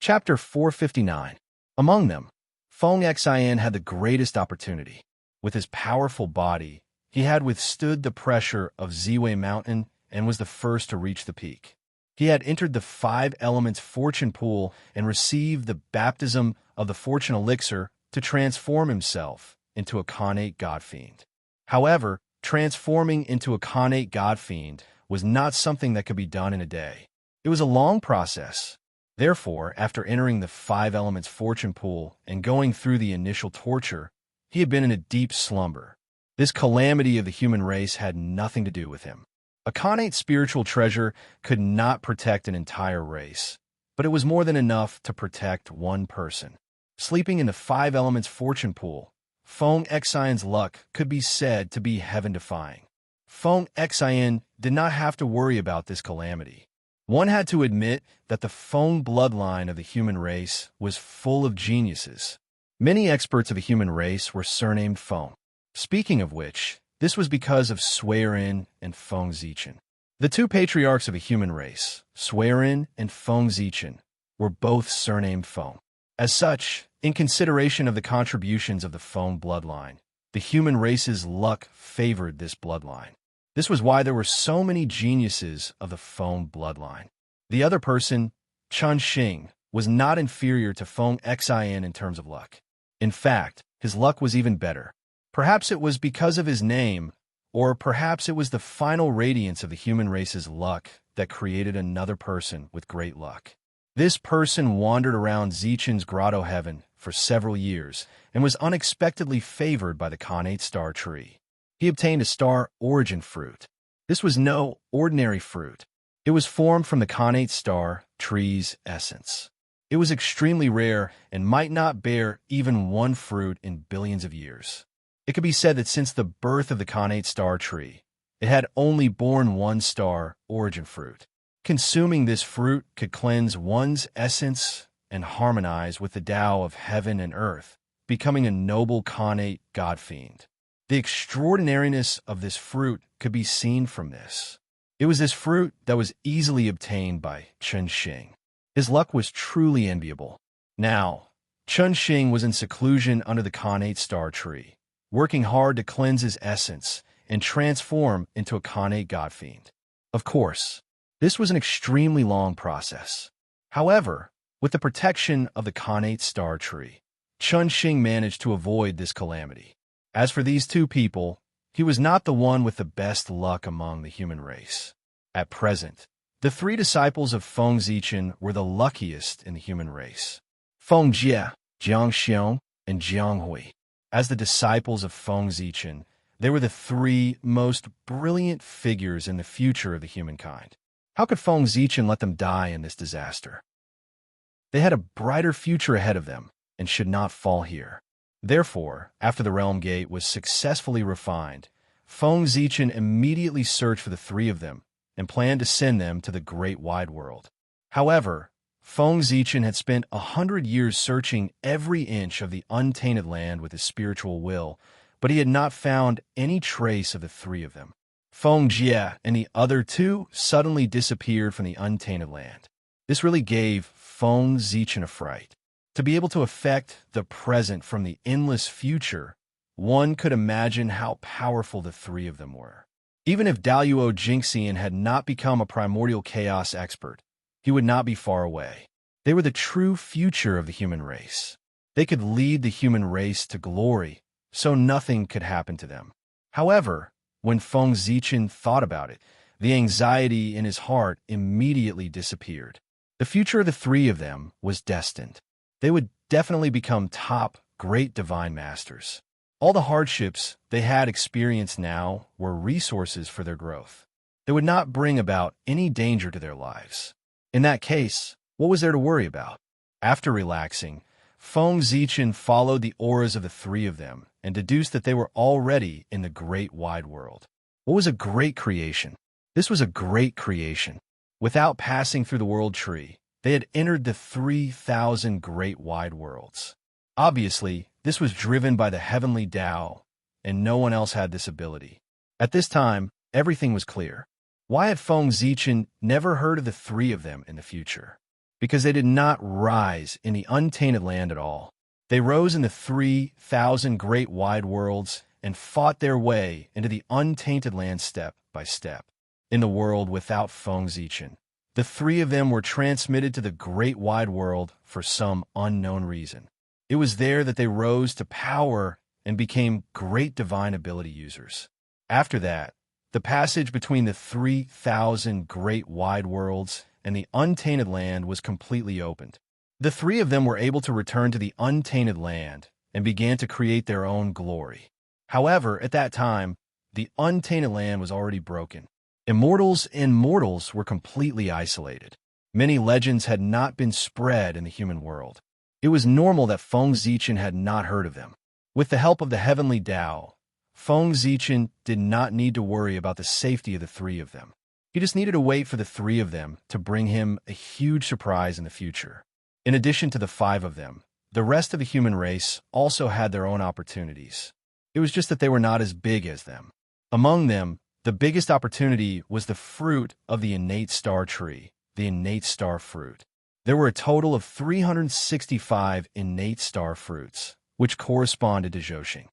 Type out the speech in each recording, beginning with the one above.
Chapter 459. Among them, Feng Xian had the greatest opportunity. With his powerful body, he had withstood the pressure of Ziwei Mountain and was the first to reach the peak. He had entered the five elements fortune pool and received the baptism of the fortune elixir to transform himself into a Khanate god-fiend. However, transforming into a Khanate god-fiend was not something that could be done in a day. It was a long process. Therefore, after entering the five elements fortune pool and going through the initial torture, he had been in a deep slumber. This calamity of the human race had nothing to do with him. A Khanate spiritual treasure could not protect an entire race, but it was more than enough to protect one person. Sleeping in the five elements fortune pool, Feng Xian's luck could be said to be heaven-defying. Feng Xian did not have to worry about this calamity. One had to admit that the Feng bloodline of the human race was full of geniuses. Many experts of the human race were surnamed Feng. Speaking of which, this was because of Suiren and Feng Zichen. The two patriarchs of the human race, Suiren and Feng Zichen, were both surnamed Feng. As such, in consideration of the contributions of the Feng bloodline, the human race's luck favored this bloodline. This was why there were so many geniuses of the Feng bloodline. The other person, Chun Xing, was not inferior to Feng Xian in terms of luck. In fact, his luck was even better. Perhaps it was because of his name, or perhaps it was the final radiance of the human race's luck that created another person with great luck. This person wandered around Zichen's grotto heaven for several years and was unexpectedly favored by the Khanate star tree. He obtained a star origin fruit. This was no ordinary fruit. It was formed from the Khanate star tree's essence. It was extremely rare and might not bear even one fruit in billions of years. It could be said that since the birth of the Khanate star tree, it had only borne one star origin fruit. Consuming this fruit could cleanse one's essence and harmonize with the Tao of heaven and earth, becoming a noble Khanate god-fiend. The extraordinariness of this fruit could be seen from this. It was this fruit that was easily obtained by Chun Xing. His luck was truly enviable. Now, Chun Xing was in seclusion under the Khanate star tree, working hard to cleanse his essence and transform into a Khanate god-fiend. Of course, this was an extremely long process. However, with the protection of the Khanate star tree, Chun Xing managed to avoid this calamity. As for these two people, he was not the one with the best luck among the human race. At present, the three disciples of Feng Zichen were the luckiest in the human race. Feng Jie, Jiang Xiong, and Jiang Hui. As the disciples of Feng Zichen, they were the three most brilliant figures in the future of the humankind. How could Feng Zichen let them die in this disaster? They had a brighter future ahead of them and should not fall here. Therefore, after the realm gate was successfully refined, Feng Zichen immediately searched for the three of them and planned to send them to the great wide world. However, Feng Zichen had spent 100 years searching every inch of the untainted land with his spiritual will, but he had not found any trace of the three of them. Feng Jie and the other two suddenly disappeared from the untainted land. This really gave Feng Zichen a fright. To be able to affect the present from the endless future, one could imagine how powerful the three of them were. Even if Daluo Jingxian had not become a primordial chaos expert, he would not be far away. They were the true future of the human race. They could lead the human race to glory, so nothing could happen to them. However, when Feng Zichen thought about it, the anxiety in his heart immediately disappeared. The future of the three of them was destined. They would definitely become top, great divine masters. All the hardships they had experienced now were resources for their growth. They would not bring about any danger to their lives. In that case, what was there to worry about? After relaxing, Feng Zichen followed the auras of the three of them and deduced that they were already in the great wide world. What was a great creation? This was a great creation. Without passing through the world tree, they had entered the 3,000 great wide worlds. Obviously, this was driven by the heavenly Tao, and no one else had this ability. At this time, everything was clear. Why had Feng Zichen never heard of the three of them in the future? because they did not rise in the untainted land at all. They rose in the 3,000 great wide worlds and fought their way into the untainted land step by step. In the world without Feng Zichen, the three of them were transmitted to the great wide world for some unknown reason. It was there that they rose to power and became great divine ability users. After that, the passage between the 3,000 great wide worlds and the untainted land was completely opened. The three of them were able to return to the untainted land and began to create their own glory. However, at that time, the untainted land was already broken. Immortals and mortals were completely isolated. Many legends had not been spread in the human world. It was normal that Feng Zichen had not heard of them. With the help of the heavenly Tao, Feng Zichen did not need to worry about the safety of the three of them. He just needed to wait for the three of them to bring him a huge surprise in the future. In addition to the five of them, the rest of the human race also had their own opportunities. It was just that they were not as big as them. Among them, the biggest opportunity was the fruit of the innate star tree, the innate star fruit. There were a total of 365 innate star fruits, which corresponded to Zhoxing.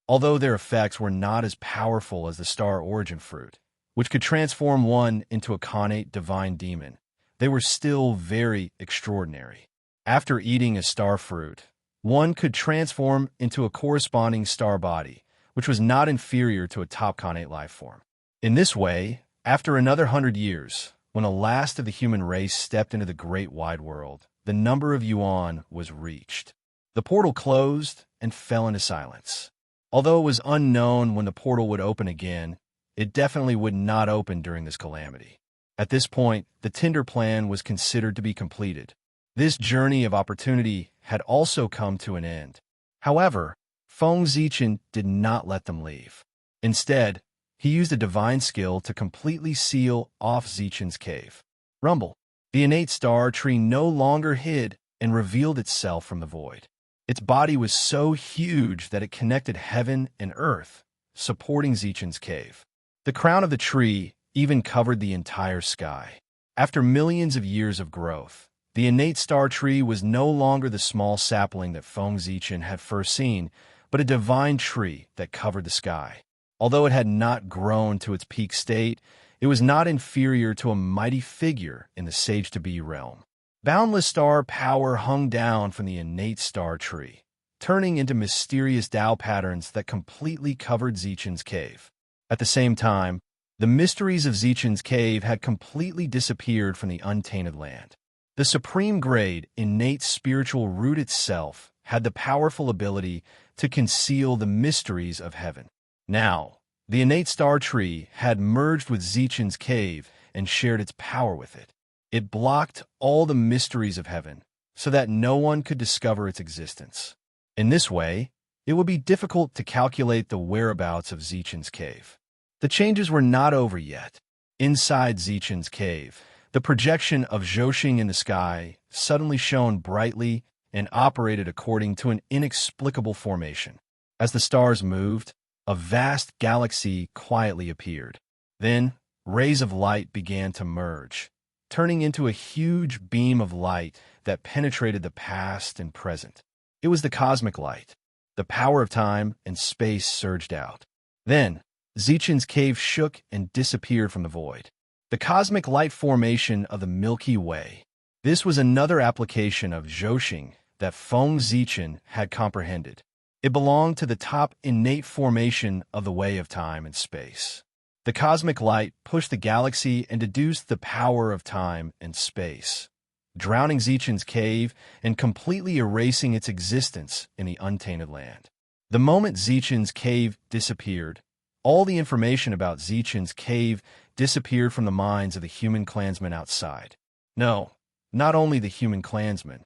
Although their effects were not as powerful as the star origin fruit, which could transform one into a connate divine demon, they were still very extraordinary. After eating a star fruit, one could transform into a corresponding star body, which was not inferior to a top connate life form. In this way, after another 100 years, when the last of the human race stepped into the great wide world, the number of Yuan was reached. The portal closed and fell into silence. Although it was unknown when the portal would open again, it definitely would not open during this calamity. At this point, the Tinder plan was considered to be completed. This journey of opportunity had also come to an end. However, Feng Zichen did not let them leave. Instead, he used a divine skill to completely seal off Zichen's cave. Rumble. The innate star tree no longer hid and revealed itself from the void. Its body was so huge that it connected heaven and earth, supporting Zichen's cave. The crown of the tree even covered the entire sky. After millions of years of growth, the innate star tree was no longer the small sapling that Feng Zichen had first seen, but a divine tree that covered the sky. Although it had not grown to its peak state, it was not inferior to a mighty figure in the sage-to-be realm. Boundless star power hung down from the innate star tree, turning into mysterious Tao patterns that completely covered Zichen's cave. At the same time, the mysteries of Zichen's cave had completely disappeared from the untainted land. The supreme grade, innate spiritual root itself had the powerful ability to conceal the mysteries of heaven. Now, the innate star tree had merged with Zichen's cave and shared its power with it. It blocked all the mysteries of heaven so that no one could discover its existence. In this way, it would be difficult to calculate the whereabouts of Zichen's cave. The changes were not over yet. Inside Zichen's cave, the projection of Zhoxing in the sky suddenly shone brightly and operated according to an inexplicable formation. As the stars moved, a vast galaxy quietly appeared. Then, rays of light began to merge, turning into a huge beam of light that penetrated the past and present. It was the cosmic light. The power of time and space surged out. Then, Zichen's cave shook and disappeared from the void. The cosmic light formation of the Milky Way. This was another application of Zhoxing that Feng Zichen had comprehended. It belonged to the top innate formation of the way of time and space. The cosmic light pushed the galaxy and deduced the power of time and space, drowning Zichen's cave and completely erasing its existence in the untainted land. The moment Zichen's cave disappeared, all the information about Zichen's cave disappeared from the minds of the human clansmen outside. No, not only the human clansmen.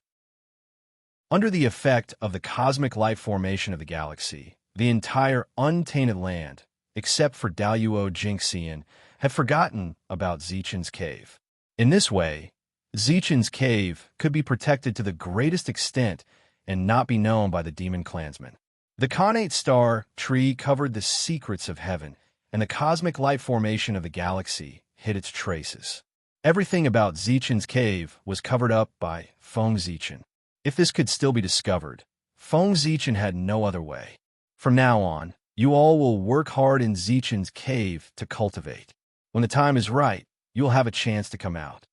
Under the effect of the cosmic light formation of the galaxy, the entire untainted land, except for Daluo Jingxian, had forgotten about Zichen's cave. In this way, Zichen's cave could be protected to the greatest extent and not be known by the demon clansmen. The connate star tree covered the secrets of heaven, and the cosmic light formation of the galaxy hid its traces. Everything about Zichen's cave was covered up by Feng Zichen. If this could still be discovered, Feng Zichen had no other way. From now on, you all will work hard in Zichen's cave to cultivate. When the time is right, you'll have a chance to come out.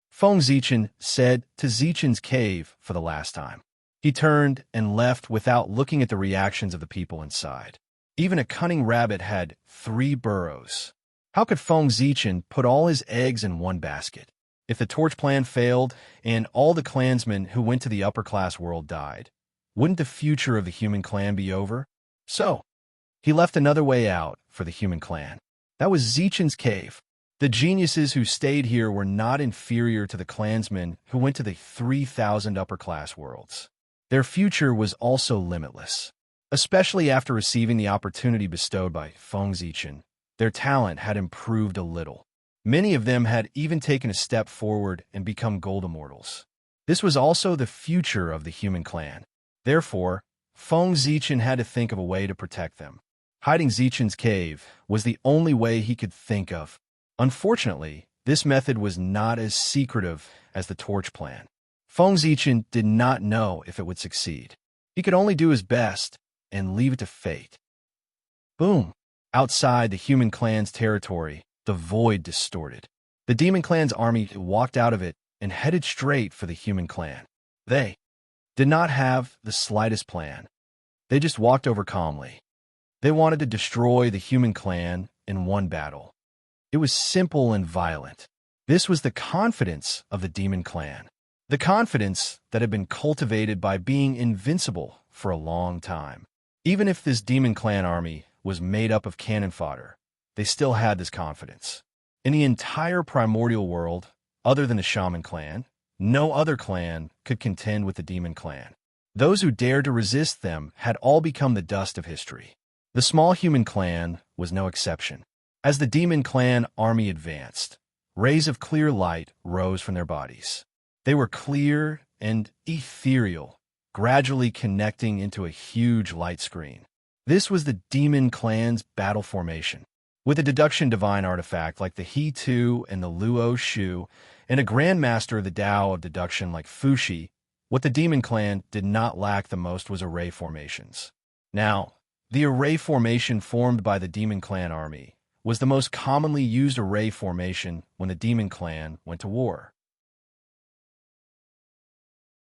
Feng Zichen said to Zichen's cave for the last time. He turned and left without looking at the reactions of the people inside. Even a cunning rabbit had 3 burrows. How could Feng Zichen put all his eggs in one basket? If the torch plan failed and all the clansmen who went to the upper-class world died, wouldn't the future of the human clan be over? So, he left another way out for the human clan. That was Zichen's cave. The geniuses who stayed here were not inferior to the clansmen who went to the 3,000 upper-class worlds. Their future was also limitless. Especially after receiving the opportunity bestowed by Feng Zichen, their talent had improved a little. Many of them had even taken a step forward and become gold immortals. This was also the future of the human clan. Therefore, Feng Zichen had to think of a way to protect them. Hiding Zichen's cave was the only way he could think of. Unfortunately, this method was not as secretive as the torch plan. Feng Zichen did not know if it would succeed. He could only do his best and leave it to fate. Boom! Outside the human clan's territory, the void distorted. The demon clan's army walked out of it and headed straight for the human clan. They did not have the slightest plan. They just walked over calmly. They wanted to destroy the human clan in one battle. It was simple and violent. This was the confidence of the demon clan. The confidence that had been cultivated by being invincible for a long time. Even if this demon clan army was made up of cannon fodder, they still had this confidence. In the entire primordial world, other than the shaman clan, no other clan could contend with the demon clan. Those who dared to resist them had all become the dust of history. The small human clan was no exception. As the demon clan army advanced, rays of clear light rose from their bodies. They were clear and ethereal, gradually connecting into a huge light screen. This was the demon clan's battle formation. With a deduction divine artifact like the He-Tu and the Luo Shu, and a grandmaster of the Tao of deduction like Fushi, what the demon clan did not lack the most was array formations. Now, the array formation formed by the demon clan army was the most commonly used array formation when the demon clan went to war.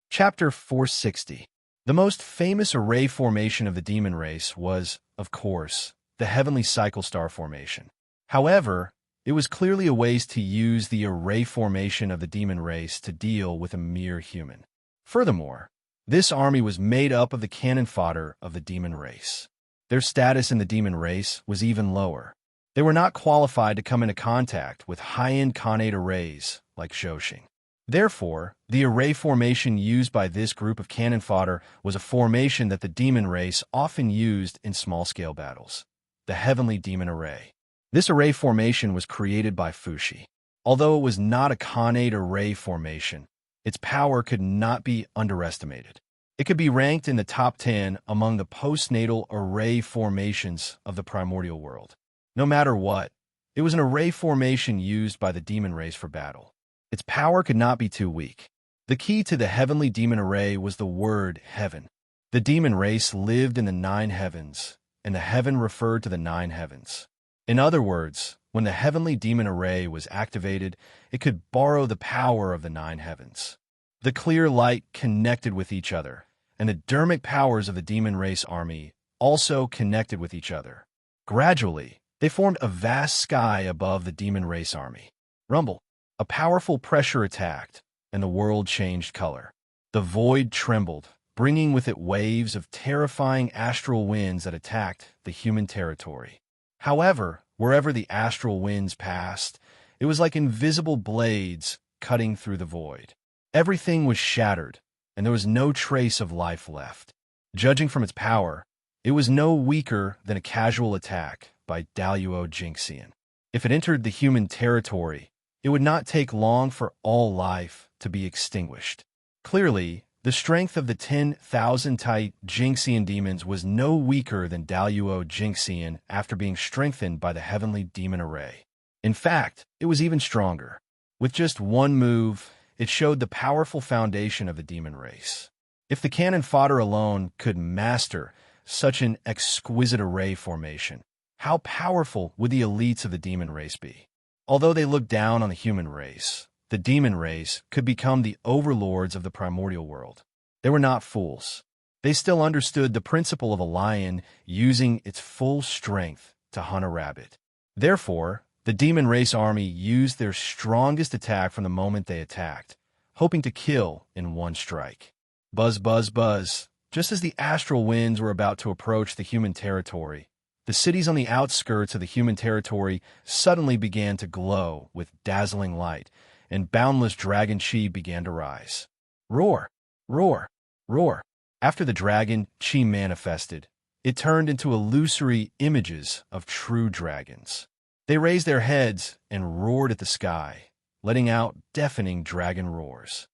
Chapter 460. The most famous array formation of the demon race was, of course, the heavenly cycle star formation. However, it was clearly a ways to use the array formation of the demon race to deal with a mere human. Furthermore, this army was made up of the cannon fodder of the demon race. Their status in the demon race was even lower. They were not qualified to come into contact with high-end Khanate arrays like Zhouxing. Therefore, the array formation used by this group of cannon fodder was a formation that the demon race often used in small-scale battles, the Heavenly Demon Array. This array formation was created by Fushi. Although it was not a Khanate array formation, its power could not be underestimated. It could be ranked in the top 10 among the postnatal array formations of the primordial world. No matter what, it was an array formation used by the demon race for battle. Its power could not be too weak. The key to the Heavenly Demon Array was the word heaven. The demon race lived in the 9 heavens, and the heaven referred to the 9 heavens. In other words, when the Heavenly Demon Array was activated, it could borrow the power of the 9 heavens. The clear light connected with each other, and the dermic powers of the demon race army also connected with each other. Gradually, they formed a vast sky above the demon race army. Rumble. A powerful pressure attacked, and the world changed color. The void trembled, bringing with it waves of terrifying astral winds that attacked the human territory. However, wherever the astral winds passed, it was like invisible blades cutting through the void. Everything was shattered, and there was no trace of life left. Judging from its power, it was no weaker than a casual attack by Daluo Jinxian. If it entered the human territory, it would not take long for all life to be extinguished. Clearly, the strength of the 10,000 type Jinxian demons was no weaker than Daluo Jinxian after being strengthened by the Heavenly Demon Array. In fact, it was even stronger. With just one move, it showed the powerful foundation of the demon race. If the cannon fodder alone could master such an exquisite array formation, how powerful would the elites of the demon race be? Although they looked down on the human race, the demon race could become the overlords of the primordial world. They were not fools. They still understood the principle of a lion using its full strength to hunt a rabbit. Therefore, the demon race army used their strongest attack from the moment they attacked, hoping to kill in one strike. Buzz, buzz, buzz. Just as the astral winds were about to approach the human territory, the cities on the outskirts of the human territory suddenly began to glow with dazzling light, and boundless dragon chi began to rise. Roar, roar, roar. After the dragon chi manifested, it turned into illusory images of true dragons. They raised their heads and roared at the sky, letting out deafening dragon roars.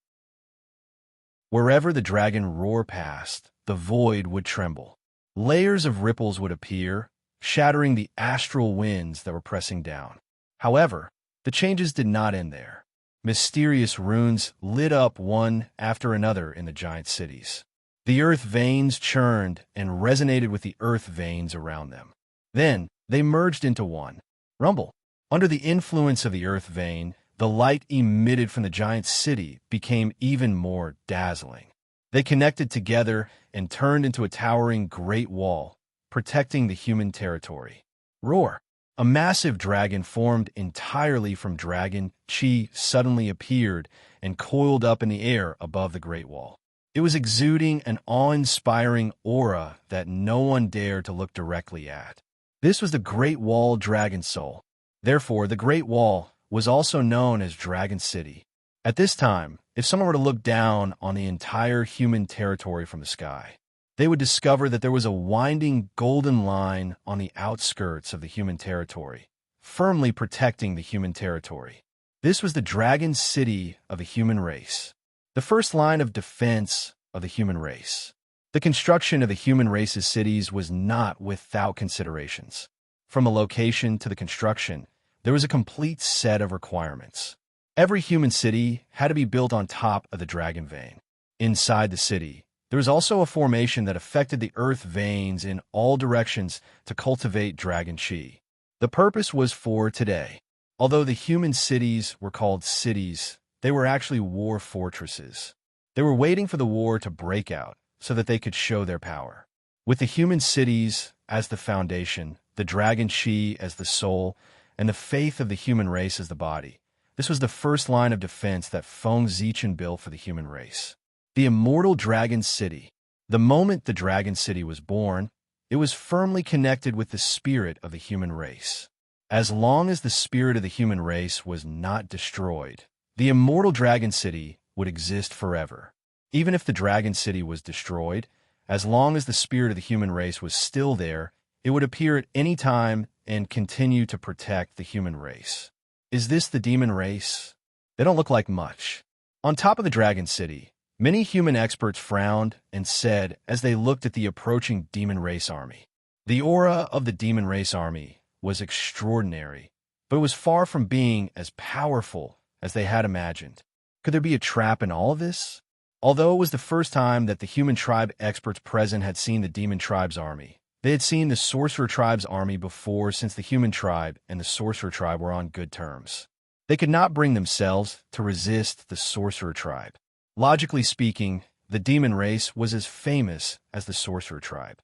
Wherever the dragon roar passed, the void would tremble. Layers of ripples would appear, shattering the astral winds that were pressing down. However, the changes did not end there. Mysterious runes lit up one after another in the giant cities. The earth veins churned and resonated with the earth veins around them. Then, they merged into one. Rumble. Under the influence of the earth vein, the light emitted from the giant city became even more dazzling. They connected together and turned into a towering great wall, protecting the human territory. Roar. A massive dragon formed entirely from dragon chi suddenly appeared and coiled up in the air above the great wall. It was exuding an awe-inspiring aura that no one dared to look directly at. This was the Great Wall Dragon Soul. Therefore, the Great Wall was also known as Dragon City. At this time, if someone were to look down on the entire human territory from the sky, they would discover that there was a winding golden line on the outskirts of the human territory, firmly protecting the human territory. This was the Dragon City of the human race, the first line of defense of the human race. The construction of the human race's cities was not without considerations. From the location to the construction, there was a complete set of requirements. Every human city had to be built on top of the dragon vein. Inside the city, there was also a formation that affected the earth veins in all directions to cultivate dragon chi. The purpose was for today. Although the human cities were called cities, they were actually war fortresses. They were waiting for the war to break out so that they could show their power. With the human cities as the foundation, the dragon chi as the soul, and the faith of the human race as the body, this was the first line of defense that Feng Zichen built for the human race. The immortal Dragon City. The moment the Dragon City was born, it was firmly connected with the spirit of the human race. As long as the spirit of the human race was not destroyed, the immortal Dragon City would exist forever. Even if the Dragon City was destroyed, as long as the spirit of the human race was still there, it would appear at any time and continue to protect the human race. Is this the demon race? They don't look like much. On top of the Dragon City, many human experts frowned and said as they looked at the approaching demon race army. The aura of the demon race army was extraordinary, but it was far from being as powerful as they had imagined. Could there be a trap in all of this? Although it was the first time that the human tribe experts present had seen the demon tribe's army, they had seen the sorcerer tribe's army before, since the human tribe and the sorcerer tribe were on good terms. They could not bring themselves to resist the sorcerer tribe. Logically speaking, the demon race was as famous as the sorcerer tribe.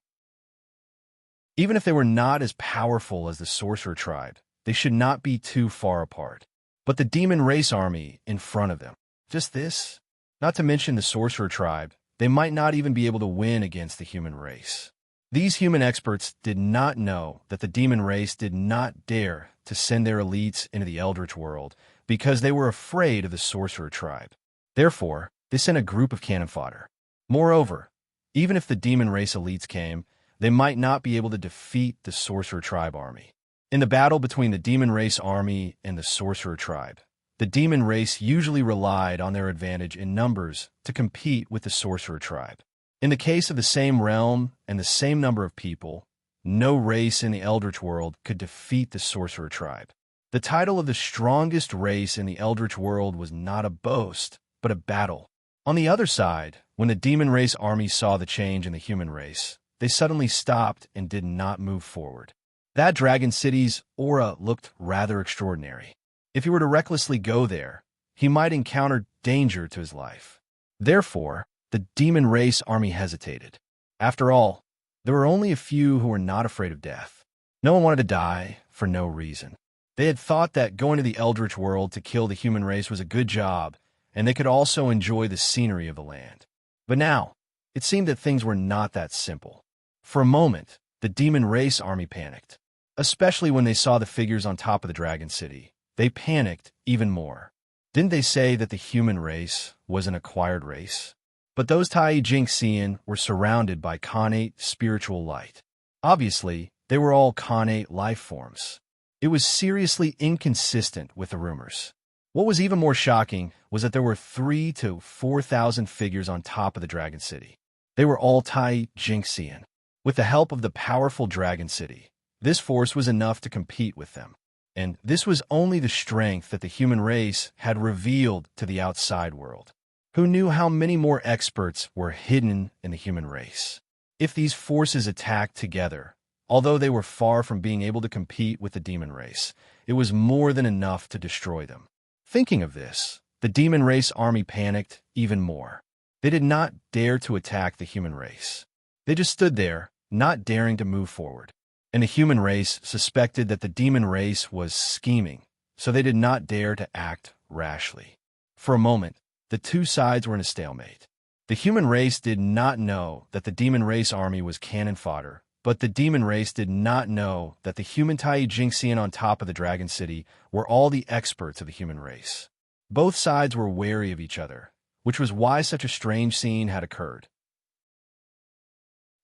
Even if they were not as powerful as the sorcerer tribe, they should not be too far apart. But the demon race army in front of them, just this, not to mention the sorcerer tribe, they might not even be able to win against the human race. These human experts did not know that the demon race did not dare to send their elites into the eldritch world because they were afraid of the sorcerer tribe. Therefore, they sent a group of cannon fodder. Moreover, even if the demon race elites came, they might not be able to defeat the sorcerer tribe army. In the battle between the demon race army and the sorcerer tribe, the demon race usually relied on their advantage in numbers to compete with the sorcerer tribe. In the case of the same realm and the same number of people, no race in the eldritch world could defeat the sorcerer tribe. The title of the strongest race in the Eldritch world was not a boast, but a battle. On the other side, when the demon race army saw the change in the human race, they suddenly stopped and did not move forward. That dragon city's aura looked rather extraordinary. If he were to recklessly go there, he might encounter danger to his life. Therefore, the demon race army hesitated. After all, there were only a few who were not afraid of death. No one wanted to die for no reason. They had thought that going to the Eldritch world to kill the human race was a good job, and they could also enjoy the scenery of the land. But now, it seemed that things were not that simple. For a moment, the demon race army panicked, especially when they saw the figures on top of the dragon city. They panicked even more. Didn't they say that the human race was an acquired race? But those Tai Jinxian were surrounded by connate spiritual light. Obviously, they were all connate life forms. It was seriously inconsistent with the rumors. What was even more shocking was that there were 3,000 to 4,000 figures on top of the dragon city. They were all Tai Jinxian. With the help of the powerful dragon city, this force was enough to compete with them. And this was only the strength that the human race had revealed to the outside world. Who knew how many more experts were hidden in the human race? If these forces attacked together, although they were far from being able to compete with the demon race, it was more than enough to destroy them. Thinking of this, the demon race army panicked even more. They did not dare to attack the human race. They just stood there, not daring to move forward. And the human race suspected that the demon race was scheming, so they did not dare to act rashly. For a moment, the two sides were in a stalemate. The human race did not know that the demon race army was cannon fodder, but the demon race did not know that the human Tai Jinxian on top of the dragon city were all the experts of the human race. Both sides were wary of each other, which was why such a strange scene had occurred.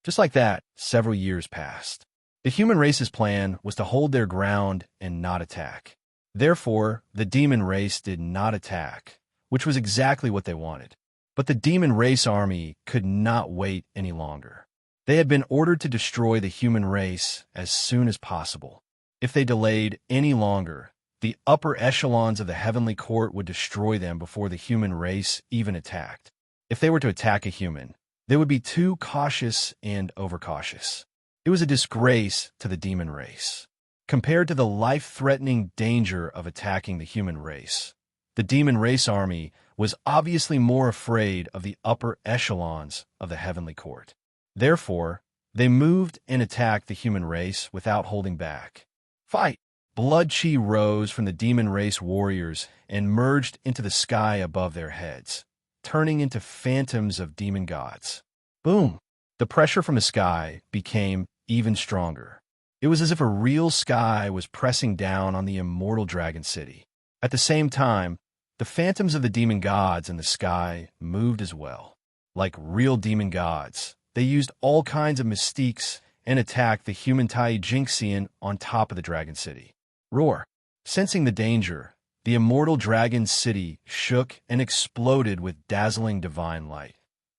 Just like that, several years passed. The human race's plan was to hold their ground and not attack. Therefore, the demon race did not attack, which was exactly what they wanted. But the demon race army could not wait any longer. They had been ordered to destroy the human race as soon as possible. If they delayed any longer, the upper echelons of the heavenly court would destroy them before the human race even attacked. If they were to attack a human, they would be too cautious and overcautious. It was a disgrace to the demon race. Compared to the life-threatening danger of attacking the human race, the demon race army was obviously more afraid of the upper echelons of the heavenly court. Therefore, they moved and attacked the human race without holding back. Fight! Blood chi rose from the demon race warriors and merged into the sky above their heads, turning into phantoms of demon gods. Boom! The pressure from the sky became even stronger. It was as if a real sky was pressing down on the immortal dragon city. At the same time, the phantoms of the demon gods in the sky moved as well. Like real demon gods, they used all kinds of mystiques and attacked the human Tai Jinxian on top of the dragon city. Roar! Sensing the danger, the immortal dragon city shook and exploded with dazzling divine light,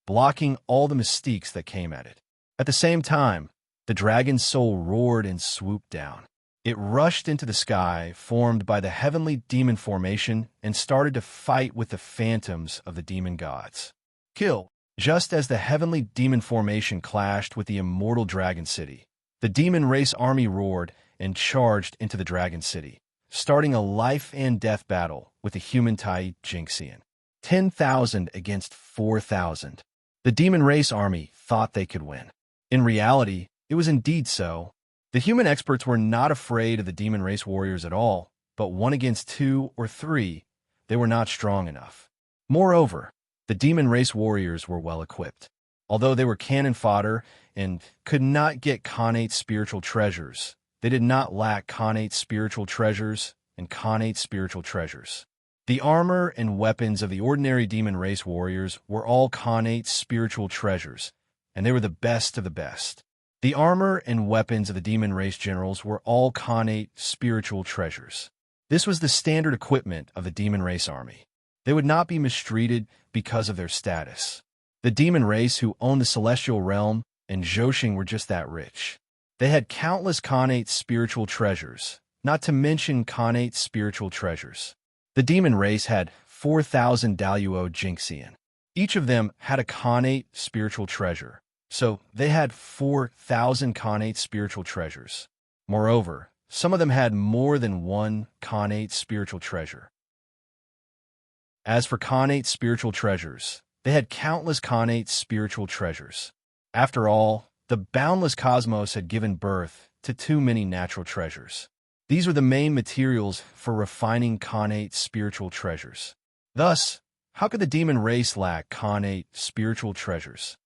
blocking all the mystiques that came at it. At the same time, the dragon's soul roared and swooped down. It rushed into the sky formed by the heavenly demon formation and started to fight with the phantoms of the demon gods. Kill! Just as the heavenly demon formation clashed with the immortal dragon city, the demon race army roared and charged into the dragon city, starting a life and death battle with the human Tai Jinxian. 10,000 against 4,000. The demon race army thought they could win. In reality, it was indeed so. The human experts were not afraid of the demon race warriors at all, but 1 against 2 or 3, they were not strong enough. Moreover, the demon race warriors were well equipped. Although they were cannon fodder and could not get connate spiritual treasures, they did not lack connate spiritual treasures and connate spiritual treasures. The armor and weapons of the ordinary demon race warriors were all connate spiritual treasures, and they were the best of the best. The armor and weapons of the demon race generals were all connate spiritual treasures. This was the standard equipment of the demon race army. They would not be mistreated because of their status. The demon race who owned the celestial realm and Zhouxing were just that rich. They had countless connate spiritual treasures, not to mention connate spiritual treasures. The demon race had 4,000 Daluo Jinxian. Each of them had a connate spiritual treasure, so they had 4,000 connate spiritual treasures. Moreover, some of them had more than one connate spiritual treasure. As for connate spiritual treasures, they had countless connate spiritual treasures. After all, the boundless cosmos had given birth to too many natural treasures. These were the main materials for refining connate spiritual treasures. Thus, how could the demon race lack connate spiritual treasures?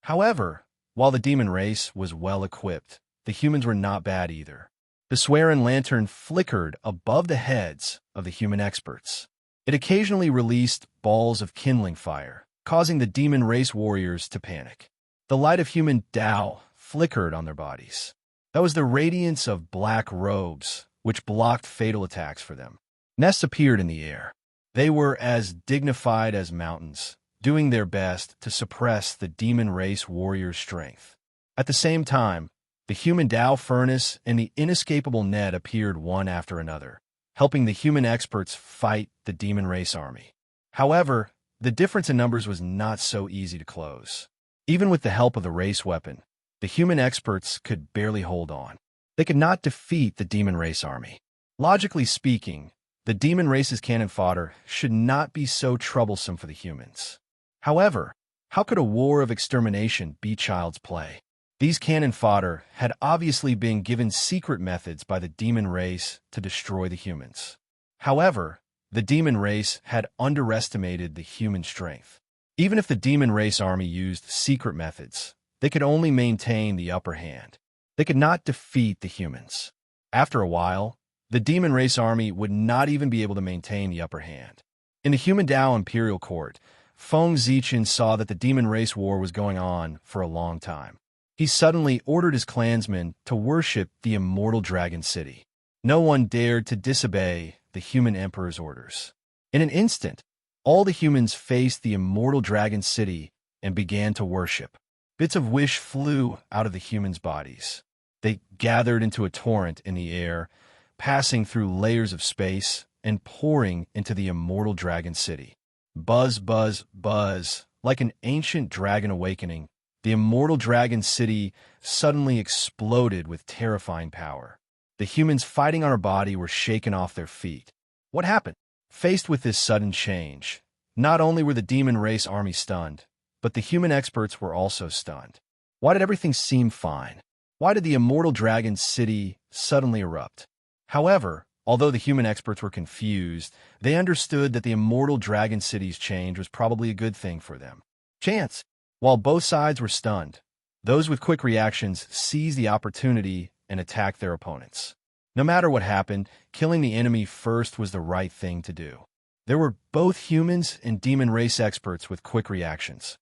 However, while the demon race was well equipped, the humans were not bad either. The Swearin lantern flickered above the heads of the human experts. It occasionally released balls of kindling fire, causing the demon race warriors to panic. The light of human Tao flickered on their bodies. That was the radiance of black robes, which blocked fatal attacks for them. Nests appeared in the air. They were as dignified as mountains, doing their best to suppress the demon race warrior's strength. At the same time, the human Tao furnace and the inescapable net appeared one after another, helping the human experts fight the demon race army. However, the difference in numbers was not so easy to close. Even with the help of the race weapon, the human experts could barely hold on. They could not defeat the demon race army. Logically speaking, the demon race's cannon fodder should not be so troublesome for the humans. However, how could a war of extermination be child's play? These cannon fodder had obviously been given secret methods by the demon race to destroy the humans. However, the demon race had underestimated the human strength. Even if the demon race army used secret methods, they could only maintain the upper hand. They could not defeat the humans. After a while, the demon race army would not even be able to maintain the upper hand. In the human Tao imperial court, Feng Zichen saw that the demon race war was going on for a long time. He suddenly ordered his clansmen to worship the immortal dragon city. No one dared to disobey the human emperor's orders. In an instant, all the humans faced the immortal dragon city and began to worship. Bits of wish flew out of the humans' bodies. They gathered into a torrent in the air, passing through layers of space and pouring into the immortal dragon city. Buzz, buzz, buzz, like an ancient dragon awakening, the immortal dragon city suddenly exploded with terrifying power. The humans fighting on our body were shaken off their feet. What happened? Faced with this sudden change, not only were the demon race army stunned, but the human experts were also stunned. Why did everything seem fine? Why did the immortal dragon city suddenly erupt? However, although the human experts were confused, they understood that the immortal dragon city's change was probably a good thing for them. Chance. While both sides were stunned, those with quick reactions seized the opportunity and attacked their opponents. No matter what happened, killing the enemy first was the right thing to do. There were both humans and demon race experts with quick reactions.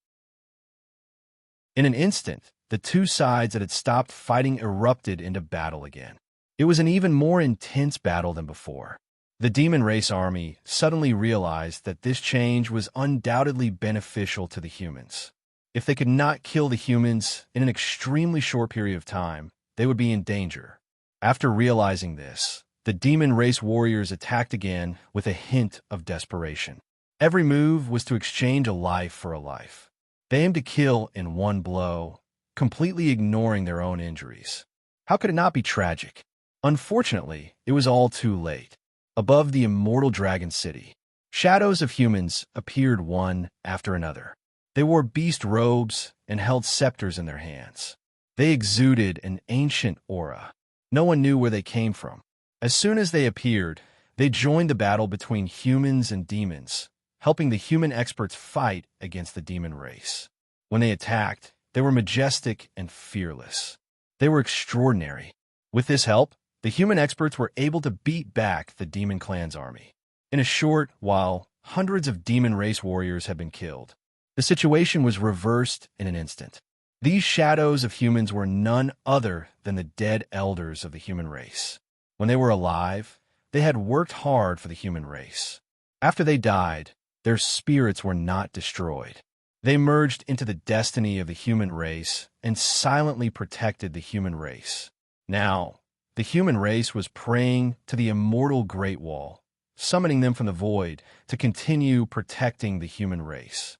In an instant, the two sides that had stopped fighting erupted into battle again. It was an even more intense battle than before. The demon race army suddenly realized that this change was undoubtedly beneficial to the humans. If they could not kill the humans in an extremely short period of time, they would be in danger. After realizing this, the demon race warriors attacked again with a hint of desperation. Every move was to exchange a life for a life. They aimed to kill in one blow, completely ignoring their own injuries. How could it not be tragic? Unfortunately, it was all too late. Above the immortal dragon city, shadows of humans appeared one after another. They wore beast robes and held scepters in their hands. They exuded an ancient aura. No one knew where they came from. As soon as they appeared, they joined the battle between humans and demons, helping the human experts fight against the demon race. When they attacked, they were majestic and fearless. They were extraordinary. With this help, the human experts were able to beat back the demon clan's army. In a short while, hundreds of demon race warriors had been killed. The situation was reversed in an instant. These shadows of humans were none other than the dead elders of the human race. When they were alive, they had worked hard for the human race. After they died, their spirits were not destroyed. They merged into the destiny of the human race and silently protected the human race. Now, the human race was praying to the immortal Great Wall, summoning them from the void to continue protecting the human race.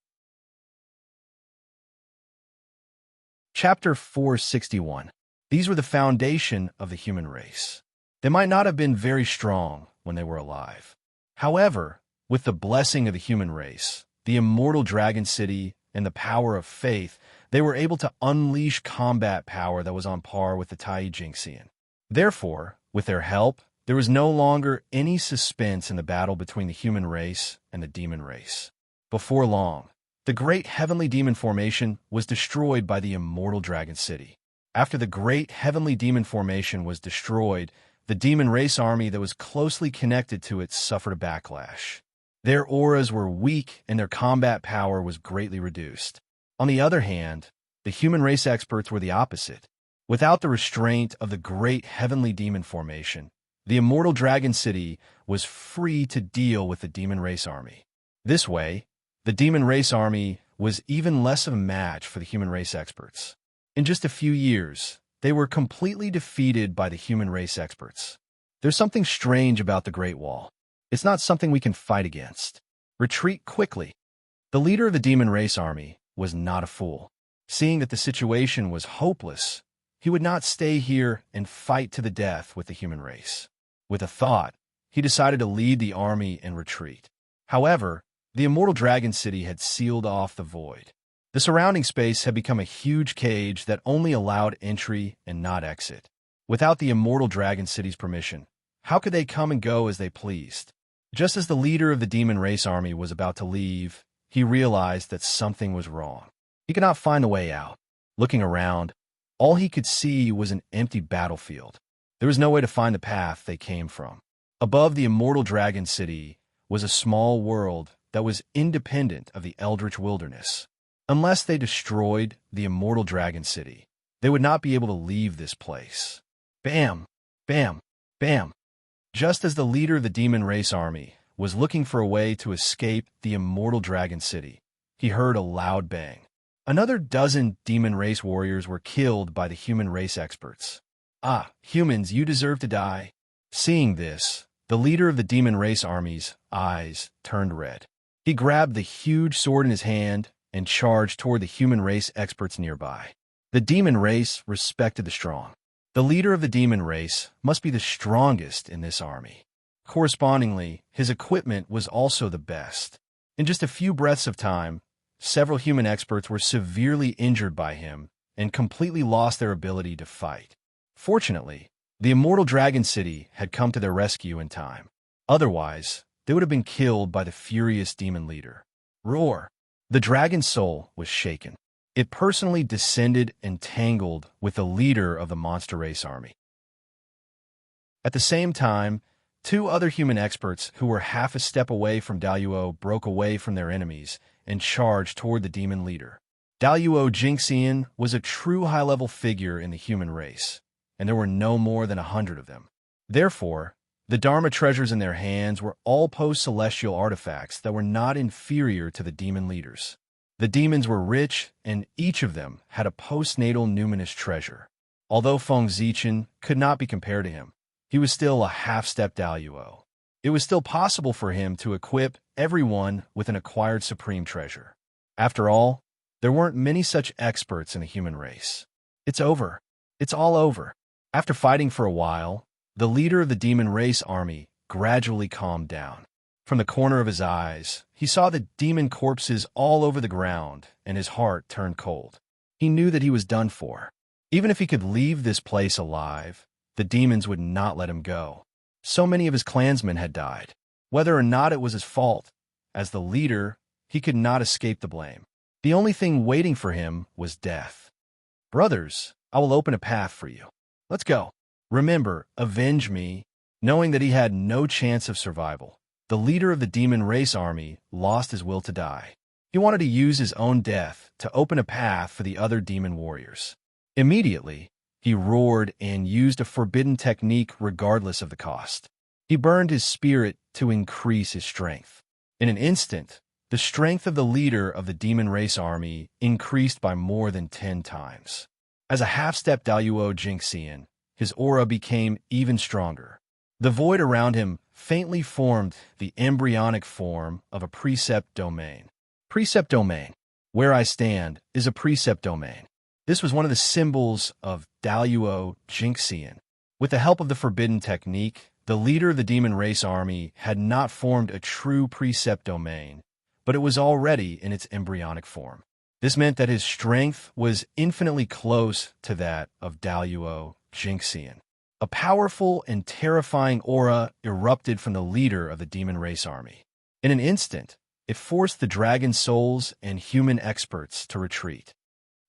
Chapter 461. These were the foundation of the human race. They might not have been very strong when they were alive. However, with the blessing of the human race, the immortal dragon city, and the power of faith, they were able to unleash combat power that was on par with the Tai Jinxian. Therefore, with their help, there was no longer any suspense in the battle between the human race and the demon race. Before long, the great heavenly demon formation was destroyed by the immortal dragon city. After the great heavenly demon formation was destroyed, the demon race army that was closely connected to it suffered a backlash. Their auras were weak and their combat power was greatly reduced. On the other hand, the human race experts were the opposite. Without the restraint of the great heavenly demon formation, the immortal dragon city was free to deal with the demon race army. This way, the demon race army was even less of a match for the human race experts. In just a few years, they were completely defeated by the human race experts. There's something strange about the Great Wall. It's not something we can fight against. Retreat quickly. The leader of the demon race army was not a fool. Seeing that the situation was hopeless, he would not stay here and fight to the death with the human race. With a thought, he decided to lead the army and retreat. However, the immortal dragon city had sealed off the void. The surrounding space had become a huge cage that only allowed entry and not exit. Without the immortal dragon city's permission, how could they come and go as they pleased? Just as the leader of the demon race army was about to leave, he realized that something was wrong. He could not find a way out. Looking around, all he could see was an empty battlefield. There was no way to find the path they came from. Above the immortal dragon city was a small world that was independent of the eldritch wilderness. Unless they destroyed the immortal dragon city, they would not be able to leave this place. Bam! Bam! Bam! Just as the leader of the demon race army was looking for a way to escape the immortal dragon city, he heard a loud bang. Another dozen demon race warriors were killed by the human race experts. Ah, humans, you deserve to die. Seeing this, the leader of the demon race army's eyes turned red. He grabbed the huge sword in his hand and charged toward the human race experts nearby. The demon race respected the strong. The leader of the demon race must be the strongest in this army. Correspondingly, his equipment was also the best. In just a few breaths of time, several human experts were severely injured by him and completely lost their ability to fight. Fortunately, the immortal dragon city had come to their rescue in time. Otherwise, they would have been killed by the furious demon leader. Roar! The dragon's soul was shaken. It personally descended and tangled with the leader of the monster race army. At the same time, two other human experts who were half a step away from Daluo broke away from their enemies and charged toward the demon leader. Daluo Jinxian was a true high-level figure in the human race, and there were no more than 100 of them. Therefore, the Dharma treasures in their hands were all post-celestial artifacts that were not inferior to the demon leaders. The demons were rich, and each of them had a postnatal numinous treasure. Although Feng Zichen could not be compared to him, he was still a half-step Daluo. It was still possible for him to equip everyone with an acquired supreme treasure. After all, there weren't many such experts in the human race. It's over. It's all over. After fighting for a while, the leader of the demon race army gradually calmed down. From the corner of his eyes, he saw the demon corpses all over the ground, and his heart turned cold. He knew that he was done for. Even if he could leave this place alive, the demons would not let him go. So many of his clansmen had died. Whether or not it was his fault, as the leader, he could not escape the blame. The only thing waiting for him was death. Brothers, I will open a path for you. Let's go. Remember, avenge me. Knowing that he had no chance of survival, the leader of the demon race army lost his will to die. He wanted to use his own death to open a path for the other demon warriors. Immediately, he roared and used a forbidden technique regardless of the cost. He burned his spirit to increase his strength. In an instant, the strength of the leader of the demon race army increased by more than 10 times. As a half-step Daluo Jinxian, his aura became even stronger. The void around him faintly formed the embryonic form of a precept domain. Precept domain. Where I stand is a precept domain. This was one of the symbols of Daluo Jinxian. With the help of the forbidden technique, the leader of the demon race army had not formed a true precept domain, but it was already in its embryonic form. This meant that his strength was infinitely close to that of Daluo Jinxian. A powerful and terrifying aura erupted from the leader of the demon race army. In an instant, it forced the dragon souls and human experts to retreat.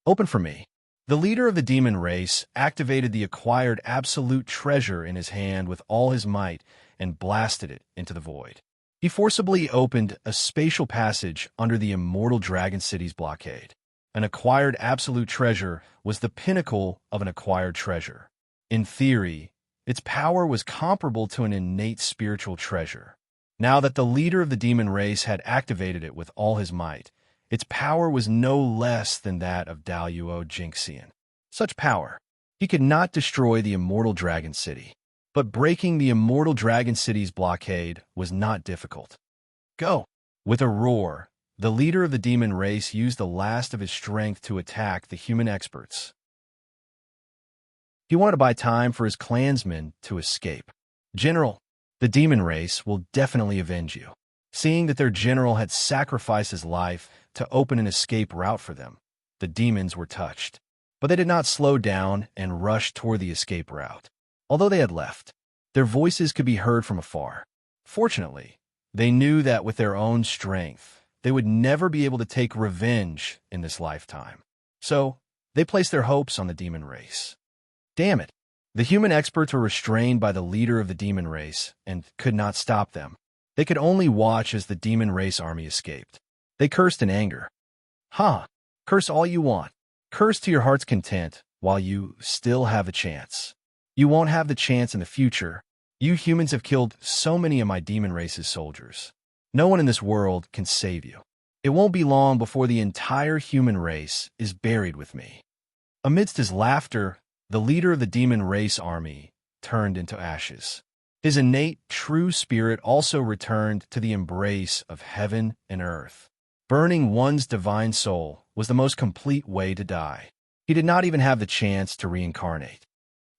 Open for me. The leader of the demon race activated the acquired absolute treasure in his hand with all his might and blasted it into the void. He forcibly opened a spatial passage under the immortal dragon city's blockade. An acquired absolute treasure was the pinnacle of an acquired treasure. In theory, its power was comparable to an innate spiritual treasure. Now that the leader of the demon race had activated it with all his might, its power was no less than that of Daluo Jinxian. Such power, he could not destroy the immortal dragon city. But breaking the immortal dragon city's blockade was not difficult. Go! With a roar, the leader of the demon race used the last of his strength to attack the human experts. He wanted to buy time for his clansmen to escape. General, the demon race will definitely avenge you. Seeing that their general had sacrificed his life to open an escape route for them, the demons were touched. But they did not slow down and rush toward the escape route. Although they had left, their voices could be heard from afar. Fortunately, they knew that with their own strength, they would never be able to take revenge in this lifetime. So, they placed their hopes on the demon race. Damn it! The human experts were restrained by the leader of the demon race and could not stop them. They could only watch as the demon race army escaped. They cursed in anger. Curse all you want. Curse to your heart's content while you still have a chance. You won't have the chance in the future. You humans have killed so many of my demon race's soldiers. No one in this world can save you. It won't be long before the entire human race is buried with me. Amidst his laughter, the leader of the demon race army turned into ashes. His innate, true spirit also returned to the embrace of heaven and earth. Burning one's divine soul was the most complete way to die. He did not even have the chance to reincarnate.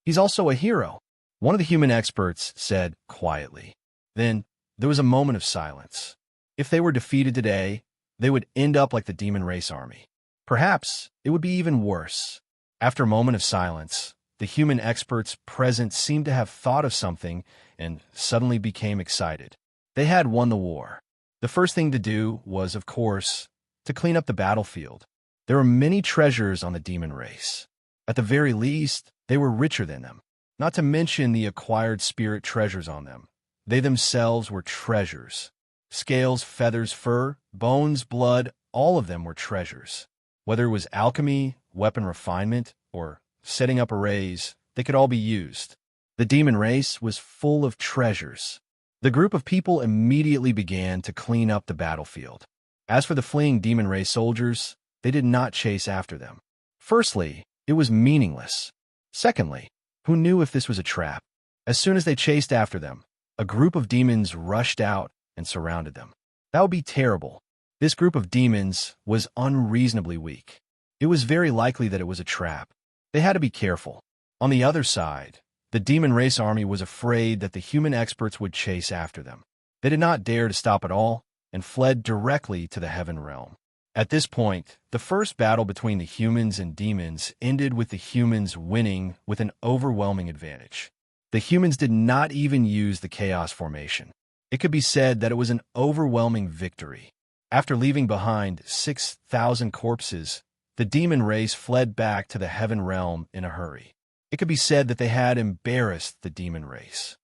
He's also a hero, one of the human experts said quietly. Then, there was a moment of silence. If they were defeated today, they would end up like the demon race army. Perhaps it would be even worse. After a moment of silence, the human experts present seemed to have thought of something and suddenly became excited. They had won the war. The first thing to do was, of course, to clean up the battlefield. There were many treasures on the demon race. At the very least, they were richer than them. Not to mention the acquired spirit treasures on them. They themselves were treasures. Scales, feathers, fur, bones, blood, all of them were treasures. Whether it was alchemy, weapon refinement, or setting up arrays, they could all be used. The demon race was full of treasures. The group of people immediately began to clean up the battlefield. As for the fleeing demon race soldiers, they did not chase after them. Firstly, it was meaningless. Secondly, who knew if this was a trap? As soon as they chased after them, a group of demons rushed out and surrounded them. That would be terrible. This group of demons was unreasonably weak. It was very likely that it was a trap. They had to be careful. On the other side, the demon race army was afraid that the human experts would chase after them. They did not dare to stop at all and fled directly to the heaven realm. At this point, the first battle between the humans and demons ended with the humans winning with an overwhelming advantage. The humans did not even use the chaos formation. It could be said that it was an overwhelming victory. After leaving behind 6,000 corpses, the demon race fled back to the heaven realm in a hurry. It could be said that they had embarrassed the demon race.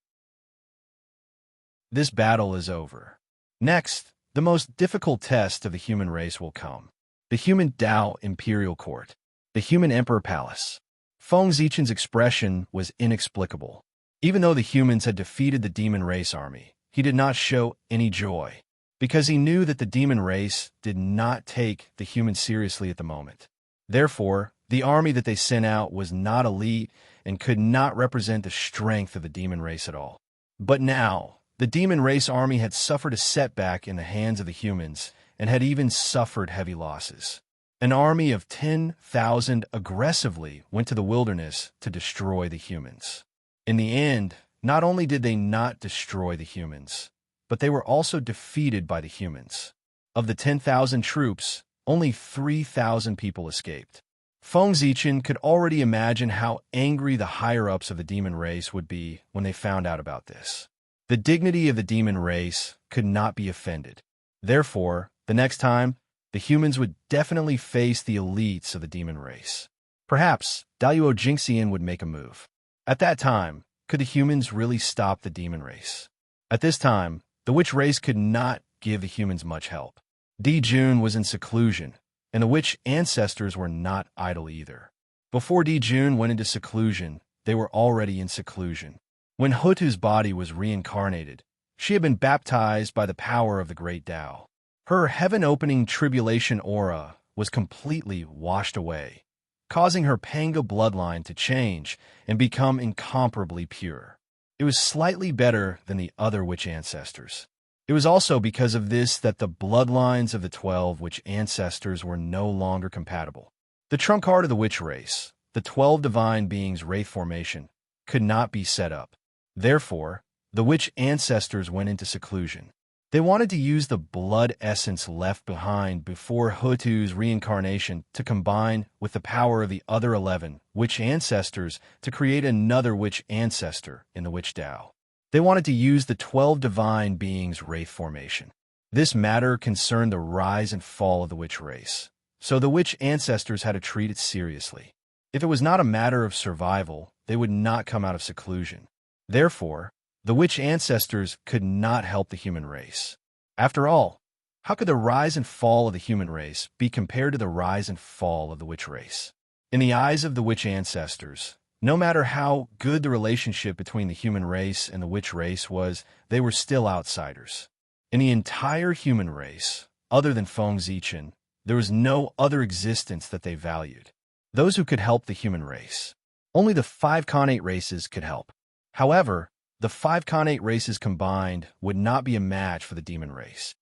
This battle is over. Next, the most difficult test of the human race will come. The human Dao Imperial Court. The human Emperor Palace. Feng Zichen's expression was inexplicable. Even though the humans had defeated the demon race army, he did not show any joy, because he knew that the demon race did not take the humans seriously at the moment. Therefore, The army that they sent out was not elite and could not represent the strength of the demon race at all. But now, the demon race army had suffered a setback in the hands of the humans and had even suffered heavy losses. An army of 10,000 aggressively went to the wilderness to destroy the humans. In the end, not only did they not destroy the humans, but they were also defeated by the humans. Of the 10,000 troops, only 3,000 people escaped. Feng Zichen could already imagine how angry the higher-ups of the demon race would be when they found out about this. The dignity of the demon race could not be offended. Therefore, the next time, the humans would definitely face the elites of the demon race. Perhaps Daluo Jingxian would make a move. At that time, could the humans really stop the demon race? At this time, the witch race could not give the humans much help. Di Jun was in seclusion, and the witch ancestors were not idle either. Before Di Jun went into seclusion, they were already in seclusion. When Hutu's body was reincarnated, she had been baptized by the power of the great Tao. Her heaven-opening tribulation aura was completely washed away, causing her Panga bloodline to change and become incomparably pure. It was slightly better than the other witch ancestors. It was also because of this that the bloodlines of the 12 witch ancestors were no longer compatible. The trunk card of the witch race, the 12 divine beings' wraith formation, could not be set up. Therefore, the witch ancestors went into seclusion. They wanted to use the blood essence left behind before Hutu's reincarnation to combine with the power of the other 11 witch ancestors to create another witch ancestor in the witch Tao. They wanted to use the 12 divine beings' wraith formation. This matter concerned the rise and fall of the witch race, so the witch ancestors had to treat it seriously. If it was not a matter of survival, they would not come out of seclusion. Therefore, the witch ancestors could not help the human race. After all, how could the rise and fall of the human race be compared to the rise and fall of the witch race? In the eyes of the witch ancestors, no matter how good the relationship between the human race and the witch race was, they were still outsiders. In the entire human race, other than Feng Zichen, there was no other existence that they valued. Those who could help the human race. Only the 5 Khanate races could help. However, the 5 Khanate races combined would not be a match for the demon race.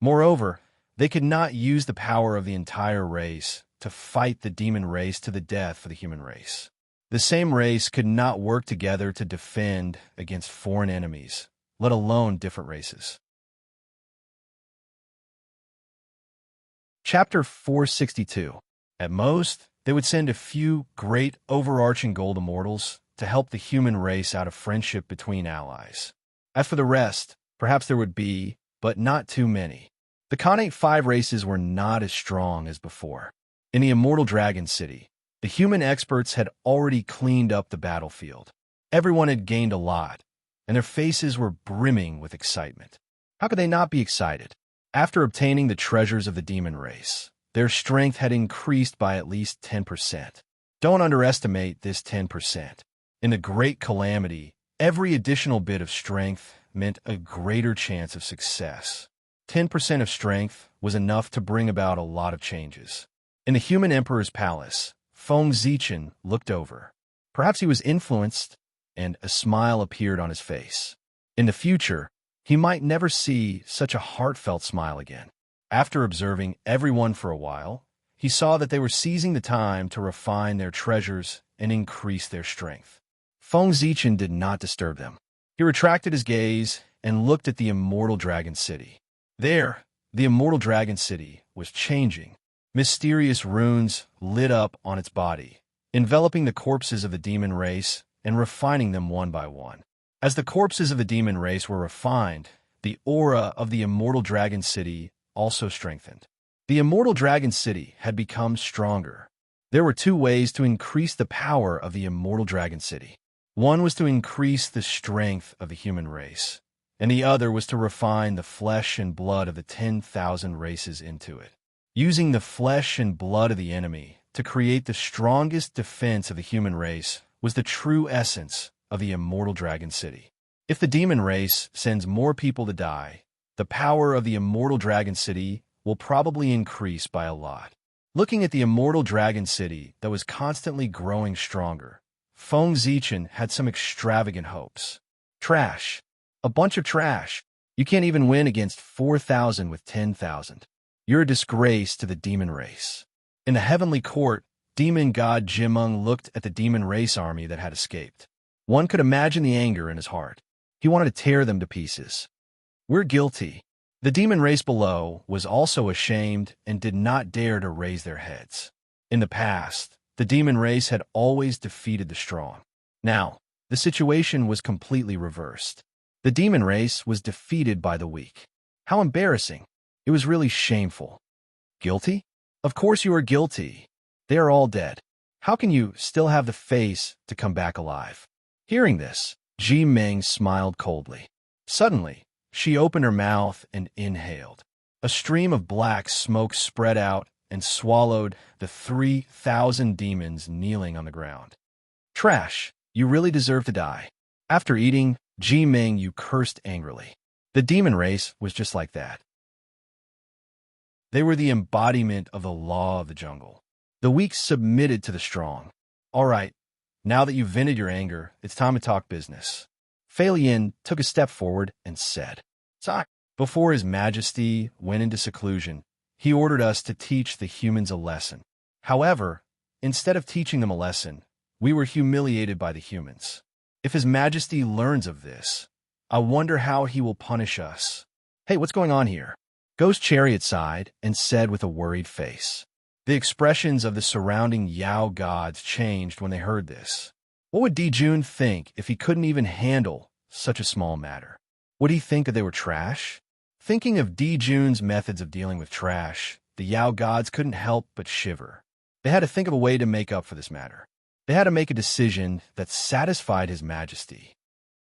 Moreover, they could not use the power of the entire race to fight the demon race to the death for the human race. The same race could not work together to defend against foreign enemies, let alone different races. Chapter 462. At most, they would send a few great overarching gold immortals to help the human race out of friendship between allies. As for the rest, perhaps there would be, but not too many. The Khanate 5 races were not as strong as before. In the Immortal Dragon City, the human experts had already cleaned up the battlefield. Everyone had gained a lot, and their faces were brimming with excitement. How could they not be excited? After obtaining the treasures of the demon race, their strength had increased by at least 10%. Don't underestimate this 10%. In the Great Calamity, every additional bit of strength meant a greater chance of success. 10% of strength was enough to bring about a lot of changes. In the Human Emperor's palace, Feng Zichen looked over. Perhaps he was influenced, and a smile appeared on his face. In the future, he might never see such a heartfelt smile again. After observing everyone for a while, he saw that they were seizing the time to refine their treasures and increase their strength. Feng Zichen did not disturb them. He retracted his gaze and looked at the Immortal Dragon City. There, the Immortal Dragon City was changing. Mysterious runes lit up on its body, enveloping the corpses of the demon race and refining them one by one. As the corpses of the demon race were refined, the aura of the Immortal Dragon City also strengthened. The Immortal Dragon City had become stronger. There were 2 ways to increase the power of the Immortal Dragon City. One was to increase the strength of the human race, and the other was to refine the flesh and blood of the 10,000 races into it. Using the flesh and blood of the enemy to create the strongest defense of the human race was the true essence of the Immortal Dragon City. If the demon race sends more people to die, the power of the Immortal Dragon City will probably increase by a lot. Looking at the immortal dragon city that was constantly growing stronger, Feng Zichen had some extravagant hopes. Trash. A bunch of trash. You can't even win against 4,000 with 10,000. You're a disgrace to the demon race. In the heavenly court, demon god Jimeng looked at the demon race army that had escaped. One could imagine the anger in his heart. He wanted to tear them to pieces. We're guilty. The demon race below was also ashamed and did not dare to raise their heads. In the past, the demon race had always defeated the strong. Now, the situation was completely reversed. The demon race was defeated by the weak. How embarrassing. It was really shameful. Guilty? Of course you are guilty. They are all dead. How can you still have the face to come back alive? Hearing this, Ji Meng smiled coldly. Suddenly, she opened her mouth and inhaled. A stream of black smoke spread out and swallowed the 3,000 demons kneeling on the ground. Trash, you really deserve to die. After eating, Ji Meng, you cursed angrily. The demon race was just like that. They were the embodiment of the law of the jungle. The weak submitted to the strong. All right, now that you've vented your anger, it's time to talk business. Fei Lian took a step forward and said, "Sire." Before His Majesty went into seclusion, he ordered us to teach the humans a lesson. However, instead of teaching them a lesson, we were humiliated by the humans. If His Majesty learns of this, I wonder how he will punish us. Hey, what's going on here? Ghost Chariot sighed and said with a worried face. The expressions of the surrounding Yao gods changed when they heard this. What would Dijun think if he couldn't even handle such a small matter? Would he think that they were trash? Thinking of Dijun's methods of dealing with trash, the Yao gods couldn't help but shiver. They had to think of a way to make up for this matter. They had to make a decision that satisfied His Majesty.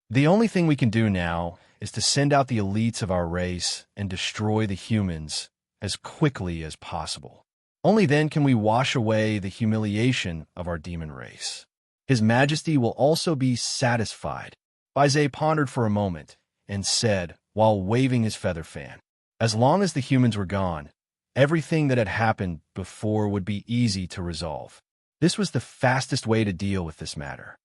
The only thing we can do now is to send out the elites of our race and destroy the humans as quickly as possible. Only then can we wash away the humiliation of our demon race. His Majesty will also be satisfied. Bai Zhe pondered for a moment and said, while waving his feather fan, as long as the humans were gone, everything that had happened before would be easy to resolve. This was the fastest way to deal with this matter.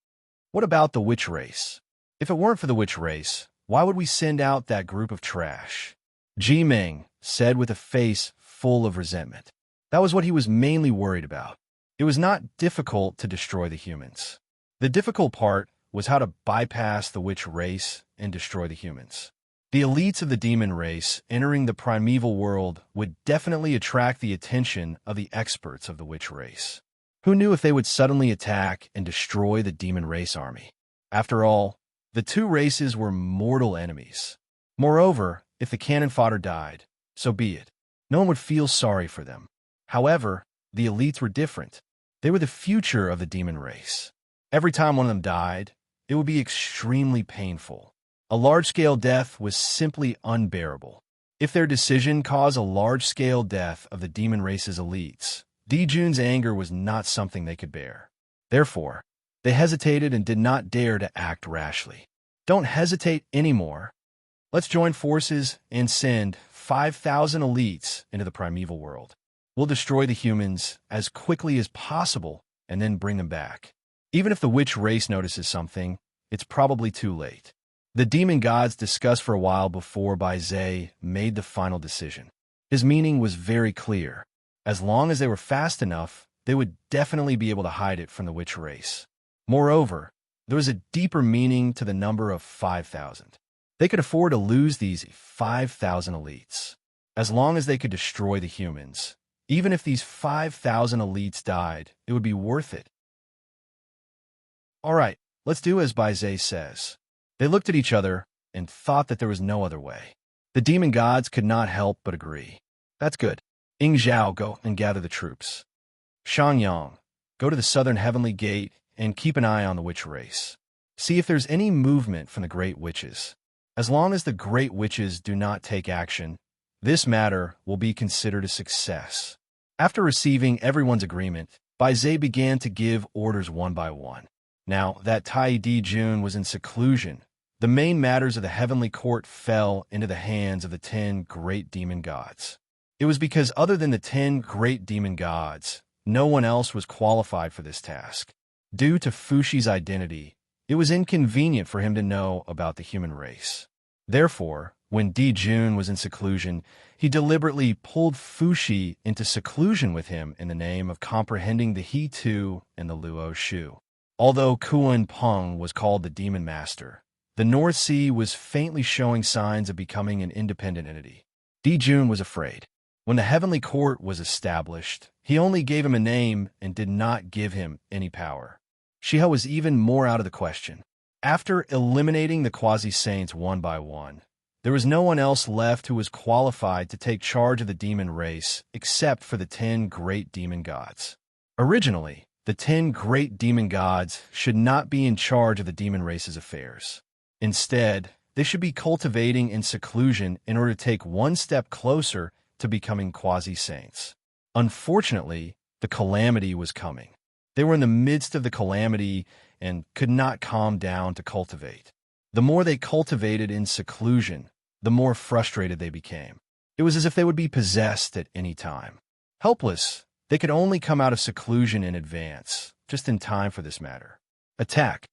What about the witch race? If it weren't for the witch race, why would we send out that group of trash? Ji Meng said with a face full of resentment. That was what he was mainly worried about. It was not difficult to destroy the humans. The difficult part was how to bypass the witch race and destroy the humans. The elites of the demon race entering the primeval world would definitely attract the attention of the experts of the witch race. Who knew if they would suddenly attack and destroy the demon race army? After all, the two races were mortal enemies. Moreover, if the cannon fodder died, so be it. No one would feel sorry for them. However, the elites were different. They were the future of the demon race. Every time one of them died, it would be extremely painful. A large-scale death was simply unbearable. If their decision caused a large-scale death of the demon race's elites, Dijun's anger was not something they could bear. Therefore, they hesitated and did not dare to act rashly. Don't hesitate anymore. Let's join forces and send 5,000 elites into the primeval world. We'll destroy the humans as quickly as possible and then bring them back. Even if the witch race notices something, it's probably too late. The demon gods discussed for a while before Bai Zhe made the final decision. His meaning was very clear. As long as they were fast enough, they would definitely be able to hide it from the witch race. Moreover, there was a deeper meaning to the number of 5,000. They could afford to lose these 5,000 elites. As long as they could destroy the humans, even if these 5,000 elites died, it would be worth it. All right, let's do as Bai Zhe says. They looked at each other and thought that there was no other way. The demon gods could not help but agree. That's good. Ying Zhao, go and gather the troops. Shang Yang, go to the southern heavenly gate and keep an eye on the witch race. See if there's any movement from the great witches. As long as the great witches do not take action, this matter will be considered a success. After receiving everyone's agreement, Bai Zhe began to give orders one by one. Now that Tai Dijun was in seclusion, the main matters of the heavenly court fell into the hands of the 10 great demon gods. It was because other than the 10 great demon gods, no one else was qualified for this task. Due to Fushi's identity, it was inconvenient for him to know about the human race. Therefore, when Jun was in seclusion, he deliberately pulled Fushi into seclusion with him in the name of comprehending the He Tu and the Luo Shu. Although Kuan Peng was called the Demon Master, the North Sea was faintly showing signs of becoming an independent entity. Jun was afraid. When the Heavenly Court was established, he only gave him a name and did not give him any power. Shiho was even more out of the question. After eliminating the quasi-saints one by one, there was no one else left who was qualified to take charge of the demon race except for the 10 great demon gods. Originally, the 10 great demon gods should not be in charge of the demon race's affairs. Instead, they should be cultivating in seclusion in order to take one step closer to becoming quasi-saints. Unfortunately, the calamity was coming. They were in the midst of the calamity and could not calm down to cultivate. The more they cultivated in seclusion, the more frustrated they became. It was as if they would be possessed at any time. Helpless, they could only come out of seclusion in advance, just in time for this matter. Attack.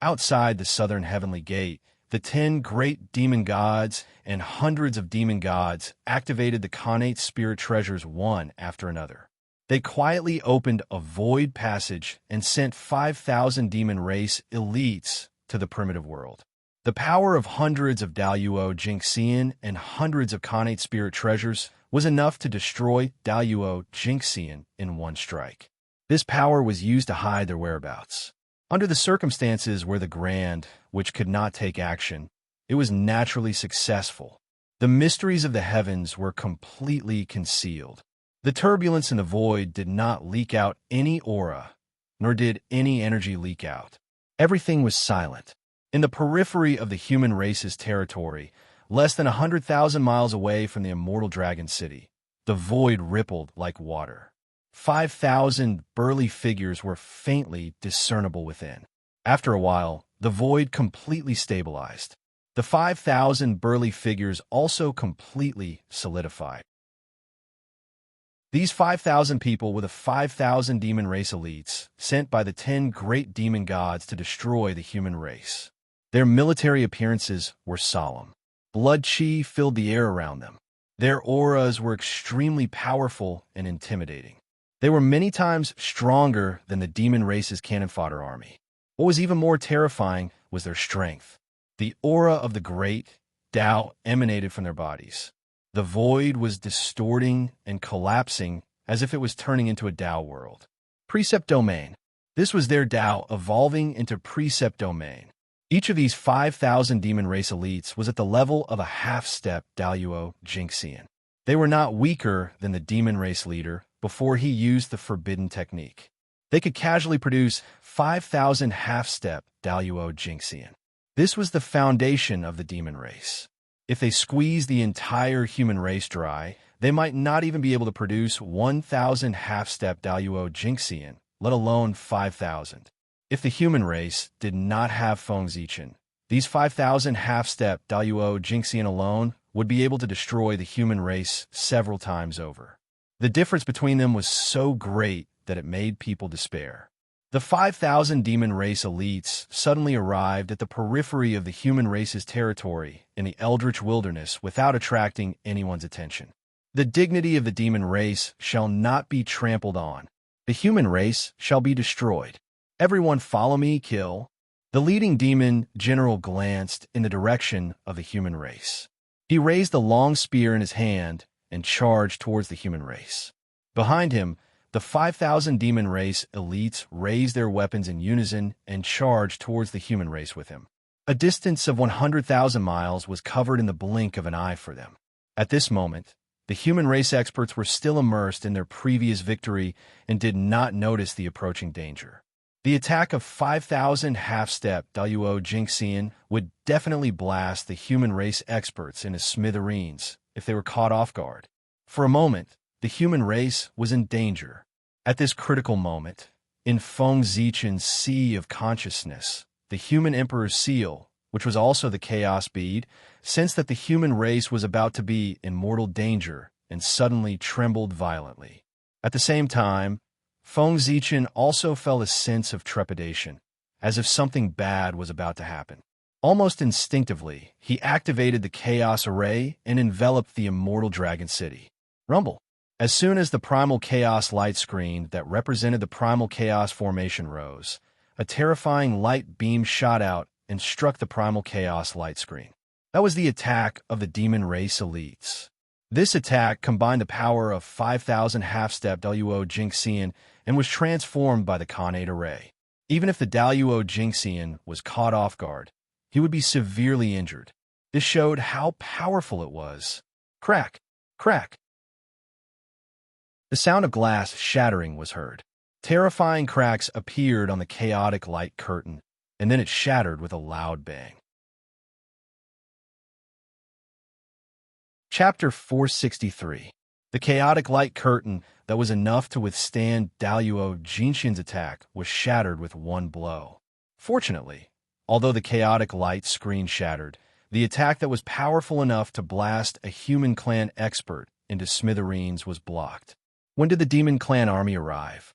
Outside the southern heavenly gate, the 10 great demon gods and hundreds of demon gods activated the Khanate spirit treasures one after another. They quietly opened a void passage and sent 5,000 demon race elites to the primitive world. The power of hundreds of Daluo Jingxian and hundreds of Khanate spirit treasures was enough to destroy Daluo Jingxian in one strike. This power was used to hide their whereabouts. Under the circumstances where the Grand, which could not take action, it was naturally successful. The mysteries of the heavens were completely concealed. The turbulence in the void did not leak out any aura, nor did any energy leak out. Everything was silent. In the periphery of the human race's territory, less than 100,000 miles away from the immortal dragon city, the void rippled like water. 5,000 burly figures were faintly discernible within. After a while, the void completely stabilized. The 5,000 burly figures also completely solidified. These 5,000 people were the 5,000 demon race elites sent by the 10 great demon gods to destroy the human race. Their military appearances were solemn. Blood chi filled the air around them. Their auras were extremely powerful and intimidating. They were many times stronger than the demon race's cannon fodder army. What was even more terrifying was their strength. The aura of the great Tao emanated from their bodies. The void was distorting and collapsing as if it was turning into a Tao world. Precept domain. This was their Tao evolving into precept domain. Each of these 5,000 demon race elites was at the level of a half-step Daluo Jingxian. They were not weaker than the demon race leader before he used the forbidden technique. They could casually produce 5,000 half-step Daluo Jingxian. This was the foundation of the demon race. If they squeezed the entire human race dry, they might not even be able to produce 1,000 half-step Daluo Jingxian, let alone 5,000. If the human race did not have Feng Zichen, these 5,000 half-step Daluo Jingxian alone would be able to destroy the human race several times over. The difference between them was so great that it made people despair. The 5,000 demon race elites suddenly arrived at the periphery of the human race's territory in the Eldritch Wilderness without attracting anyone's attention. The dignity of the demon race shall not be trampled on. The human race shall be destroyed. Everyone follow me, kill. The leading demon general glanced in the direction of the human race. He raised the long spear in his hand and charged towards the human race. Behind him, the 5,000 demon race elites raised their weapons in unison and charged towards the human race with him. A distance of 100,000 miles was covered in the blink of an eye for them. At this moment, the human race experts were still immersed in their previous victory and did not notice the approaching danger. The attack of 5,000 half-step Daluo Jingxian would definitely blast the human race experts into smithereens if they were caught off guard. For a moment, the human race was in danger. At this critical moment, in Feng Zichen's sea of consciousness, the human emperor's seal, which was also the chaos bead, sensed that the human race was about to be in mortal danger and suddenly trembled violently. At the same time, Feng Zichen also felt a sense of trepidation, as if something bad was about to happen. Almost instinctively, he activated the Chaos Array and enveloped the immortal Dragon City. Rumble. As soon as the Primal Chaos light screen that represented the Primal Chaos formation rose, a terrifying light beam shot out and struck the Primal Chaos light screen. That was the attack of the Demon Race Elites. This attack combined the power of 5,000 half-step Daluo Jingxian and was transformed by the Khanate Array. Even if the Daluo Jingxian was caught off guard, he would be severely injured. This showed how powerful it was. Crack! Crack! The sound of glass shattering was heard. Terrifying cracks appeared on the chaotic light curtain, and then it shattered with a loud bang. Chapter 463. The chaotic light curtain that was enough to withstand Daluo Jinxian's attack was shattered with one blow. Fortunately, although the chaotic light screen shattered, the attack that was powerful enough to blast a human clan expert into smithereens was blocked. When did the demon clan army arrive?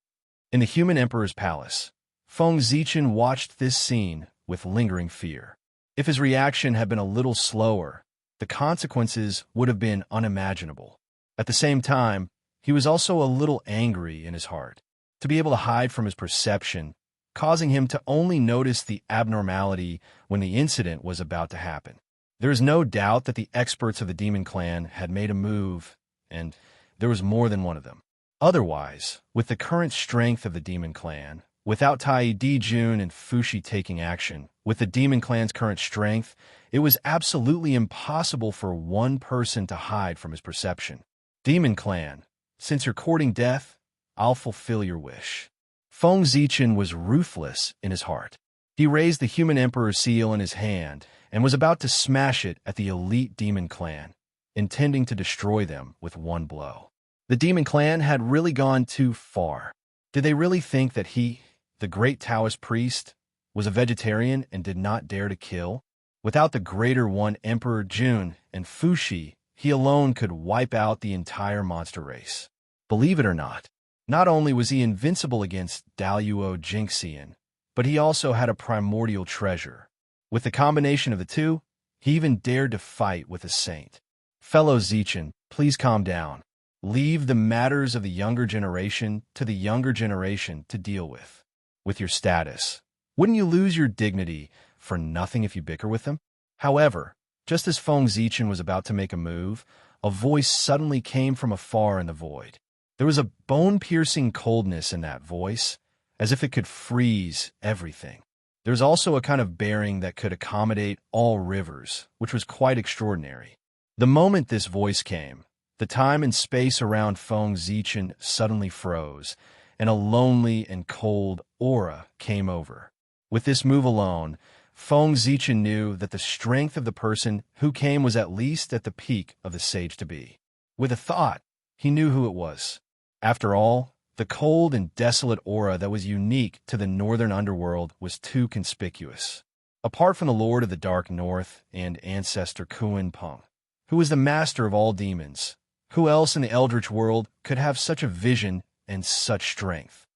In the human emperor's palace, Feng Zichen watched this scene with lingering fear. If his reaction had been a little slower, the consequences would have been unimaginable. At the same time, he was also a little angry in his heart. To be able to hide from his perception, causing him to only notice the abnormality when the incident was about to happen. There is no doubt that the experts of the Demon Clan had made a move, and there was more than one of them. Otherwise, with the current strength of the Demon Clan, without Tai Dijun and Fushi taking action, with the Demon Clan's current strength, it was absolutely impossible for one person to hide from his perception. Demon Clan, since you're courting death, I'll fulfill your wish. Feng Zichen was ruthless in his heart. He raised the human emperor's seal in his hand and was about to smash it at the elite Demon Clan, intending to destroy them with one blow. The Demon Clan had really gone too far. Did they really think that he, the great Taoist priest, was a vegetarian and did not dare to kill? Without the greater one Emperor Jun and Fushi, he alone could wipe out the entire monster race. Believe it or not only was he invincible against Daluo Jingxian, but he also had a primordial treasure. With the combination of the two, he even dared to fight with a saint. Fellow Zichen, please calm down. Leave the matters of the younger generation to the younger generation to deal with. With your status, wouldn't you lose your dignity for nothing if you bicker with them? However, just as Feng Zichen was about to make a move, a voice suddenly came from afar in the void. There was a bone-piercing coldness in that voice, as if it could freeze everything. There was also a kind of bearing that could accommodate all rivers, which was quite extraordinary. The moment this voice came, the time and space around Feng Zichen suddenly froze, and a lonely and cold aura came over. With this move alone, Feng Zichen knew that the strength of the person who came was at least at the peak of the sage-to-be. With a thought, he knew who it was. After all, the cold and desolate aura that was unique to the northern underworld was too conspicuous. Apart from the Lord of the Dark North and ancestor Kuan Peng, who was the master of all demons, who else in the Eldritch world could have such a vision and such strength?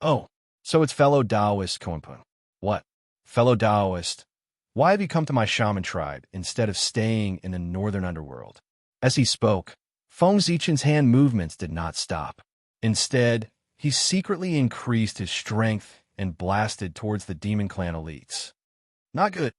Oh, so it's fellow Taoist Kuan Peng. What? Fellow Taoist, why have you come to my shaman tribe instead of staying in the northern underworld? As he spoke, Feng Zichen's hand movements did not stop. Instead, he secretly increased his strength and blasted towards the Demon Clan elites. Not good.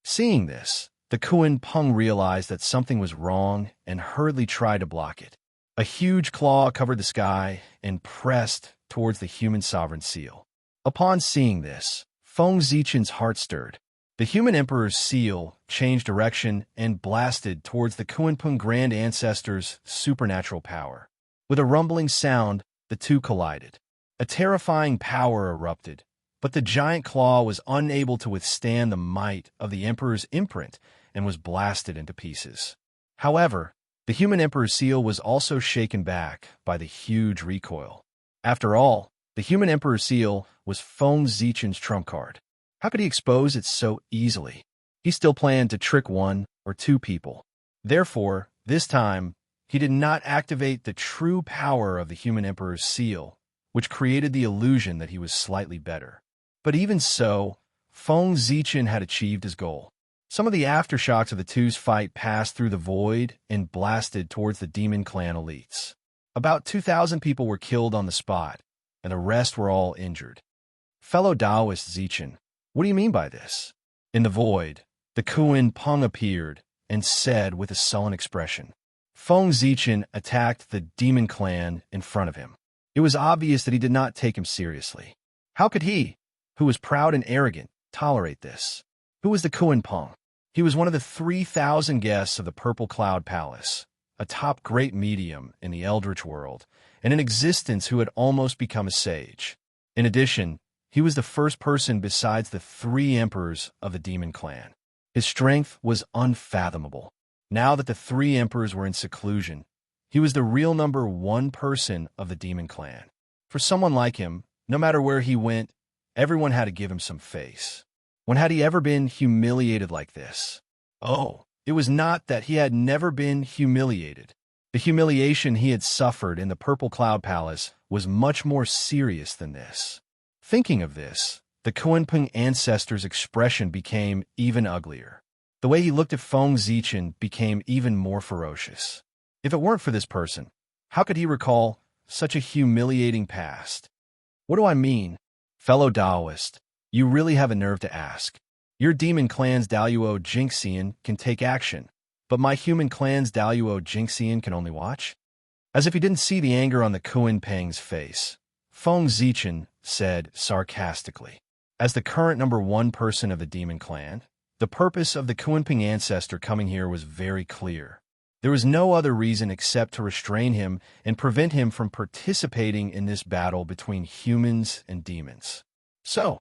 Seeing this, the Kuan Peng realized that something was wrong and hurriedly tried to block it. A huge claw covered the sky and pressed towards the human sovereign seal. Upon seeing this, Feng Zichen's heart stirred. The human emperor's seal changed direction and blasted towards the Kuan Peng Grand Ancestor's supernatural power. With a rumbling sound, the two collided. A terrifying power erupted, but the giant claw was unable to withstand the might of the emperor's imprint and was blasted into pieces. However, the human emperor's seal was also shaken back by the huge recoil. After all, the human emperor's seal was Feng Zichen's trump card. How could he expose it so easily? He still planned to trick one or two people. Therefore, This time, he did not activate the true power of the human emperor's seal, which created the illusion that he was slightly better. But even so, Feng Zichen had achieved his goal. Some of the aftershocks of the two's fight passed through the void and blasted towards the Demon Clan elites. About 2,000 people were killed on the spot, and the rest were all injured. Fellow Taoist Zichen, what do you mean by this? In the void, the Kuan Peng appeared and said with a sullen expression. Feng Zichen attacked the Demon Clan in front of him. It was obvious that he did not take him seriously. How could he, who was proud and arrogant, tolerate this? Who was the Kuan Peng? He was one of the 3,000 guests of the Purple Cloud Palace, a top great medium in the Eldritch world, and in existence who had almost become a sage. In addition, he was the first person besides the 3 emperors of the Demon Clan. His strength was unfathomable. Now that the 3 emperors were in seclusion, he was the real number 1 person of the Demon Clan. For someone like him, no matter where he went, everyone had to give him some face. When had he ever been humiliated like this? Oh, it was not that he had never been humiliated. The humiliation he had suffered in the Purple Cloud Palace was much more serious than this. Thinking of this, the Kuanping ancestor's expression became even uglier. The way he looked at Feng Zichen became even more ferocious. If it weren't for this person, how could he recall such a humiliating past? What do I mean? Fellow Taoist, you really have a nerve to ask. Your demon clan's Daluo Jinxian can take action, but my human clan's Daluo Jinxian can only watch? As if he didn't see the anger on the Kuan Peng's face, Feng Zichen said sarcastically. As the current number 1 person of the demon clan, the purpose of the Kuanping ancestor coming here was very clear. There was no other reason except to restrain him and prevent him from participating in this battle between humans and demons. So,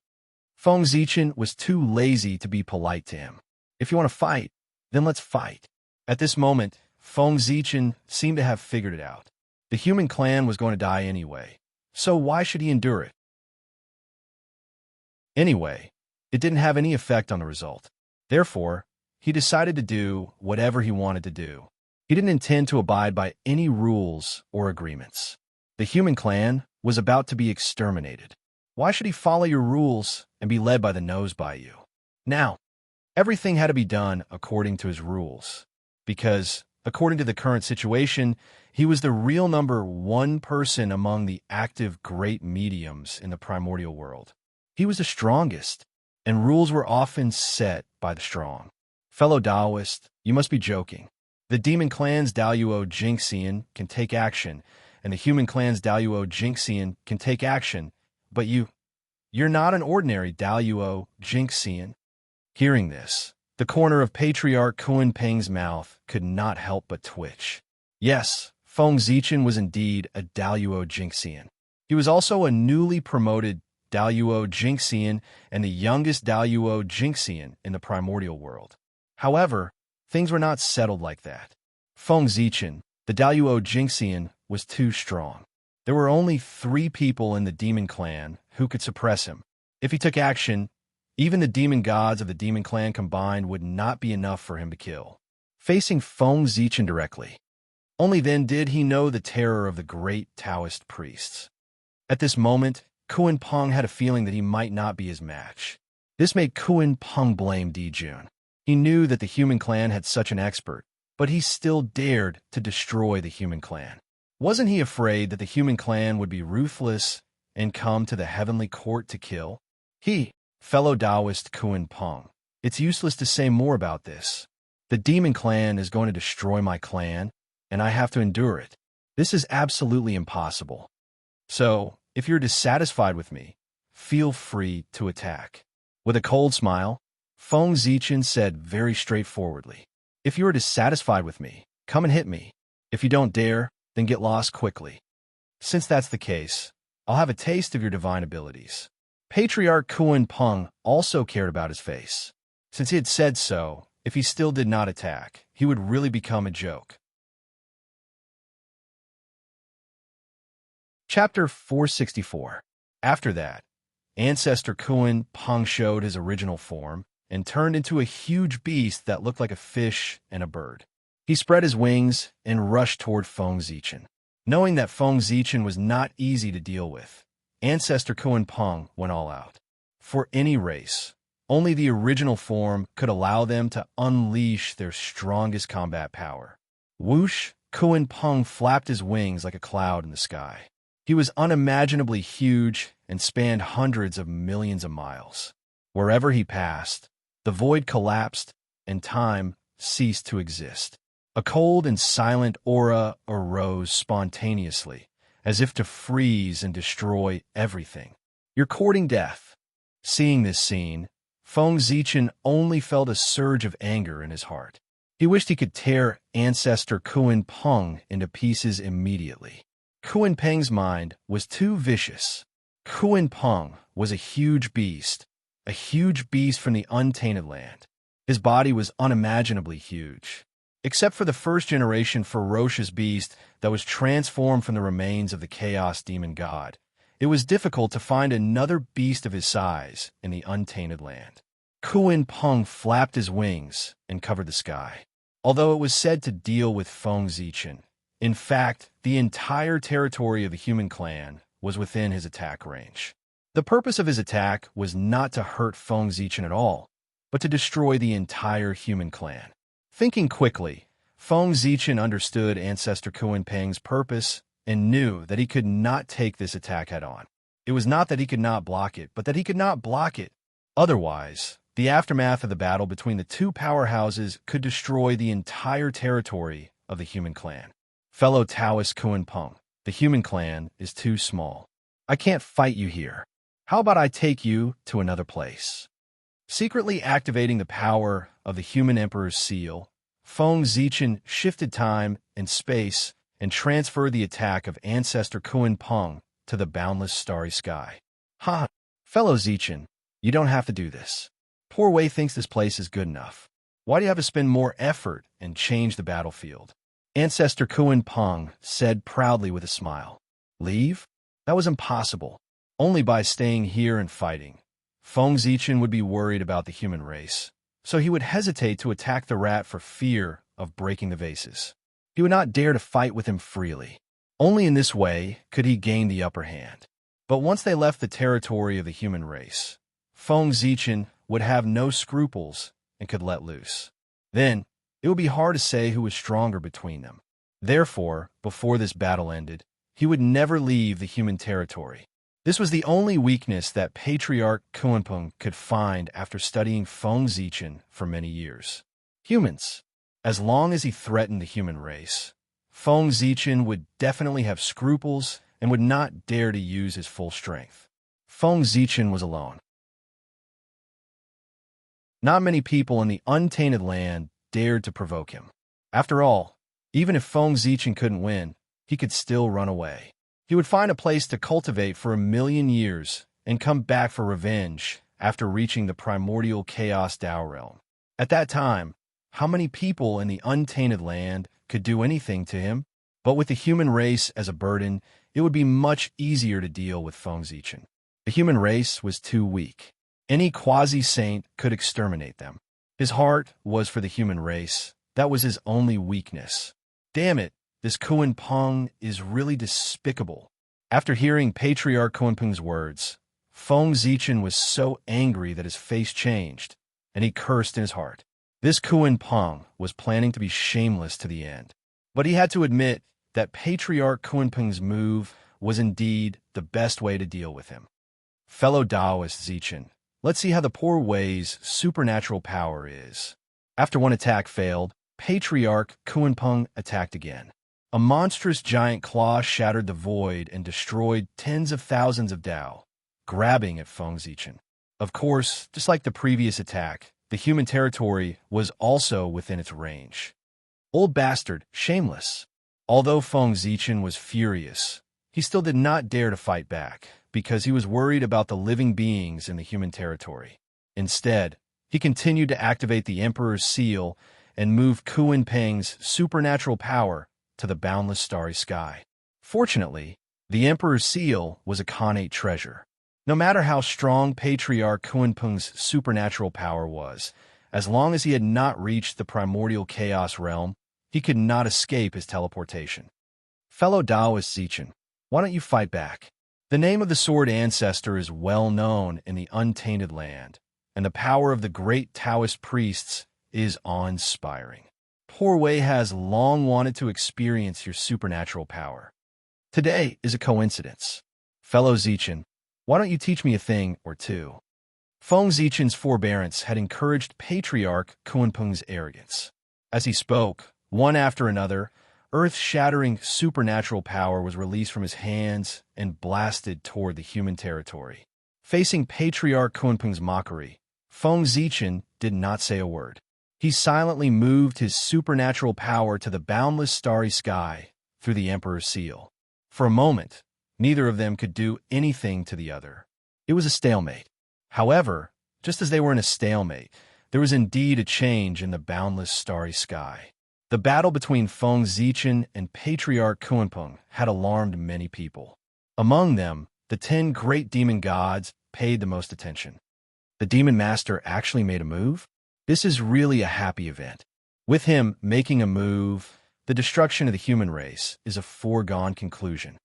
Feng Zichen was too lazy to be polite to him. If you want to fight, then let's fight. At this moment, Feng Zichen seemed to have figured it out. The human clan was going to die anyway, so why should he endure it? Anyway, it didn't have any effect on the result. Therefore, he decided to do whatever he wanted to do. He didn't intend to abide by any rules or agreements. The human clan was about to be exterminated. Why should he follow your rules and be led by the nose by you? Now, everything had to be done according to his rules, because, according to the current situation, he was the real number 1 person among the active great mediums in the primordial world. He was the strongest, and rules were often set by the strong. Fellow Taoist, you must be joking. The demon clan's Daluo Jinxian can take action, and the human clan's Daluo Jinxian can take action, but you're not an ordinary Daluo Jinxian. Hearing this, the corner of Patriarch Kuan Peng's mouth could not help but twitch. Yes, Feng Zichen was indeed a Daluo Jinxian. He was also a newly promoted Daluo Jinxian and the youngest Daluo Jinxian in the primordial world. However, things were not settled like that. Feng Zichen, the Daluo Jinxian, was too strong. There were only 3 people in the demon clan who could suppress him. If he took action, even the demon gods of the demon clan combined would not be enough for him to kill. Facing Feng Zichen directly, only then did he know the terror of the great Taoist priests. At this moment, Kuan Peng had a feeling that he might not be his match. This made Kuan Peng blame Dijun. He knew that the human clan had such an expert, but he still dared to destroy the human clan. Wasn't he afraid that the human clan would be ruthless and come to the heavenly court to kill? Fellow Taoist Kuan Peng, it's useless to say more about this. The demon clan is going to destroy my clan, and I have to endure it. This is absolutely impossible. So, if you're dissatisfied with me, feel free to attack. With a cold smile, Feng Zichen said very straightforwardly, if you are dissatisfied with me, come and hit me. If you don't dare, then get lost quickly. Since that's the case, I'll have a taste of your divine abilities. Patriarch Kuan Peng also cared about his face. Since he had said so, if he still did not attack, he would really become a joke. Chapter 464. After that, Ancestor Kuan Peng showed his original form and turned into a huge beast that looked like a fish and a bird. He spread his wings and rushed toward Feng Zichen. Knowing that Feng Zichen was not easy to deal with, Ancestor Kuan-Peng went all out. For any race, only the original form could allow them to unleash their strongest combat power. Whoosh, Kuan-Peng flapped his wings like a cloud in the sky. He was unimaginably huge and spanned hundreds of millions of miles. Wherever he passed, the void collapsed and time ceased to exist. A cold and silent aura arose spontaneously, as if to freeze and destroy everything. You're courting death. Seeing this scene, Feng Zichen only felt a surge of anger in his heart. He wished he could tear Ancestor Kuan-Peng into pieces immediately. Kuan-Peng's mind was too vicious. Kuan-Peng was a huge beast from the untainted land. His body was unimaginably huge. Except for the first-generation ferocious beast that was transformed from the remains of the Chaos Demon God, it was difficult to find another beast of his size in the untainted land. Kuan-Peng flapped his wings and covered the sky. Although it was said to deal with Feng Zichen, in fact, the entire territory of the human clan was within his attack range. The purpose of his attack was not to hurt Feng Zichen at all, but to destroy the entire human clan. Thinking quickly, Feng Zichen understood Ancestor Kuan-Peng's purpose and knew that he could not take this attack head-on. It was not that he could not block it, but that he could not block it. Otherwise, the aftermath of the battle between the two powerhouses could destroy the entire territory of the human clan. Fellow Taoist Kuan-Peng, the human clan is too small. I can't fight you here. How about I take you to another place? Secretly activating the power of the human emperor's seal, Feng Zichen shifted time and space and transferred the attack of Ancestor Kuan-Peng to the boundless starry sky. Ha! Fellow Zichen, you don't have to do this. Poor Wei thinks this place is good enough. Why do you have to spend more effort and change the battlefield? Ancestor Kuan-Peng said proudly with a smile. Leave? That was impossible. Only by staying here and fighting. Feng Zichen would be worried about the human race, so he would hesitate to attack the rat for fear of breaking the vases. He would not dare to fight with him freely. Only in this way could he gain the upper hand. But once they left the territory of the human race, Feng Zichen would have no scruples and could let loose. Then, it would be hard to say who was stronger between them. Therefore, before this battle ended, he would never leave the human territory. This was the only weakness that Patriarch Kuan-Peng could find after studying Feng Zichen for many years. Humans. As long as he threatened the human race, Feng Zichen would definitely have scruples and would not dare to use his full strength. Feng Zichen was alone. Not many people in the untainted land dared to provoke him. After all, even if Feng Zichen couldn't win, he could still run away. He would find a place to cultivate for 1,000,000 years and come back for revenge after reaching the primordial Chaos Dao realm. At that time, how many people in the untainted land could do anything to him? But with the human race as a burden, it would be much easier to deal with Feng Zichen. The human race was too weak. Any quasi-saint could exterminate them. His heart was for the human race. That was his only weakness. Damn it, this Kuan-Peng is really despicable. After hearing Patriarch Kuan-Peng's words, Feng Zichen was so angry that his face changed, and he cursed in his heart. This Kuan-Peng was planning to be shameless to the end. But he had to admit that Patriarch Kuan-Peng's move was indeed the best way to deal with him. Fellow Taoist Zichen, let's see how the poor Wei's supernatural power is. After one attack failed, Patriarch Kuan-Peng attacked again. A monstrous giant claw shattered the void and destroyed tens of thousands of Dao, grabbing at Feng Zichen. Of course, just like the previous attack, the human territory was also within its range. Old bastard, shameless. Although Feng Zichen was furious, he still did not dare to fight back, because he was worried about the living beings in the human territory. Instead, he continued to activate the Emperor's seal and move Kuan-Peng's supernatural power to the boundless starry sky. Fortunately, the Emperor's seal was a Khanate treasure. No matter how strong Patriarch Kuan-Peng's supernatural power was, as long as he had not reached the primordial chaos realm, he could not escape his teleportation. Fellow Taoist Zichen, why don't you fight back? The name of the sword ancestor is well known in the untainted land, and the power of the great Taoist priests is awe-inspiring. Poor Wei has long wanted to experience your supernatural power. Today is a coincidence. Fellow Zichen, why don't you teach me a thing or two? Feng Zichen's forbearance had encouraged Patriarch Kunpeng's arrogance. As he spoke, one after another, earth-shattering supernatural power was released from his hands and blasted toward the human territory. Facing Patriarch Kunpeng's mockery, Feng Zichen did not say a word. He silently moved his supernatural power to the boundless starry sky through the Emperor's seal. For a moment, neither of them could do anything to the other. It was a stalemate. However, just as they were in a stalemate, there was indeed a change in the boundless starry sky. The battle between Feng Zichen and Patriarch Kunpeng had alarmed many people. Among them, the 10 great demon gods paid the most attention. The demon master actually made a move? This is really a happy event. With him making a move, the destruction of the human race is a foregone conclusion.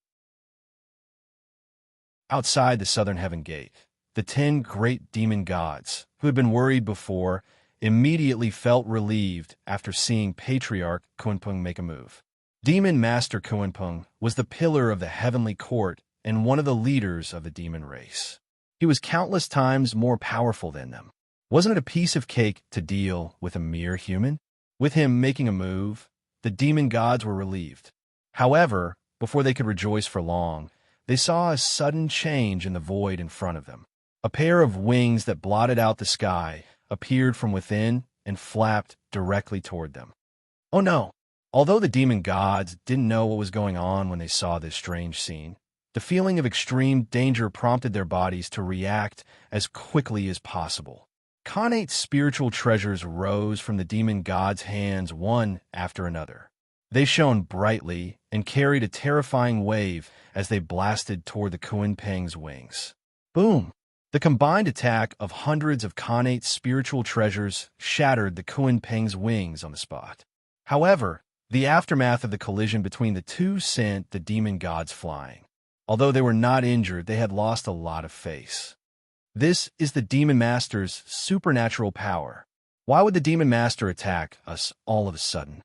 Outside the southern heaven gate, the 10 great demon gods, who had been worried before, immediately felt relieved after seeing Patriarch Kunpeng make a move. Demon Master Kunpeng was the pillar of the heavenly court and one of the leaders of the demon race. He was countless times more powerful than them. Wasn't it a piece of cake to deal with a mere human? With him making a move, the demon gods were relieved. However, before they could rejoice for long, they saw a sudden change in the void in front of them. A pair of wings that blotted out the sky appeared from within and flapped directly toward them. Oh no! Although the demon gods didn't know what was going on when they saw this strange scene, the feeling of extreme danger prompted their bodies to react as quickly as possible. Connate spiritual treasures rose from the demon gods' hands one after another. They shone brightly and carried a terrifying wave as they blasted toward the Kunpeng's wings. Boom! The combined attack of hundreds of Connate spiritual treasures shattered the Kunpeng's wings on the spot. However, the aftermath of the collision between the two sent the demon gods flying. Although they were not injured, they had lost a lot of face. This is the Demon Master's supernatural power. Why would the Demon Master attack us all of a sudden?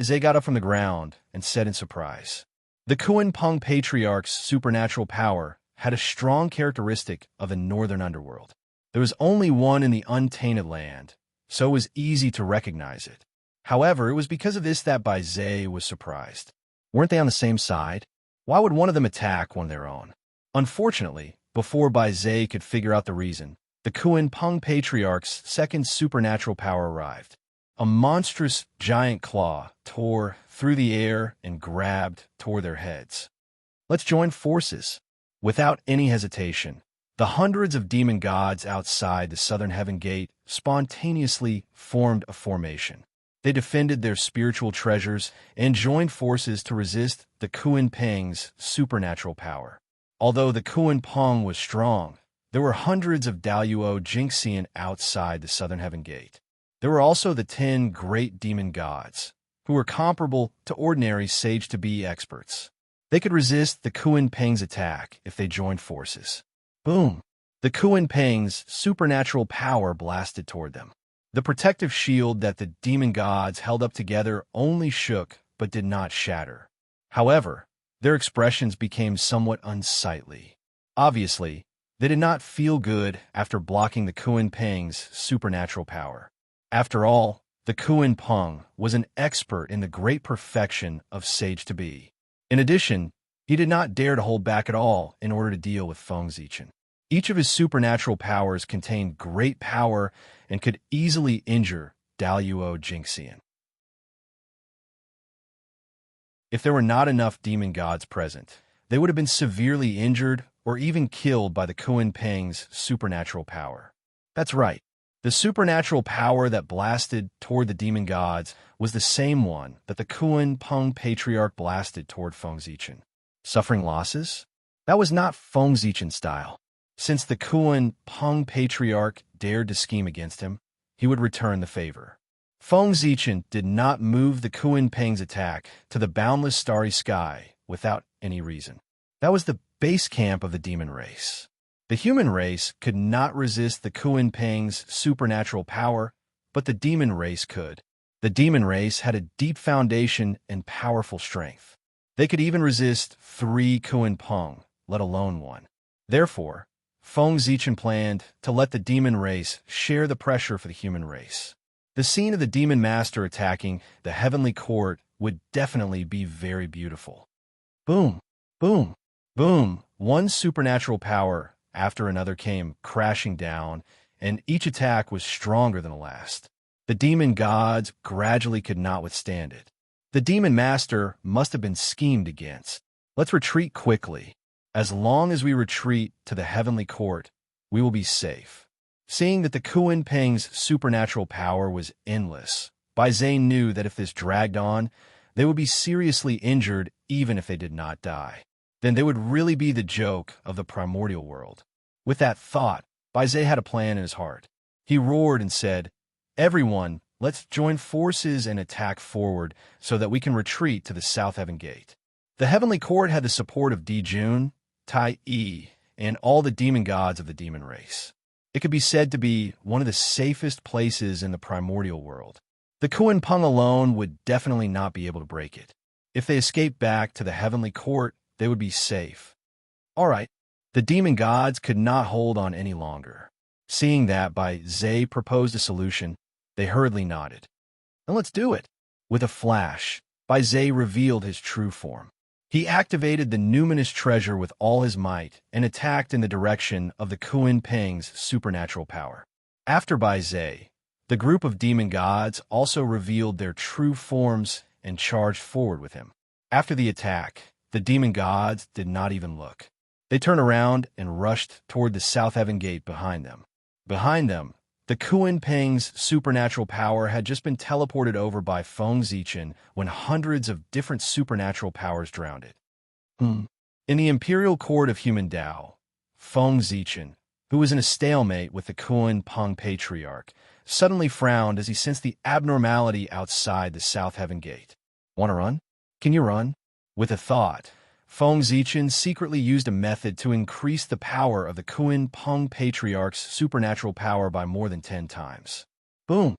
Zhe got up from the ground and said in surprise. The Kunpeng Patriarch's supernatural power had a strong characteristic of the northern underworld. There was only one in the untainted land, so it was easy to recognize it. However, it was because of this that Zhe was surprised. Weren't they on the same side? Why would one of them attack one of their own? Unfortunately, before Zhe could figure out the reason, the Kunpeng Patriarch's second supernatural power arrived. A monstrous giant claw tore through the air and grabbed toward their heads. Let's join forces. Without any hesitation, the hundreds of demon gods outside the southern heaven gate spontaneously formed a formation. They defended their spiritual treasures and joined forces to resist the Kunpeng's supernatural power. Although the Kunpeng was strong, there were hundreds of Daluo Jingxian outside the southern heaven gate. There were also the 10 great demon gods, who were comparable to ordinary sage-to-be experts. They could resist the Kunpeng's attack if they joined forces. Boom! The Kunpeng's supernatural power blasted toward them. The protective shield that the demon gods held up together only shook but did not shatter. However, their expressions became somewhat unsightly. Obviously, they did not feel good after blocking the Kunpeng's supernatural power. After all, the Kunpeng was an expert in the great perfection of sage-to-be. In addition, he did not dare to hold back at all in order to deal with Feng Zichen. Each of his supernatural powers contained great power and could easily injure Daluo Jingxian. If there were not enough demon gods present, they would have been severely injured or even killed by the Kunpeng's supernatural power. That's right. The supernatural power that blasted toward the demon gods was the same one that the Kunpeng Patriarch blasted toward Feng Zichen. Suffering losses? That was not Feng Zichen's style. Since the Kunpeng Patriarch dared to scheme against him, he would return the favor. Feng Zichen did not move the Kuan Peng's attack to the boundless starry sky without any reason. That was the base camp of the demon race. The human race could not resist the Kuan Peng's supernatural power, but the demon race could. The demon race had a deep foundation and powerful strength. They could even resist 3 Kuan Peng, let alone 1. Therefore, Feng Zichen planned to let the demon race share the pressure for the human race. The scene of the demon master attacking the heavenly court would definitely be very beautiful. Boom, boom, boom. One supernatural power after another came crashing down, and each attack was stronger than the last. The demon gods gradually could not withstand it. The demon master must have been schemed against. Let's retreat quickly. As long as we retreat to the heavenly court, we will be safe. Seeing that the Kuan Peng's supernatural power was endless, Bai Zhe knew that if this dragged on, they would be seriously injured even if they did not die. Then they would really be the joke of the primordial world. With that thought, Bai Zhe had a plan in his heart. He roared and said, "Everyone, let's join forces and attack forward so that we can retreat to the South Heaven Gate." The heavenly court had the support of Di Jun, Tai Yi, and all the demon gods of the demon race. It could be said to be one of the safest places in the primordial world. The Kuan Peng alone would definitely not be able to break it. If they escaped back to the heavenly court, they would be safe. All right, the demon gods could not hold on any longer. Seeing that Bai Zhe proposed a solution, they hurriedly nodded. "Then let's do it." With a flash, Bai Zhe revealed his true form. He activated the numinous treasure with all his might and attacked in the direction of the Kuan Peng's supernatural power. After Bai Zhe, the group of demon gods also revealed their true forms and charged forward with him. After the attack, the demon gods did not even look. They turned around and rushed toward the South Heaven Gate behind them. Behind them, the Kuan Peng's supernatural power had just been teleported over by Feng Zichen when hundreds of different supernatural powers drowned it. In the imperial court of human Tao, Feng Zichen, who was in a stalemate with the Kuan Peng patriarch, suddenly frowned as he sensed the abnormality outside the South Heaven Gate. "Want to run? Can you run?" With a thought, Feng Zichen secretly used a method to increase the power of the Kuan Peng patriarch's supernatural power by more than 10 times. Boom!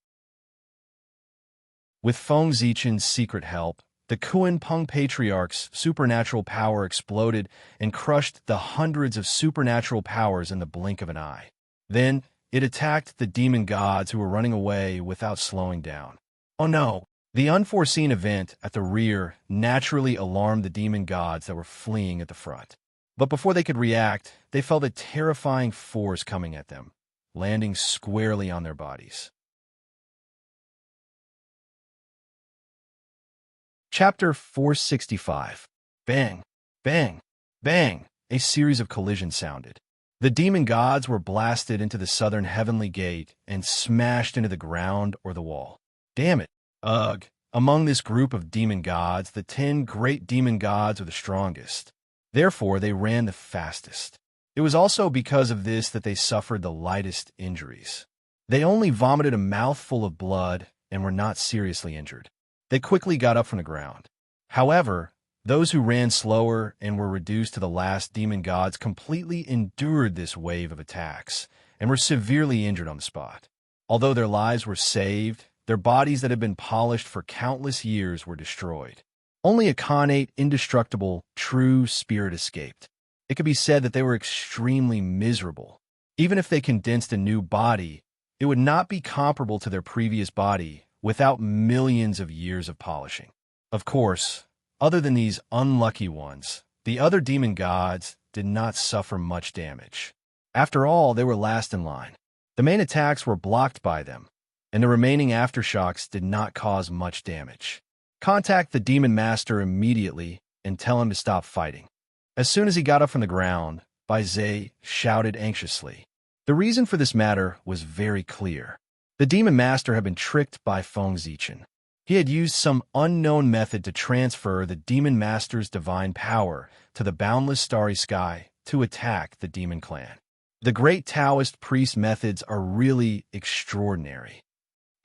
With Feng Zichen's secret help, the Kuan Peng patriarch's supernatural power exploded and crushed the hundreds of supernatural powers in the blink of an eye. Then, it attacked the demon gods who were running away without slowing down. Oh no! The unforeseen event at the rear naturally alarmed the demon gods that were fleeing at the front. But before they could react, they felt a terrifying force coming at them, landing squarely on their bodies. Chapter 465. Bang, bang, bang. A series of collisions sounded. The demon gods were blasted into the southern heavenly gate and smashed into the ground or the wall. Damn it. Ugh. Among this group of demon gods, the 10 great demon gods are the strongest. Therefore, they ran the fastest. It was also because of this that they suffered the lightest injuries. They only vomited a mouthful of blood and were not seriously injured. They quickly got up from the ground. However, those who ran slower and were reduced to the last demon gods completely endured this wave of attacks and were severely injured on the spot. Although their lives were saved, their bodies that had been polished for countless years were destroyed. Only a connate, indestructible, true spirit escaped. It could be said that they were extremely miserable. Even if they condensed a new body, it would not be comparable to their previous body without millions of years of polishing. Of course, other than these unlucky ones, the other demon gods did not suffer much damage. After all, they were last in line. The main attacks were blocked by them, and the remaining aftershocks did not cause much damage. Contact the demon master immediately and tell him to stop fighting. As soon as he got up from the ground, Bai Zhe shouted anxiously. The reason for this matter was very clear. The demon master had been tricked by Feng Zichen. He had used some unknown method to transfer the demon master's divine power to the boundless starry sky to attack the demon clan. The great Taoist priest methods are really extraordinary.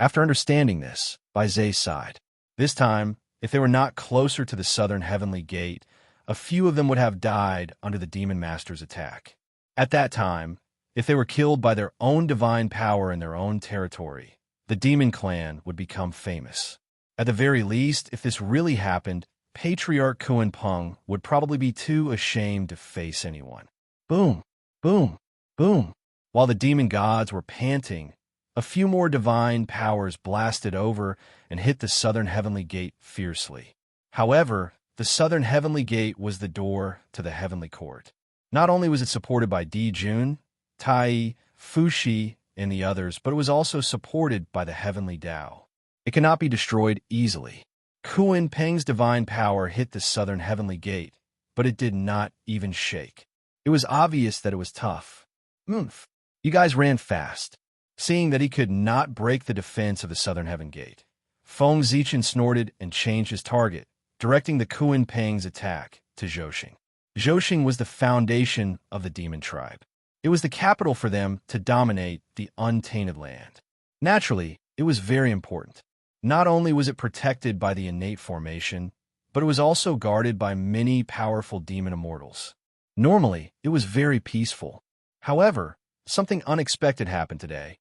After understanding this, Bai Zhe sighed. This time, if they were not closer to the southern heavenly gate, a few of them would have died under the demon master's attack. At that time, if they were killed by their own divine power in their own territory, the demon clan would become famous. At the very least, if this really happened, Patriarch Kuan Peng would probably be too ashamed to face anyone. Boom, boom, boom. While the demon gods were panting, a few more divine powers blasted over and hit the southern heavenly gate fiercely. However, the southern heavenly gate was the door to the heavenly court. Not only was it supported by Di Jun, Tai, Fuxi, and the others, but it was also supported by the heavenly Tao. It cannot be destroyed easily. Kuan Peng's divine power hit the southern heavenly gate, but it did not even shake. It was obvious that it was tough. Oomph. You guys ran fast. Seeing that he could not break the defense of the southern heaven gate, Feng Zichen snorted and changed his target, directing the Kuan Peng's attack to Zhousing. Zhousing was the foundation of the demon tribe. It was the capital for them to dominate the untainted land. Naturally, it was very important. Not only was it protected by the innate formation, but it was also guarded by many powerful demon immortals. Normally, it was very peaceful. However, something unexpected happened today.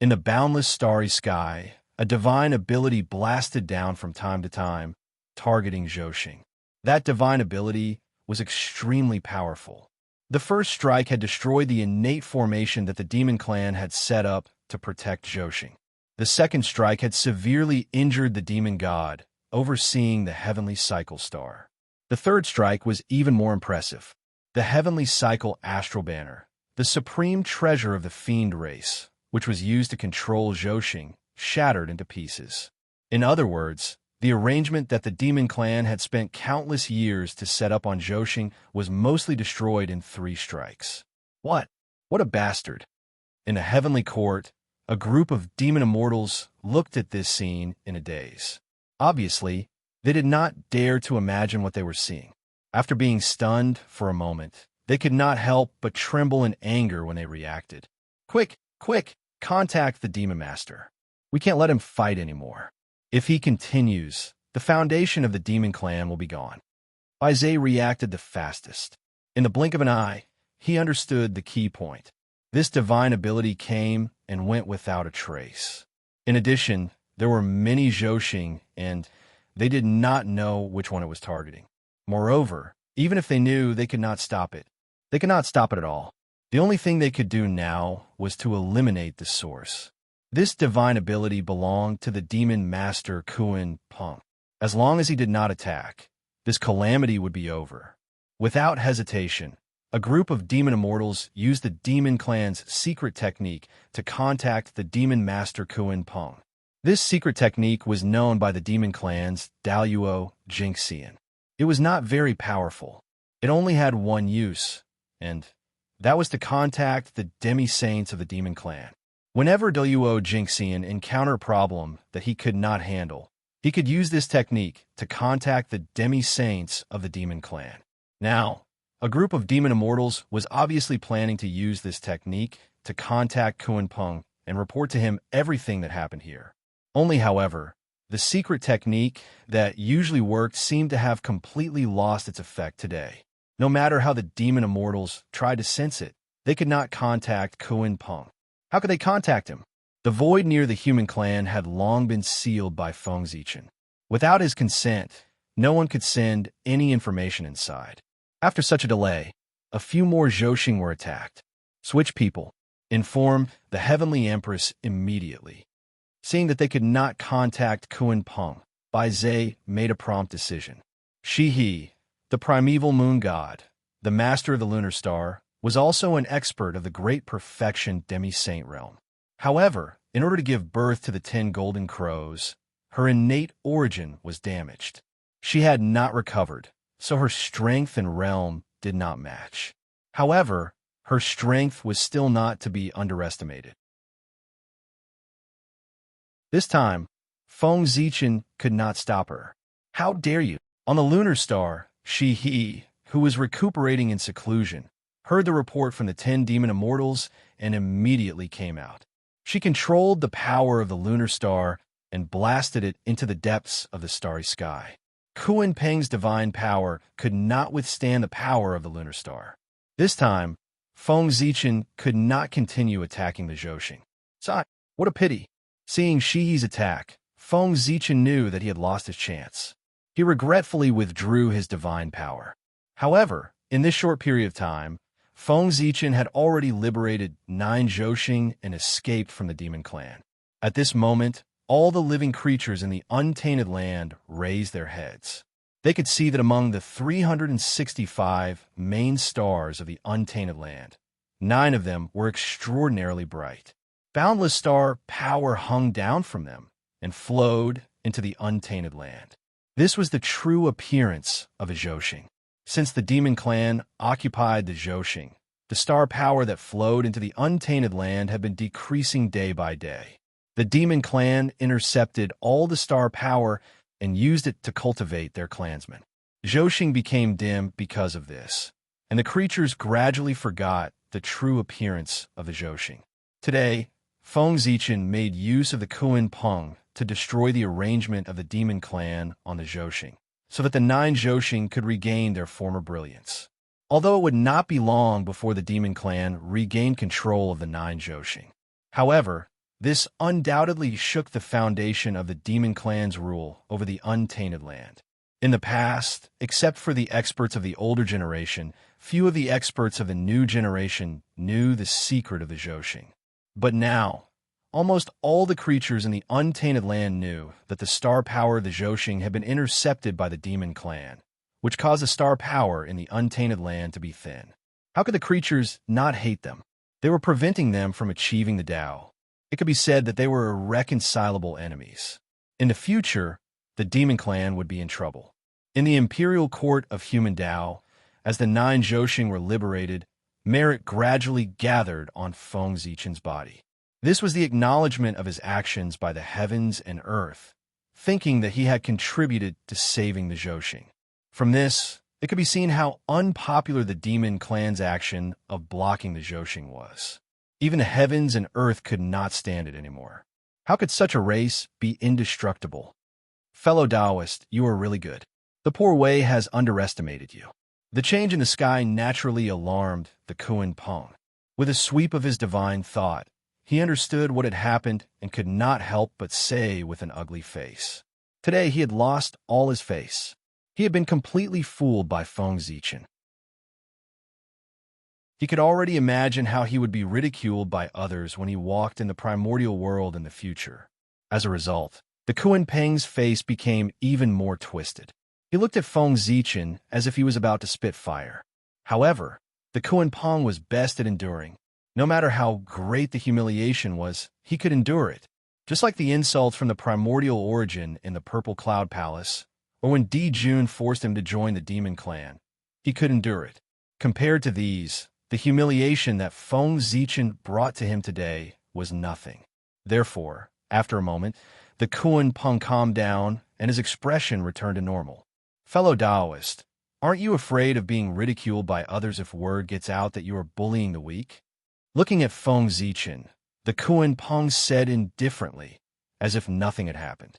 In the boundless starry sky, a divine ability blasted down from time to time, targeting Zhousing. That divine ability was extremely powerful. The first strike had destroyed the innate formation that the demon clan had set up to protect Zhousing. The second strike had severely injured the demon god, overseeing the heavenly cycle star. The third strike was even more impressive. The heavenly cycle astral banner, the supreme treasure of the fiend race, which was used to control Zhousing, shattered into pieces. In other words, the arrangement that the demon clan had spent countless years to set up on Zhousing was mostly destroyed in 3 strikes. What? What a bastard! In the heavenly court, a group of demon immortals looked at this scene in a daze. Obviously, they did not dare to imagine what they were seeing. After being stunned for a moment, they could not help but tremble in anger when they reacted. Quick, quick, contact the demon master. We can't let him fight anymore. If he continues, the foundation of the demon clan will be gone. Bai Zhe reacted the fastest. In the blink of an eye, he understood the key point. This divine ability came and went without a trace. In addition, there were many Zhousing, and they did not know which one it was targeting. Moreover, even if they knew, they could not stop it. They could not stop it at all. The only thing they could do now was to eliminate the source. This divine ability belonged to the demon master Kuan Peng. As long as he did not attack, this calamity would be over. Without hesitation, a group of demon immortals used the demon clan's secret technique to contact the demon master Kuan Peng. This secret technique was known by the demon clan's Daluo Jingxian. It was not very powerful. It only had one use, and that was to contact the demi-saints of the demon clan. Whenever Daluo Jingxian encountered a problem that he could not handle, he could use this technique to contact the demi-saints of the demon clan. Now, a group of demon immortals was obviously planning to use this technique to contact Kuan Peng and report to him everything that happened here. Only, however, the secret technique that usually worked seemed to have completely lost its effect today. No matter how the demon immortals tried to sense it, they could not contact Kuan Peng. How could they contact him? The void near the human clan had long been sealed by Feng Zichen. Without his consent, no one could send any information inside. After such a delay, a few more Zhousing were attacked. Switch people. Inform the Heavenly Empress immediately. Seeing that they could not contact Kuan Peng, Bai Zhe made a prompt decision. Shi, the primeval moon god, the master of the lunar star, was also an expert of the great perfection demi-saint realm. However, in order to give birth to the 10 golden crows, her innate origin was damaged. She had not recovered, so her strength and realm did not match. However, her strength was still not to be underestimated. This time, Feng Zichen could not stop her. How dare you? On the lunar star, Shi, who was recuperating in seclusion, heard the report from the 10 demon immortals and immediately came out. She controlled the power of the lunar star and blasted it into the depths of the starry sky. Kuan Peng's divine power could not withstand the power of the lunar star. This time, Feng Zichen could not continue attacking the Zhousing. Sigh, what a pity. Seeing Shihi's attack, Feng Zichen knew that he had lost his chance. He regretfully withdrew his divine power. However, in this short period of time, Feng Zichen had already liberated 9 Zhousing and escaped from the demon clan. At this moment, all the living creatures in the untainted land raised their heads. They could see that among the 365 main stars of the untainted land, 9 of them were extraordinarily bright. Boundless star power hung down from them and flowed into the untainted land. This was the true appearance of a Zhousing. Since the demon clan occupied the Zhousing, the star power that flowed into the untainted land had been decreasing day by day. The demon clan intercepted all the star power and used it to cultivate their clansmen. Zhousing became dim because of this, and the creatures gradually forgot the true appearance of the Zhousing. Today, Feng Zichen made use of the Kuan Peng to destroy the arrangement of the demon clan on the Zhousing, so that the 9 Zhousing could regain their former brilliance. Although it would not be long before the demon clan regained control of the 9 Zhousing. However, this undoubtedly shook the foundation of the demon clan's rule over the untainted land. In the past, except for the experts of the older generation, few of the experts of the new generation knew the secret of the Zhousing. But now, almost all the creatures in the untainted land knew that the star power of the Zhousing had been intercepted by the demon clan, which caused the star power in the untainted land to be thin. How could the creatures not hate them? They were preventing them from achieving the Tao. It could be said that they were irreconcilable enemies. In the future, the demon clan would be in trouble. In the imperial court of human Tao, as the 9 Zhousing were liberated, merit gradually gathered on Feng Zichen's body. This was the acknowledgement of his actions by the heavens and earth, thinking that he had contributed to saving the Zhousing. From this, it could be seen how unpopular the demon clan's action of blocking the Zhousing was. Even the heavens and earth could not stand it anymore. How could such a race be indestructible? Fellow Taoist, you are really good. The poor Wei has underestimated you. The change in the sky naturally alarmed the Kuan Peng. With a sweep of his divine thought, he understood what had happened and could not help but say with an ugly face. Today he had lost all his face. He had been completely fooled by Feng Zichen. He could already imagine how he would be ridiculed by others when he walked in the primordial world in the future. As a result, the Kuan Peng's face became even more twisted. He looked at Feng Zichen as if he was about to spit fire. However, the Kuan Peng was best at enduring. No matter how great the humiliation was, he could endure it. Just like the insults from the primordial origin in the Purple Cloud Palace, or when Di Jun forced him to join the demon clan, he could endure it. Compared to these, the humiliation that Feng Zichen brought to him today was nothing. Therefore, after a moment, the Kuan Peng calmed down and his expression returned to normal. Fellow Taoist, aren't you afraid of being ridiculed by others if word gets out that you are bullying the weak? Looking at Feng Zichen, the Kuan Peng said indifferently, as if nothing had happened.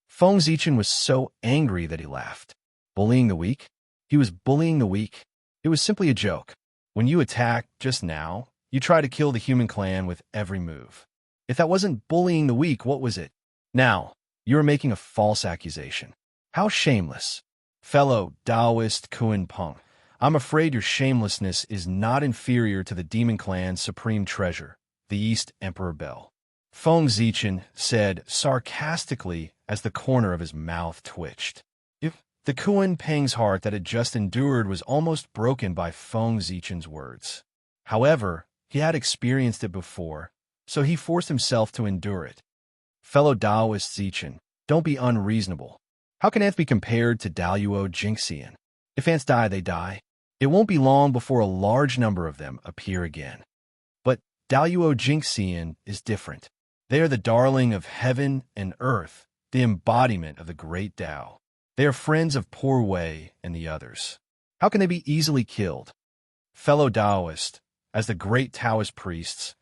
Feng Zichen was so angry that he laughed. Bullying the weak? He was bullying the weak. It was simply a joke. When you attacked just now, you tried to kill the human clan with every move. If that wasn't bullying the weak, what was it? Now, you are making a false accusation. How shameless. Fellow Taoist Kuan Peng, I'm afraid your shamelessness is not inferior to the demon clan's supreme treasure, the East Emperor Bell. Feng Zichen said sarcastically as the corner of his mouth twitched. The Kuan Peng's heart that had just endured was almost broken by Feng Zichen's words. However, he had experienced it before, so he forced himself to endure it. Fellow Taoist Zichen, don't be unreasonable. How can ants be compared to Daluo Jingxian? If ants die, they die. It won't be long before a large number of them appear again. But Daluo Jingxian is different. They are the darling of heaven and earth, the embodiment of the great Tao. They are friends of poor Wei and the others. How can they be easily killed? Fellow Taoist, as the great Taoist priests,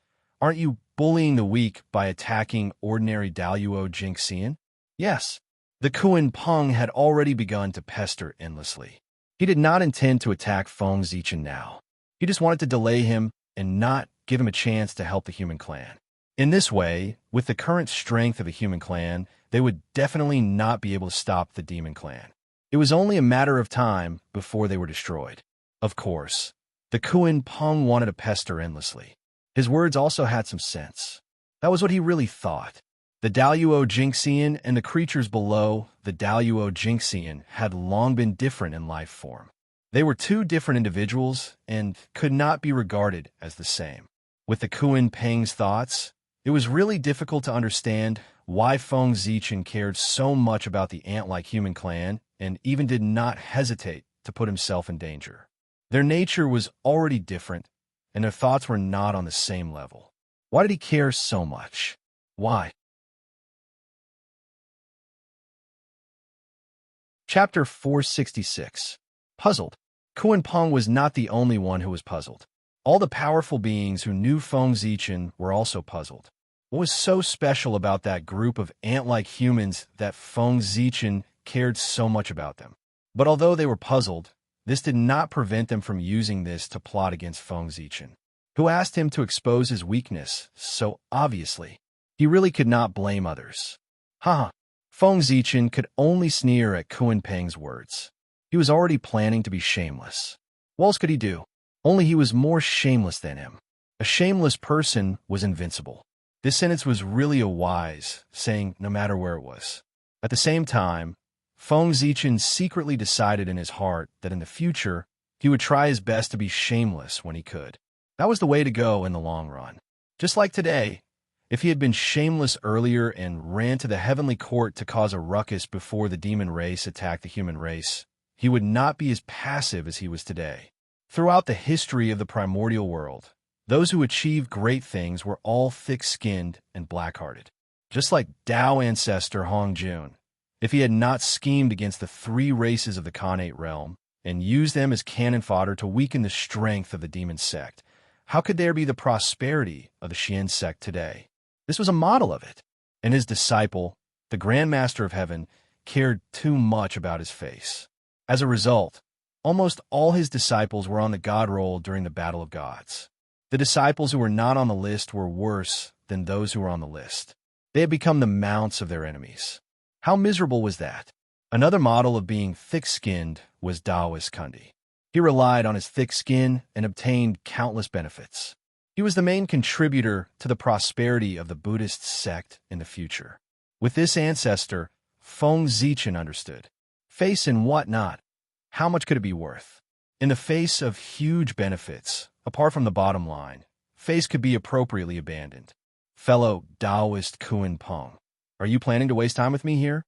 Aren't you bullying the weak by attacking ordinary Daluo Jinxian? Yes. The Kuan Peng had already begun to pester endlessly. He did not intend to attack Feng Zichen now. He just wanted to delay him and not give him a chance to help the human clan. In this way, with the current strength of the human clan, they would definitely not be able to stop the demon clan. It was only a matter of time before they were destroyed. Of course, the Kuan Peng wanted to pester endlessly. His words also had some sense. That was what he really thought. The Daluo Jinxian and the creatures below the Daluo Jinxian had long been different in life form. They were two different individuals and could not be regarded as the same. With the Kuan Peng's thoughts, it was really difficult to understand why Feng Zichen cared so much about the ant-like human clan and even did not hesitate to put himself in danger. Their nature was already different, and their thoughts were not on the same level. Why did he care so much? Why? Chapter 466. Puzzled. Kuan Peng was not the only one who was puzzled. All the powerful beings who knew Feng Zichen were also puzzled. What was so special about that group of ant-like humans that Feng Zichen cared so much about them? But although they were puzzled, this did not prevent them from using this to plot against Feng Zichen, who asked him to expose his weakness so obviously. He really could not blame others. Haha. Feng Zichen could only sneer at Kuan Peng's words. He was already planning to be shameless. What else could he do? Only he was more shameless than him. A shameless person was invincible. This sentence was really a wise saying, no matter where it was. At the same time, Feng Zichen secretly decided in his heart that in the future, he would try his best to be shameless when he could. That was the way to go in the long run. Just like today, if he had been shameless earlier and ran to the heavenly court to cause a ruckus before the demon race attacked the human race, he would not be as passive as he was today. Throughout the history of the primordial world, those who achieved great things were all thick-skinned and black-hearted. Just like Dao ancestor Hong Jun, if he had not schemed against the three races of the Khanate realm and used them as cannon fodder to weaken the strength of the demon sect, how could there be the prosperity of the Xian sect today? This was a model of it, and his disciple, the Grand Master of Heaven, cared too much about his face. As a result, almost all his disciples were on the god roll during the Battle of Gods. The disciples who were not on the list were worse than those who were on the list. They had become the mounts of their enemies. How miserable was that? Another model of being thick-skinned was Taoist Kundi. He relied on his thick skin and obtained countless benefits. He was the main contributor to the prosperity of the Buddhist sect in the future. With this ancestor, Feng Zichen understood. Face and whatnot, how much could it be worth? In the face of huge benefits, apart from the bottom line, face could be appropriately abandoned. Fellow Taoist Kuan Peng, are you planning to waste time with me here?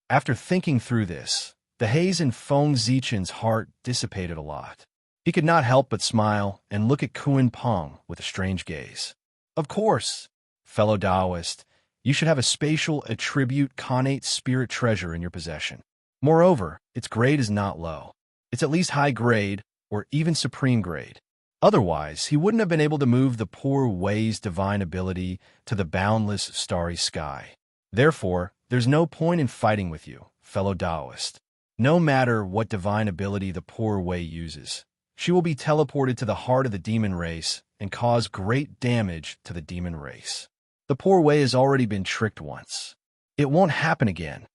After thinking through this, the haze in Feng Zichen's heart dissipated a lot. He could not help but smile and look at Kuan Peng with a strange gaze. Of course, fellow Taoist, you should have a spatial attribute Khanate spirit treasure in your possession. Moreover, its grade is not low. It's at least high grade or even supreme grade. Otherwise, he wouldn't have been able to move the poor Wei's divine ability to the boundless starry sky. Therefore, there's no point in fighting with you, fellow Taoist. No matter what divine ability the poor Wei uses, she will be teleported to the heart of the demon race and cause great damage to the demon race. The poor Wei has already been tricked once. It won't happen again.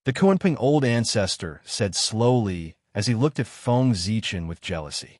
The Kuan Peng old ancestor said slowly as he looked at Feng Zichen with jealousy.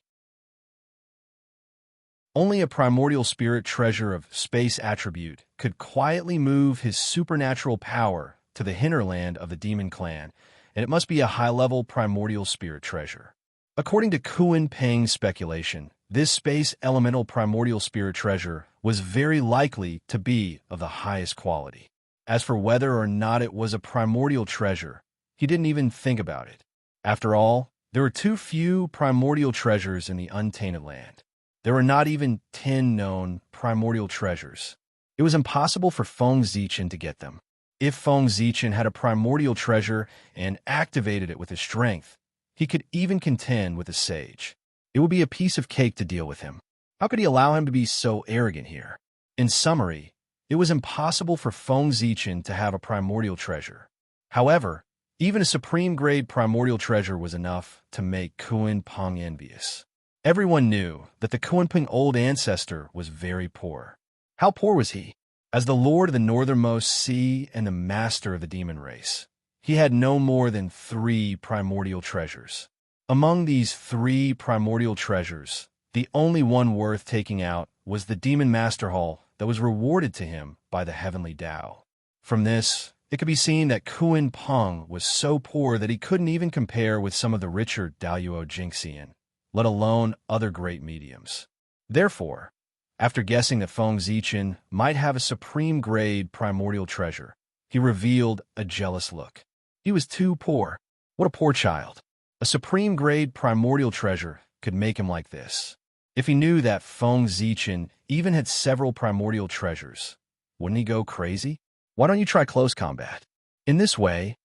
Only a primordial spirit treasure of space attribute could quietly move his supernatural power to the hinterland of the demon clan, and it must be a high-level primordial spirit treasure. According to Kuan Peng's speculation, this space elemental primordial spirit treasure was very likely to be of the highest quality. As for whether or not it was a primordial treasure, he didn't even think about it. After all, there were too few primordial treasures in the untainted land. There were not even 10 known primordial treasures. It was impossible for Feng Zichen to get them. If Feng Zichen had a primordial treasure and activated it with his strength, he could even contend with a sage. It would be a piece of cake to deal with him. How could he allow him to be so arrogant here? In summary, it was impossible for Feng Zichen to have a primordial treasure. However, even a supreme-grade primordial treasure was enough to make Kuan Peng envious. Everyone knew that the Kuan Peng old ancestor was very poor. How poor was he? As the lord of the northernmost sea and the master of the demon race, he had no more than 3 primordial treasures. Among these 3 primordial treasures, the only one worth taking out was the demon master hall that was rewarded to him by the heavenly Tao. From this, it could be seen that Kuan Peng was so poor that he couldn't even compare with some of the richer Daoyuo Jingxian, let alone other great mediums. Therefore, after guessing that Feng Zichen might have a supreme-grade primordial treasure, he revealed a jealous look. He was too poor. What a poor child. A supreme-grade primordial treasure could make him like this. If he knew that Feng Zichen even had several primordial treasures, wouldn't he go crazy? Why don't you try close combat? In this way,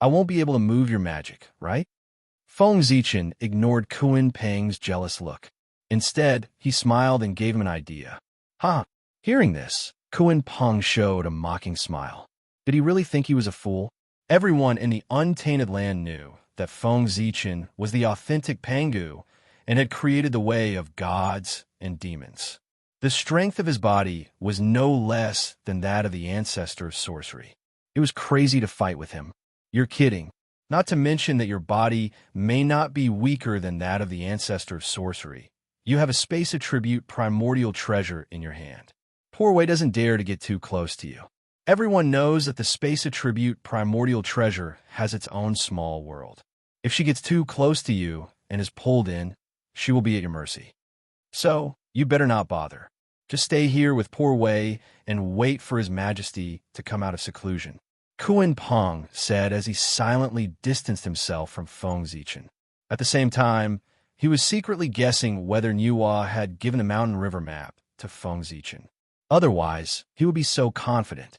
I won't be able to move your magic, right? Feng Zichen ignored Kuan Peng's jealous look. Instead, he smiled and gave him an idea. Huh. Hearing this, Kuan Peng showed a mocking smile. Did he really think he was a fool? Everyone in the untainted land knew that Feng Zichen was the authentic Pangu and had created the way of gods and demons. The strength of his body was no less than that of the ancestor of sorcery. It was crazy to fight with him. You're kidding. Not to mention that your body may not be weaker than that of the ancestor of sorcery. You have a space attribute primordial treasure in your hand. Poor Wei doesn't dare to get too close to you. Everyone knows that the space attribute primordial treasure has its own small world. If she gets too close to you and is pulled in, she will be at your mercy. So, you better not bother. Just stay here with poor Wei and wait for His Majesty to come out of seclusion. Kuan Peng said as he silently distanced himself from Feng Zichen. At the same time, he was secretly guessing whether Nuwa had given the mountain river map to Feng Zichen. Otherwise, he would be so confident.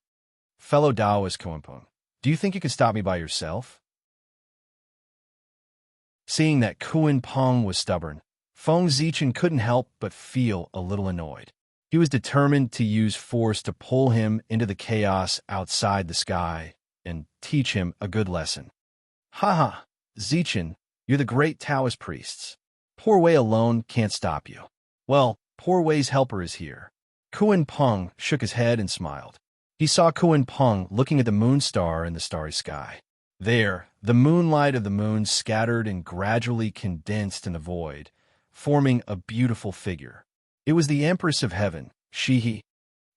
Fellow Taoist Kuan Peng, do you think you can stop me by yourself? Seeing that Kuan Peng was stubborn, Feng Zichen couldn't help but feel a little annoyed. He was determined to use force to pull him into the chaos outside the sky and teach him a good lesson. Ha! Zichen, you're the great Taoist priests. Poor Wei alone can't stop you. Well, poor Wei's helper is here. Kuan Peng shook his head and smiled. He saw Kuan Peng looking at the moon star in the starry sky. There, the moonlight of the moon scattered and gradually condensed in the void, forming a beautiful figure. It was the Empress of Heaven, Shihi.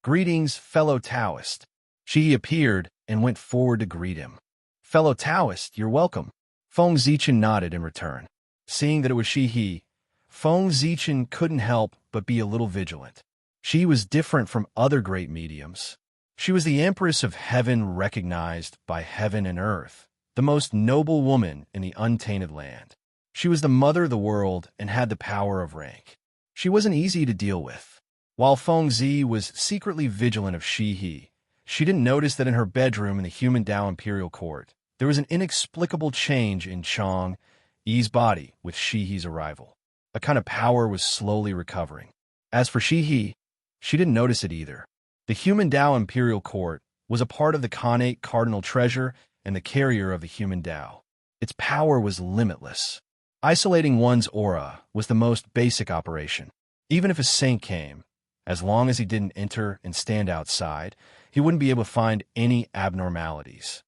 Greetings, fellow Taoist. Shihi appeared and went forward to greet him. Fellow Taoist, you're welcome. Feng Zichen nodded in return. Seeing that it was Shihi, Feng Zichen couldn't help but be a little vigilant. She was different from other great mediums. She was the Empress of Heaven recognized by heaven and earth, the most noble woman in the untainted land. She was the mother of the world and had the power of rank. She wasn't easy to deal with. While Feng Zi was secretly vigilant of Shihi, she didn't notice that in her bedroom in the human Tao Imperial Court, there was an inexplicable change in Chang Yi's body with Shihi's arrival. A kind of power was slowly recovering. As for Shihi, she didn't notice it either. The human Tao Imperial Court was a part of the Khanate Cardinal Treasure and the carrier of the human Tao. Its power was limitless. Isolating one's aura was the most basic operation. Even if a saint came, as long as he didn't enter and stand outside, he wouldn't be able to find any abnormalities.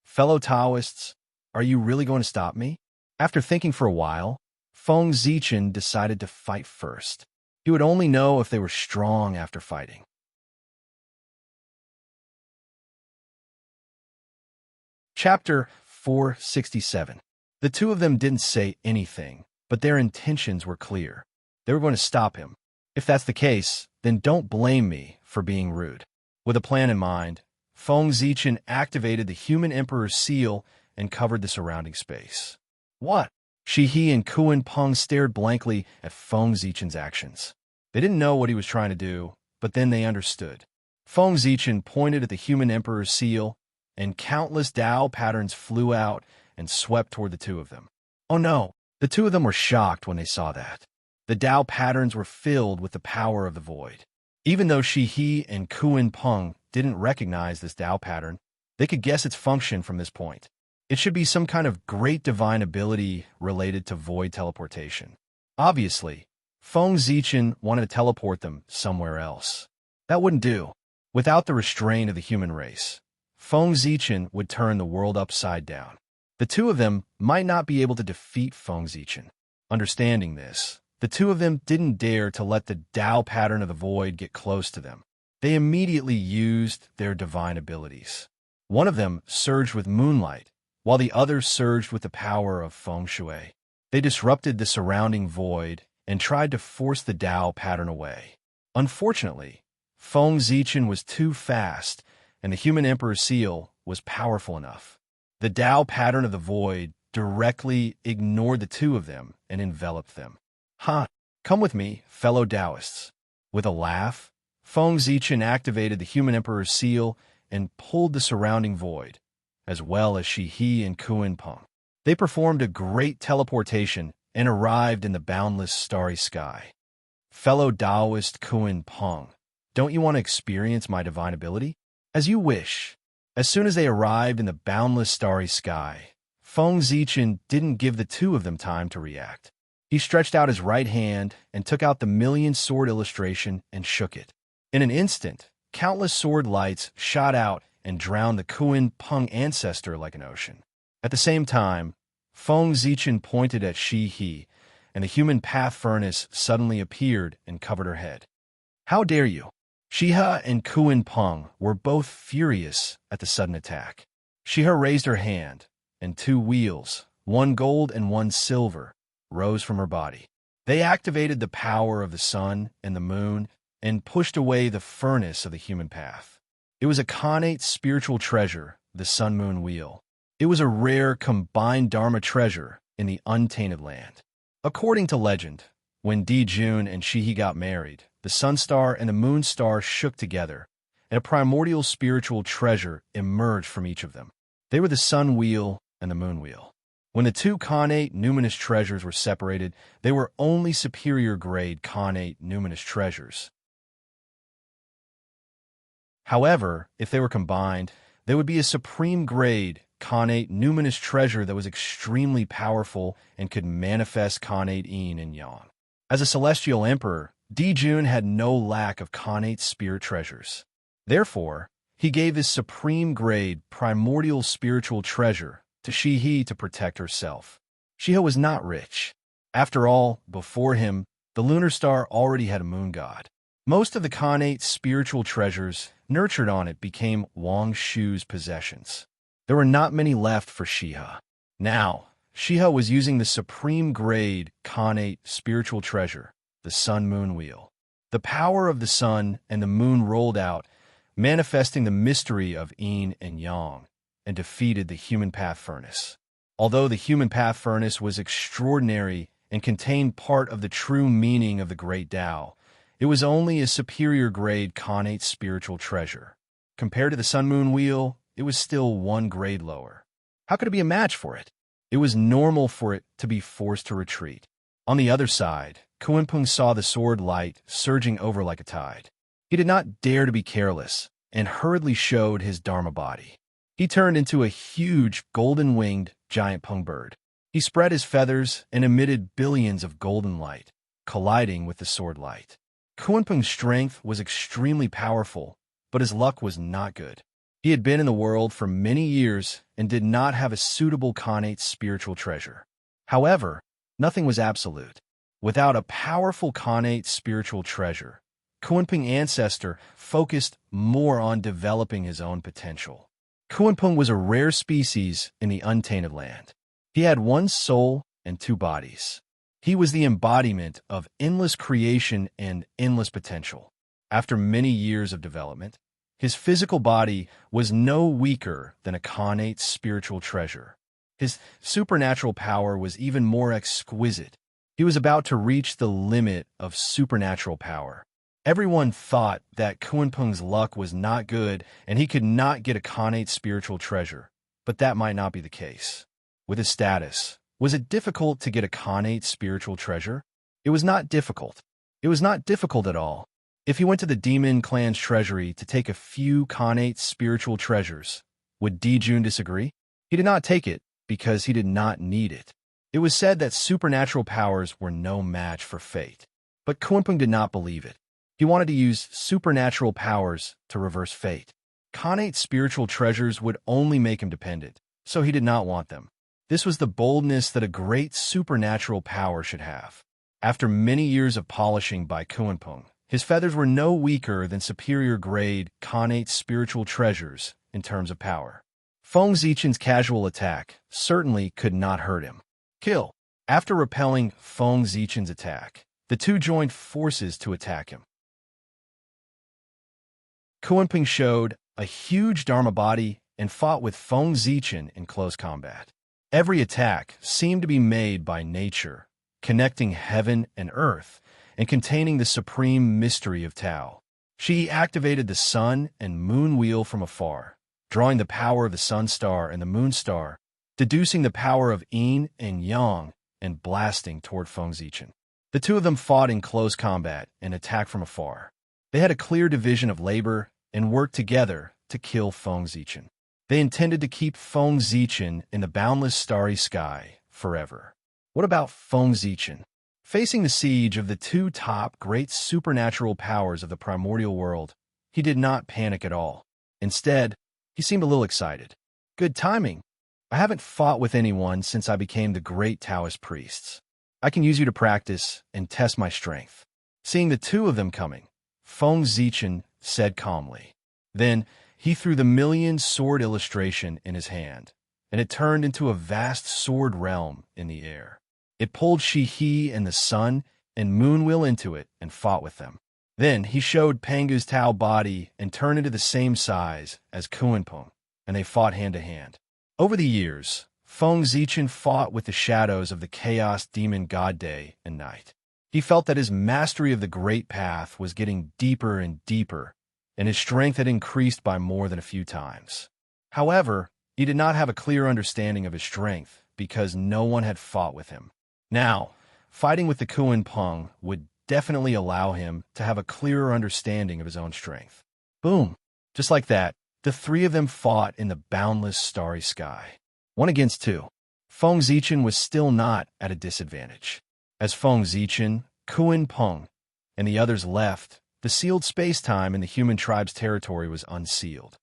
Fellow Taoists, are you really going to stop me? After thinking for a while, Feng Zichen decided to fight first. He would only know if they were strong after fighting. Chapter 467. The two of them didn't say anything, but their intentions were clear. They were going to stop him. If that's the case, then don't blame me for being rude. With a plan in mind, Feng Zichen activated the human emperor's seal and covered the surrounding space. What? Shihi and Kuan Peng stared blankly at Feng Zichen's actions. They didn't know what he was trying to do, but then they understood. Feng Zichen pointed at the human emperor's seal, and countless Tao patterns flew out and swept toward the two of them. Oh no! The two of them were shocked when they saw that. The Tao patterns were filled with the power of the void. Even though Shi-He and Kuan-Peng didn't recognize this Tao pattern, they could guess its function from this point. It should be some kind of great divine ability related to void teleportation. Obviously, Feng Zichen wanted to teleport them somewhere else. That wouldn't do. Without the restraint of the human race, Feng Zichen would turn the world upside down. The two of them might not be able to defeat Feng Zichen. Understanding this, the two of them didn't dare to let the Tao pattern of the void get close to them. They immediately used their divine abilities. One of them surged with moonlight, while the other surged with the power of feng shui. They disrupted the surrounding void and tried to force the Tao pattern away. Unfortunately, Feng Zichen was too fast, and the human emperor seal was powerful enough. The Tao pattern of the void directly ignored the two of them and enveloped them. Come with me, fellow Taoists. With a laugh, Feng Zichen activated the human emperor's seal and pulled the surrounding void, as well as Shi-He and Kuan-Peng. They performed a great teleportation and arrived in the boundless starry sky. Fellow Taoist Kuan-Peng, don't you want to experience my divine ability? As you wish. As soon as they arrived in the boundless starry sky, Feng Zichen didn't give the two of them time to react. He stretched out his right hand and took out the million sword illustration and shook it. In an instant, countless sword lights shot out and drowned the Kuan-Peng ancestor like an ocean. At the same time, Feng Zichen pointed at Shi-He, and the human path furnace suddenly appeared and covered her head. How dare you? Shi-He and Kuan-Peng were both furious at the sudden attack. Shi-He raised her hand, and two wheels, one gold and one silver, rose from her body. They activated the power of the sun and the moon and pushed away the furnace of the human path. It was a connate spiritual treasure, the sun-moon wheel. It was a rare combined Dharma treasure in the untainted land. According to legend, when Dijun and Shi-He got married, the sun star and the moon star shook together, and a primordial spiritual treasure emerged from each of them. They were the sun wheel and the moon wheel. When the two connate numinous treasures were separated, they were only superior grade connate numinous treasures. However, if they were combined, they would be a supreme grade connate numinous treasure that was extremely powerful and could manifest connate yin and yang. As a celestial emperor, Dijun had no lack of connate spirit treasures. Therefore, he gave his supreme grade primordial spiritual treasure to Shi-He to protect herself. Shi-He was not rich. After all, before him, the lunar star already had a moon god. Most of the connate spiritual treasures nurtured on it became Wang Shu's possessions. There were not many left for Shi-He. Now, Shi-He was using the supreme grade connate spiritual treasure, the sun-moon wheel. The power of the sun and the moon rolled out, manifesting the mystery of yin and yang, and defeated the human path furnace. Although the human path furnace was extraordinary and contained part of the true meaning of the great Tao, it was only a superior grade connate spiritual treasure. Compared to the sun-moon wheel, it was still one grade lower. How could it be a match for it? It was normal for it to be forced to retreat. On the other side, Kuan-Peng saw the sword light surging over like a tide. He did not dare to be careless and hurriedly showed his Dharma body. He turned into a huge golden-winged giant peng bird. He spread his feathers and emitted billions of golden light, colliding with the sword light. Kuan-Peng's strength was extremely powerful, but his luck was not good. He had been in the world for many years and did not have a suitable connate spiritual treasure. However, nothing was absolute. Without a powerful connate spiritual treasure, Kuan-Peng ancestor focused more on developing his own potential. Kuan-Peng was a rare species in the untainted land. He had one soul and two bodies. He was the embodiment of endless creation and endless potential. After many years of development, his physical body was no weaker than a connate spiritual treasure. His supernatural power was even more exquisite. He was about to reach the limit of supernatural power. Everyone thought that Kuan-Peng's luck was not good and he could not get a connate spiritual treasure, but that might not be the case. With his status, was it difficult to get a connate spiritual treasure? It was not difficult. It was not difficult at all. If he went to the demon clan's treasury to take a few Khanate spiritual treasures, would Dijun disagree? He did not take it because he did not need it. It was said that supernatural powers were no match for fate. But Kunpeng did not believe it. He wanted to use supernatural powers to reverse fate. Khanate spiritual treasures would only make him dependent, so he did not want them. This was the boldness that a great supernatural power should have. After many years of polishing by Kunpeng, his feathers were no weaker than superior-grade Khanate spiritual treasures in terms of power. Feng Zichen's casual attack certainly could not hurt him. Kill. After repelling Feng Zichen's attack, the two joined forces to attack him. Kunpeng showed a huge Dharma body and fought with Feng Zichen in close combat. Every attack seemed to be made by nature, connecting heaven and earth, and containing the supreme mystery of Tao. She activated the sun and moon wheel from afar, drawing the power of the sun star and the moon star, deducing the power of yin and yang, and blasting toward Feng Zichen. The two of them fought in close combat and attacked from afar. They had a clear division of labor and worked together to kill Feng Zichen. They intended to keep Feng Zichen in the boundless starry sky forever. What about Feng Zichen? Facing the siege of the two top great supernatural powers of the primordial world, he did not panic at all. Instead, he seemed a little excited. Good timing. I haven't fought with anyone since I became the great Taoist priests. I can use you to practice and test my strength. Seeing the two of them coming, Feng Zichen said calmly. Then he threw the million sword illustration in his hand, and it turned into a vast sword realm in the air. It pulled Shi-He and the sun and moon wheel into it and fought with them. Then he showed Pangu's Tao body and turned into the same size as Kunpeng, and they fought hand to hand. Over the years, Feng Zichen fought with the shadows of the chaos demon god day and night. He felt that his mastery of the great path was getting deeper and deeper, and his strength had increased by more than a few times. However, he did not have a clear understanding of his strength because no one had fought with him. Now, fighting with the Kunpeng would definitely allow him to have a clearer understanding of his own strength. Boom! Just like that, the three of them fought in the boundless starry sky. 1 against 2. Feng Zichen was still not at a disadvantage. As Feng Zichen, Kunpeng, and the others left, the sealed space-time in the human tribe's territory was unsealed.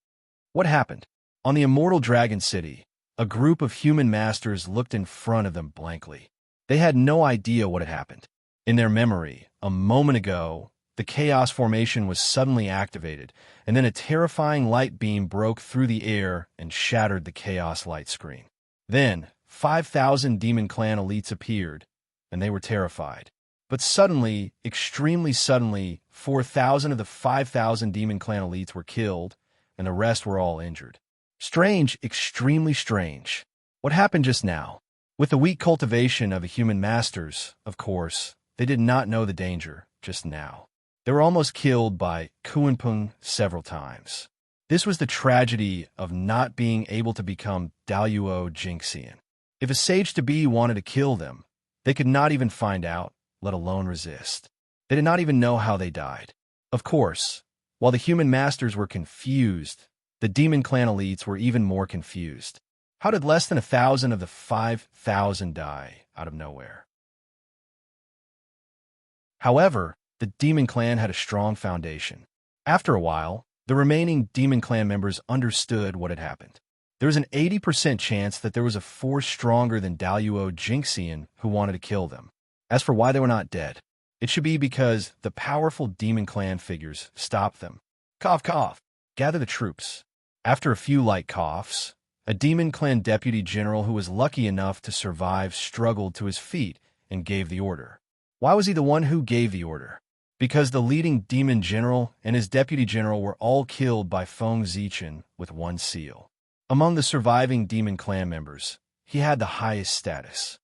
What happened? On the immortal Dragon City, a group of human masters looked in front of them blankly. They had no idea what had happened. In their memory, a moment ago, the chaos formation was suddenly activated, and then a terrifying light beam broke through the air and shattered the chaos light screen. Then, 5,000 Demon Clan elites appeared, and they were terrified. But suddenly, extremely suddenly, 4,000 of the 5,000 Demon Clan elites were killed, and the rest were all injured. Strange, extremely strange. What happened just now? With the weak cultivation of the human masters, of course, they did not know the danger just now. They were almost killed by Kunpeng several times. This was the tragedy of not being able to become Daluo Jingxian. If a sage-to-be wanted to kill them, they could not even find out, let alone resist. They did not even know how they died. Of course, while the human masters were confused, the Demon Clan elites were even more confused. How did less than 1,000 of the 5,000 die out of nowhere? However, the Demon Clan had a strong foundation. After a while, the remaining Demon Clan members understood what had happened. There was an 80% chance that there was a force stronger than Daluo Jingxian who wanted to kill them. As for why they were not dead, it should be because the powerful Demon Clan figures stopped them. Cough, cough. Gather the troops. After a few light coughs, a Demon Clan deputy general who was lucky enough to survive struggled to his feet and gave the order. Why was he the one who gave the order? Because the leading demon general and his deputy general were all killed by Feng Zichen with one seal. Among the surviving Demon Clan members, he had the highest status.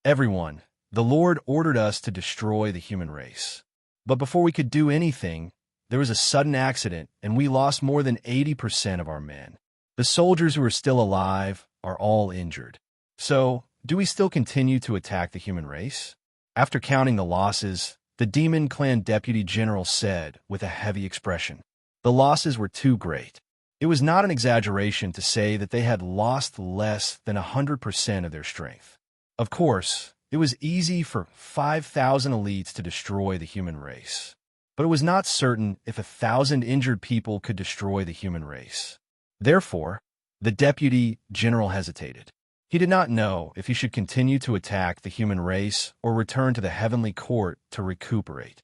Everyone, the Lord ordered us to destroy the human race. But before we could do anything, there was a sudden accident and we lost more than 80% of our men. The soldiers who are still alive are all injured. So, do we still continue to attack the human race? After counting the losses, the Demon Clan Deputy General said with a heavy expression. The losses were too great. It was not an exaggeration to say that they had lost less than 100% of their strength. Of course, it was easy for 5,000 elites to destroy the human race. But it was not certain if 1,000 injured people could destroy the human race. Therefore, the Deputy General hesitated. He did not know if he should continue to attack the human race or return to the heavenly court to recuperate.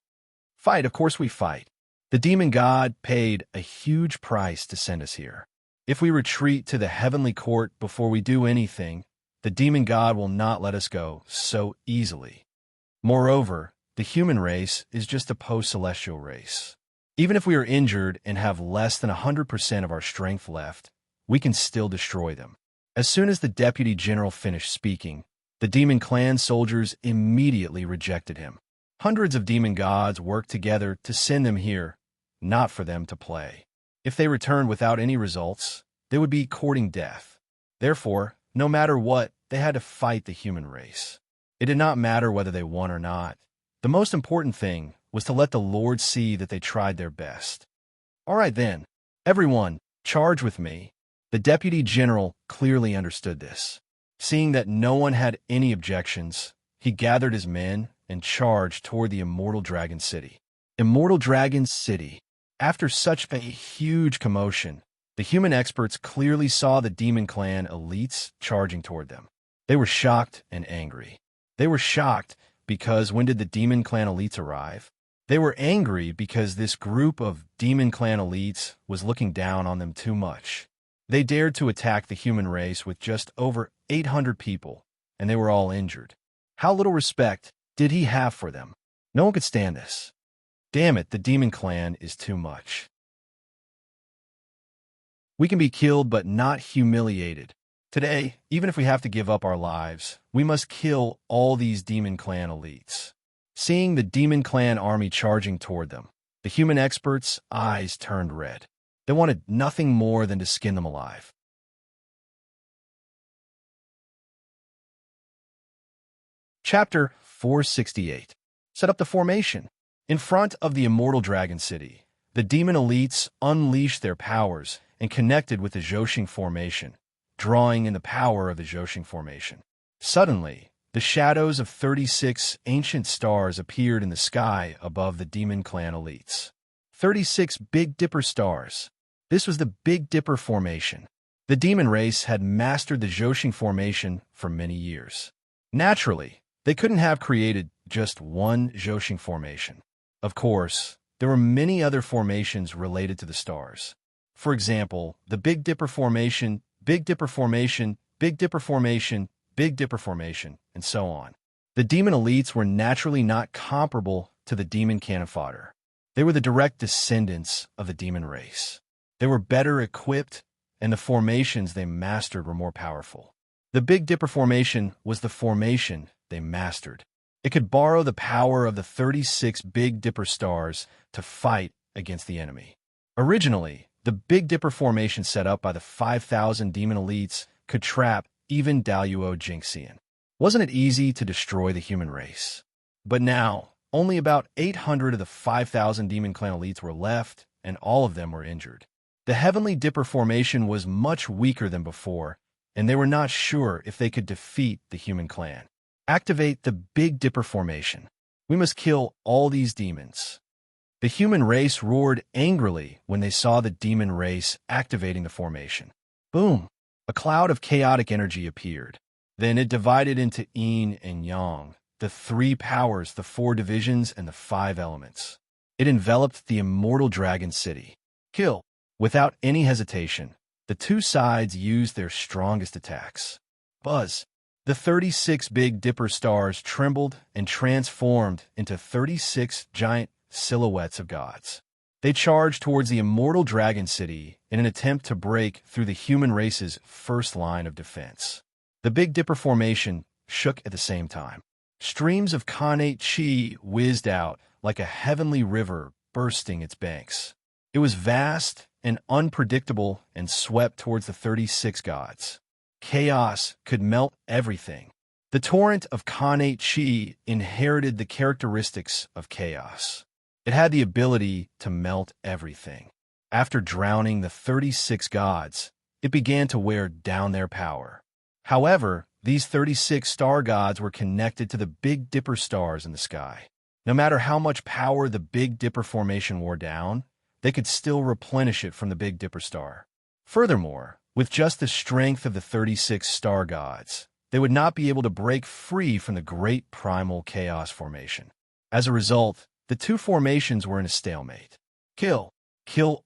Fight, of course we fight. The demon god paid a huge price to send us here. If we retreat to the heavenly court before we do anything, the demon god will not let us go so easily. Moreover, the human race is just a post-celestial race. Even if we are injured and have less than 100% of our strength left, we can still destroy them. As soon as the Deputy General finished speaking, the Demon Clan soldiers immediately rejected him. Hundreds of demon gods worked together to send them here, not for them to play. If they returned without any results, they would be courting death. Therefore, no matter what, they had to fight the human race. It did not matter whether they won or not. The most important thing was to let the Lord see that they tried their best. All right then, everyone, charge with me. The Deputy General clearly understood this. Seeing that no one had any objections, he gathered his men and charged toward the Immortal Dragon City. Immortal Dragon City. After such a huge commotion, the human experts clearly saw the Demon Clan elites charging toward them. They were shocked and angry. They were shocked because when did the Demon Clan elites arrive? They were angry because this group of Demon Clan elites was looking down on them too much. They dared to attack the human race with just over 800 people, and they were all injured. How little respect did he have for them? No one could stand this. Damn it, the Demon Clan is too much. We can be killed but not humiliated. Today, even if we have to give up our lives, we must kill all these Demon Clan elites. Seeing the Demon Clan army charging toward them, the human experts' eyes turned red. They wanted nothing more than to skin them alive. Chapter 468. Set up the formation. In front of the Immortal Dragon City, the demon elites unleashed their powers and connected with the Zhoshing formation, drawing in the power of the Zhoshing formation. Suddenly, the shadows of 36 ancient stars appeared in the sky above the Demon Clan elites. 36 Big Dipper stars. This was the Big Dipper formation. The demon race had mastered the Zhoshing formation for many years. Naturally, they couldn't have created just one Zhoshing formation. Of course, there were many other formations related to the stars. For example, the Big Dipper formation, Big Dipper formation, Big Dipper formation, Big Dipper formation, and so on. The demon elites were naturally not comparable to the demon cannon fodder. They were the direct descendants of the demon race. They were better equipped, and the formations they mastered were more powerful. The Big Dipper formation was the formation they mastered. It could borrow the power of the 36 Big Dipper stars to fight against the enemy. Originally, the Big Dipper formation set up by the 5,000 demon elites could trap even Daluo Jinxian. Wasn't it easy to destroy the human race? But now, only about 800 of the 5,000 Demon Clan elites were left, and all of them were injured. The Heavenly Dipper formation was much weaker than before, and they were not sure if they could defeat the human clan. Activate the Big Dipper formation. We must kill all these demons. The human race roared angrily when they saw the demon race activating the formation. Boom! A cloud of chaotic energy appeared. Then it divided into yin and yang, the three powers, the four divisions, and the five elements. It enveloped the Immortal Dragon City. Kill! Without any hesitation, the two sides used their strongest attacks. Buzz! The 36 Big Dipper stars trembled and transformed into 36 giant silhouettes of gods. They charged towards the Immortal Dragon City in an attempt to break through the human race's first line of defense. The Big Dipper formation shook at the same time. Streams of Khanate Chi whizzed out like a heavenly river bursting its banks. It was vast and unpredictable and swept towards the 36 gods. Chaos could melt everything. The torrent of Khanate Chi inherited the characteristics of chaos. It had the ability to melt everything. After drowning the 36 gods, it began to wear down their power. However, these 36 star gods were connected to the Big Dipper stars in the sky. No matter how much power the Big Dipper formation wore down, they could still replenish it from the Big Dipper star. Furthermore, with just the strength of the 36 star gods, they would not be able to break free from the Great Primal Chaos formation. As a result, the two formations were in a stalemate. Kill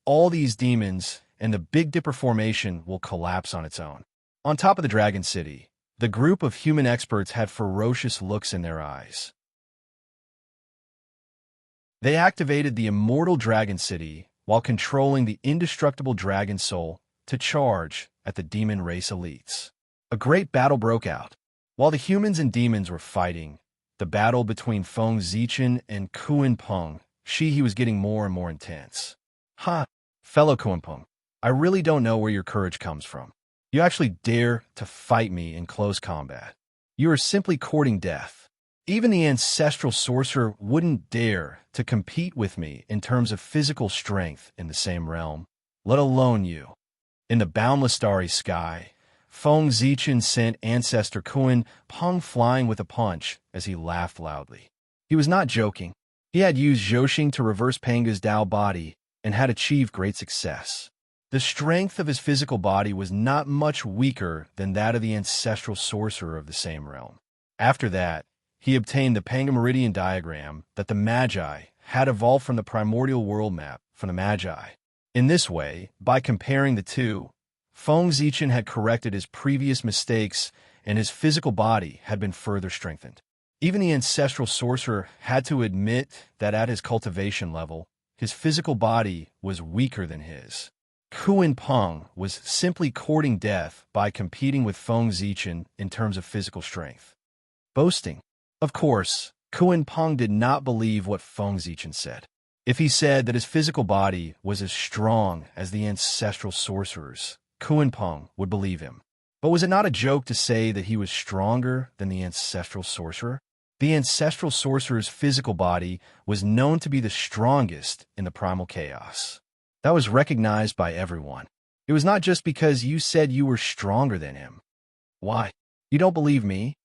all these demons, and the Big Dipper formation will collapse on its own. On top of the Dragon City, the group of human experts had ferocious looks in their eyes. They activated the immortal Dragon City while controlling the indestructible Dragon Soul to charge at the demon race elites. A great battle broke out. While the humans and demons were fighting, the battle between Feng Zichen and Kuan Peng, he was getting more and more intense. Fellow Kuan Peng, I really don't know where your courage comes from. You actually dare to fight me in close combat. You are simply courting death. Even the ancestral sorcerer wouldn't dare to compete with me in terms of physical strength in the same realm, let alone you. In the boundless starry sky, Feng Zichen sent ancestor Kuan Peng flying with a punch as he laughed loudly. He was not joking. He had used Zhouxing to reverse Panga's Dao body and had achieved great success. The strength of his physical body was not much weaker than that of the ancestral sorcerer of the same realm. After that, he obtained the Panga Meridian diagram that the Magi had evolved from the primordial world map from the Magi. In this way, by comparing the two, Feng Zichen had corrected his previous mistakes and his physical body had been further strengthened. Even the ancestral sorcerer had to admit that at his cultivation level, his physical body was weaker than his. Kuan Peng was simply courting death by competing with Feng Zichen in terms of physical strength. Boasting. Of course, Kuan Peng did not believe what Feng Zichen said. If he said that his physical body was as strong as the ancestral sorcerer's, Kuan Peng would believe him. But was it not a joke to say that he was stronger than the ancestral sorcerer? The ancestral sorcerer's physical body was known to be the strongest in the primal chaos. That was recognized by everyone. It was not just because you said you were stronger than him. Why? You don't believe me?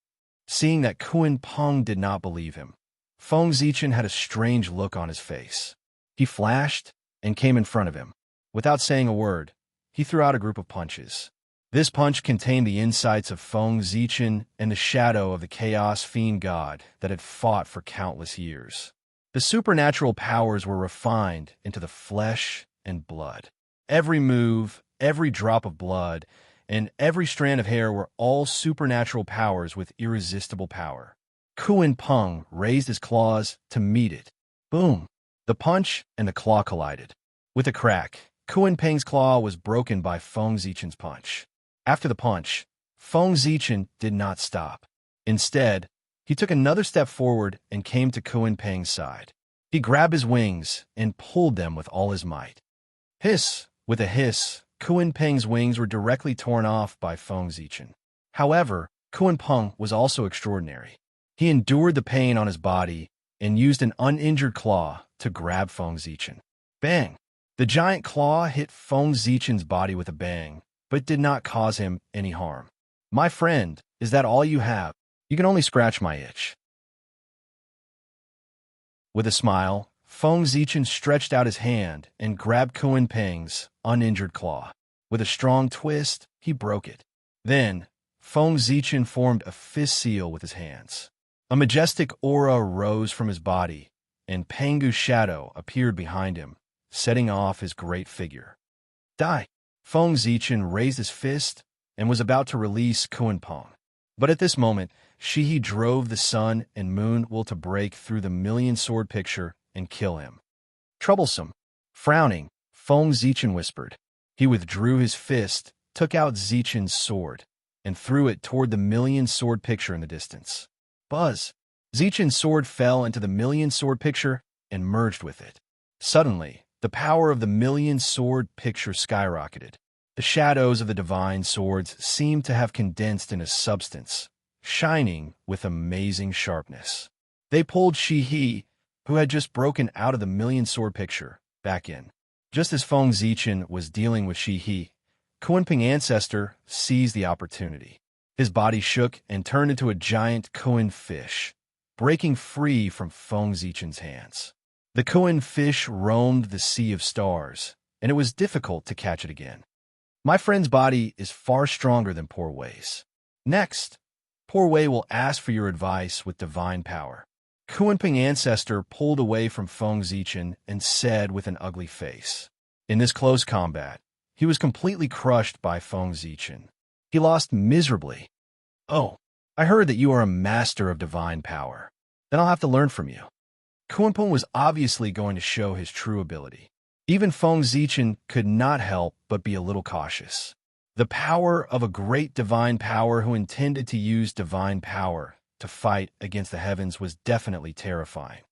Seeing that Kuan Peng did not believe him, Feng Zichen had a strange look on his face. He flashed and came in front of him. Without saying a word, he threw out a group of punches. This punch contained the insights of Feng Zichen and the shadow of the Chaos Fiend God that had fought for countless years. The supernatural powers were refined into the flesh and blood. Every move, every drop of blood, and every strand of hair were all supernatural powers with irresistible power. Kuan Peng raised his claws to meet it. Boom! The punch and the claw collided. With a crack, Kuan Peng's claw was broken by Feng Zichen's punch. After the punch, Feng Zichen did not stop. Instead, he took another step forward and came to Kuan Peng's side. He grabbed his wings and pulled them with all his might. Hiss! With a hiss, Kuan Peng's wings were directly torn off by Feng Zichen. However, Kuan Peng was also extraordinary. He endured the pain on his body and used an uninjured claw to grab Feng Zichen. Bang! The giant claw hit Feng Zichen's body with a bang, but did not cause him any harm. My friend, is that all you have? You can only scratch my itch. With a smile, Feng Zichen stretched out his hand and grabbed Kuan Peng's uninjured claw. With a strong twist, he broke it. Then, Feng Zichen formed a fist seal with his hands. A majestic aura rose from his body, and Pangu's shadow appeared behind him, setting off his great figure. Die! Feng Zichen raised his fist and was about to release Kuan Peng. But at this moment, Shihi drove the sun and moon will to break through the million-sword picture and kill him. Troublesome. Frowning, Feng Zichen whispered. He withdrew his fist, took out Zichen's sword, and threw it toward the million-sword picture in the distance. Buzz! Zichen's sword fell into the million-sword picture and merged with it. Suddenly, the power of the million-sword picture skyrocketed. The shadows of the divine swords seemed to have condensed into substance, shining with amazing sharpness. They pulled Shi-He, who had just broken out of the million-sword picture, back in. Just as Feng Zichen was dealing with Shi-He, Kunpeng Ancestor seized the opportunity. His body shook and turned into a giant Kuan fish, breaking free from Feng Zichen's hands. The Kuan fish roamed the sea of stars, and it was difficult to catch it again. My friend's body is far stronger than Poor Wei's. Next, Poor Wei will ask for your advice with divine power. Kunpeng Ancestor pulled away from Feng Zichen and said with an ugly face. In this close combat, he was completely crushed by Feng Zichen. He lost miserably. Oh, I heard that you are a master of divine power. Then I'll have to learn from you. Kunpeng was obviously going to show his true ability. Even Feng Zichen could not help but be a little cautious. The power of a great divine power who intended to use divine power to fight against the heavens was definitely terrifying.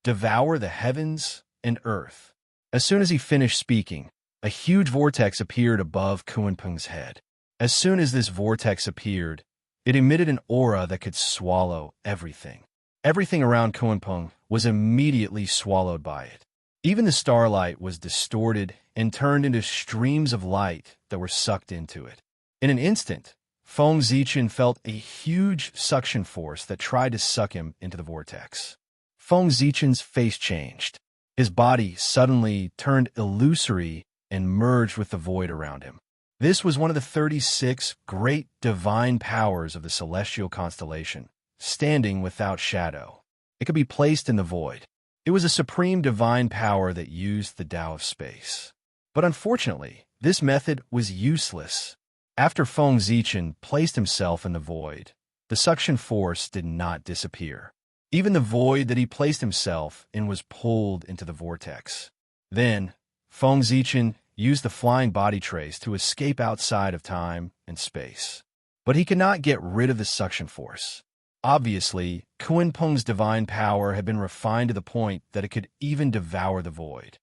Devour the heavens and earth. As soon as he finished speaking, a huge vortex appeared above Kunpeng's head. As soon as this vortex appeared, it emitted an aura that could swallow everything. Everything around Kunpeng was immediately swallowed by it. Even the starlight was distorted and turned into streams of light that were sucked into it. In an instant, Feng Zichen felt a huge suction force that tried to suck him into the vortex. Feng Zichen's face changed. His body suddenly turned illusory and merged with the void around him. This was one of the 36 great divine powers of the celestial constellation, standing without shadow. It could be placed in the void. It was a supreme divine power that used the Tao of space. But unfortunately, this method was useless. After Feng Zichen placed himself in the void, the suction force did not disappear. Even the void that he placed himself in was pulled into the vortex. Then, Feng Zichen used the flying body trace to escape outside of time and space. But he could not get rid of the suction force. Obviously, Kunpeng's divine power had been refined to the point that it could even devour the void.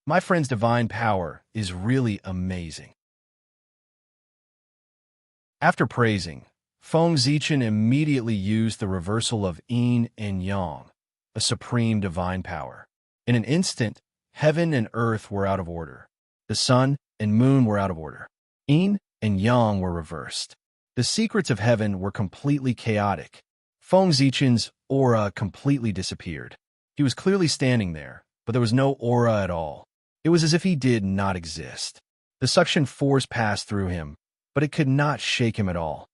My friend's divine power is really amazing. After praising, Feng Zichen immediately used the reversal of yin and yang, a supreme divine power. In an instant, heaven and earth were out of order. The sun and moon were out of order. Yin and yang were reversed. The secrets of heaven were completely chaotic. Feng Zichen's aura completely disappeared. He was clearly standing there, but there was no aura at all. It was as if he did not exist. The suction force passed through him, but it could not shake him at all.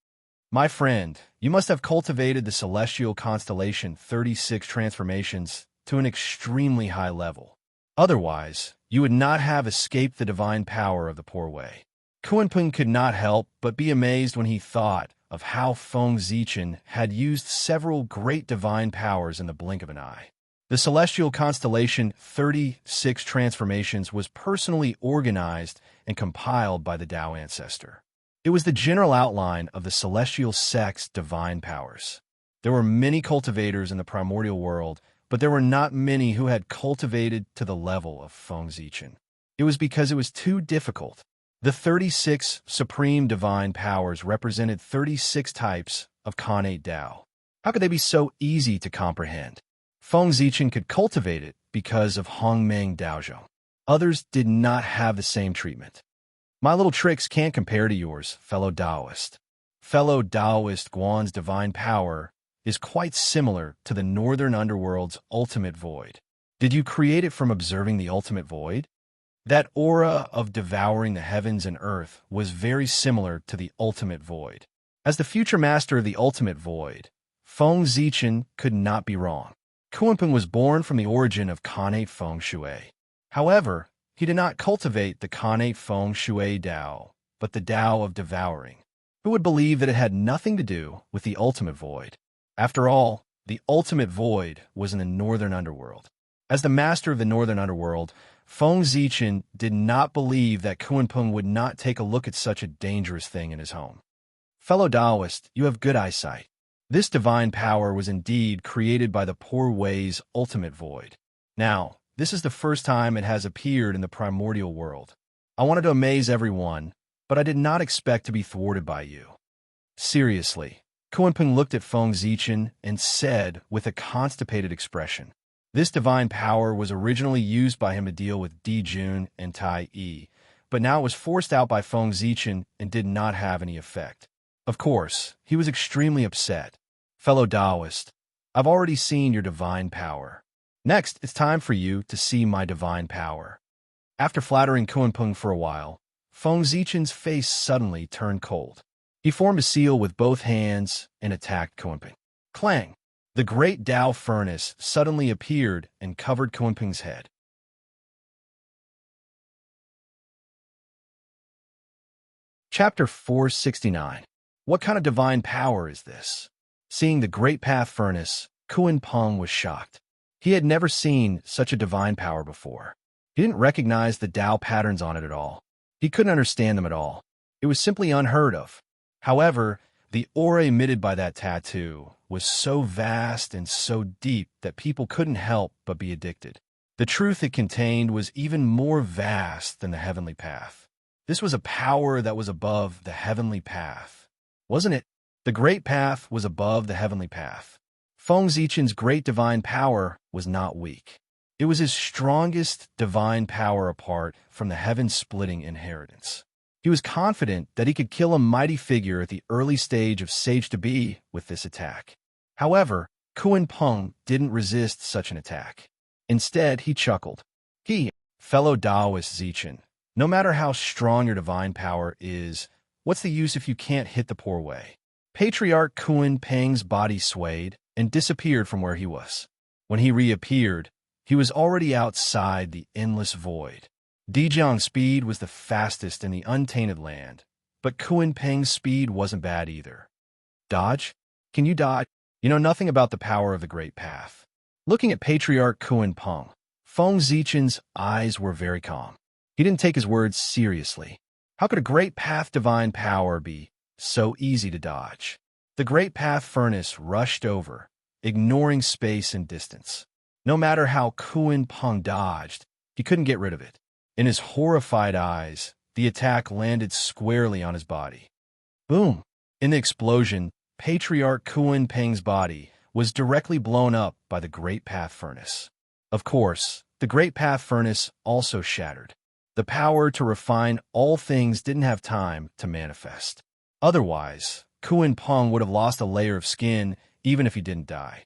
My friend, you must have cultivated the celestial constellation 36 transformations to an extremely high level. Otherwise, you would not have escaped the divine power of the Poor Wei. Kunpeng could not help but be amazed when he thought of how Feng Zichen had used several great divine powers in the blink of an eye. The celestial constellation 36 transformations was personally organized and compiled by the Tao Ancestor. It was the general outline of the celestial sect's divine powers. There were many cultivators in the primordial world, but there were not many who had cultivated to the level of Feng Zichen. It was because it was too difficult. The 36 supreme divine powers represented 36 types of Khanate Tao. How could they be so easy to comprehend? Feng Zichen could cultivate it because of Hongmeng Daozhong. Others did not have the same treatment. My little tricks can't compare to yours, fellow Taoist. Fellow Taoist Guan's divine power is quite similar to the northern underworld's ultimate void. Did you create it from observing the ultimate void? That aura of devouring the heavens and earth was very similar to the ultimate void. As the future master of the ultimate void, Feng Zichen could not be wrong. Kunpeng was born from the origin of Khanate Feng Shui. However, he did not cultivate the Khanate Feng Shui Tao, but the Tao of devouring. Who would believe that it had nothing to do with the ultimate void? After all, the ultimate void was in the northern underworld. As the master of the northern underworld, Feng Zichen did not believe that Kunpeng would not take a look at such a dangerous thing in his home. Fellow Taoist, you have good eyesight. This divine power was indeed created by the Poor Wei's ultimate void. Now, this is the first time it has appeared in the primordial world. I wanted to amaze everyone, but I did not expect to be thwarted by you. Seriously, Kunpeng looked at Feng Zichen and said with a constipated expression, "This divine power was originally used by him to deal with Di Jun and Tai Yi, but now it was forced out by Feng Zichen and did not have any effect." Of course, he was extremely upset. "Fellow Taoist, I've already seen your divine power. Next, it's time for you to see my divine power." After flattering Kunpeng for a while, Feng Zichen's face suddenly turned cold. He formed a seal with both hands and attacked Kunpeng. Clang! The great Tao furnace suddenly appeared and covered Kunpeng's head. Chapter 469. What kind of divine power is this? Seeing the great path furnace, Kunpeng was shocked. He had never seen such a divine power before. He didn't recognize the Tao patterns on it at all. He couldn't understand them at all. It was simply unheard of. However, the aura emitted by that tattoo was so vast and so deep that people couldn't help but be addicted. The truth it contained was even more vast than the heavenly path. This was a power that was above the heavenly path, wasn't it? The great path was above the heavenly path. Feng Zichen's great divine power was not weak. It was his strongest divine power apart from the heaven-splitting inheritance. He was confident that he could kill a mighty figure at the early stage of Sage-to-Be with this attack. However, Kunpeng didn't resist such an attack. Instead, he chuckled. Fellow Taoist Zichen, no matter how strong your divine power is, what's the use if you can't hit the poor way?" Patriarch Kunpeng's body swayed and disappeared from where he was. When he reappeared, he was already outside the endless void. Dijiang's speed was the fastest in the untainted land, but Kunpeng's speed wasn't bad either. "Dodge? Can you dodge?" "You know nothing about the power of the Great Path." Looking at Patriarch Kunpeng, Feng Zichen's eyes were very calm. He didn't take his words seriously. How could a Great Path divine power be so easy to dodge? The Great Path furnace rushed over, ignoring space and distance. No matter how Kunpeng dodged, he couldn't get rid of it. In his horrified eyes, the attack landed squarely on his body. Boom! In the explosion, Patriarch Kunpeng's body was directly blown up by the Great Path furnace. Of course, the Great Path furnace also shattered. The power to refine all things didn't have time to manifest. Otherwise, Kunpeng would have lost a layer of skin even if he didn't die.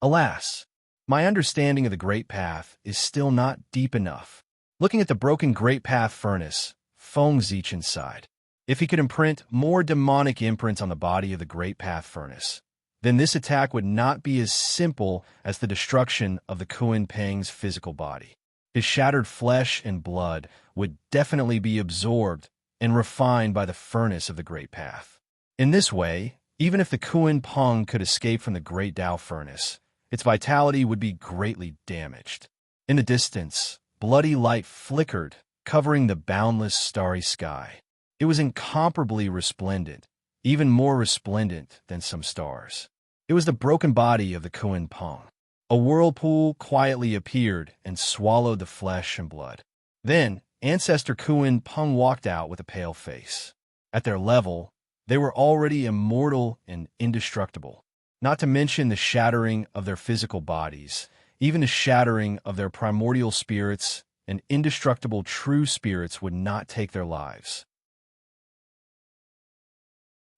Alas, my understanding of the Great Path is still not deep enough. Looking at the broken Great Path furnace, Feng Zichen sighed. If he could imprint more demonic imprints on the body of the Great Path furnace, then this attack would not be as simple as the destruction of the Kunpeng's physical body. His shattered flesh and blood would definitely be absorbed and refined by the furnace of the Great Path. In this way, even if the Kunpeng could escape from the Great Tao furnace, its vitality would be greatly damaged. In the distance, bloody light flickered, covering the boundless starry sky. It was incomparably resplendent, even more resplendent than some stars. It was the broken body of the Kunpeng. A whirlpool quietly appeared and swallowed the flesh and blood. Then, Ancestor Kunpeng walked out with a pale face. At their level, they were already immortal and indestructible, not to mention the shattering of their physical bodies. Even the shattering of their primordial spirits and indestructible true spirits would not take their lives.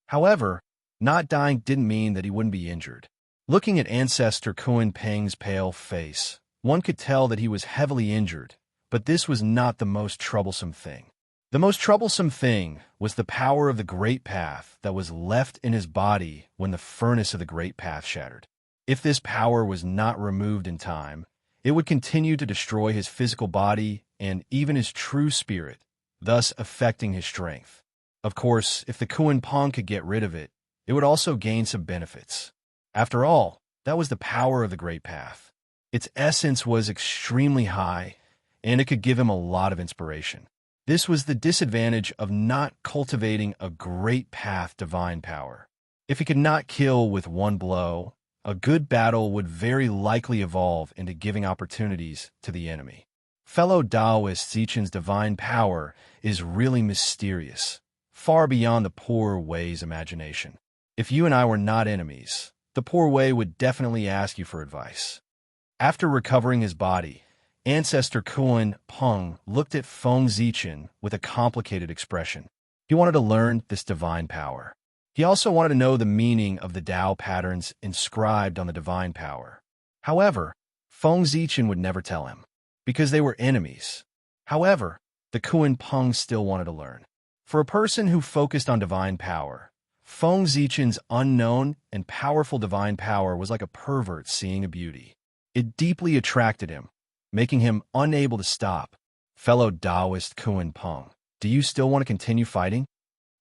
However, not dying didn't mean that he wouldn't be injured. Looking at Ancestor Kunpeng's pale face, one could tell that he was heavily injured, but this was not the most troublesome thing. The most troublesome thing was the power of the Great Path that was left in his body when the furnace of the Great Path shattered. If this power was not removed in time, it would continue to destroy his physical body and even his true spirit, thus affecting his strength. Of course, if the Kunpeng could get rid of it, it would also gain some benefits. After all, that was the power of the Great Path. Its essence was extremely high, and it could give him a lot of inspiration. This was the disadvantage of not cultivating a Great Path divine power. If he could not kill with one blow, a good battle would very likely evolve into giving opportunities to the enemy. Fellow Taoist Zichen's divine power is really mysterious, far beyond the poor Wei's imagination. If you and I were not enemies, the poor Wei would definitely ask you for advice. After recovering his body, Ancestor Kuan Peng looked at Feng Zichen with a complicated expression. He wanted to learn this divine power. He also wanted to know the meaning of the Tao patterns inscribed on the divine power. However, Feng Zichen would never tell him, because they were enemies. However, the Kuan Peng still wanted to learn. For a person who focused on divine power, Feng Zichen's unknown and powerful divine power was like a pervert seeing a beauty. It deeply attracted him, making him unable to stop. Fellow Taoist Kuan Peng, do you still want to continue fighting?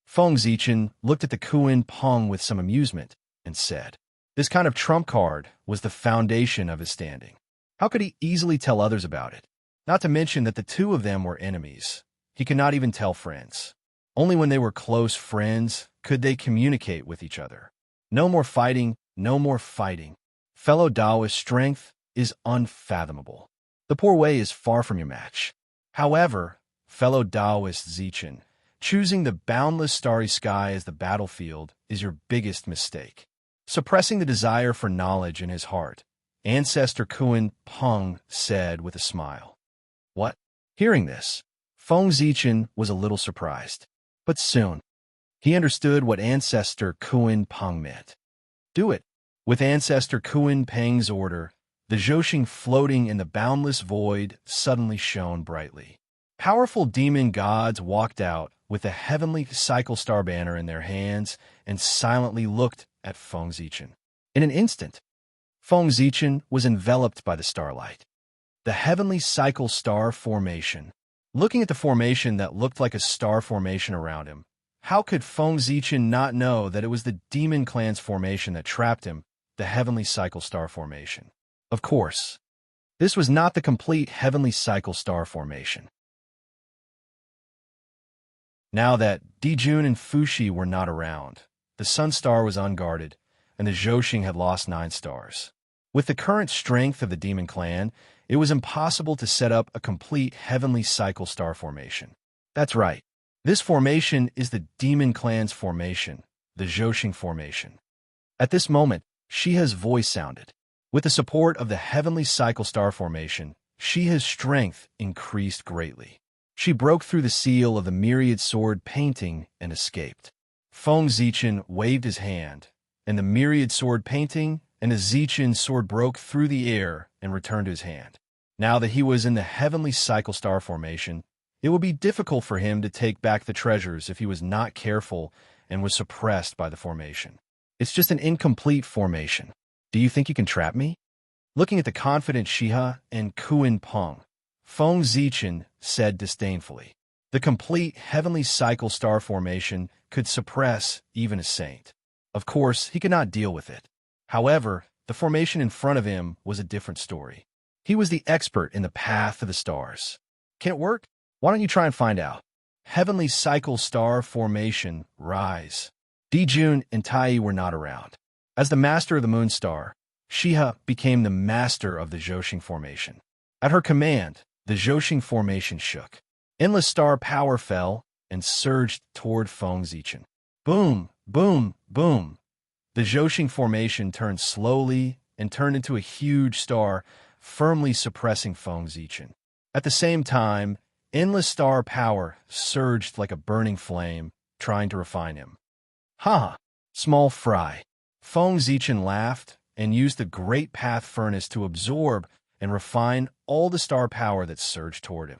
Feng Zichen looked at the Kuan Peng with some amusement and said, this kind of trump card was the foundation of his standing. How could he easily tell others about it? Not to mention that the two of them were enemies. He could not even tell friends. Only when they were close friends could they communicate with each other. No more fighting, no more fighting. Fellow Taoist strength is unfathomable. The poor Wei is far from your match. However, fellow Taoist Zichen, choosing the boundless starry sky as the battlefield is your biggest mistake. Suppressing the desire for knowledge in his heart, Ancestor Kuan Peng said with a smile. What? Hearing this, Feng Zichen was a little surprised. But soon, he understood what Ancestor Kuan Peng meant. Do it. With Ancestor Kuan Peng's order, the Zhoxing floating in the boundless void suddenly shone brightly. Powerful demon gods walked out with the heavenly cycle star banner in their hands and silently looked at Feng Zichen. In an instant, Feng Zichen was enveloped by the starlight. The heavenly cycle star formation. Looking at the formation that looked like a star formation around him, how could Feng Zichen not know that it was the Demon Clan's formation that trapped him, the heavenly cycle star formation? Of course, this was not the complete heavenly cycle star formation. Now that Dijun and Fuxi were not around, the Sun Star was unguarded, and the Zhoxing had lost 9 stars. With the current strength of the Demon Clan, it was impossible to set up a complete heavenly cycle star formation. That's right. This formation is the Demon Clan's formation, the Zhoxing formation. At this moment, Shiha's voice sounded. With the support of the heavenly cycle star formation, Shiha's strength increased greatly. She broke through the seal of the myriad sword painting and escaped. Feng Zichen waved his hand, and the myriad sword painting and the Zichen sword broke through the air and returned to his hand. Now that he was in the heavenly cycle star formation, it would be difficult for him to take back the treasures if he was not careful and was suppressed by the formation. It's just an incomplete formation. Do you think you can trap me? Looking at the confident Shiha and Kuan Peng, Feng Zichen said disdainfully. The complete heavenly cycle star formation could suppress even a saint. Of course, he could not deal with it. However, the formation in front of him was a different story. He was the expert in the path of the stars. Can it work? Why don't you try and find out? Heavenly cycle star formation, rise. Dijun and Tai were not around. As the master of the moon star, Shiha became the master of the Zhoxing formation. At her command, the Zhoxing formation shook. Endless star power fell and surged toward Feng Zichen. Boom, boom, boom. The Zhoxing formation turned slowly and turned into a huge star, firmly suppressing Feng Zichen. At the same time, endless star power surged like a burning flame, trying to refine him. Ha! Small fry. Feng Zichen laughed and used the great path furnace to absorb and refine all the star power that surged toward him.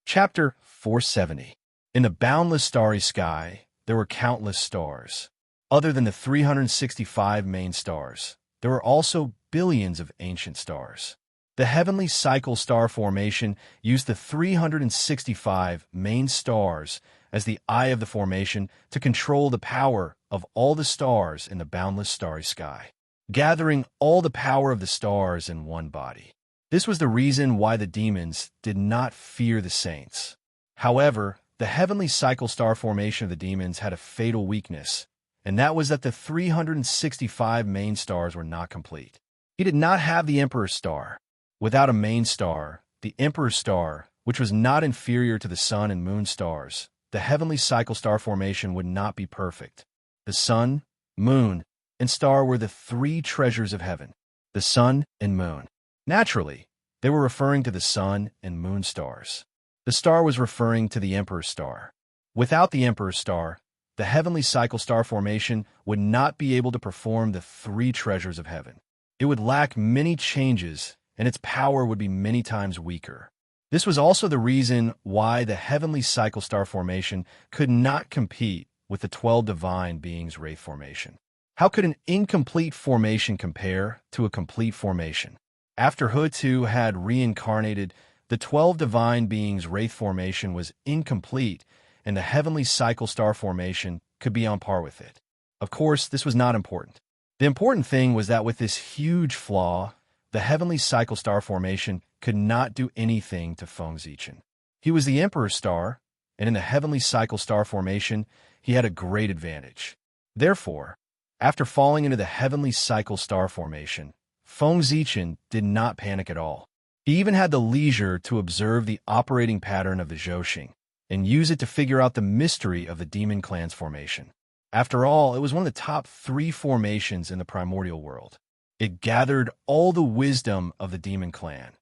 Chapter 470. In the boundless starry sky, there were countless stars. Other than the 365 main stars, there were also billions of ancient stars. The heavenly cycle star formation used the 365 main stars as the eye of the formation to control the power of all the stars in the boundless starry sky, gathering all the power of the stars in one body. This was the reason why the demons did not fear the saints. However, the heavenly cycle star formation of the demons had a fatal weakness, and that was that the 365 main stars were not complete. He did not have the Emperor's star. Without a main star, the Emperor's star which was not inferior to the sun and moon stars, the heavenly cycle star formation would not be perfect. The sun, moon, and star were the three treasures of heaven. The sun and moon. Naturally, they were referring to the sun and moon stars. The star was referring to the Emperor's star. Without the Emperor's star, the heavenly cycle star formation would not be able to perform the three treasures of heaven. It would lack many changes, and its power would be many times weaker. This was also the reason why the heavenly cycle star formation could not compete with the 12 divine beings' wraith formation. How could an incomplete formation compare to a complete formation? After Hutu had reincarnated, the 12 divine beings' wraith formation was incomplete, and the heavenly cycle star formation could be on par with it. Of course, this was not important. The important thing was that with this huge flaw, the heavenly cycle star formation could not do anything to Feng Zichen. He was the Emperor's star, and in the heavenly cycle star formation, he had a great advantage. Therefore, after falling into the heavenly cycle star formation, Feng Zichen did not panic at all. He even had the leisure to observe the operating pattern of the Zhouxing and use it to figure out the mystery of the demon clan's formation. After all, it was one of the top 3 formations in the primordial world. It gathered all the wisdom of the demon clan,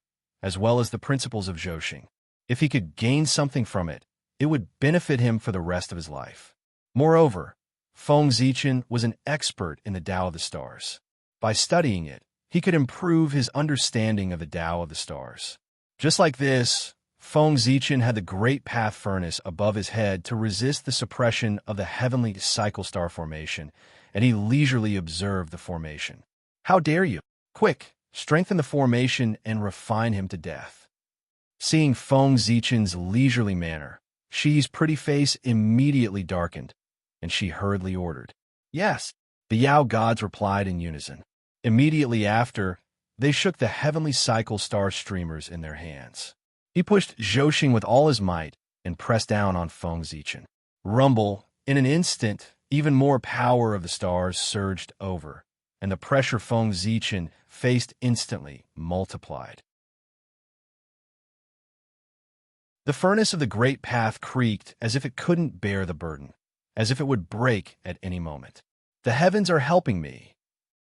as well as the principles of Zhouxing. If he could gain something from it, it would benefit him for the rest of his life. Moreover, Feng Zichen was an expert in the Tao of the Stars. By studying it, he could improve his understanding of the Tao of the Stars. Just like this, Feng Zichen had the great path furnace above his head to resist the suppression of the heavenly cycle star formation, and he leisurely observed the formation. How dare you? Quick, strengthen the formation and refine him to death. Seeing Feng Zichen's leisurely manner, Shi's pretty face immediately darkened, and she hurriedly ordered, "Yes." The Yao gods replied in unison. Immediately after, they shook the heavenly cycle star streamers in their hands. He pushed Zhouxing with all his might and pressed down on Feng Zichen. Rumble, in an instant, even more power of the stars surged over, and the pressure Feng Zichen faced instantly multiplied. The furnace of the great path creaked as if it couldn't bear the burden, as if it would break at any moment. The heavens are helping me.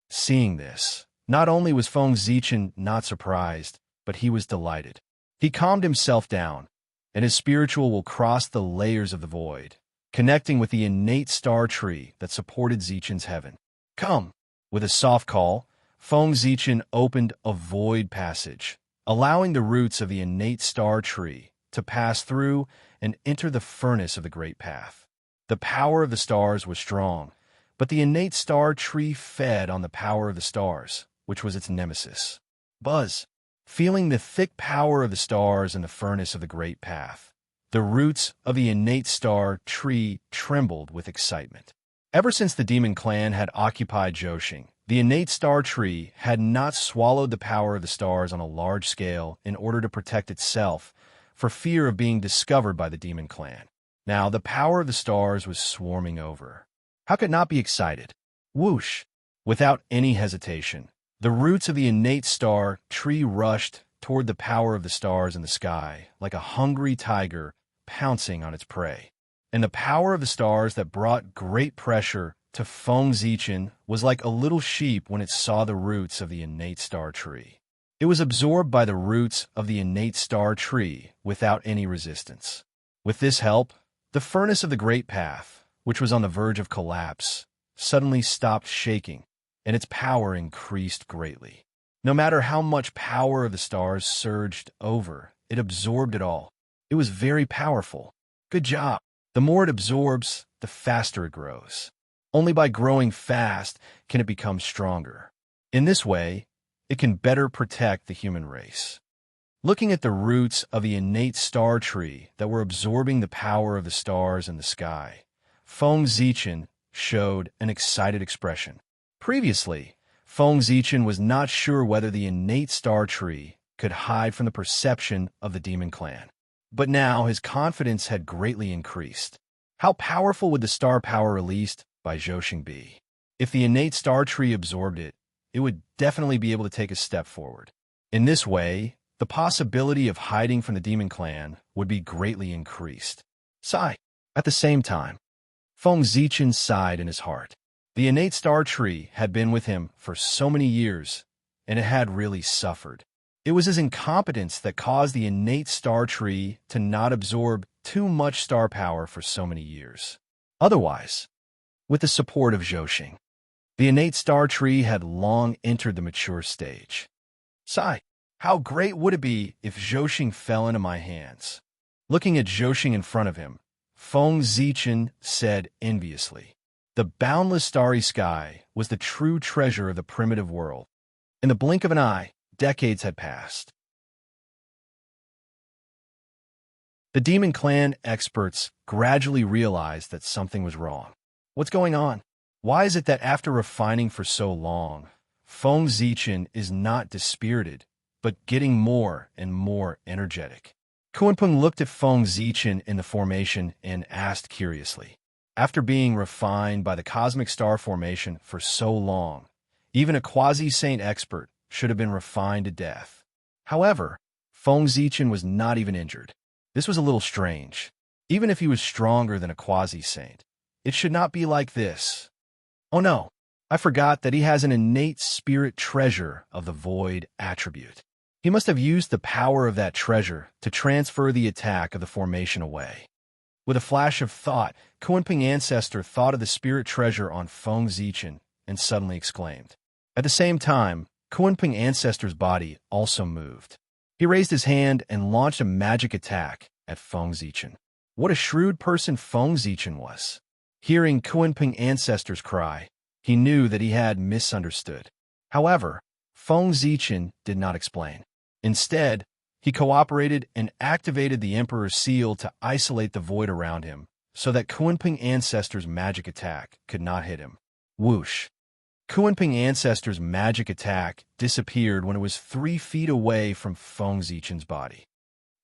Seeing this, not only was Feng Zichen not surprised, but he was delighted. He calmed himself down, and his spiritual will crossed the layers of the void, connecting with the innate star tree that supported Zichen's heaven. Come! With a soft call, Feng Zichen opened a void passage, allowing the roots of the innate star tree to pass through and enter the furnace of the great path. The power of the stars was strong, but the innate star tree fed on the power of the stars, which was its nemesis. Buzz! Feeling the thick power of the stars in the furnace of the great path, the roots of the innate star tree trembled with excitement. Ever since the demon clan had occupied Zhouxing, the innate star tree had not swallowed the power of the stars on a large scale in order to protect itself for fear of being discovered by the demon clan. Now the power of the stars was swarming over. How could it not be excited? Whoosh! Without any hesitation, the roots of the innate star tree rushed toward the power of the stars in the sky, like a hungry tiger pouncing on its prey. And the power of the stars that brought great pressure to Feng Zichen was like a little sheep when it saw the roots of the innate star tree. It was absorbed by the roots of the innate star tree without any resistance. With this help, the furnace of the great path, which was on the verge of collapse, suddenly stopped shaking, and its power increased greatly. No matter how much power of the stars surged over, it absorbed it all. It was very powerful. Good job. The more it absorbs, the faster it grows. Only by growing fast can it become stronger. In this way, it can better protect the human race. Looking at the roots of the innate star tree that were absorbing the power of the stars in the sky, Feng Zichen showed an excited expression. Previously, Feng Zichen was not sure whether the innate star tree could hide from the perception of the demon clan. But now his confidence had greatly increased. How powerful would the star power released by Zhouxing be? If the innate star tree absorbed it, it would definitely be able to take a step forward. In this way, the possibility of hiding from the demon clan would be greatly increased. Sigh. At the same time, Feng Zichen sighed in his heart. The innate star tree had been with him for so many years, and it had really suffered. It was his incompetence that caused the innate star tree to not absorb too much star power for so many years. Otherwise, with the support of Zhou, the innate star tree had long entered the mature stage. Sigh. How great would it be if Zhou fell into my hands? Looking at Zhou in front of him, Feng Zichen said enviously. The boundless starry sky was the true treasure of the primitive world. In the blink of an eye, decades had passed. The Demon Clan experts gradually realized that something was wrong. What's going on? Why is it that after refining for so long, Feng Zichen is not dispirited, but getting more and more energetic? Kunpeng looked at Feng Zichen in the formation and asked curiously. After being refined by the cosmic star formation for so long, even a quasi-saint expert should have been refined to death. However, Feng Zichen was not even injured. This was a little strange. Even if he was stronger than a quasi-saint, it should not be like this. Oh no, I forgot that he has an innate spirit treasure of the void attribute. He must have used the power of that treasure to transfer the attack of the formation away. With a flash of thought, Kunpeng Ancestor thought of the spirit treasure on Feng Zichen and suddenly exclaimed. At the same time, Kunpeng Ancestor's body also moved. He raised his hand and launched a magic attack at Feng Zichen. What a shrewd person Feng Zichen was. Hearing Kunpeng Ancestor's cry, he knew that he had misunderstood. However, Feng Zichen did not explain. Instead, he cooperated and activated the Emperor's seal to isolate the void around him so that Kunpeng Ancestor's magic attack could not hit him. Whoosh! Kunpeng Ancestor's magic attack disappeared when it was 3 feet away from Feng Zichen's body.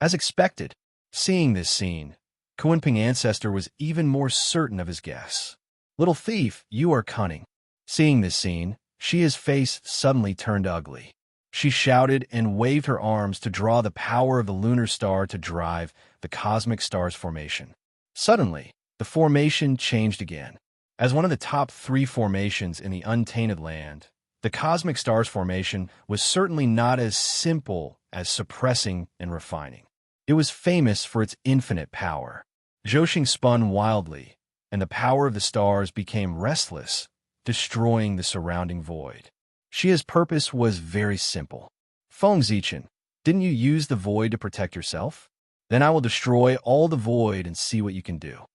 As expected, seeing this scene, Kunpeng Ancestor was even more certain of his guess. Little thief, you are cunning. Seeing this scene, Shia's face suddenly turned ugly. She shouted and waved her arms to draw the power of the lunar star to drive the cosmic star's formation. Suddenly, the formation changed again. As one of the top 3 formations in the untainted land, the cosmic star's formation was certainly not as simple as suppressing and refining. It was famous for its infinite power. Zhou spun wildly, and the power of the stars became restless, destroying the surrounding void. Shia's purpose was very simple. Feng Zichen, didn't you use the void to protect yourself? Then I will destroy all the void and see what you can do.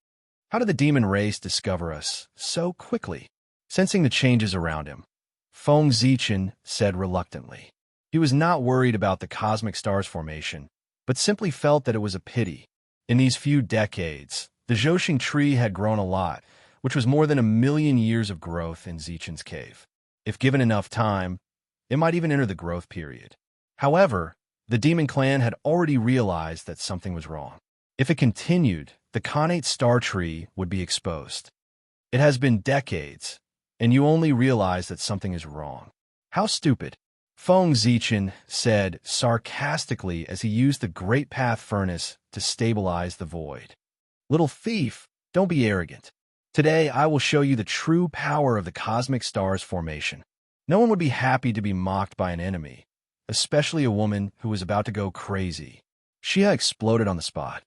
How did the demon race discover us so quickly? Sensing the changes around him, Feng Zichen said reluctantly. He was not worried about the cosmic star's formation, but simply felt that it was a pity. In these few decades, the Zhou tree had grown a lot, which was more than 1,000,000 years of growth in Zichen's cave. If given enough time, it might even enter the growth period. However, the Demon Clan had already realized that something was wrong. If it continued, the Khanate star tree would be exposed. It has been decades, and you only realize that something is wrong. How stupid. Feng Zichen said sarcastically as he used the Great Path Furnace to stabilize the void. Little thief, don't be arrogant. Today, I will show you the true power of the cosmic star's formation. No one would be happy to be mocked by an enemy, especially a woman who was about to go crazy. Shia exploded on the spot.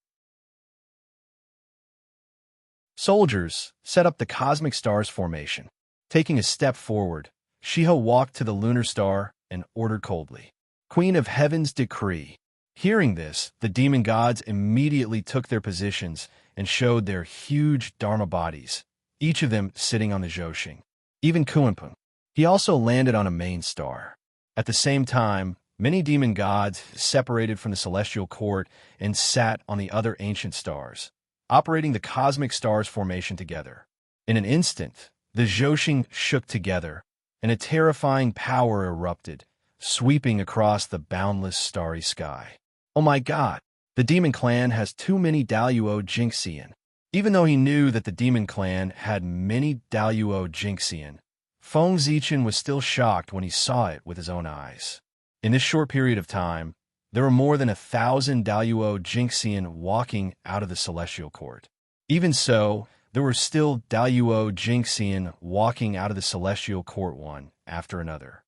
Soldiers set up the cosmic star's formation. Taking a step forward, Shiho walked to the lunar star and ordered coldly, "Queen of Heaven's decree." Hearing this, the demon gods immediately took their positions and showed their huge dharma bodies, each of them sitting on the Zhou. Even Kunpeng. He also landed on a main star. At the same time, many demon gods separated from the celestial court and sat on the other ancient stars, operating the cosmic star's formation together. In an instant, the Zhou shook together, and a terrifying power erupted, sweeping across the boundless starry sky. Oh my God! The Demon Clan has too many Daluo Jinxian. Even though he knew that the Demon Clan had many Daluo Jinxian, Feng Zichen was still shocked when he saw it with his own eyes. In this short period of time, There were more than 1,000 Daluo Jinxian walking out of the celestial court. Even so, there were still Daluo Jinxian walking out of the celestial court one after another.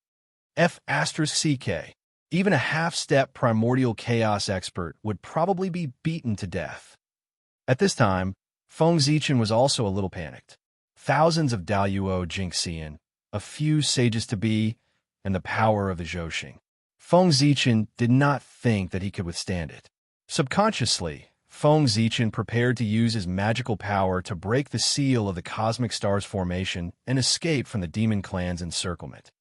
F***CK. Even a half-step primordial chaos expert would probably be beaten to death. At this time, Feng Zichen was also a little panicked. Thousands of Daluo Jinxian, a few sages-to-be, and the power of the Zhouxing. Feng Zichen did not think that he could withstand it. Subconsciously, Feng Zichen prepared to use his magical power to break the seal of the cosmic stars formation and escape from the demon clan's encirclement.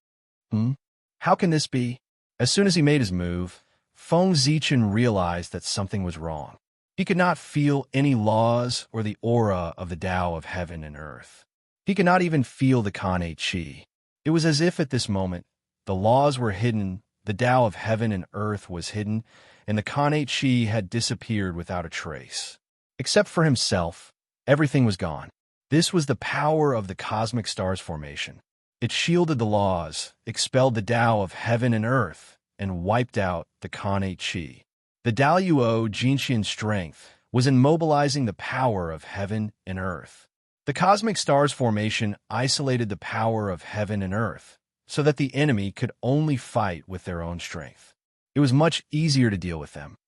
How can this be? As soon as he made his move, Feng Zichen realized that something was wrong. He could not feel any laws or the aura of the Tao of heaven and earth. He could not even feel the Kanei Qi. It was as if at this moment, the laws were hidden, the Tao of heaven and earth was hidden, and the Kanei Qi had disappeared without a trace. Except for himself, everything was gone. This was the power of the cosmic stars formation. It shielded the laws, expelled the Tao of heaven and earth, and wiped out the Kanei Qi. The Daluo Jinxian strength was immobilizing the power of heaven and earth. The cosmic stars formation isolated the power of heaven and earth, so that the enemy could only fight with their own strength. It was much easier to deal with them.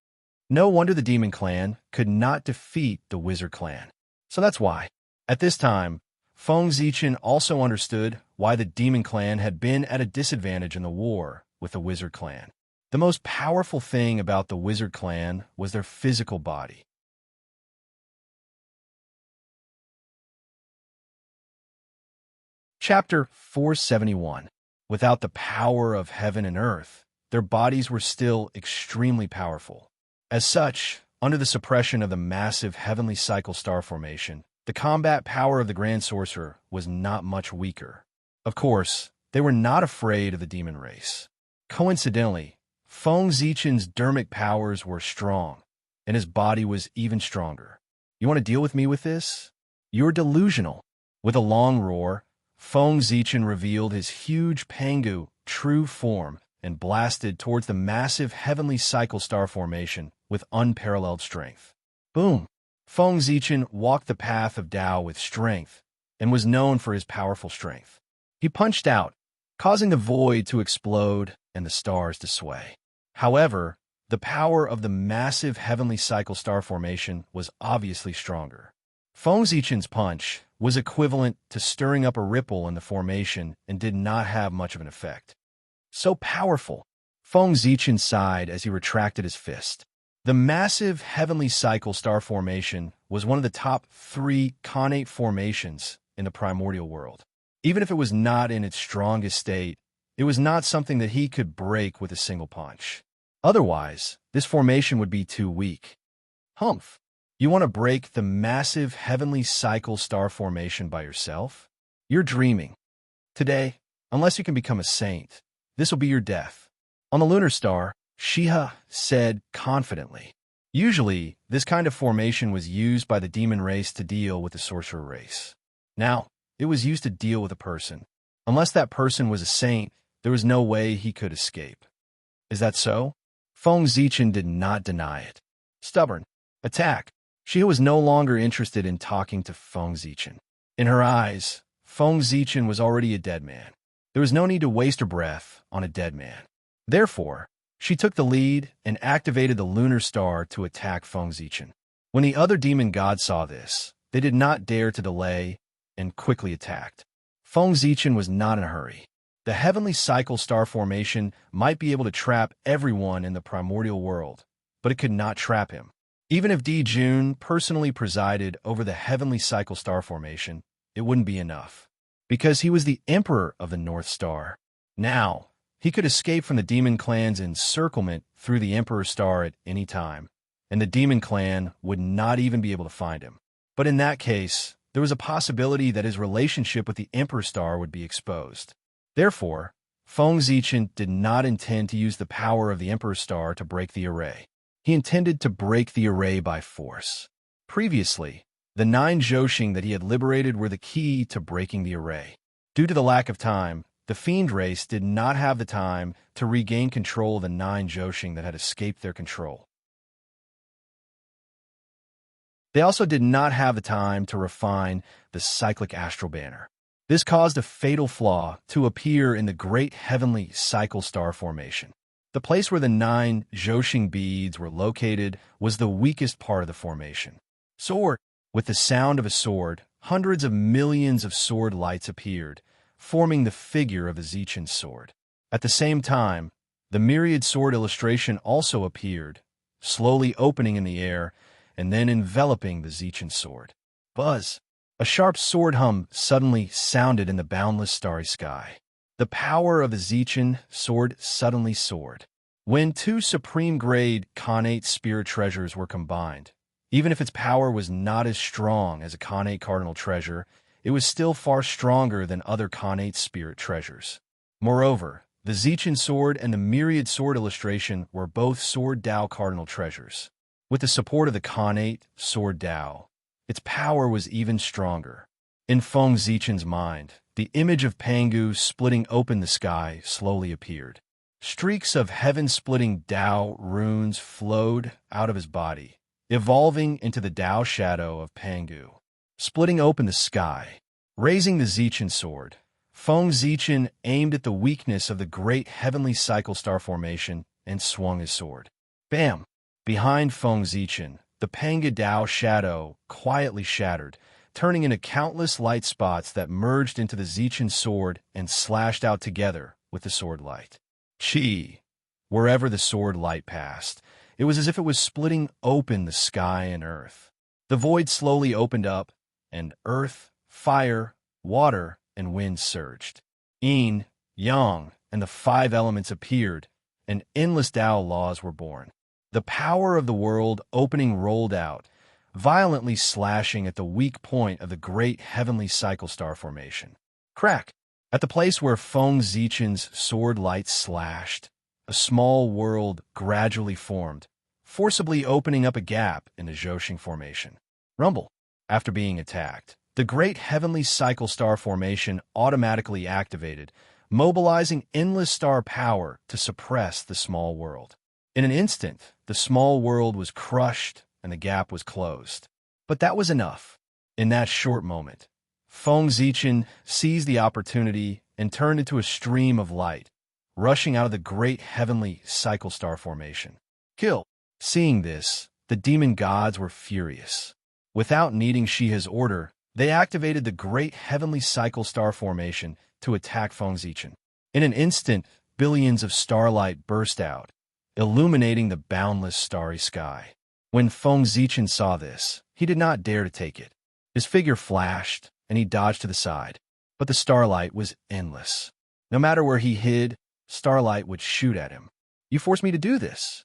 No wonder the demon clan could not defeat the wizard clan. So that's why. At this time, Feng Zichen also understood why the demon clan had been at a disadvantage in the war with the wizard clan. The most powerful thing about the wizard clan was their physical body. Chapter 471. Without the power of heaven and earth, their bodies were still extremely powerful. As such, under the suppression of the massive heavenly cycle star formation, the combat power of the Grand Sorcerer was not much weaker. Of course, they were not afraid of the demon race. Coincidentally, Feng Zichen's dermic powers were strong, and his body was even stronger. You want to deal with me with this? You're delusional. With a long roar, Feng Zichen revealed his huge Pangu, true form, and blasted towards the massive heavenly cycle star formation with unparalleled strength. Boom! Feng Zichen walked the path of Tao with strength, and was known for his powerful strength. He punched out, causing the void to explode and the stars to sway. However, the power of the massive heavenly cycle star formation was obviously stronger. Feng Zichen's punch was equivalent to stirring up a ripple in the formation and did not have much of an effect. So powerful! Feng Zichen sighed as he retracted his fist. The massive heavenly cycle star formation was one of the top 3 connate formations in the primordial world. Even if it was not in its strongest state, it was not something that he could break with a single punch. Otherwise, this formation would be too weak. Humph! You want to break the massive heavenly cycle star formation by yourself? You're dreaming. Today, unless you can become a saint, this will be your death. On the lunar star, Shiha said confidently. Usually, this kind of formation was used by the demon race to deal with the sorcerer race. Now, it was used to deal with a person. Unless that person was a saint, there was no way he could escape. Is that so? Feng Zichen did not deny it. Stubborn. Attack. Shiha was no longer interested in talking to Feng Zichen. In her eyes, Feng Zichen was already a dead man. There was no need to waste her breath on a dead man. Therefore, she took the lead and activated the lunar star to attack Feng Zichen. When the other demon gods saw this, they did not dare to delay and quickly attacked. Feng Zichen was not in a hurry. The heavenly cycle star formation might be able to trap everyone in the primordial world, but it could not trap him. Even if Di Jun personally presided over the heavenly cycle star formation, it wouldn't be enough. Because he was the emperor of the North Star. Now, he could escape from the demon clan's encirclement through the emperor star at any time, and the demon clan would not even be able to find him. But in that case, there was a possibility that his relationship with the emperor star would be exposed. Therefore, Feng Zichen did not intend to use the power of the emperor star to break the array. He intended to break the array by force. Previously, the 9 Zhouxing that he had liberated were the key to breaking the array. Due to the lack of time, the Fiend race did not have the time to regain control of the 9 Joshing that had escaped their control. They also did not have the time to refine the cyclic astral banner. This caused a fatal flaw to appear in the great heavenly cycle star formation. The place where the 9 Joshing beads were located was the weakest part of the formation. Sword. With the sound of a sword, hundreds of millions of sword lights appeared, forming the figure of a Zichin sword. At the same time, the myriad sword illustration also appeared, slowly opening in the air and then enveloping the Zichin sword. Buzz! A sharp sword hum suddenly sounded in the boundless starry sky. The power of the Zichin sword suddenly soared. When 2 supreme-grade Khanate spirit treasures were combined, even if its power was not as strong as a Khanate cardinal treasure, it was still far stronger than other Khanate spirit treasures. Moreover, the Zichin sword and the myriad sword illustration were both Sword Dao cardinal treasures. With the support of the Khanate Sword Dao, its power was even stronger. In Feng Zichin's mind, the image of Pangu splitting open the sky slowly appeared. Streaks of heaven-splitting Dao runes flowed out of his body, evolving into the Dao shadow of Pangu, splitting open the sky. Raising the Zichin sword, Feng Zichin aimed at the weakness of the great heavenly cycle star formation and swung his sword. Bam! Behind Feng Zichin, the Pangu Dao shadow quietly shattered, turning into countless light spots that merged into the Zichin sword and slashed out together with the sword light. Chi! Wherever the sword light passed, it was as if it was splitting open the sky and earth. The void slowly opened up, and earth, fire, water, and wind surged. Yin, Yang, and the 5 elements appeared, and endless Dao laws were born. The power of the world opening rolled out, violently slashing at the weak point of the great heavenly cycle star formation. Crack! At the place where Feng Zichin's sword light slashed, a small world gradually formed, forcibly opening up a gap in the Joshing formation. Rumble! After being attacked, the great heavenly cycle star formation automatically activated, mobilizing endless star power to suppress the small world. In an instant, the small world was crushed and the gap was closed. But that was enough. In that short moment, Feng Zichin seized the opportunity and turned into a stream of light, rushing out of the great heavenly cycle star formation. Kill! Seeing this, the demon gods were furious. Without needing Shiha's order, they activated the great heavenly cycle star formation to attack Feng Zichin. In an instant, billions of starlight burst out, illuminating the boundless starry sky. When Feng Zichin saw this, he did not dare to take it. His figure flashed, and he dodged to the side. But the starlight was endless. No matter where he hid, starlight would shoot at him. You forced me to do this.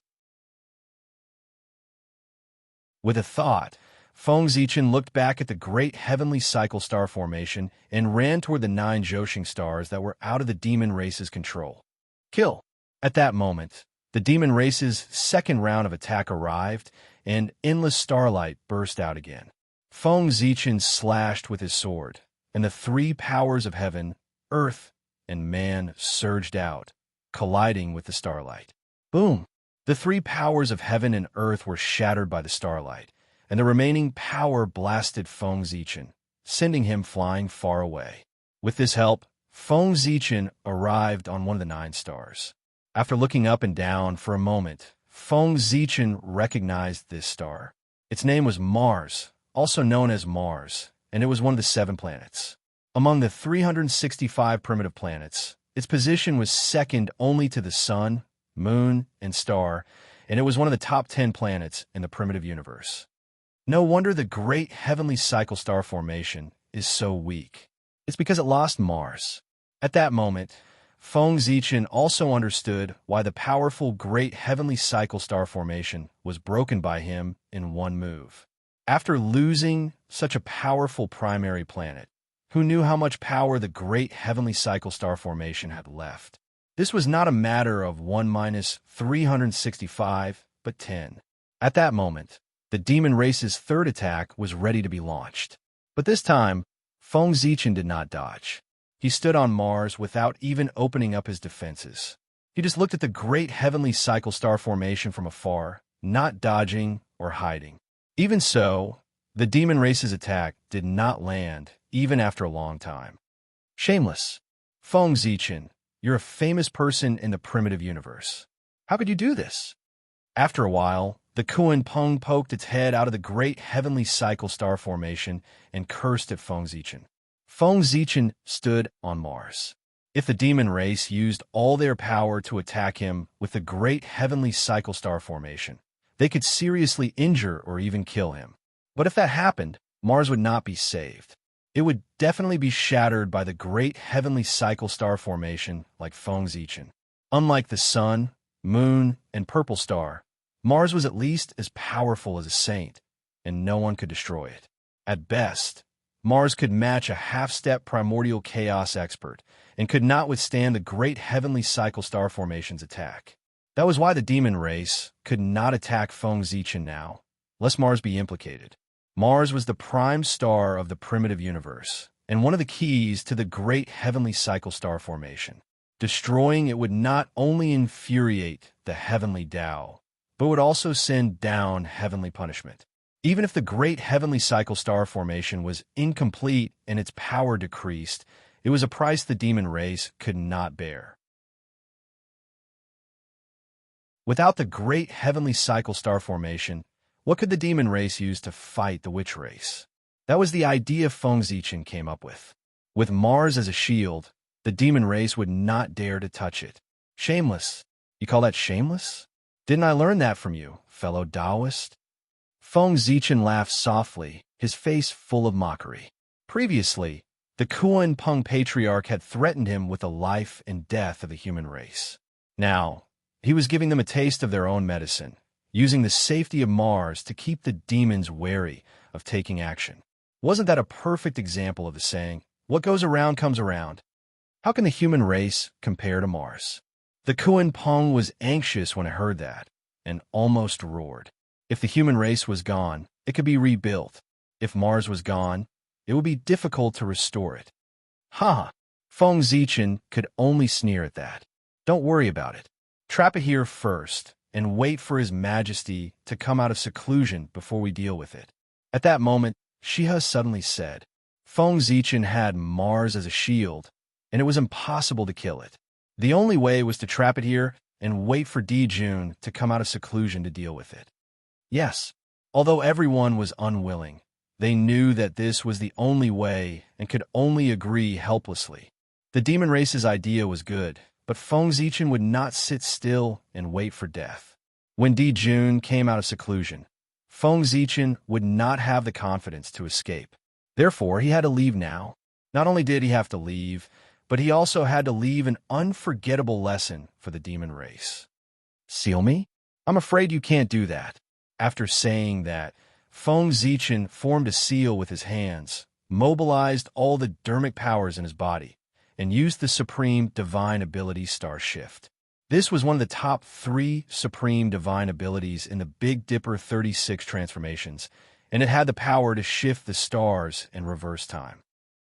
With a thought, Feng Zichin looked back at the great heavenly cycle star formation and ran toward the 9 Joshing stars that were out of the demon race's control. Kill! At that moment, the demon race's second round of attack arrived, and endless starlight burst out again. Feng Zichin slashed with his sword, and the 3 powers of heaven, earth, and man surged out, colliding with the starlight. Boom! The 3 powers of heaven and earth were shattered by the starlight, and the remaining power blasted Feng Zichin, sending him flying far away. With this help, Feng Zichin arrived on one of the 9 stars. After looking up and down for a moment, Feng Zichin recognized this star. Its name was Mars, also known as Mars, and it was one of the 7 planets. Among the 365 primitive planets, its position was second only to the Sun, Moon, and Star, and it was one of the top 10 planets in the primitive universe. No wonder the great heavenly cycle star formation is so weak. It's because it lost Mars. At that moment, Feng Zichin also understood why the powerful great heavenly cycle star formation was broken by him in one move. After losing such a powerful primary planet, who knew how much power the great heavenly cycle star formation had left? This was not a matter of 1 minus 365, but 10. At that moment, the demon race's third attack was ready to be launched. But this time, Feng Zichin did not dodge. He He stood on Mars without even opening up his defenses. He just looked at the great heavenly cycle star formation from afar, not dodging or hiding. Even so, the demon race's attack did not land, even after a long time. Shameless. Feng Zichen, you're a famous person in the primitive universe. How could you do this? After a while, the Kuan Peng poked its head out of the great heavenly cycle star formation and cursed at Feng Zichen. Feng Zichen stood on Mars. If the demon race used all their power to attack him with the great heavenly cycle star formation, they could seriously injure or even kill him. But if that happened, Mars would not be saved. It would definitely be shattered by the great heavenly cycle star formation like Feng Zichen. Unlike the sun, moon, and purple star, Mars was at least as powerful as a saint, and no one could destroy it. At best, Mars could match a half-step primordial chaos expert and could not withstand the great heavenly cycle star formation's attack. That was why the demon race could not attack Feng Zichen now, lest Mars be implicated. Mars was the prime star of the primitive universe, and one of the keys to the great heavenly cycle star formation. Destroying it would not only infuriate the heavenly Tao, but would also send down heavenly punishment. Even if the great heavenly cycle star formation was incomplete and its power decreased, it was a price the demon race could not bear. Without the great heavenly cycle star formation, what could the demon race use to fight the witch race? That was the idea Feng Zichen came up with. With Mars as a shield, the demon race would not dare to touch it. Shameless. You call that shameless? Didn't I learn that from you, fellow Taoist? Feng Zichen laughed softly, his face full of mockery. Previously, the Kuan Peng patriarch had threatened him with the life and death of the human race. Now, he was giving them a taste of their own medicine, using the safety of Mars to keep the demons wary of taking action. Wasn't that a perfect example of the saying, what goes around comes around? How can the human race compare to Mars? The Kuan Peng was anxious when it heard that, and almost roared. If the human race was gone, it could be rebuilt. If Mars was gone, it would be difficult to restore it. Ha! Feng Zichen could only sneer at that. Don't worry about it. Trap it here first, and wait for His Majesty to come out of seclusion before we deal with it. At that moment, Shiha suddenly said, Feng Zichen had Mars as a shield, and it was impossible to kill it. The only way was to trap it here and wait for Di Jun to come out of seclusion to deal with it. Yes, although everyone was unwilling, they knew that this was the only way and could only agree helplessly. The demon race's idea was good, but Feng Zichen would not sit still and wait for death. When Di Jun came out of seclusion, Feng Zichen would not have the confidence to escape. Therefore, he had to leave now. Not only did he have to leave, but he also had to leave an unforgettable lesson for the demon race. Seal me? I'm afraid you can't do that. After saying that, Feng Zichen formed a seal with his hands, mobilized all the dermic powers in his body, and used the Supreme Divine Ability Star Shift. This was one of the top 3 Supreme Divine Abilities in the Big Dipper 36 transformations, and it had the power to shift the stars in reverse time.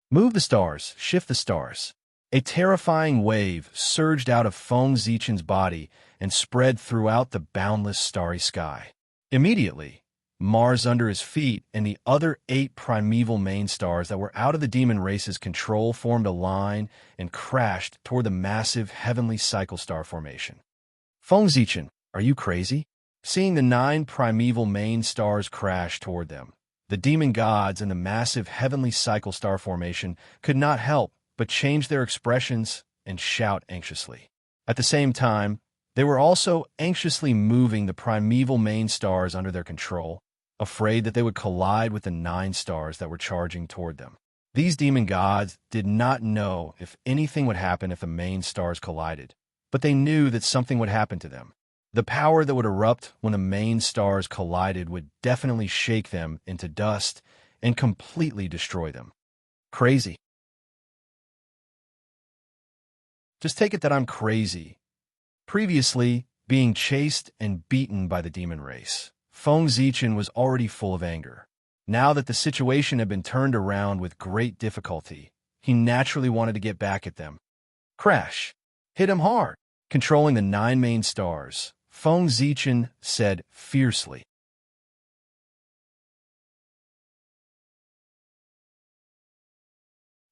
Move the stars, shift the stars. A terrifying wave surged out of Feng Zichen's body and spread throughout the boundless starry sky. Immediately, Mars under his feet and the other 8 primeval main stars that were out of the demon race's control formed a line and crashed toward the massive heavenly cycle star formation. Feng Zichen, are you crazy? Seeing the 9 primeval main stars crash toward them, the demon gods and the massive heavenly cycle star formation could not help but change their expressions and shout anxiously. At the same time, they were also anxiously moving the primeval main stars under their control, afraid that they would collide with the 9 stars that were charging toward them. These demon gods did not know if anything would happen if the main stars collided, but they knew that something would happen to them. The power that would erupt when the main stars collided would definitely shake them into dust and completely destroy them. Crazy. Just take it that I'm crazy. Previously, being chased and beaten by the demon race, Feng Zichen was already full of anger. Now that the situation had been turned around with great difficulty, he naturally wanted to get back at them. Crash! Hit him hard! Controlling the 9 main stars, Feng Zichen said fiercely.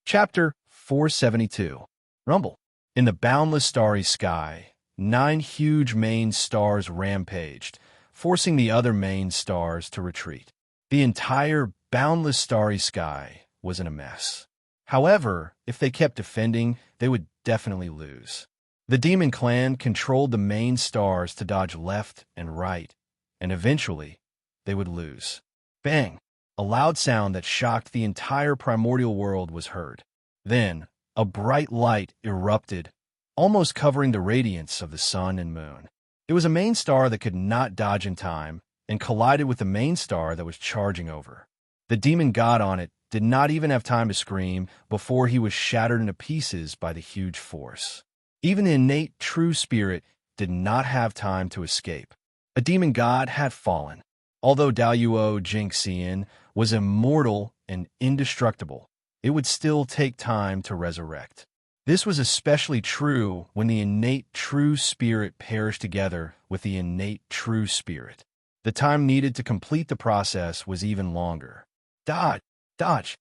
Chapter 472. Rumble. In the boundless starry sky, 9 huge main stars rampaged, forcing the other main stars to retreat. The entire boundless starry sky was in a mess. However, if they kept defending, they would definitely lose. The demon clan controlled the main stars to dodge left and right, and eventually, they would lose. Bang! A loud sound that shocked the entire primordial world was heard. Then, a bright light erupted, almost covering the radiance of the sun and moon. It was a main star that could not dodge in time, and collided with the main star that was charging over. The demon god on it did not even have time to scream before he was shattered into pieces by the huge force. Even the innate true spirit did not have time to escape. A demon god had fallen. Although Daluo Jingxian was immortal and indestructible, it would still take time to resurrect. This was especially true when the innate true spirit perished together with the innate true spirit. The time needed to complete the process was even longer. Dodge! Dodge!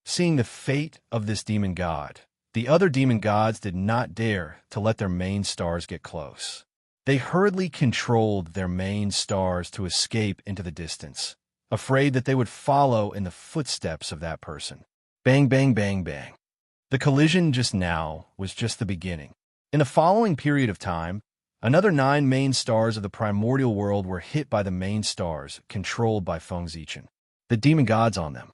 Seeing the fate of this demon god, the other demon gods did not dare to let their main stars get close. They hurriedly controlled their main stars to escape into the distance, afraid that they would follow in the footsteps of that person. Bang, bang, bang, bang. The collision just now was just the beginning. In the following period of time, another 9 main stars of the primordial world were hit by the main stars controlled by Feng Zichen. The demon gods on them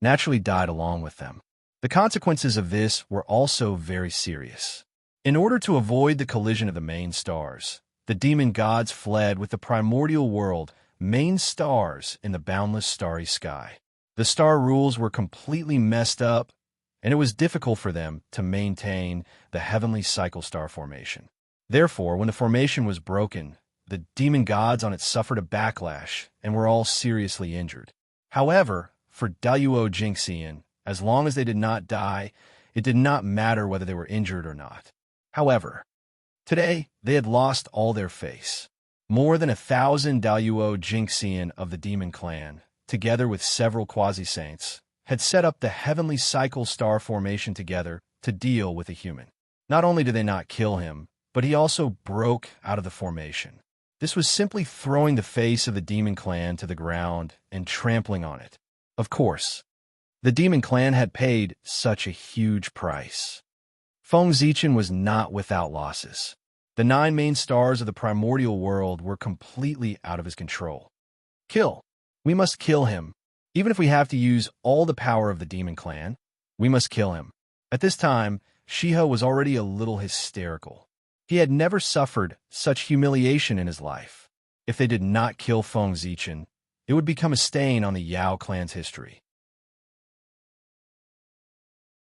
naturally died along with them. The consequences of this were also very serious. In order to avoid the collision of the main stars, the demon gods fled with the primordial world main stars in the boundless starry sky. The star rules were completely messed up, and it was difficult for them to maintain the heavenly cycle star formation. Therefore, when the formation was broken, the demon gods on it suffered a backlash and were all seriously injured. However, for Daluo Jingxian, as long as they did not die, it did not matter whether they were injured or not. However, today they had lost all their face. More than 1,000 Daluo Jingxian of the demon clan, together with several quasi-saints, had set up the heavenly cycle star formation together to deal with a human. Not only did they not kill him, but he also broke out of the formation. This was simply throwing the face of the demon clan to the ground and trampling on it. Of course, the demon clan had paid such a huge price. Feng Zichen was not without losses. The 9 main stars of the primordial world were completely out of his control. Kill. We must kill him. Even if we have to use all the power of the demon clan, we must kill him. At this time, Shiho was already a little hysterical. He had never suffered such humiliation in his life. If they did not kill Feng Zichen, it would become a stain on the Yao clan's history.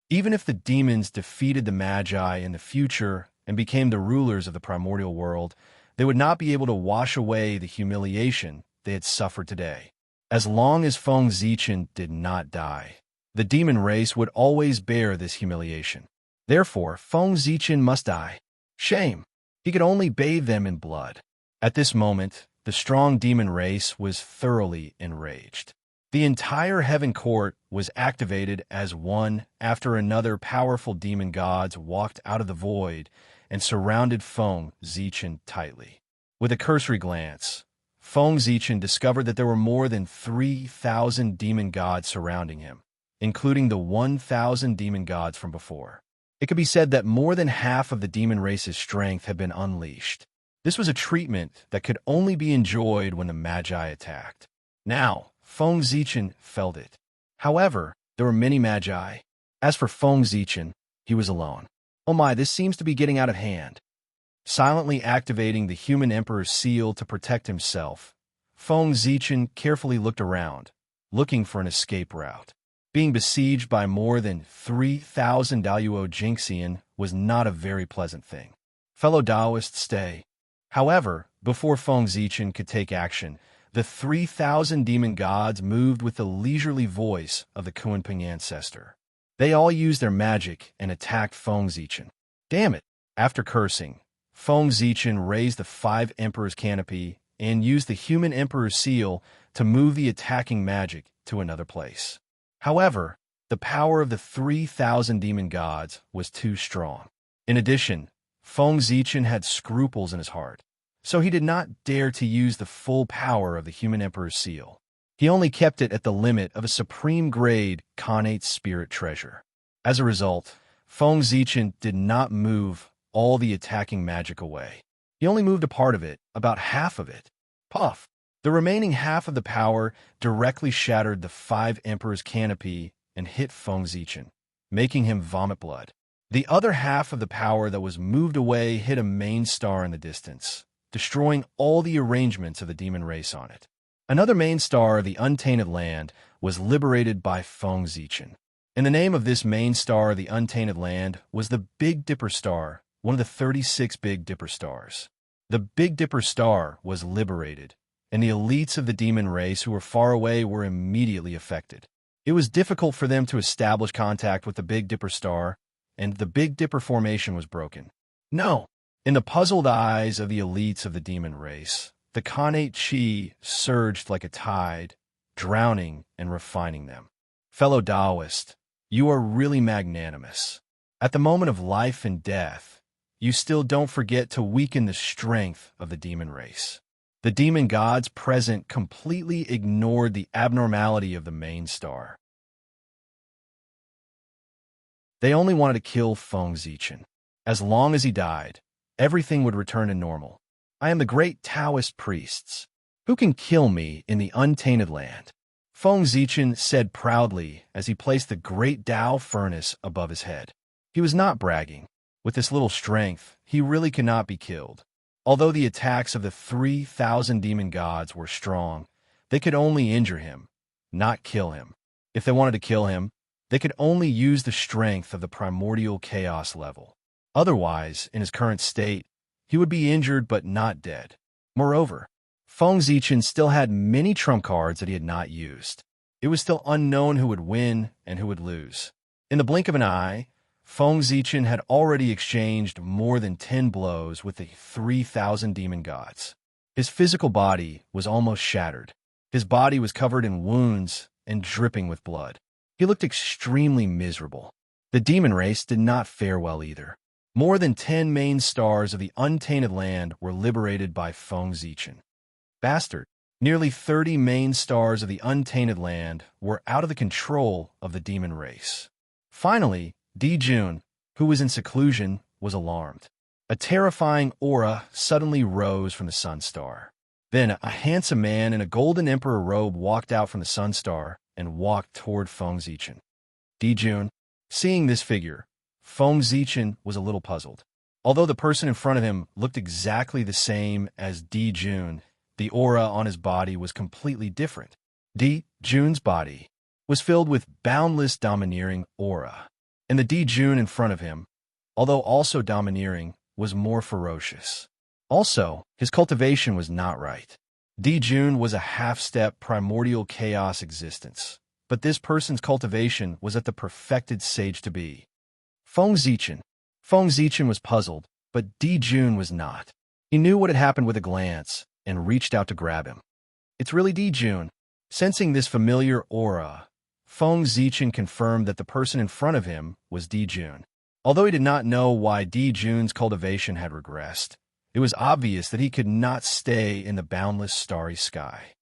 Even if the demons defeated the Magi in the future and became the rulers of the primordial world, they would not be able to wash away the humiliation they had suffered today. As long as Feng Zichen did not die, the demon race would always bear this humiliation. Therefore, Feng Zichen must die. Shame! He could only bathe them in blood. At this moment, the strong demon race was thoroughly enraged. The entire heaven court was activated as one after another powerful demon gods walked out of the void and surrounded Feng Zichen tightly. With a cursory glance, Feng Zichen discovered that there were more than 3,000 demon gods surrounding him, including the 1,000 demon gods from before. It could be said that more than half of the demon race's strength had been unleashed. This was a treatment that could only be enjoyed when the Magi attacked. Now, Feng Zichen felt it. However, there were many Magi. As for Feng Zichen, he was alone. Oh my, this seems to be getting out of hand. Silently activating the human emperor's seal to protect himself, Feng Zichen carefully looked around, looking for an escape route. Being besieged by more than 3,000 Daluo Jingxian was not a very pleasant thing. Fellow Taoists, stay. However, before Feng Zichen could take action, the 3,000 demon gods moved with the leisurely voice of the Kunping ancestor. They all used their magic and attacked Feng Zichen. Damn it! After cursing, Feng Zichen raised the 5 Emperor's canopy and used the human Emperor's seal to move the attacking magic to another place. However, the power of the 3,000 demon gods was too strong. In addition, Feng Zichen had scruples in his heart, so he did not dare to use the full power of the human Emperor's seal. He only kept it at the limit of a supreme-grade Khanate spirit treasure. As a result, Feng Zichen did not move all the attacking magic away. He only moved a part of it, about half of it. Puff! The remaining half of the power directly shattered the 5 Emperor's canopy and hit Feng Zichen, making him vomit blood. The other half of the power that was moved away hit a main star in the distance, destroying all the arrangements of the demon race on it. Another main star of the untainted land was liberated by Feng Zichen. And the name of this main star of the untainted land was the Big Dipper Star, one of the 36 Big Dipper Stars. The Big Dipper Star was liberated, and the elites of the demon race who were far away were immediately affected. It was difficult for them to establish contact with the Big Dipper Star, and the Big Dipper formation was broken. No! In the puzzled eyes of the elites of the demon race, the Khanate Chi surged like a tide, drowning and refining them. Fellow Taoist, you are really magnanimous. At the moment of life and death, you still don't forget to weaken the strength of the demon race. The demon gods present completely ignored the abnormality of the main star. They only wanted to kill Feng Zichen. As long as he died, everything would return to normal. I am the great Taoist priests. Who can kill me in the untainted land? Feng Zichen said proudly as he placed the great Tao furnace above his head. He was not bragging. With this little strength, he really could not be killed. Although the attacks of the 3,000 demon gods were strong, they could only injure him, not kill him. If they wanted to kill him, they could only use the strength of the primordial chaos level. Otherwise, in his current state, he would be injured but not dead. Moreover, Feng Zichen still had many trump cards that he had not used. It was still unknown who would win and who would lose. In the blink of an eye, Feng Zichen had already exchanged more than 10 blows with the 3,000 demon gods. His physical body was almost shattered. His body was covered in wounds and dripping with blood. He looked extremely miserable. The demon race did not fare well either. More than 10 main stars of the untainted land were liberated by Feng Zichen. Bastard! Nearly 30 main stars of the untainted land were out of the control of the demon race. Finally, Di Jun, who was in seclusion, was alarmed. A terrifying aura suddenly rose from the sun star. Then a handsome man in a golden emperor robe walked out from the sun star and walked toward Feng Zichen. Di Jun, seeing this figure, Feng Zichen was a little puzzled. Although the person in front of him looked exactly the same as Di Jun, the aura on his body was completely different. Di Jun's body was filled with boundless domineering aura. And the Di Jun in front of him, although also domineering, was more ferocious. Also, his cultivation was not right. Di Jun was a half-step primordial chaos existence, but this person's cultivation was at the perfected sage-to-be. Feng Zichen was puzzled, but Di Jun was not. He knew what had happened with a glance and reached out to grab him. It's really Di Jun. Sensing this familiar aura, Feng Zichen confirmed that the person in front of him was Di Jun. Although he did not know why Di Jun's cultivation had regressed, it was obvious that he could not stay in the boundless starry sky.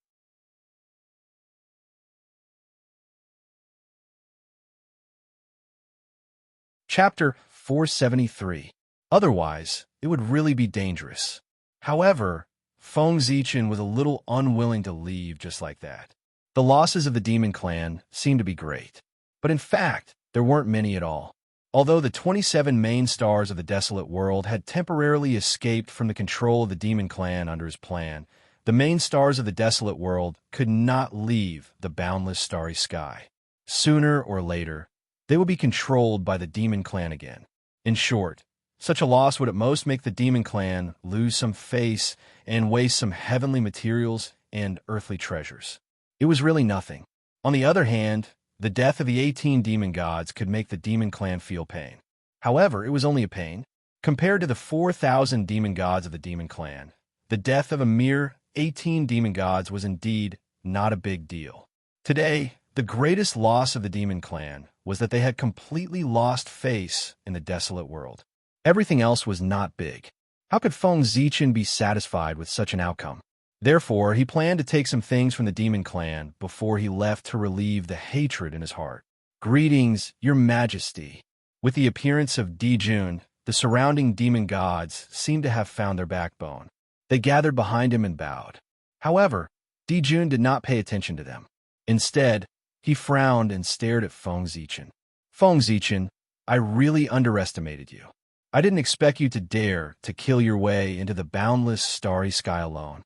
Chapter 473. Otherwise, it would really be dangerous. However, Feng Zichen was a little unwilling to leave just like that. The losses of the demon clan seemed to be great, but in fact, there weren't many at all. Although the 27 main stars of the desolate world had temporarily escaped from the control of the demon clan under his plan, the main stars of the desolate world could not leave the boundless starry sky. Sooner or later, they would be controlled by the demon clan again. In short, such a loss would at most make the demon clan lose some face and waste some heavenly materials and earthly treasures. It was really nothing. On the other hand, The death of the 18 demon gods could make the demon clan feel pain. However, it was only a pain. Compared to the 4,000 demon gods of the demon clan, the death of a mere 18 demon gods was indeed not a big deal. Today, the greatest loss of the demon clan was that they had completely lost face in the desolate world. Everything else was not big. How could Feng Zichen be satisfied with such an outcome? Therefore, he planned to take some things from the demon clan before he left to relieve the hatred in his heart. Greetings, your majesty. With the appearance of Dijun, the surrounding demon gods seemed to have found their backbone. They gathered behind him and bowed. However, Dijun did not pay attention to them. Instead, he frowned and stared at Feng Zichen. Feng Zichen, I really underestimated you. I didn't expect you to dare to kill your way into the boundless starry sky alone.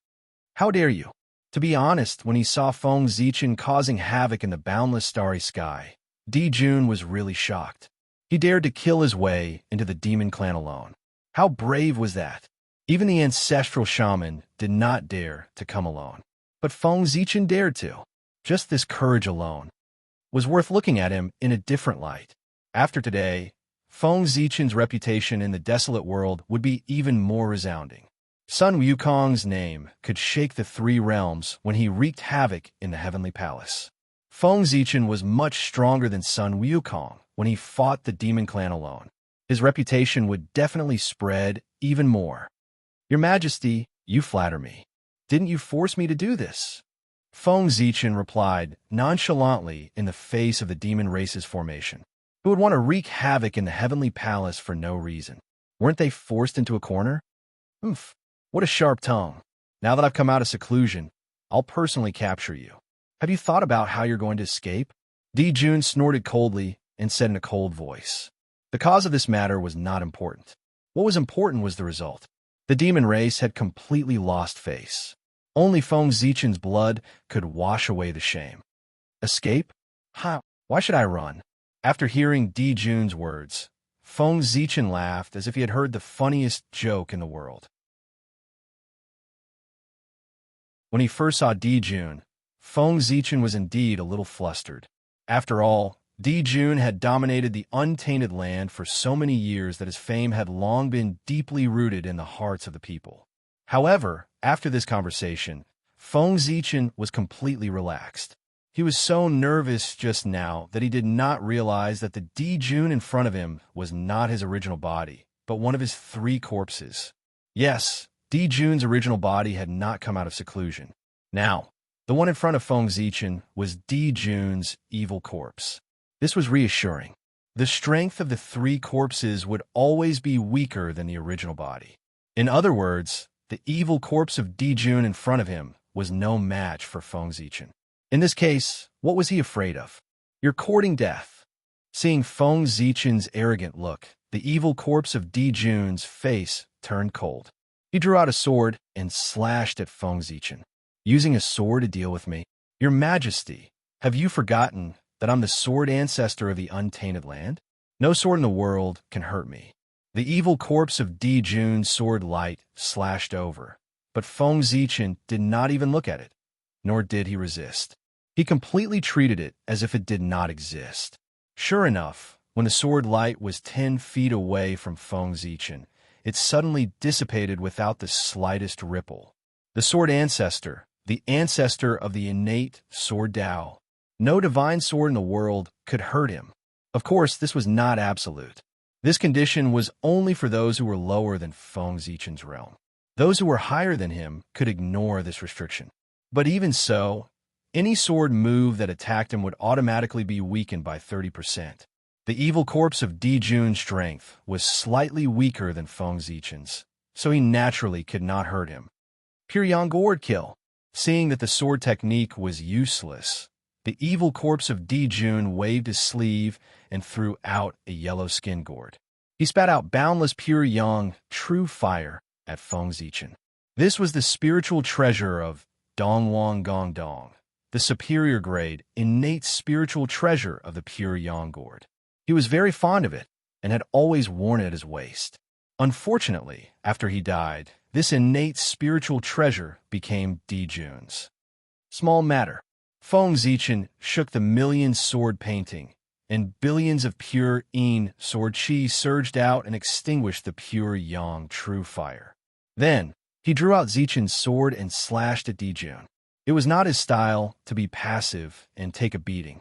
How dare you? To be honest, when he saw Feng Zichen causing havoc in the boundless starry sky, Dijun was really shocked. He dared to kill his way into the demon clan alone. How brave was that? Even the ancestral shaman did not dare to come alone. But Feng Zichen dared to. Just this courage alone was worth looking at him in a different light. After today, Feng Zichen's reputation in the desolate world would be even more resounding. Sun Wukong's name could shake the three realms when he wreaked havoc in the heavenly palace. Feng Zichen was much stronger than Sun Wukong when he fought the demon clan alone. His reputation would definitely spread even more. Your Majesty, you flatter me. Didn't you force me to do this? Feng Zichen replied nonchalantly in the face of the demon race's formation. Who would want to wreak havoc in the heavenly palace for no reason? Weren't they forced into a corner? Oomph, what a sharp tongue. Now that I've come out of seclusion, I'll personally capture you. Have you thought about how you're going to escape? Dijun snorted coldly and said in a cold voice. The cause of this matter was not important. What was important was the result. The demon race had completely lost face. Only Feng Zichen's blood could wash away the shame. Escape? How? Why should I run? After hearing Dijun's words, Feng Zichen laughed as if he had heard the funniest joke in the world. When he first saw Dijun, Feng Zichen was indeed a little flustered. After all, Dijun had dominated the untainted land for so many years that his fame had long been deeply rooted in the hearts of the people. However, after this conversation, Feng Zichen was completely relaxed. He was so nervous just now that he did not realize that the Dijun in front of him was not his original body, but one of his 3 corpses. Yes, Dijun's original body had not come out of seclusion. Now, the one in front of Feng Zichen was Dijun's evil corpse. This was reassuring. The strength of the 3 corpses would always be weaker than the original body. In other words, the evil corpse of Dijun in front of him was no match for Feng Zichen. In this case, what was he afraid of? You're courting death. Seeing Feng Zichen's arrogant look, the evil corpse of Dijun's face turned cold. He drew out a sword and slashed at Feng Zichen. Using a sword to deal with me? Your Majesty, have you forgotten that I'm the sword ancestor of the untainted land? No sword in the world can hurt me. The evil corpse of Dijun's sword light slashed over, but Feng Zichen did not even look at it, nor did he resist. He completely treated it as if it did not exist. Sure enough, when the sword light was 10 feet away from Feng Zichen, it suddenly dissipated without the slightest ripple. The sword ancestor, the ancestor of the innate sword Tao. No divine sword in the world could hurt him. Of course, this was not absolute. This condition was only for those who were lower than Feng Zichen's realm. Those who were higher than him could ignore this restriction. But even so, any sword move that attacked him would automatically be weakened by 30%. The evil corpse of Dijun's strength was slightly weaker than Feng Zichen's, so he naturally could not hurt him. Pure Yonggord kill. Seeing that the sword technique was useless, the evil corpse of Dijun waved his sleeve and threw out a yellow skin gourd. He spat out boundless pure yang, true fire, at Feng Zichen. This was the spiritual treasure of Dongwang Gong Dong, the superior grade, innate spiritual treasure of the pure yang gourd. He was very fond of it and had always worn it at his waist. Unfortunately, after he died, this innate spiritual treasure became Dijun's. Small matter. Feng Zichen shook the million sword painting, and billions of pure Yin sword chi surged out and extinguished the pure Yang true fire. Then, he drew out Zichen's sword and slashed at Dijun. It was not his style to be passive and take a beating.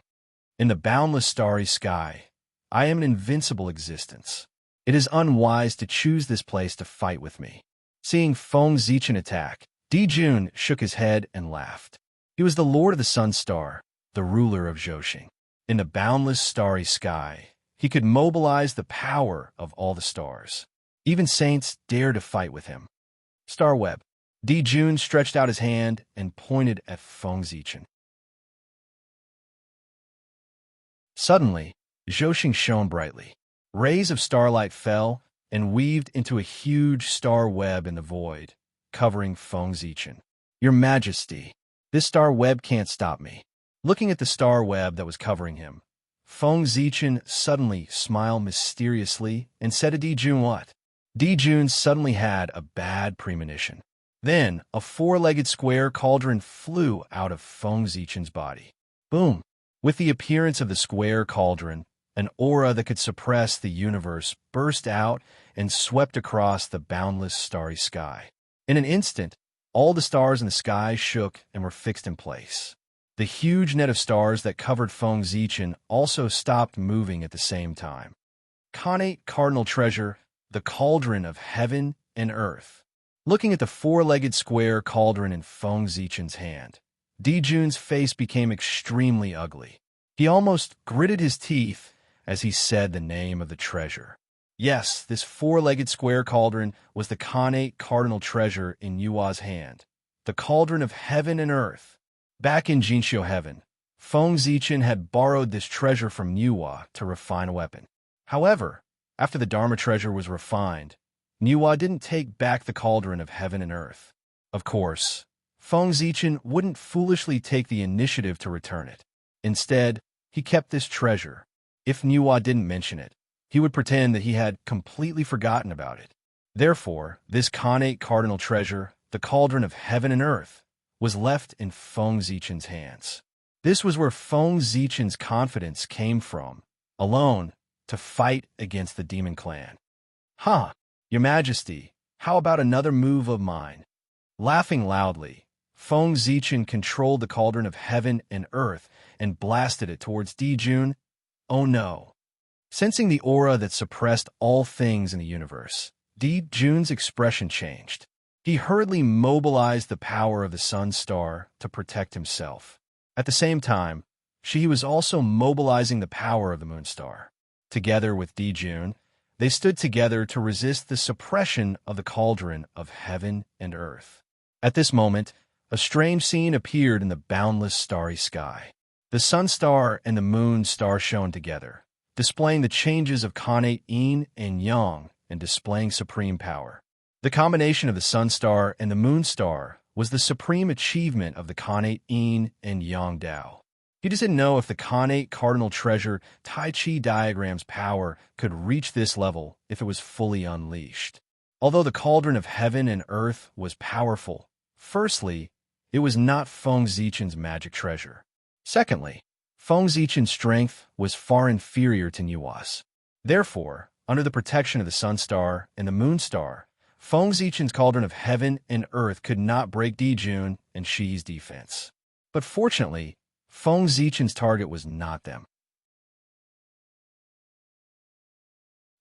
In the boundless starry sky, I am an invincible existence. It is unwise to choose this place to fight with me. Seeing Feng Zichen attack, Dijun shook his head and laughed. He was the lord of the sun star, the ruler of Zhousing. In the boundless starry sky, he could mobilize the power of all the stars. Even saints dared to fight with him. Star Web. Dijun stretched out his hand and pointed at Feng Zichen. Suddenly, Zhousing shone brightly. Rays of starlight fell and weaved into a huge star web in the void, covering Feng Zichen. Your Majesty, this star web can't stop me. Looking at the star web that was covering him, Feng Zichen suddenly smiled mysteriously and said to Dijun what? Dijun suddenly had a bad premonition. Then, a four-legged square cauldron flew out of Feng Zichen's body. Boom! With the appearance of the square cauldron, an aura that could suppress the universe burst out and swept across the boundless starry sky. In an instant, all the stars in the sky shook and were fixed in place. The huge net of stars that covered Feng Zichen also stopped moving at the same time. Connate Cardinal Treasure, the cauldron of heaven and earth. Looking at the four-legged square cauldron in Feng Zichen's hand, Dijun's face became extremely ugly. He almost gritted his teeth as he said the name of the treasure. Yes, this four-legged square cauldron was the Connate Cardinal Treasure in Yua's hand, the cauldron of heaven and earth. Back in Jinxiu Heaven, Feng Zichen had borrowed this treasure from Yua to refine a weapon. However, after the Dharma treasure was refined, Yua didn't take back the cauldron of heaven and earth. Of course, Feng Zichen wouldn't foolishly take the initiative to return it. Instead, he kept this treasure. If Yua didn't mention it, he would pretend that he had completely forgotten about it. Therefore, this Connate Cardinal Treasure, the cauldron of heaven and earth, was left in Feng Zichen's hands. This was where Feng Zichen's confidence came from, alone, to fight against the demon clan. "Huh, Your Majesty, how about another move of mine?" Laughing loudly, Feng Zichen controlled the cauldron of heaven and earth and blasted it towards Dijun. Oh no! Sensing the aura that suppressed all things in the universe, Dijun's expression changed. He hurriedly mobilized the power of the sun star to protect himself. At the same time, she was also mobilizing the power of the moon star. Together with Dijun, they stood together to resist the suppression of the cauldron of heaven and earth. At this moment, a strange scene appeared in the boundless starry sky. The sun star and the moon star shone together, displaying the changes of Connate Yin and Yang and displaying supreme power. The combination of the sun star and the moon star was the supreme achievement of the Connate Yin and Yang Dao. He just didn't know if the Connate Cardinal Treasure Tai Chi diagram's power could reach this level if it was fully unleashed. Although the cauldron of heaven and earth was powerful, firstly, it was not Feng Zichen's magic treasure. Secondly, Feng Zichen's strength was far inferior to Yua's. Therefore, under the protection of the sun star and the moon star, Feng Zichen's cauldron of heaven and earth could not break Dijun and Shi's defense. But fortunately, Feng Zichen's target was not them.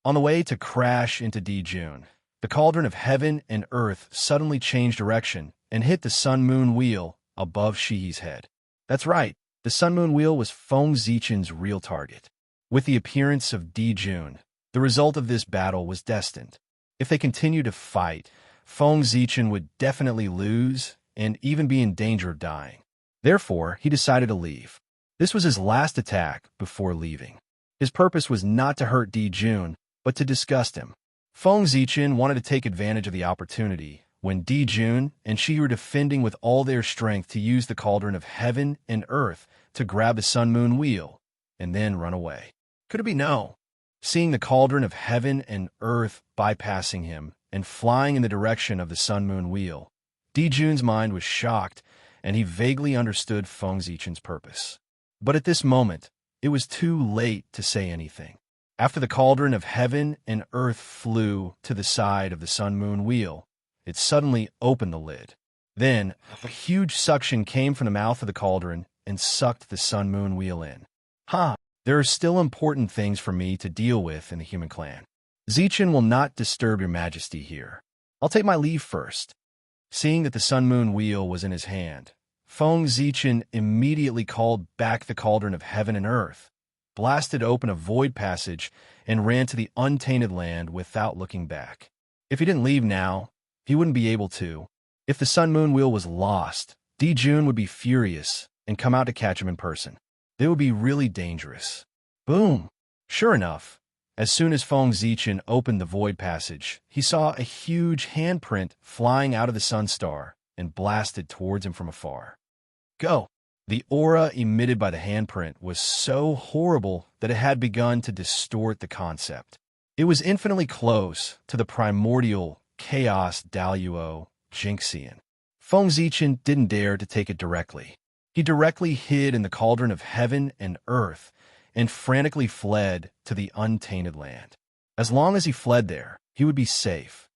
On the way to crash into Dijun, the cauldron of heaven and earth suddenly changed direction and hit the sun-moon wheel above Shi's head. That's right, the sun-moon wheel was Feng Zichen's real target. With the appearance of Dijun, the result of this battle was destined. If they continued to fight, Feng Zichen would definitely lose and even be in danger of dying. Therefore, he decided to leave. This was his last attack before leaving. His purpose was not to hurt Dijun, but to disgust him. Feng Zichen wanted to take advantage of the opportunity when Dijun and she were defending with all their strength to use the cauldron of heaven and earth to grab the sun-moon wheel and then run away. Could it be no? Seeing the cauldron of heaven and earth bypassing him and flying in the direction of the sun-moon wheel, Dijun's mind was shocked and he vaguely understood Feng Zichen's purpose. But at this moment, it was too late to say anything. After the cauldron of heaven and earth flew to the side of the sun-moon wheel, it suddenly opened the lid. Then, a huge suction came from the mouth of the cauldron and sucked the sun-moon wheel in. There are still important things for me to deal with in the human clan. Zichen will not disturb your majesty here. I'll take my leave first. Seeing that the sun-moon wheel was in his hand, Feng Zichen immediately called back the cauldron of heaven and earth, blasted open a void passage, and ran to the untainted land without looking back. If he didn't leave now, he wouldn't be able to. If the sun-moon wheel was lost, Di Jun would be furious and come out to catch him in person. They would be really dangerous. Boom! Sure enough, as soon as Feng Zichen opened the void passage, he saw a huge handprint flying out of the sun star and blasted towards him from afar. Go! The aura emitted by the handprint was so horrible that it had begun to distort the concept. It was infinitely close to the primordial chaos Daluo Jinxian. Feng Zichen didn't dare to take it directly. He directly hid in the cauldron of heaven and earth and frantically fled to the untainted land. As long as he fled there, he would be safe.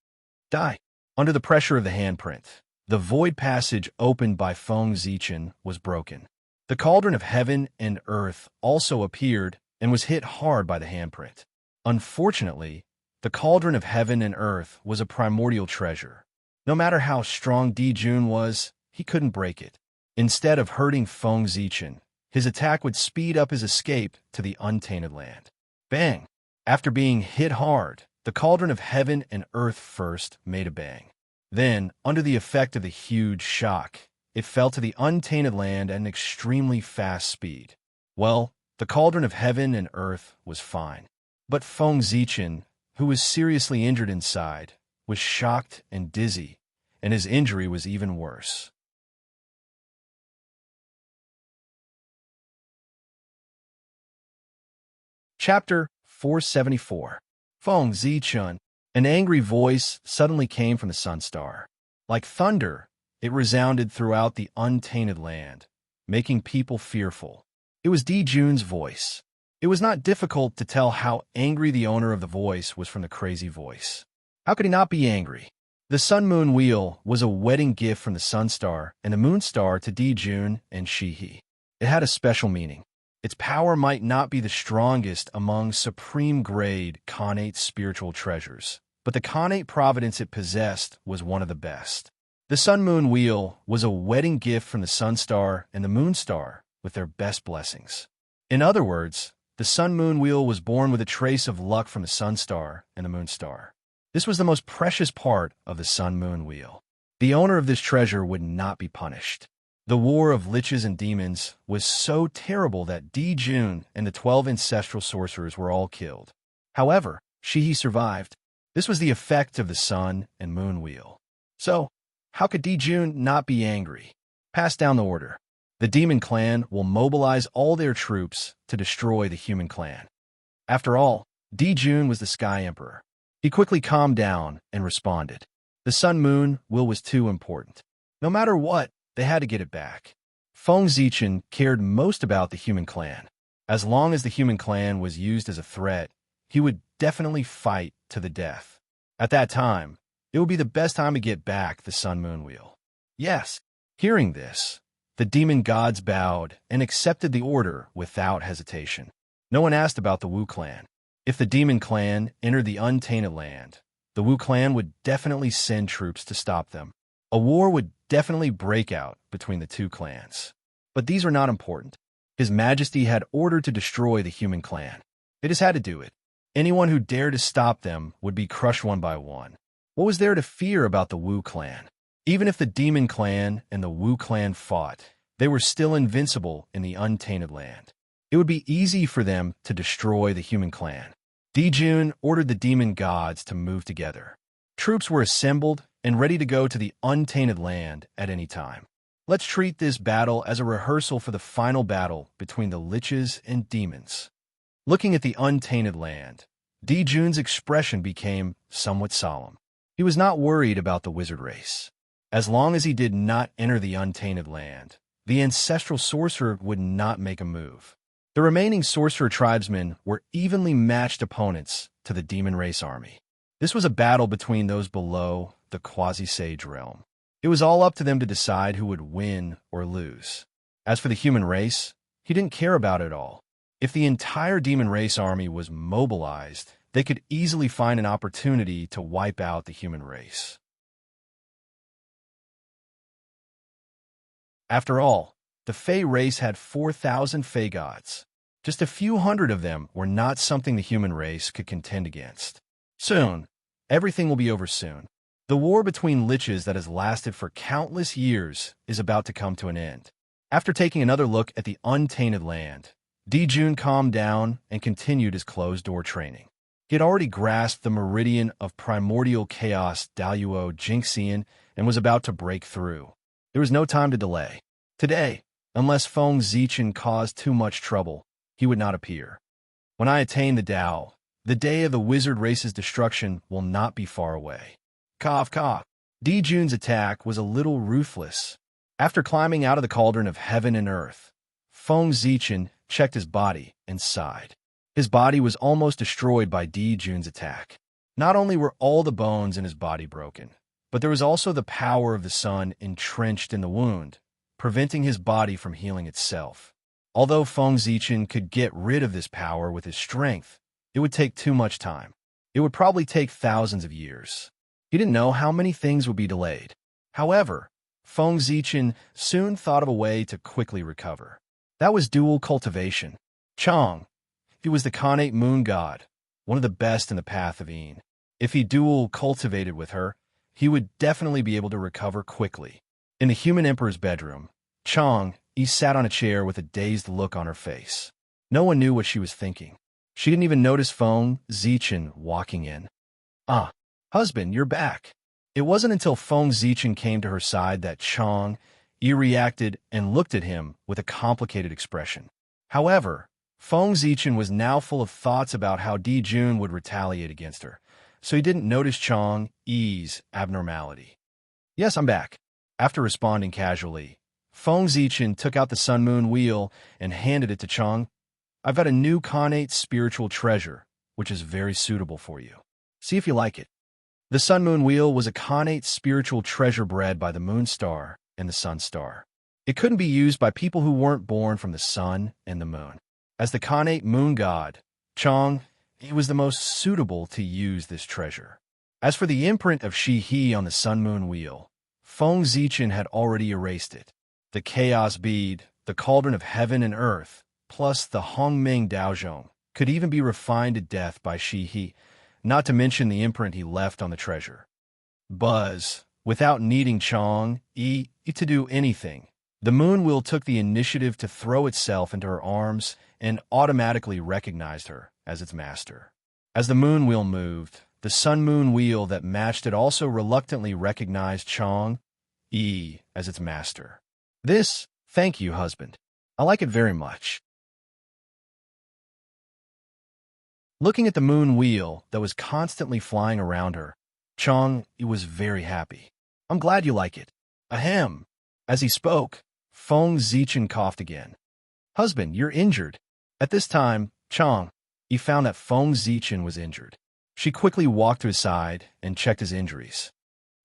Die. Under the pressure of the handprint, the void passage opened by Feng Zichen was broken. The cauldron of heaven and earth also appeared and was hit hard by the handprint. Unfortunately, the cauldron of heaven and earth was a primordial treasure. No matter how strong Di Jun was, he couldn't break it. Instead of hurting Feng Zichen, his attack would speed up his escape to the untainted land. Bang! After being hit hard, the cauldron of heaven and earth first made a bang. Then, under the effect of the huge shock, it fell to the untainted land at an extremely fast speed. Well, the cauldron of heaven and earth was fine. But Feng Zichen, who was seriously injured inside, was shocked and dizzy, and his injury was even worse. Chapter 474. Feng Zichen. An angry voice suddenly came from the sun star. Like thunder, it resounded throughout the untainted land, making people fearful. It was Di Jun's voice. It was not difficult to tell how angry the owner of the voice was from the crazy voice. How could he not be angry? The sun-moon wheel was a wedding gift from the sun star and the moon star to Di Jun and Shihi. It had a special meaning. Its power might not be the strongest among supreme-grade Khanate spiritual treasures, but the Khanate providence it possessed was one of the best. The sun-moon wheel was a wedding gift from the sun star and the moon star with their best blessings. In other words, the sun-moon wheel was born with a trace of luck from the sun star and the moon star. This was the most precious part of the sun-moon wheel. The owner of this treasure would not be punished. The war of liches and demons was so terrible that Di Jun and the 12 ancestral sorcerers were all killed. However, Shihi survived. This was the effect of the sun and moon wheel. So, how could Di Jun not be angry? Pass down the order. The demon clan will mobilize all their troops to destroy the human clan. After all, Di Jun was the Sky Emperor. He quickly calmed down and responded. The sun-moon wheel was too important. No matter what, they had to get it back. Feng Zichen cared most about the human clan. As long as the human clan was used as a threat, he would definitely fight to the death. At that time, it would be the best time to get back the sun-moon wheel. Yes, hearing this, the demon gods bowed and accepted the order without hesitation. No one asked about the Wu clan. If the demon clan entered the untainted land, the Wu clan would definitely send troops to stop them. A war would definitely break out between the two clans. But these were not important. His Majesty had ordered to destroy the human clan. They just had to do it. Anyone who dared to stop them would be crushed one by one. What was there to fear about the Wu clan? Even if the demon clan and the Wu clan fought, they were still invincible in the untainted land. It would be easy for them to destroy the human clan. Di Jun ordered the demon gods to move together. Troops were assembled and ready to go to the untainted land at any time. Let's treat this battle as a rehearsal for the final battle between the liches and demons. Looking at the untainted land, Di Jun's expression became somewhat solemn. He was not worried about the wizard race. As long as he did not enter the untainted land, the ancestral sorcerer would not make a move. The remaining sorcerer tribesmen were evenly matched opponents to the demon race army. This was a battle between those below the quasi-sage realm. It was all up to them to decide who would win or lose. As for the human race, he didn't care about it all. If the entire demon race army was mobilized, they could easily find an opportunity to wipe out the human race. After all, the Fey race had 4,000 Fey gods. Just a few hundred of them were not something the human race could contend against. Soon, everything will be over soon. The war between liches that has lasted for countless years is about to come to an end. After taking another look at the untainted land, Dijun calmed down and continued his closed-door training. He had already grasped the meridian of primordial chaos Daluo Jinxian and was about to break through. There was no time to delay. Today, unless Feng Zichen caused too much trouble, he would not appear. When I attain the Tao, the day of the wizard race's destruction will not be far away. Cough, cough. Dijun's attack was a little ruthless. After climbing out of the cauldron of heaven and earth, Feng Zichen checked his body and sighed. His body was almost destroyed by Dijun's attack. Not only were all the bones in his body broken, but there was also the power of the sun entrenched in the wound, preventing his body from healing itself. Although Feng Zichen could get rid of this power with his strength, it would take too much time. It would probably take thousands of years. He didn't know how many things would be delayed. However, Feng Zichen soon thought of a way to quickly recover. That was dual cultivation. Chang, he was the Khanate moon god, one of the best in the path of Yin. If he dual cultivated with her, he would definitely be able to recover quickly. In the human emperor's bedroom, Chang sat on a chair with a dazed look on her face. No one knew what she was thinking. She didn't even notice Feng Zichen walking in. "Ah, husband, you're back." It wasn't until Feng Zichen came to her side that Chang reacted and looked at him with a complicated expression. However, Feng Zichen was now full of thoughts about how Dijun would retaliate against her, so he didn't notice Chang's abnormality. "Yes, I'm back." After responding casually, Feng Zichen took out the Sun Moon wheel and handed it to Chang. "I've got a new Khanate spiritual treasure, which is very suitable for you. See if you like it." The Sun Moon wheel was a Khanate spiritual treasure bred by the Moon Star and the Sun Star. It couldn't be used by people who weren't born from the Sun and the Moon. As the Khanate moon god, Chang, he was the most suitable to use this treasure. As for the imprint of Shi-He on the Sun Moon wheel, Feng Zichen had already erased it. The Chaos Bead, the Cauldron of Heaven and Earth, plus the Hongming Daozhong, could even be refined to death by Shi-He, not to mention the imprint he left on the treasure. Buzz, without needing Chang to do anything, the moon wheel took the initiative to throw itself into her arms and automatically recognized her as its master. As the moon wheel moved, the sun moon wheel that matched it also reluctantly recognized Chang as its master. "This, thank you, husband. I like it very much." Looking at the moon wheel that was constantly flying around her, Chang was very happy. "I'm glad you like it." Ahem. As he spoke, Feng Zichen coughed again. "Husband, you're injured." At this time, Chang found that Feng Zichen was injured. She quickly walked to his side and checked his injuries.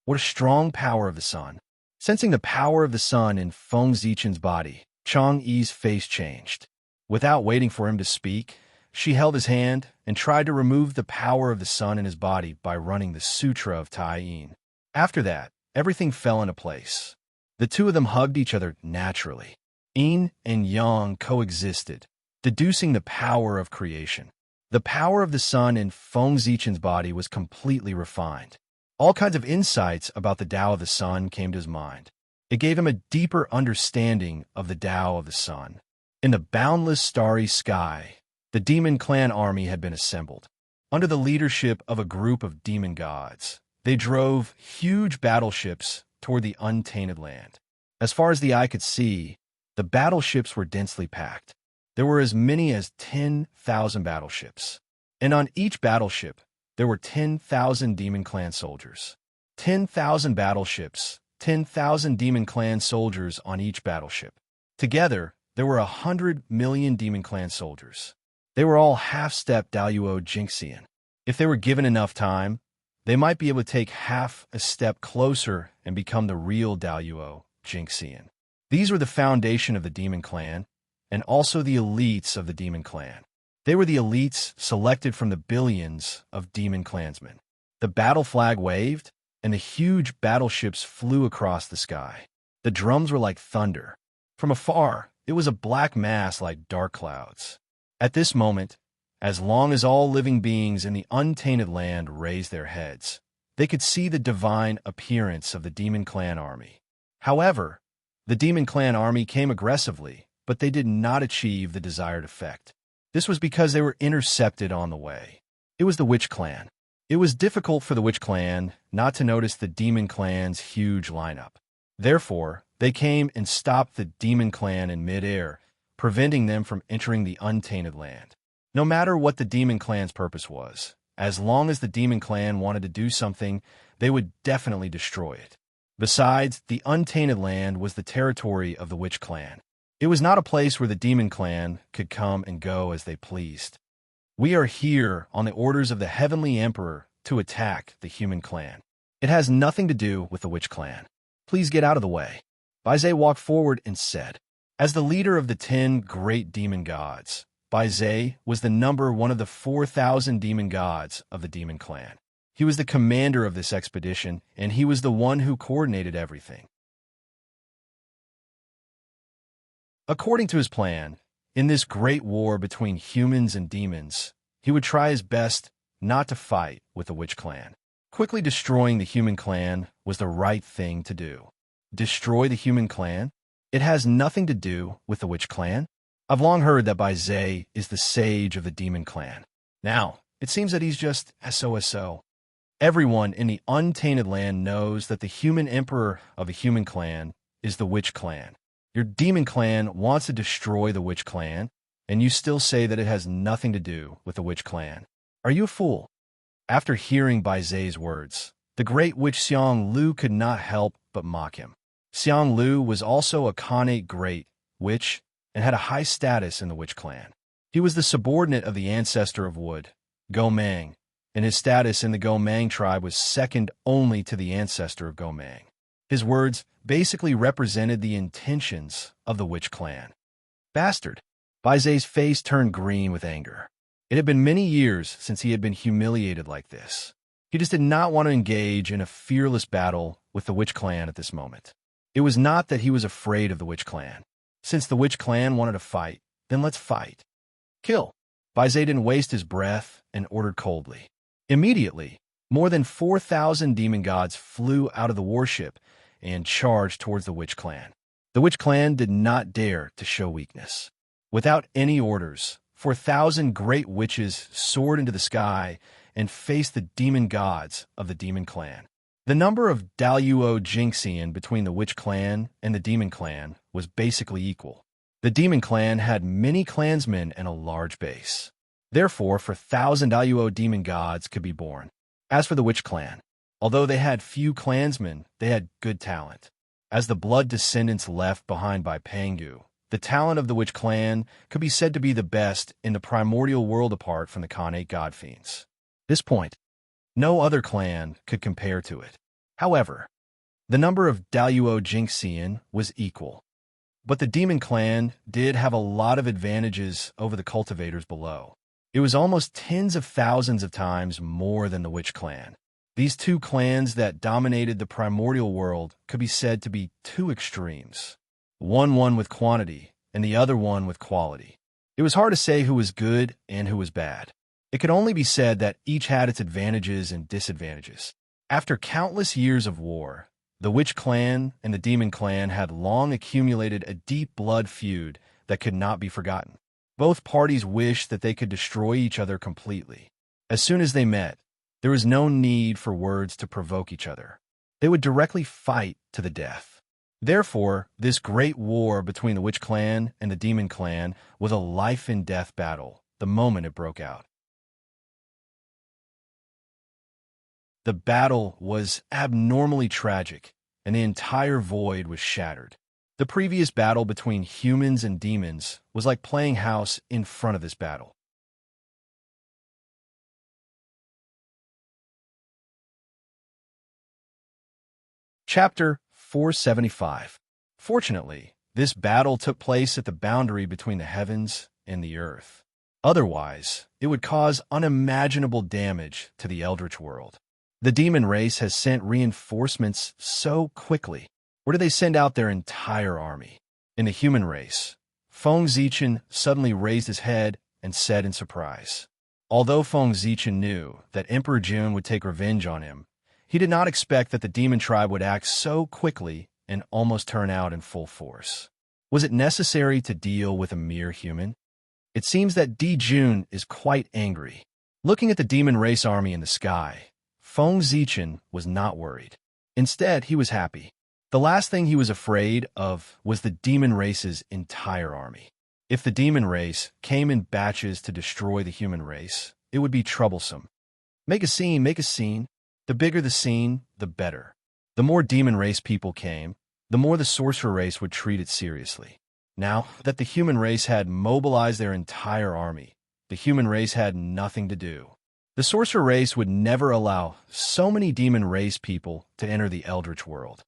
What a strong power of the sun. Sensing the power of the sun in Feng Zichen's body, Chang's face changed. Without waiting for him to speak, she held his hand and tried to remove the power of the sun in his body by running the Sutra of Tai Yin. After that, everything fell into place. The two of them hugged each other naturally. Yin and Yang coexisted, deducing the power of creation. The power of the sun in Feng Zichen's body was completely refined. All kinds of insights about the Tao of the sun came to his mind. It gave him a deeper understanding of the Tao of the sun. In the boundless starry sky, the demon clan army had been assembled. Under the leadership of a group of demon gods, they drove huge battleships toward the untainted land. As far as the eye could see, the battleships were densely packed. There were as many as 10,000 battleships, and on each battleship, there were 10,000 demon clan soldiers. 10,000 battleships, 10,000 Demon Clan soldiers on each battleship. Together, there were 100 million Demon Clan soldiers. They were all half-step Daluo Jinxian. If they were given enough time, they might be able to take half a step closer and become the real Daluo Jinxian. These were the foundation of the Demon Clan, and also the elites of the Demon Clan. They were the elites selected from the billions of Demon Clansmen. The battle flag waved, and the huge battleships flew across the sky. The drums were like thunder. From afar, it was a black mass like dark clouds. At this moment, as long as all living beings in the untainted land raised their heads, they could see the divine appearance of the Demon Clan army. However, the Demon Clan army came aggressively, but they did not achieve the desired effect. This was because they were intercepted on the way. It was the Witch Clan. It was difficult for the Witch Clan not to notice the Demon Clan's huge lineup. Therefore, they came and stopped the Demon Clan in mid-air, preventing them from entering the untainted land. No matter what the Demon Clan's purpose was, as long as the Demon Clan wanted to do something, they would definitely destroy it. Besides, the untainted land was the territory of the Witch Clan. It was not a place where the Demon Clan could come and go as they pleased. We are here on the orders of the Heavenly Emperor to attack the Human Clan. It has nothing to do with the Witch Clan. Please get out of the way. Baize walked forward and said, as the leader of the 10 great demon gods, Baize was the number one of the 4,000 demon gods of the Demon Clan. He was the commander of this expedition, and he was the one who coordinated everything. According to his plan, in this great war between humans and demons, he would try his best not to fight with the Witch Clan. Quickly destroying the Human Clan was the right thing to do. Destroy the Human Clan? It has nothing to do with the Witch Clan. I've long heard that Baize is the sage of the Demon Clan. Now, it seems that he's just SOSO. Everyone in the untainted land knows that the human emperor of the Human Clan is the Witch Clan. Your Demon Clan wants to destroy the Witch Clan, and you still say that it has nothing to do with the Witch Clan. Are you a fool? After hearing Baize's words, the great witch Xiang Lu could not help but mock him. Xiang Lu was also a Khanate great witch and had a high status in the Witch Clan. He was the subordinate of the ancestor of wood, Gomang, and his status in the Gomang tribe was second only to the ancestor of Gomang. His words basically represented the intentions of the Witch Clan. Bastard! Baize's face turned green with anger. It had been many years since he had been humiliated like this. He just did not want to engage in a fearless battle with the Witch Clan at this moment. It was not that he was afraid of the Witch Clan. Since the Witch Clan wanted to fight, then let's fight. Kill! Baize didn't waste his breath and ordered coldly. Immediately, more than 4,000 demon gods flew out of the warship and charged towards the Witch Clan. The Witch Clan did not dare to show weakness. Without any orders, 4,000 great witches soared into the sky and faced the demon gods of the Demon Clan. The number of Daluo Jinxian between the Witch Clan and the Demon Clan was basically equal. The Demon Clan had many clansmen and a large base. Therefore, 4,000 Daluo demon gods could be born. As for the Witch Clan, although they had few clansmen, they had good talent. As the blood descendants left behind by Pangu, the talent of the Witch Clan could be said to be the best in the primordial world apart from the Khanate god fiends. This point, no other clan could compare to it. However, the number of Daluo Jinxian was equal. But the Demon Clan did have a lot of advantages over the cultivators below. It was almost tens of thousands of times more than the Witch Clan. These two clans that dominated the primordial world could be said to be two extremes. One with quantity, and the other one with quality. It was hard to say who was good and who was bad. It could only be said that each had its advantages and disadvantages. After countless years of war, the Witch Clan and the Demon Clan had long accumulated a deep blood feud that could not be forgotten. Both parties wished that they could destroy each other completely. As soon as they met, there was no need for words to provoke each other. They would directly fight to the death. Therefore, this great war between the Witch Clan and the Demon Clan was a life-and-death battle the moment it broke out. The battle was abnormally tragic, and the entire void was shattered. The previous battle between humans and demons was like playing house in front of this battle. Chapter 475. Fortunately, this battle took place at the boundary between the heavens and the earth. Otherwise, it would cause unimaginable damage to the eldritch world. The demon race has sent reinforcements so quickly. Or do they send out their entire army? In the human race, Feng Zichen suddenly raised his head and said in surprise. Although Feng Zichen knew that Emperor Jun would take revenge on him, he did not expect that the demon tribe would act so quickly and almost turn out in full force. Was it necessary to deal with a mere human? It seems that Di Jun is quite angry. Looking at the demon race army in the sky, Feng Zichen was not worried. Instead, he was happy. The last thing he was afraid of was the demon race's entire army. If the demon race came in batches to destroy the human race, it would be troublesome. Make a scene, make a scene. The bigger the scene, the better. The more demon race people came, the more the sorcerer race would treat it seriously. Now that the human race had mobilized their entire army, the human race had nothing to do. The sorcerer race would never allow so many demon race people to enter the eldritch world.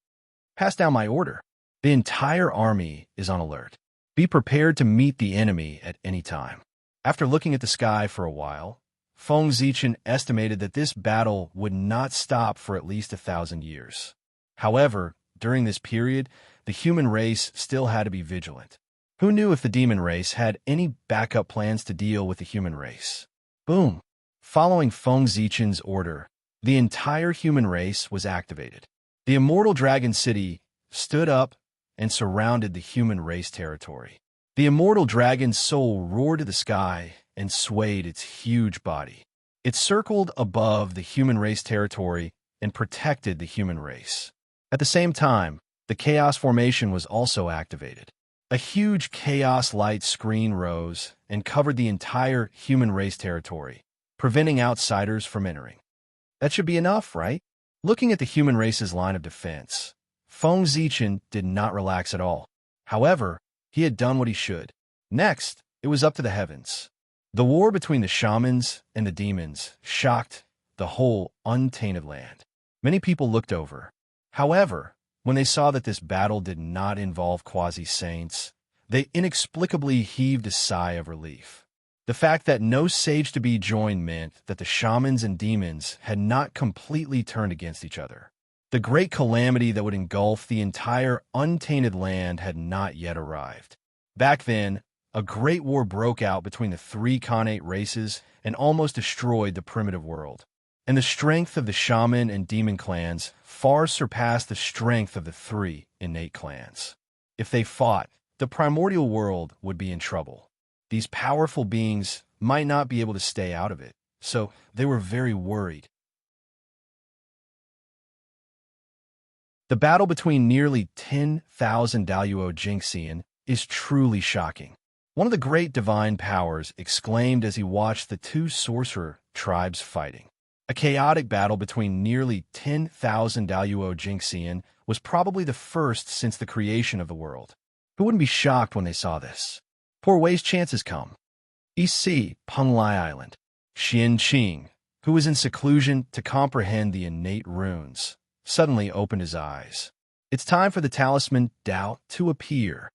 Pass down my order. The entire army is on alert. Be prepared to meet the enemy at any time. After looking at the sky for a while, Feng Zichen estimated that this battle would not stop for at least 1,000 years. However, during this period, the human race still had to be vigilant. Who knew if the demon race had any backup plans to deal with the human race? Boom! Following Feng Zichen's order, the entire human race was activated. The immortal dragon city stood up and surrounded the human race territory. The immortal dragon's soul roared to the sky and swayed its huge body. It circled above the human race territory and protected the human race. At the same time, the chaos formation was also activated. A huge chaos light screen rose and covered the entire human race territory, preventing outsiders from entering. That should be enough, right? Looking at the human race's line of defense, Feng Zichen did not relax at all. However, he had done what he should. Next, it was up to the heavens. The war between the shamans and the demons shocked the whole untainted land. Many people looked over. However, when they saw that this battle did not involve quasi-saints, they inexplicably heaved a sigh of relief. The fact that no sage-to-be joined meant that the shamans and demons had not completely turned against each other. The great calamity that would engulf the entire untainted land had not yet arrived. Back then, a great war broke out between the three Khanate races and almost destroyed the primitive world. And the strength of the shaman and demon clans far surpassed the strength of the three innate clans. If they fought, the primordial world would be in trouble. These powerful beings might not be able to stay out of it, so they were very worried. The battle between nearly 10,000 Daluo Jinxian is truly shocking. One of the great divine powers exclaimed as he watched the two sorcerer tribes fighting. A chaotic battle between nearly 10,000 Daluo Jinxian was probably the first since the creation of the world. Who wouldn't be shocked when they saw this? Poor Wei's chances come. E.C. Penglai Island. Xian Qing, who was in seclusion to comprehend the innate runes, suddenly opened his eyes. It's time for the talisman Dao to appear.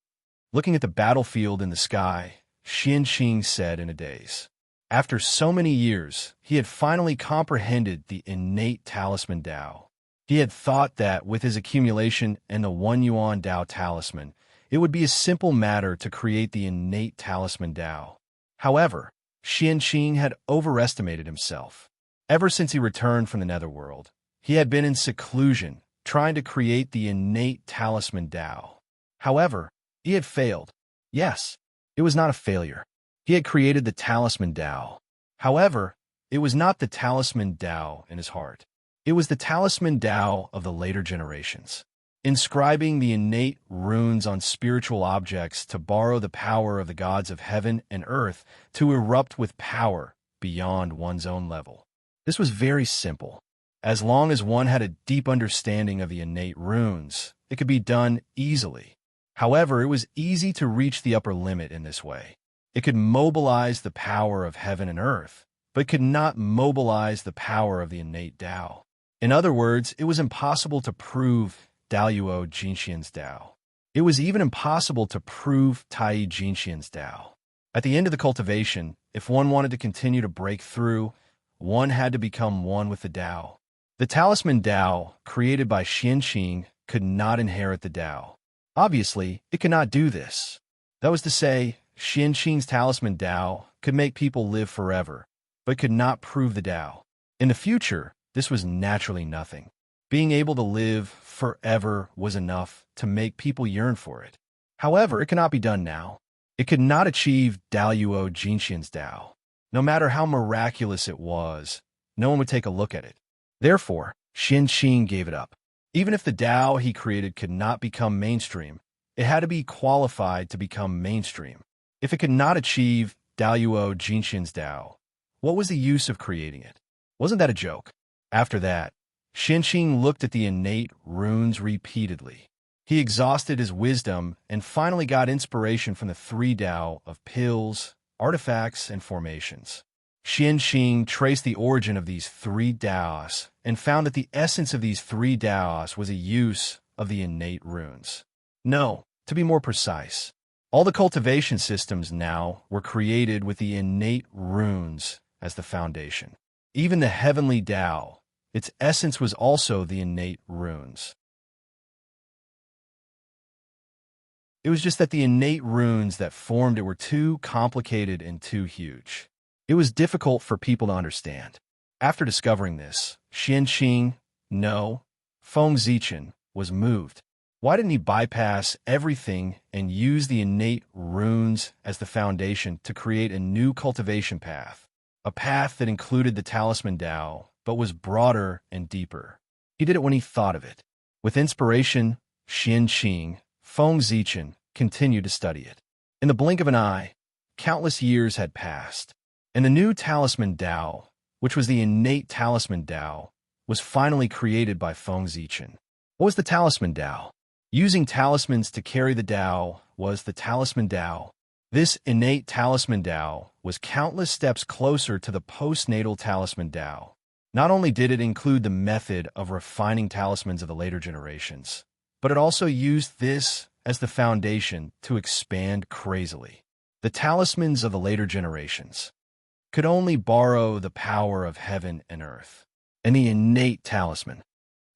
Looking at the battlefield in the sky, Xian Qing said in a daze. After so many years, he had finally comprehended the innate talisman Dao. He had thought that with his accumulation and the 1 yuan Dao talisman, it would be a simple matter to create the innate talisman Dao. However, Xian Qing had overestimated himself. Ever since he returned from the netherworld, he had been in seclusion, trying to create the innate talisman Dao. However, he had failed. Yes, it was not a failure. He had created the talisman Dao. However, it was not the talisman Dao in his heart. It was the talisman Dao of the later generations, inscribing the innate runes on spiritual objects to borrow the power of the gods of heaven and earth to erupt with power beyond one's own level. This was very simple. As long as one had a deep understanding of the innate runes, it could be done easily. However, it was easy to reach the upper limit in this way. It could mobilize the power of heaven and earth, but could not mobilize the power of the innate Tao. In other words, it was impossible to prove Daoyuo Jinxian's Tao. It was even impossible to prove Tai Jinxian's Tao. At the end of the cultivation, if one wanted to continue to break through, one had to become one with the Tao. The talisman Tao, created by Xianqing, could not inherit the Tao. Obviously, it could not do this. That was to say, Xianqing's talisman Tao could make people live forever, but could not prove the Tao. In the future, this was naturally nothing. Being able to live forever was enough to make people yearn for it. However, it cannot be done now. It could not achieve Daoyuo Jinxian's Tao. No matter how miraculous it was, no one would take a look at it. Therefore, Xianqing gave it up. Even if the Tao he created could not become mainstream, it had to be qualified to become mainstream. If it could not achieve Daoyuo Jinxian's Tao, what was the use of creating it? Wasn't that a joke? After that, Xianqing looked at the innate runes repeatedly. He exhausted his wisdom and finally got inspiration from the three Tao of pills, artifacts, and formations. Xianqing traced the origin of these three Taos and found that the essence of these three Taos was a use of the innate runes. No, to be more precise, all the cultivation systems now were created with the innate runes as the foundation. Even the heavenly Tao, its essence was also the innate runes. It was just that the innate runes that formed it were too complicated and too huge. It was difficult for people to understand. After discovering this, Xianqing, no, Feng Zichen, was moved. Why didn't he bypass everything and use the innate runes as the foundation to create a new cultivation path? A path that included the talisman Tao, but was broader and deeper. He did it when he thought of it. With inspiration, Xianqing, Feng Zichen, continued to study it. In the blink of an eye, countless years had passed, and the new talisman Tao, which was the innate talisman Tao, was finally created by Feng Zichen. What was the talisman Tao? Using talismans to carry the Tao was the talisman Tao. This innate talisman Tao was countless steps closer to the postnatal talisman Tao. Not only did it include the method of refining talismans of the later generations, but it also used this as the foundation to expand crazily. The talismans of the later generations could only borrow the power of heaven and earth, and the innate talisman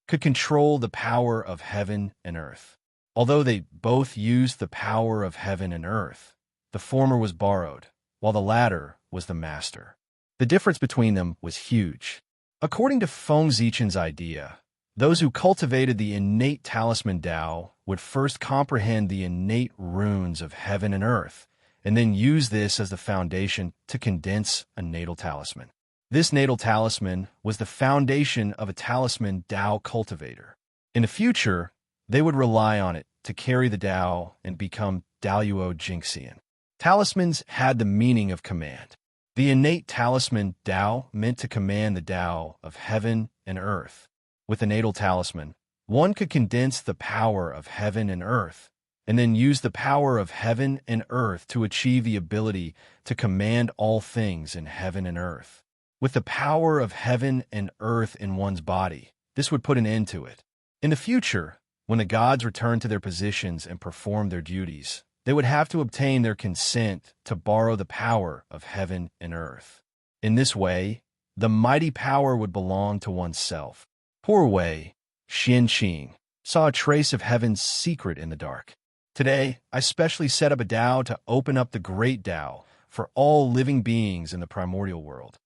could control the power of heaven and earth. Although they both used the power of heaven and earth, the former was borrowed, while the latter was the master. The difference between them was huge. According to Feng Zichen's idea, those who cultivated the innate talisman Tao would first comprehend the innate runes of heaven and earth, and then use this as the foundation to condense a natal talisman. This natal talisman was the foundation of a talisman Tao cultivator. In the future, they would rely on it to carry the Tao and become Daoyuo Jinxian. Talismans had the meaning of command. The innate talisman Tao meant to command the Tao of heaven and earth. With the natal talisman, one could condense the power of heaven and earth, and then use the power of heaven and earth to achieve the ability to command all things in heaven and earth. With the power of heaven and earth in one's body, this would put an end to it. In the future, when the gods returned to their positions and performed their duties, they would have to obtain their consent to borrow the power of heaven and earth. In this way, the mighty power would belong to oneself. Poor Wei, Xianqing, saw a trace of heaven's secret in the dark. Today, I specially set up a Tao to open up the great Tao for all living beings in the primordial world.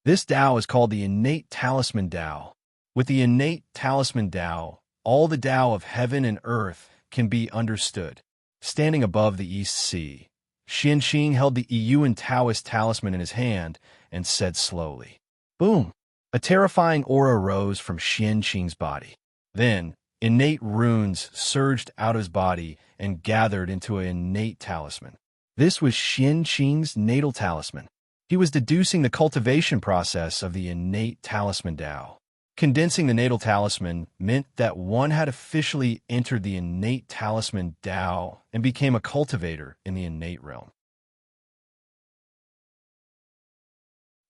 This Tao is called the innate talisman Tao. With the innate talisman Tao, all the Tao of heaven and earth can be understood. Standing above the East Sea, Xianqing held the Yuan Taoist talisman in his hand and said slowly, "Boom!" A terrifying aura rose from Xianqing's body. Then, innate runes surged out of his body and gathered into an innate talisman. This was Xianqing's natal talisman. He was deducing the cultivation process of the innate talisman Tao. Condensing the natal talisman meant that one had officially entered the innate talisman Tao and became a cultivator in the innate realm.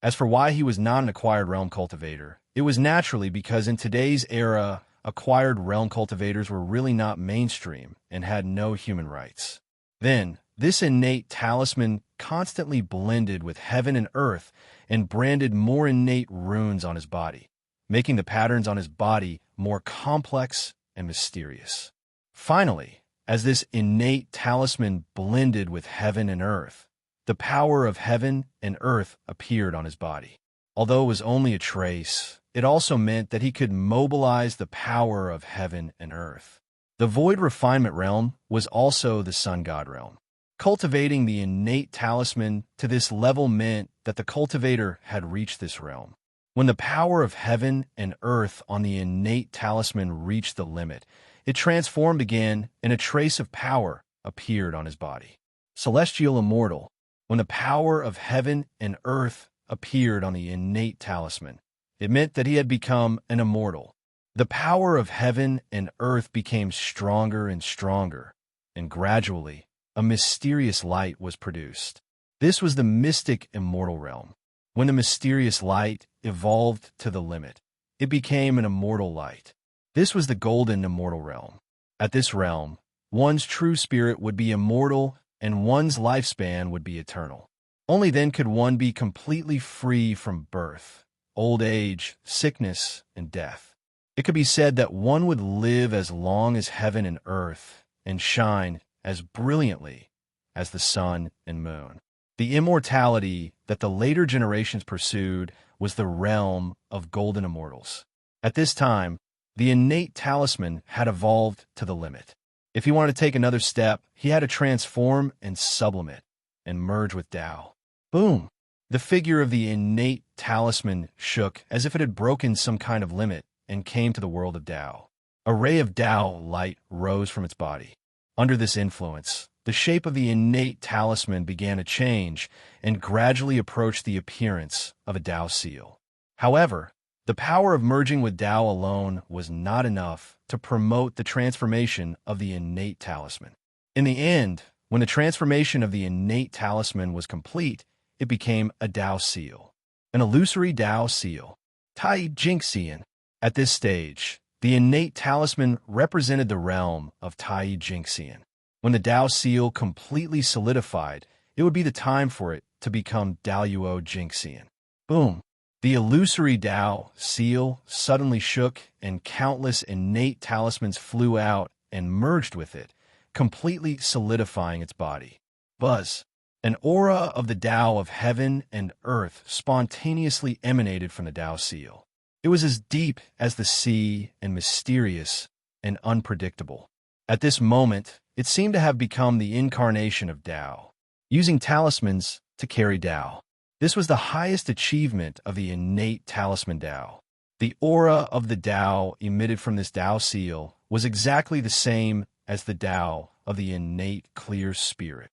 As for why he was not an acquired realm cultivator, it was naturally because in today's era, acquired realm cultivators were really not mainstream and had no human rights. Then, this innate talisman constantly blended with heaven and earth and branded more innate runes on his body, making the patterns on his body more complex and mysterious. Finally, as this innate talisman blended with heaven and earth, the power of heaven and earth appeared on his body. Although it was only a trace, it also meant that he could mobilize the power of heaven and earth. The void refinement realm was also the sun god realm. Cultivating the innate talisman to this level meant that the cultivator had reached this realm. When the power of heaven and earth on the innate talisman reached the limit, it transformed again and a trace of power appeared on his body. Celestial immortal. When the power of heaven and earth appeared on the innate talisman, it meant that he had become an immortal. The power of heaven and earth became stronger and stronger, and gradually, a mysterious light was produced. This was the mystic immortal realm. When the mysterious light evolved to the limit, it became an immortal light. This was the golden immortal realm. At this realm, one's true spirit would be immortal and one's lifespan would be eternal. Only then could one be completely free from birth, old age, sickness, and death. It could be said that one would live as long as heaven and earth and shine as brilliantly as the sun and moon. The immortality that the later generations pursued was the realm of golden immortals. At this time, the innate talisman had evolved to the limit. If he wanted to take another step, he had to transform and sublimate and merge with Tao. Boom! The figure of the innate talisman shook as if it had broken some kind of limit and came to the world of Tao. A ray of Tao light rose from its body. Under this influence, the shape of the innate talisman began to change and gradually approached the appearance of a Tao seal. However, the power of merging with Tao alone was not enough to promote the transformation of the innate talisman. In the end, when the transformation of the innate talisman was complete, it became a Tao seal, an illusory Tao seal, Tai Jingxian. At this stage, the innate talisman represented the realm of Tai Jingxian. When the Tao seal completely solidified, it would be the time for it to become Daoyuo Jingxian. Boom! The illusory Tao seal suddenly shook and countless innate talismans flew out and merged with it, completely solidifying its body. Buzz! An aura of the Tao of heaven and earth spontaneously emanated from the Tao seal. It was as deep as the sea and mysterious and unpredictable. At this moment, it seemed to have become the incarnation of Tao, using talismans to carry Tao. This was the highest achievement of the innate talisman Tao. The aura of the Tao emitted from this Tao seal was exactly the same as the Tao of the innate clear spirit.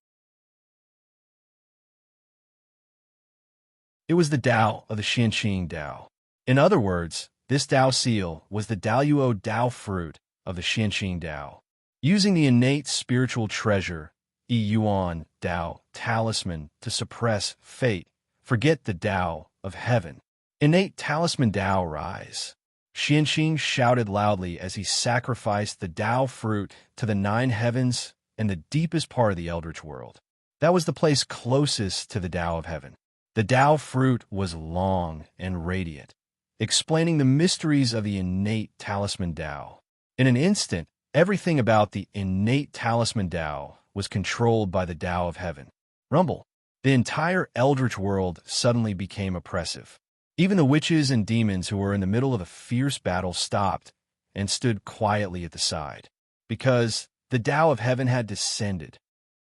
It was the Tao of the Xianqing Tao. In other words, this Tao seal was the Daoyuo Tao fruit of the Xianqing Tao. Using the innate spiritual treasure, Yuan Tao talisman to suppress fate, forget the Tao of heaven. Innate talisman Tao rise. Xianqing shouted loudly as he sacrificed the Tao fruit to the 9 heavens and the deepest part of the eldritch world. That was the place closest to the Tao of heaven. The Tao fruit was long and radiant, explaining the mysteries of the innate talisman Tao. In an instant, everything about the innate talisman Tao was controlled by the Tao of heaven. Rumble. The entire eldritch world suddenly became oppressive. Even the witches and demons who were in the middle of a fierce battle stopped and stood quietly at the side, because the Tao of heaven had descended.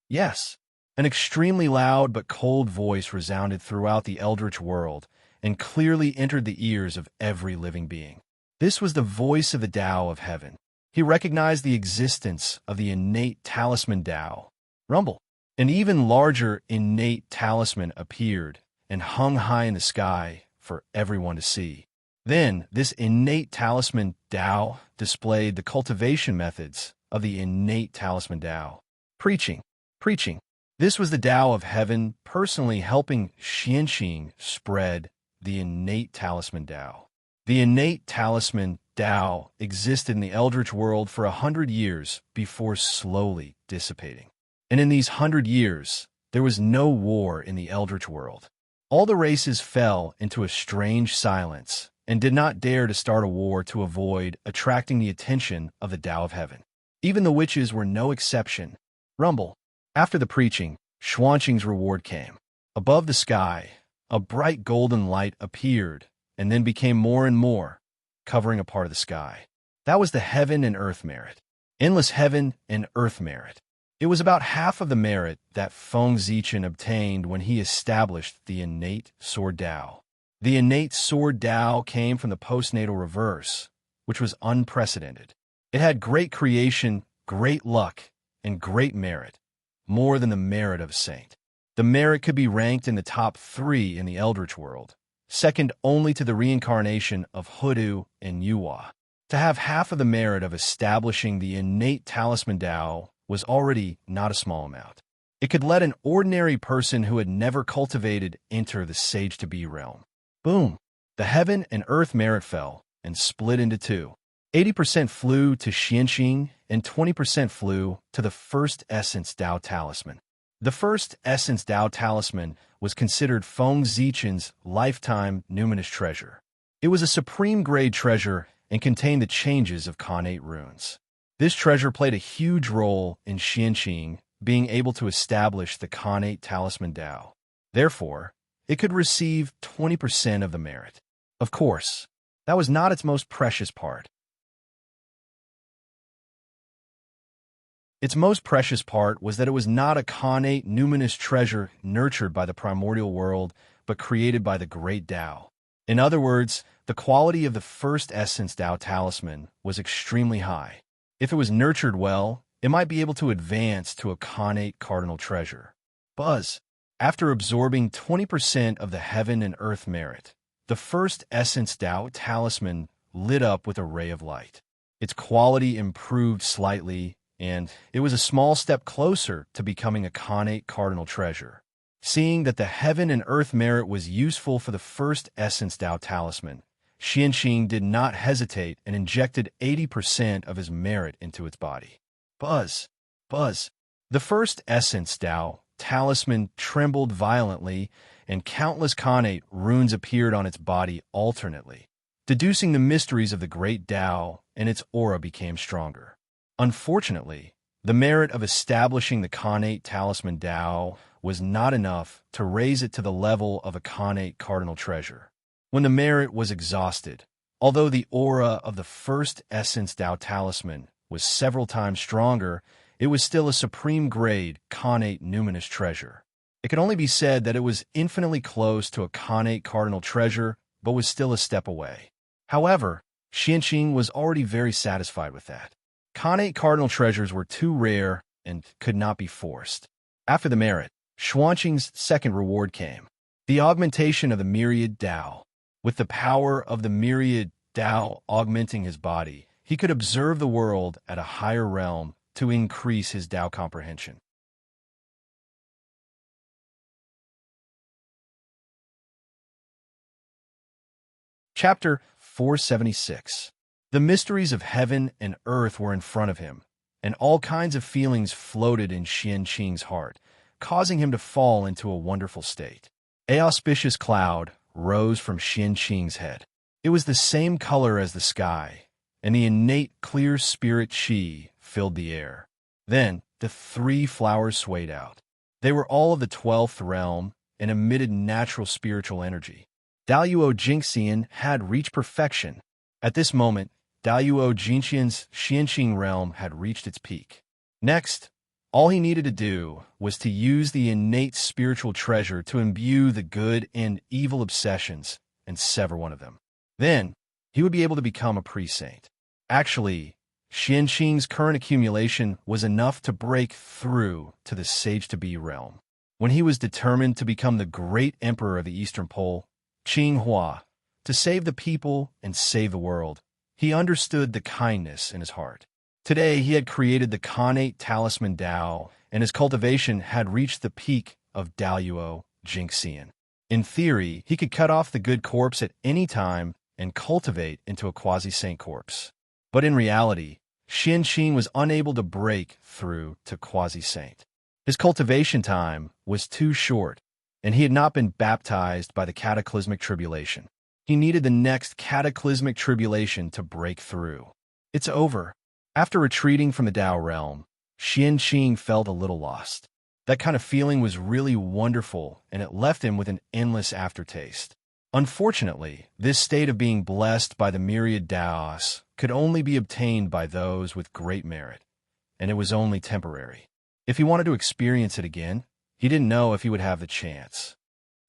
Yes, an extremely loud but cold voice resounded throughout the eldritch world and clearly entered the ears of every living being. This was the voice of the Tao of heaven. He recognized the existence of the innate talisman Tao. Rumble. An even larger innate talisman appeared and hung high in the sky for everyone to see. Then, this innate talisman Tao displayed the cultivation methods of the innate talisman Tao. Preaching. Preaching. This was the Tao of heaven personally helping Xianxing spread the innate talisman Tao. The innate talisman Tao existed in the Eldritch world for 100 years before slowly dissipating. And in these 100 years, there was no war in the Eldritch world. All the races fell into a strange silence and did not dare to start a war to avoid attracting the attention of the Tao of heaven. Even the witches were no exception. Rumble. After the preaching, Xuanqing's reward came. Above the sky, a bright golden light appeared and then became more and more, covering a part of the sky. That was the heaven and earth merit. Endless heaven and earth merit. It was about half of the merit that Feng Zichen obtained when he established the innate sword Tao. The innate sword Tao came from the postnatal reverse, which was unprecedented. It had great creation, great luck, and great merit, more than the merit of a saint. The merit could be ranked in the top 3 in the Eldritch world, second only to the reincarnation of Hoodoo and Yuhua. To have half of the merit of establishing the innate talisman Tao was already not a small amount. It could let an ordinary person who had never cultivated enter the sage-to-be realm. Boom! The heaven and earth merit fell and split into 2. 80% flew to Xianxing and 20% flew to the first essence Tao talisman. The first essence Tao talisman was considered Feng Zichen's lifetime numinous treasure. It was a supreme grade treasure and contained the changes of Khanate runes. This treasure played a huge role in Xianxing being able to establish the Khanate talisman Tao. Therefore, it could receive 20% of the merit. Of course, that was not its most precious part. Its most precious part was that it was not a Khanate numinous treasure nurtured by the primordial world, but created by the great Tao. In other words, the quality of the first essence Tao talisman was extremely high. If it was nurtured well, it might be able to advance to a Khanate cardinal treasure. Buzz. After absorbing 20% of the heaven and earth merit, the first essence Tao talisman lit up with a ray of light. Its quality improved slightly, and it was a small step closer to becoming a Khanate cardinal treasure. Seeing that the heaven and earth merit was useful for the first essence Tao talisman, Xianxing did not hesitate and injected 80% of his merit into its body. Buzz. Buzz. The first essence Tao talisman trembled violently, and countless Khanate runes appeared on its body alternately. Deducing the mysteries of the great Tao, and its aura became stronger. Unfortunately, the merit of establishing the Khanate talisman Tao was not enough to raise it to the level of a Khanate cardinal treasure. When the merit was exhausted, although the aura of the first essence Tao talisman was several times stronger, it was still a supreme grade Khanate numinous treasure. It could only be said that it was infinitely close to a Khanate cardinal treasure, but was still a step away. However, Xianxing was already very satisfied with that. Khanate cardinal treasures were too rare and could not be forced. After the merit, Xuanqing's second reward came. The augmentation of the myriad Tao. With the power of the myriad Tao augmenting his body, he could observe the world at a higher realm to increase his Tao comprehension. Chapter 476. The mysteries of heaven and earth were in front of him, and all kinds of feelings floated in Xianqing's heart, causing him to fall into a wonderful state. An auspicious cloud rose from Xianqing's head. It was the same color as the sky, and the innate clear spirit qi filled the air. Then the 3 flowers swayed out. They were all of the 12th realm and emitted natural spiritual energy. Daluo Jingxian had reached perfection. At this moment, Daluo Jingxian's Xianxing realm had reached its peak. Next, all he needed to do was to use the innate spiritual treasure to imbue the good and evil obsessions and sever one of them. Then, he would be able to become a pre-saint. Actually, Xianxing's current accumulation was enough to break through to the sage-to-be realm. When he was determined to become the great emperor of the Eastern Pole, Qinghua, to save the people and save the world. He understood the kindness in his heart. Today, he had created the Khanate Talisman Dao, and his cultivation had reached the peak of Daluo Jingxian. In theory, he could cut off the good corpse at any time and cultivate into a quasi-saint corpse. But in reality, Xianqing was unable to break through to quasi-saint. His cultivation time was too short, and he had not been baptized by the cataclysmic tribulation. He needed the next cataclysmic tribulation to break through. It's over. After retreating from the Dao realm, Xianqing felt a little lost. That kind of feeling was really wonderful, and it left him with an endless aftertaste. Unfortunately, this state of being blessed by the myriad Daos could only be obtained by those with great merit, and it was only temporary. If he wanted to experience it again, he didn't know if he would have the chance.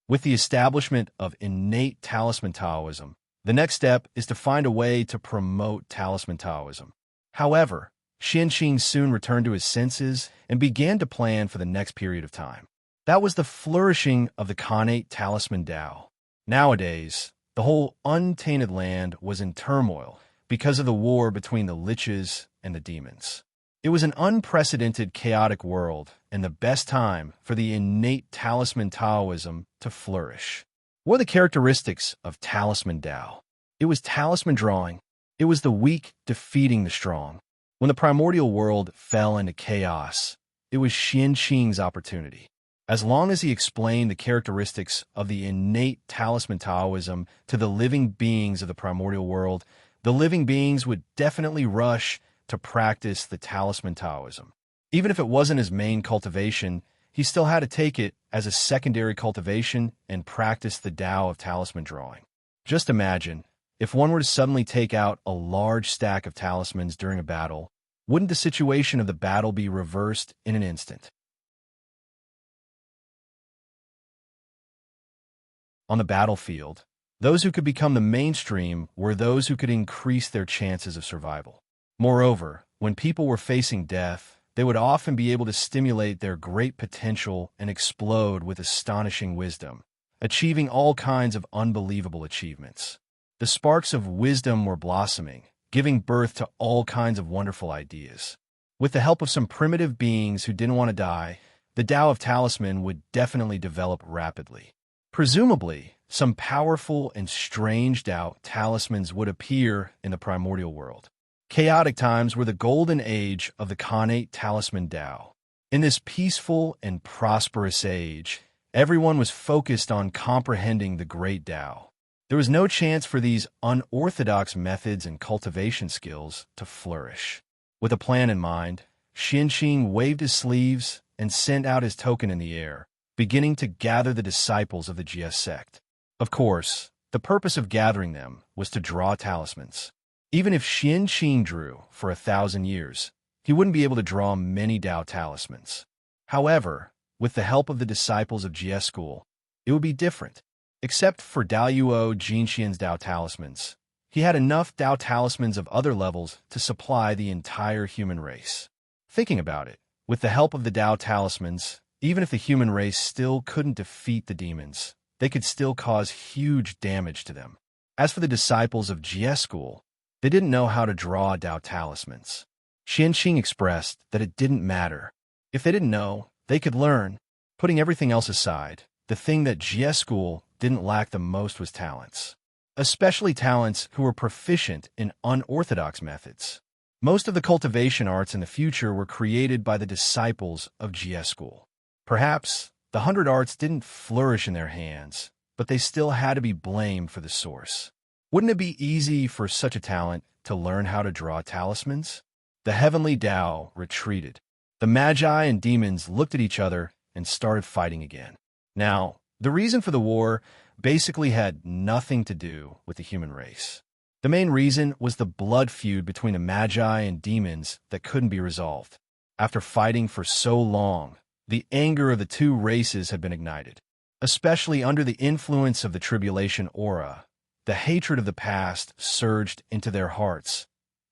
With the establishment of innate talisman Taoism, the next step is to find a way to promote talisman Taoism. However, Xianqing soon returned to his senses and began to plan for the next period of time. That was the flourishing of the Khanate Talisman Dao. Nowadays, the whole untainted land was in turmoil because of the war between the liches and the demons. It was an unprecedented chaotic world and the best time for the innate talisman Taoism to flourish. What are the characteristics of talisman Dao? It was talisman drawing. It was the weak defeating the strong. When the primordial world fell into chaos, it was Xianqing's opportunity. As long as he explained the characteristics of the innate talisman Taoism to the living beings of the primordial world, the living beings would definitely rush to practice the talisman Taoism. Even if it wasn't his main cultivation, he still had to take it as a secondary cultivation and practice the Dao of talisman drawing. Just imagine, if one were to suddenly take out a large stack of talismans during a battle, wouldn't the situation of the battle be reversed in an instant? On the battlefield, those who could become the mainstream were those who could increase their chances of survival. Moreover, when people were facing death, they would often be able to stimulate their great potential and explode with astonishing wisdom, achieving all kinds of unbelievable achievements. The sparks of wisdom were blossoming, giving birth to all kinds of wonderful ideas. With the help of some primitive beings who didn't want to die, the Tao of Talisman would definitely develop rapidly. Presumably, some powerful and strange Dao talismans would appear in the primordial world. Chaotic times were the golden age of the Khanate Talisman Dao. In this peaceful and prosperous age, everyone was focused on comprehending the great Dao. There was no chance for these unorthodox methods and cultivation skills to flourish. With a plan in mind, Xianqing waved his sleeves and sent out his token in the air, beginning to gather the disciples of the Jie sect. Of course, the purpose of gathering them was to draw talismans. Even if Xianqing drew for 1,000 years, he wouldn't be able to draw many Dao talismans. However, with the help of the disciples of Jie school, it would be different. Except for Daluo Jingxian's Dao talismans, he had enough Dao talismans of other levels to supply the entire human race. Thinking about it, with the help of the Dao talismans, even if the human race still couldn't defeat the demons, they could still cause huge damage to them. As for the disciples of Jie school, they didn't know how to draw Dao talismans. Xianqing expressed that it didn't matter. If they didn't know, they could learn. Putting everything else aside, the thing that Jie school didn't lack the most was talents, especially talents who were proficient in unorthodox methods. Most of the cultivation arts in the future were created by the disciples of Jie school. Perhaps the 100 arts didn't flourish in their hands, but they still had to be blamed for the source. Wouldn't it be easy for such a talent to learn how to draw talismans? The heavenly Dao retreated. The magi and demons looked at each other and started fighting again. Now, the reason for the war basically had nothing to do with the human race. The main reason was the blood feud between the magi and demons that couldn't be resolved. After fighting for so long, the anger of the two races had been ignited. Especially under the influence of the tribulation aura, the hatred of the past surged into their hearts,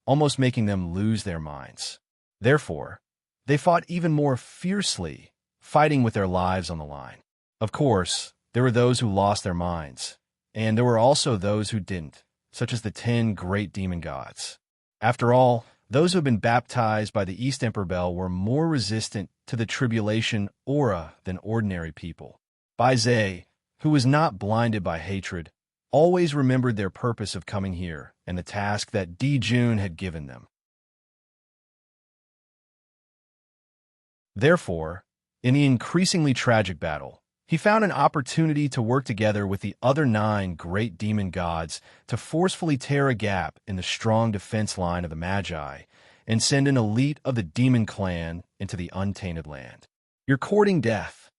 almost making them lose their minds. Therefore, they fought even more fiercely, fighting with their lives on the line. Of course, there were those who lost their minds, and there were also those who didn't, such as the 10 great demon gods. After all, those who had been baptized by the East Emperor Bell were more resistant to the tribulation aura than ordinary people. Bai Zhe, who was not blinded by hatred, always remembered their purpose of coming here and the task that Di Jun had given them. Therefore, in the increasingly tragic battle, he found an opportunity to work together with the other 9 great demon gods to forcefully tear a gap in the strong defense line of the Magi and send an elite of the demon clan into the untainted land. "You're courting death."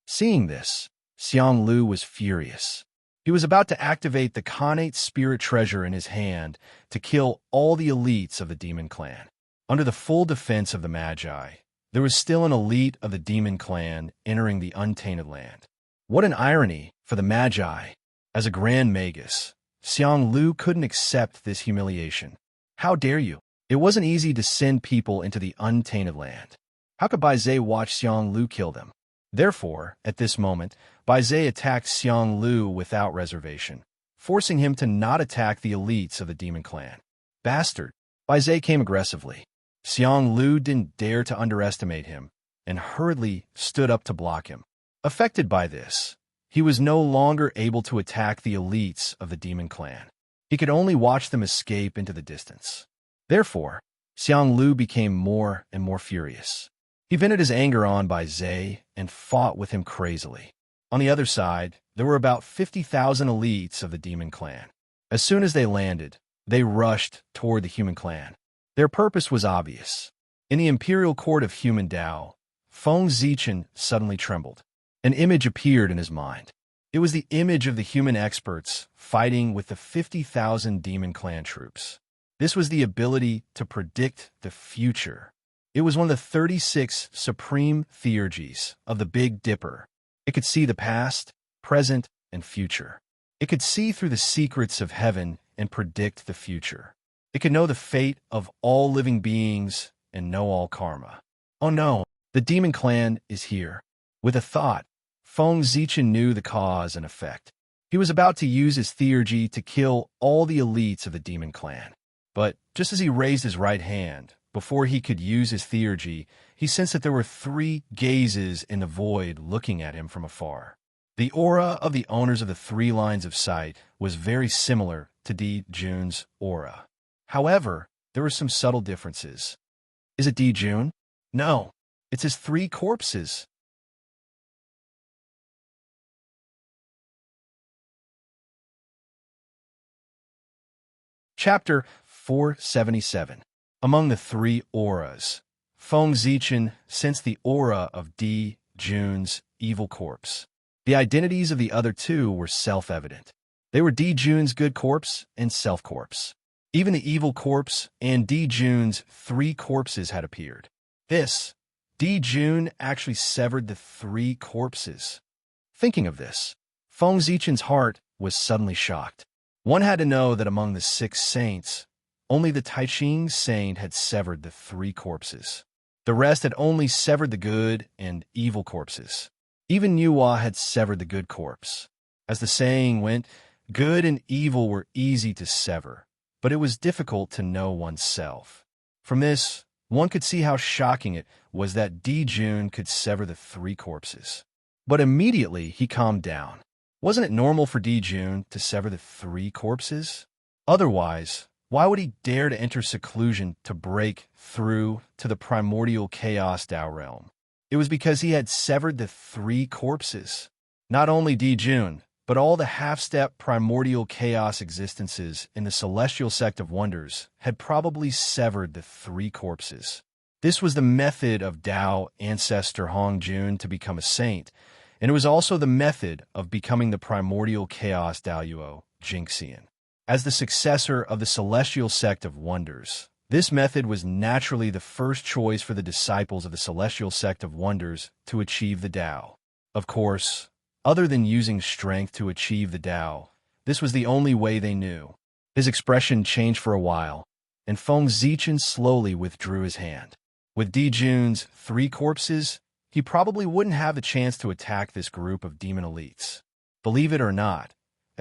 Seeing this, Xiang Lu was furious. He was about to activate the Khanate spirit treasure in his hand to kill all the elites of the demon clan. Under the full defense of the Magi, there was still an elite of the demon clan entering the untainted land. What an irony for the Magi! As a Grand Magus, Xiang Lu couldn't accept this humiliation. How dare you? It wasn't easy to send people into the untainted land. How could Bai Zhe watch Xiang Lu kill them? Therefore, at this moment, Bai Zhe attacked Xiang Lu without reservation, forcing him to not attack the elites of the demon clan. Bastard! Bai Zhe came aggressively. Xiang Lu didn't dare to underestimate him and hurriedly stood up to block him. Affected by this, he was no longer able to attack the elites of the demon clan. He could only watch them escape into the distance. Therefore, Xiang Lu became more and more furious. He vented his anger on Bai Zhe and fought with him crazily. On the other side, there were about 50,000 elites of the demon clan. As soon as they landed, they rushed toward the human clan. Their purpose was obvious. In the imperial court of human Tao, Feng Zichen suddenly trembled. An image appeared in his mind. It was the image of the human experts fighting with the 50,000 demon clan troops. This was the ability to predict the future. It was one of the 36 supreme theurgies of the Big Dipper. It could see the past, present, and future. It could see through the secrets of heaven and predict the future. It could know the fate of all living beings and know all karma. Oh no, the demon clan is here. With a thought, Feng Zichen knew the cause and effect. He was about to use his theurgy to kill all the elites of the demon clan. But just as he raised his right hand, before he could use his theurgy, he sensed that there were 3 gazes in the void looking at him from afar. The aura of the owners of the 3 lines of sight was very similar to Di Jun's aura. However, there were some subtle differences. Is it Di Jun? No, it's his 3 corpses. Chapter 477. Among the 3 auras, Feng Zichen sensed the aura of Di Jun's evil corpse. The identities of the other 2 were self-evident. They were Di Jun's good corpse and self corpse. Even the evil corpse and Di Jun's 3 corpses had appeared. Di Jun actually severed the 3 corpses. Thinking of this, Feng Zichen's heart was suddenly shocked. One had to know that among the 6 saints, only the Taiching saint had severed the 3 corpses. The rest had only severed the good and evil corpses. Even Yuhua had severed the good corpse. As the saying went, good and evil were easy to sever, but it was difficult to know oneself. From this, one could see how shocking it was that Di Jun could sever the 3 corpses. But immediately he calmed down. Wasn't it normal for Di Jun to sever the 3 corpses? Otherwise, why would he dare to enter seclusion to break through to the primordial chaos Tao realm? It was because he had severed the 3 corpses. Not only Di Jun, but all the half-step primordial chaos existences in the celestial sect of wonders had probably severed the 3 corpses. This was the method of Tao ancestor Hong Jun to become a saint, and it was also the method of becoming the primordial chaos Daoyuo Jingxian. As the successor of the celestial sect of wonders, this method was naturally the first choice for the disciples of the celestial sect of wonders to achieve the Tao. Of course, other than using strength to achieve the Tao, this was the only way they knew. His expression changed for a while, and Feng Zichen slowly withdrew his hand. With Di Jun's 3 corpses, he probably wouldn't have the chance to attack this group of demon elites. Believe it or not,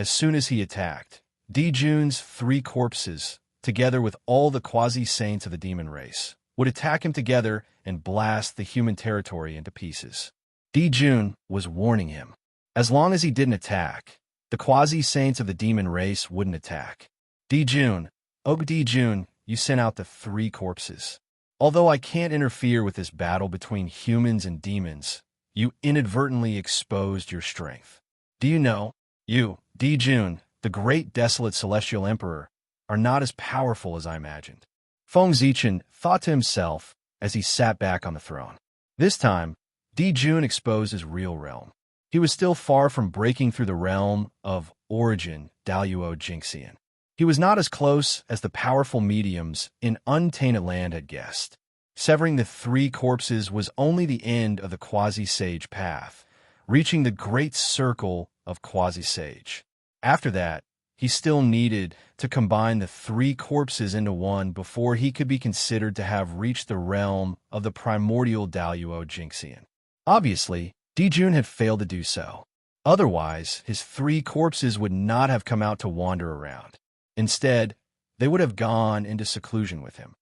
as soon as he attacked, Dijun's 3 corpses, together with all the quasi-saints of the demon race, would attack him together and blast the human territory into pieces. Dijun was warning him. As long as he didn't attack, the quasi-saints of the demon race wouldn't attack. Dijun, oh Dijun, you sent out the 3 corpses. Although I can't interfere with this battle between humans and demons, you inadvertently exposed your strength. Do you know, you, Dijun, the great desolate celestial emperor, are not as powerful as I imagined. Feng Zichen thought to himself as he sat back on the throne. This time, Dijun exposed his real realm. He was still far from breaking through the realm of origin Daluo Jinxian. He was not as close as the powerful mediums in Untainted Land had guessed. Severing the 3 corpses was only the end of the quasi-sage path, reaching the great circle of quasi-sage. After that, he still needed to combine the 3 corpses into one before he could be considered to have reached the realm of the primordial Daluo Jinxian. Obviously, Dijun had failed to do so. Otherwise, his 3 corpses would not have come out to wander around. Instead, they would have gone into seclusion with him.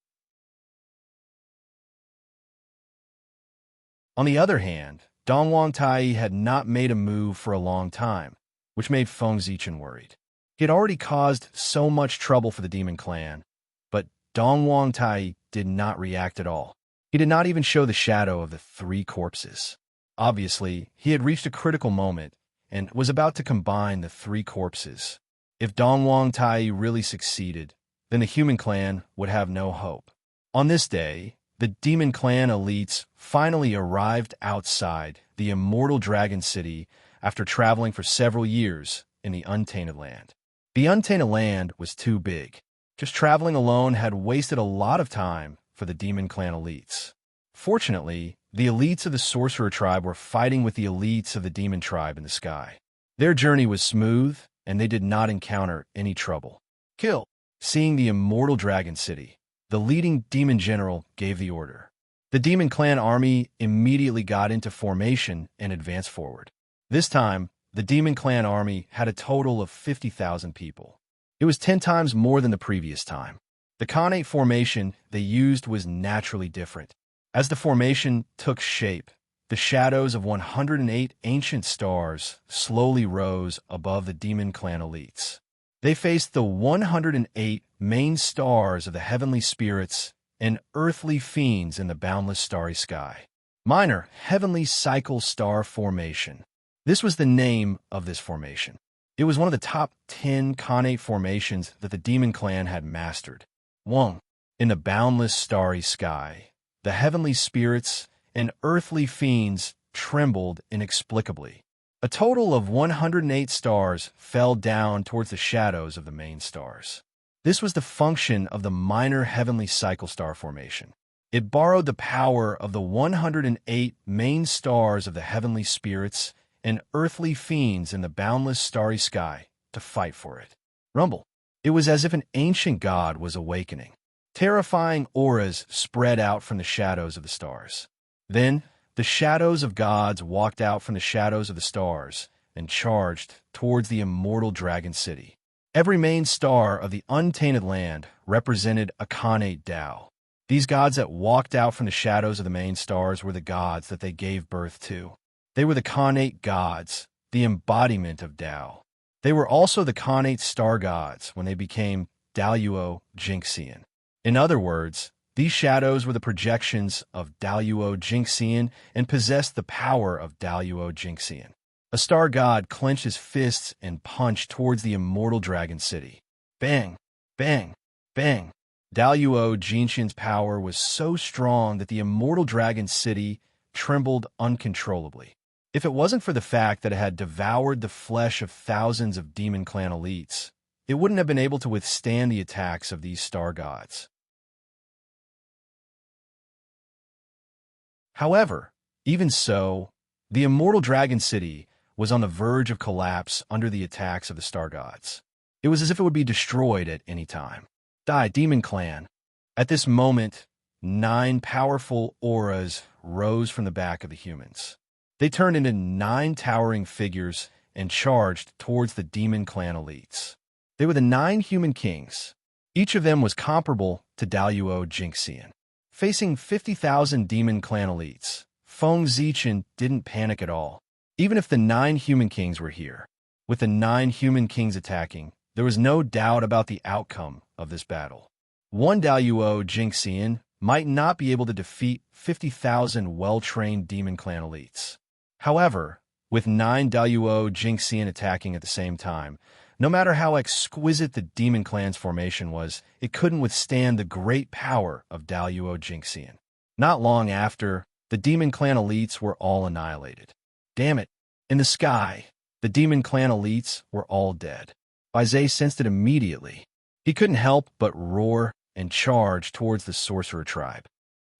On the other hand, Dongwang Tai had not made a move for a long time, which made Feng Zichen worried. He had already caused so much trouble for the demon clan, but Dongwang Tai did not react at all. He did not even show the shadow of the 3 corpses. Obviously, he had reached a critical moment and was about to combine the 3 corpses. If Dongwang Tai really succeeded, then the human clan would have no hope. On this day, the demon clan elites finally arrived outside the immortal dragon city after traveling for several years in the Untainted Land. The Untainted Land was too big. Just traveling alone had wasted a lot of time for the demon clan elites. Fortunately, the elites of the sorcerer tribe were fighting with the elites of the demon tribe in the sky. Their journey was smooth, and they did not encounter any trouble. Kill! Seeing the immortal dragon city, the leading demon general gave the order. The demon clan army immediately got into formation and advanced forward. This time, the demon clan army had a total of 50,000 people. It was 10 times more than the previous time. The Khanate formation they used was naturally different. As the formation took shape, the shadows of 108 ancient stars slowly rose above the demon clan elites. They faced the 108 main stars of the heavenly spirits and earthly fiends in the boundless starry sky. Minor Heavenly Cycle Star Formation. This was the name of this formation. It was one of the top 10 Khanate formations that the demon clan had mastered. 1. In the boundless starry sky, the heavenly spirits and earthly fiends trembled inexplicably. A total of 108 stars fell down towards the shadows of the main stars. This was the function of the minor heavenly cycle star formation. It borrowed the power of the 108 main stars of the heavenly spirits and earthly fiends in the boundless starry sky to fight for it. Rumble. It was as if an ancient god was awakening. Terrifying auras spread out from the shadows of the stars. Then, the shadows of gods walked out from the shadows of the stars and charged towards the immortal dragon city. Every main star of the Untainted Land represented a Khanate Tao. These gods that walked out from the shadows of the main stars were the gods that they gave birth to. They were the Khanate gods, the embodiment of Tao. They were also the Khanate star gods when they became Daluo Jinxian. In other words, these shadows were the projections of Daluo Jinxian and possessed the power of Daluo Jinxian. A star god clenched his fists and punched towards the immortal dragon city. Bang! Bang! Bang! Daluo Jinxian's power was so strong that the immortal dragon city trembled uncontrollably. If it wasn't for the fact that it had devoured the flesh of thousands of demon clan elites, it wouldn't have been able to withstand the attacks of these star gods. However, even so, the immortal dragon city was on the verge of collapse under the attacks of the star gods. It was as if it would be destroyed at any time. Die, demon clan! At this moment, 9 powerful auras rose from the back of the humans. They turned into 9 towering figures and charged towards the demon clan elites. They were the 9 human kings. Each of them was comparable to Daluo Jinxian. Facing 50,000 demon clan elites, Feng Zichen didn't panic at all, even if the 9 human kings were here. With the 9 human kings attacking, there was no doubt about the outcome of this battle. One Daluo Jinxian might not be able to defeat 50,000 well-trained demon clan elites. However, with 9 Daluo Jinxian attacking at the same time, no matter how exquisite the demon clan's formation was, it couldn't withstand the great power of Daluo Jinxian. Not long after, the demon clan elites were all annihilated. Damn it! In the sky, the demon clan elites were all dead. Baize sensed it immediately. He couldn't help but roar and charge towards the sorcerer tribe.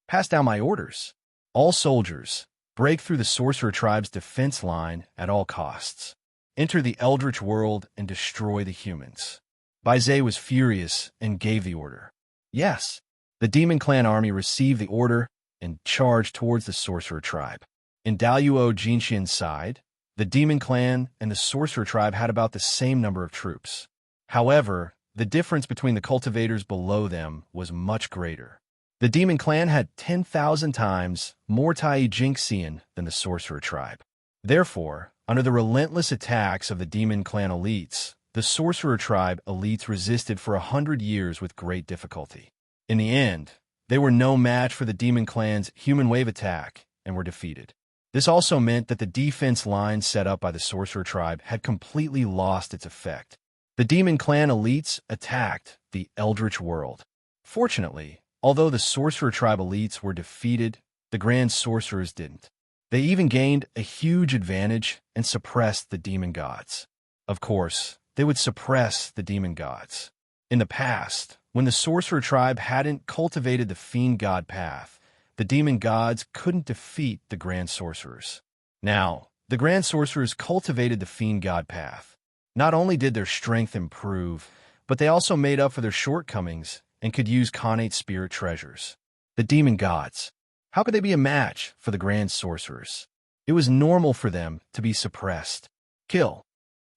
Pass down my orders. All soldiers, break through the sorcerer tribe's defense line at all costs. Enter the eldritch world and destroy the humans. Baize was furious and gave the order. Yes, the demon clan army received the order and charged towards the sorcerer tribe. In Daluo Jinxian's side, the demon clan and the sorcerer tribe had about the same number of troops. However, the difference between the cultivators below them was much greater. The demon clan had 10,000 times more Tai Jinxian than the sorcerer tribe. Therefore, under the relentless attacks of the demon clan elites, the sorcerer tribe elites resisted for 100 years with great difficulty. In the end, they were no match for the demon clan's human wave attack and were defeated. This also meant that the defense line set up by the sorcerer tribe had completely lost its effect. The demon clan elites attacked the eldritch world. Fortunately, although the sorcerer tribe elites were defeated, the grand sorcerers didn't. They even gained a huge advantage and suppressed the demon gods. Of course, they would suppress the demon gods. In the past, when the sorcerer tribe hadn't cultivated the fiend god path, the demon gods couldn't defeat the grand sorcerers. Now, the grand sorcerers cultivated the fiend god path. Not only did their strength improve, but they also made up for their shortcomings and could use connate spirit treasures. The demon gods. How could they be a match for the grand sorcerers? It was normal for them to be suppressed. Kill.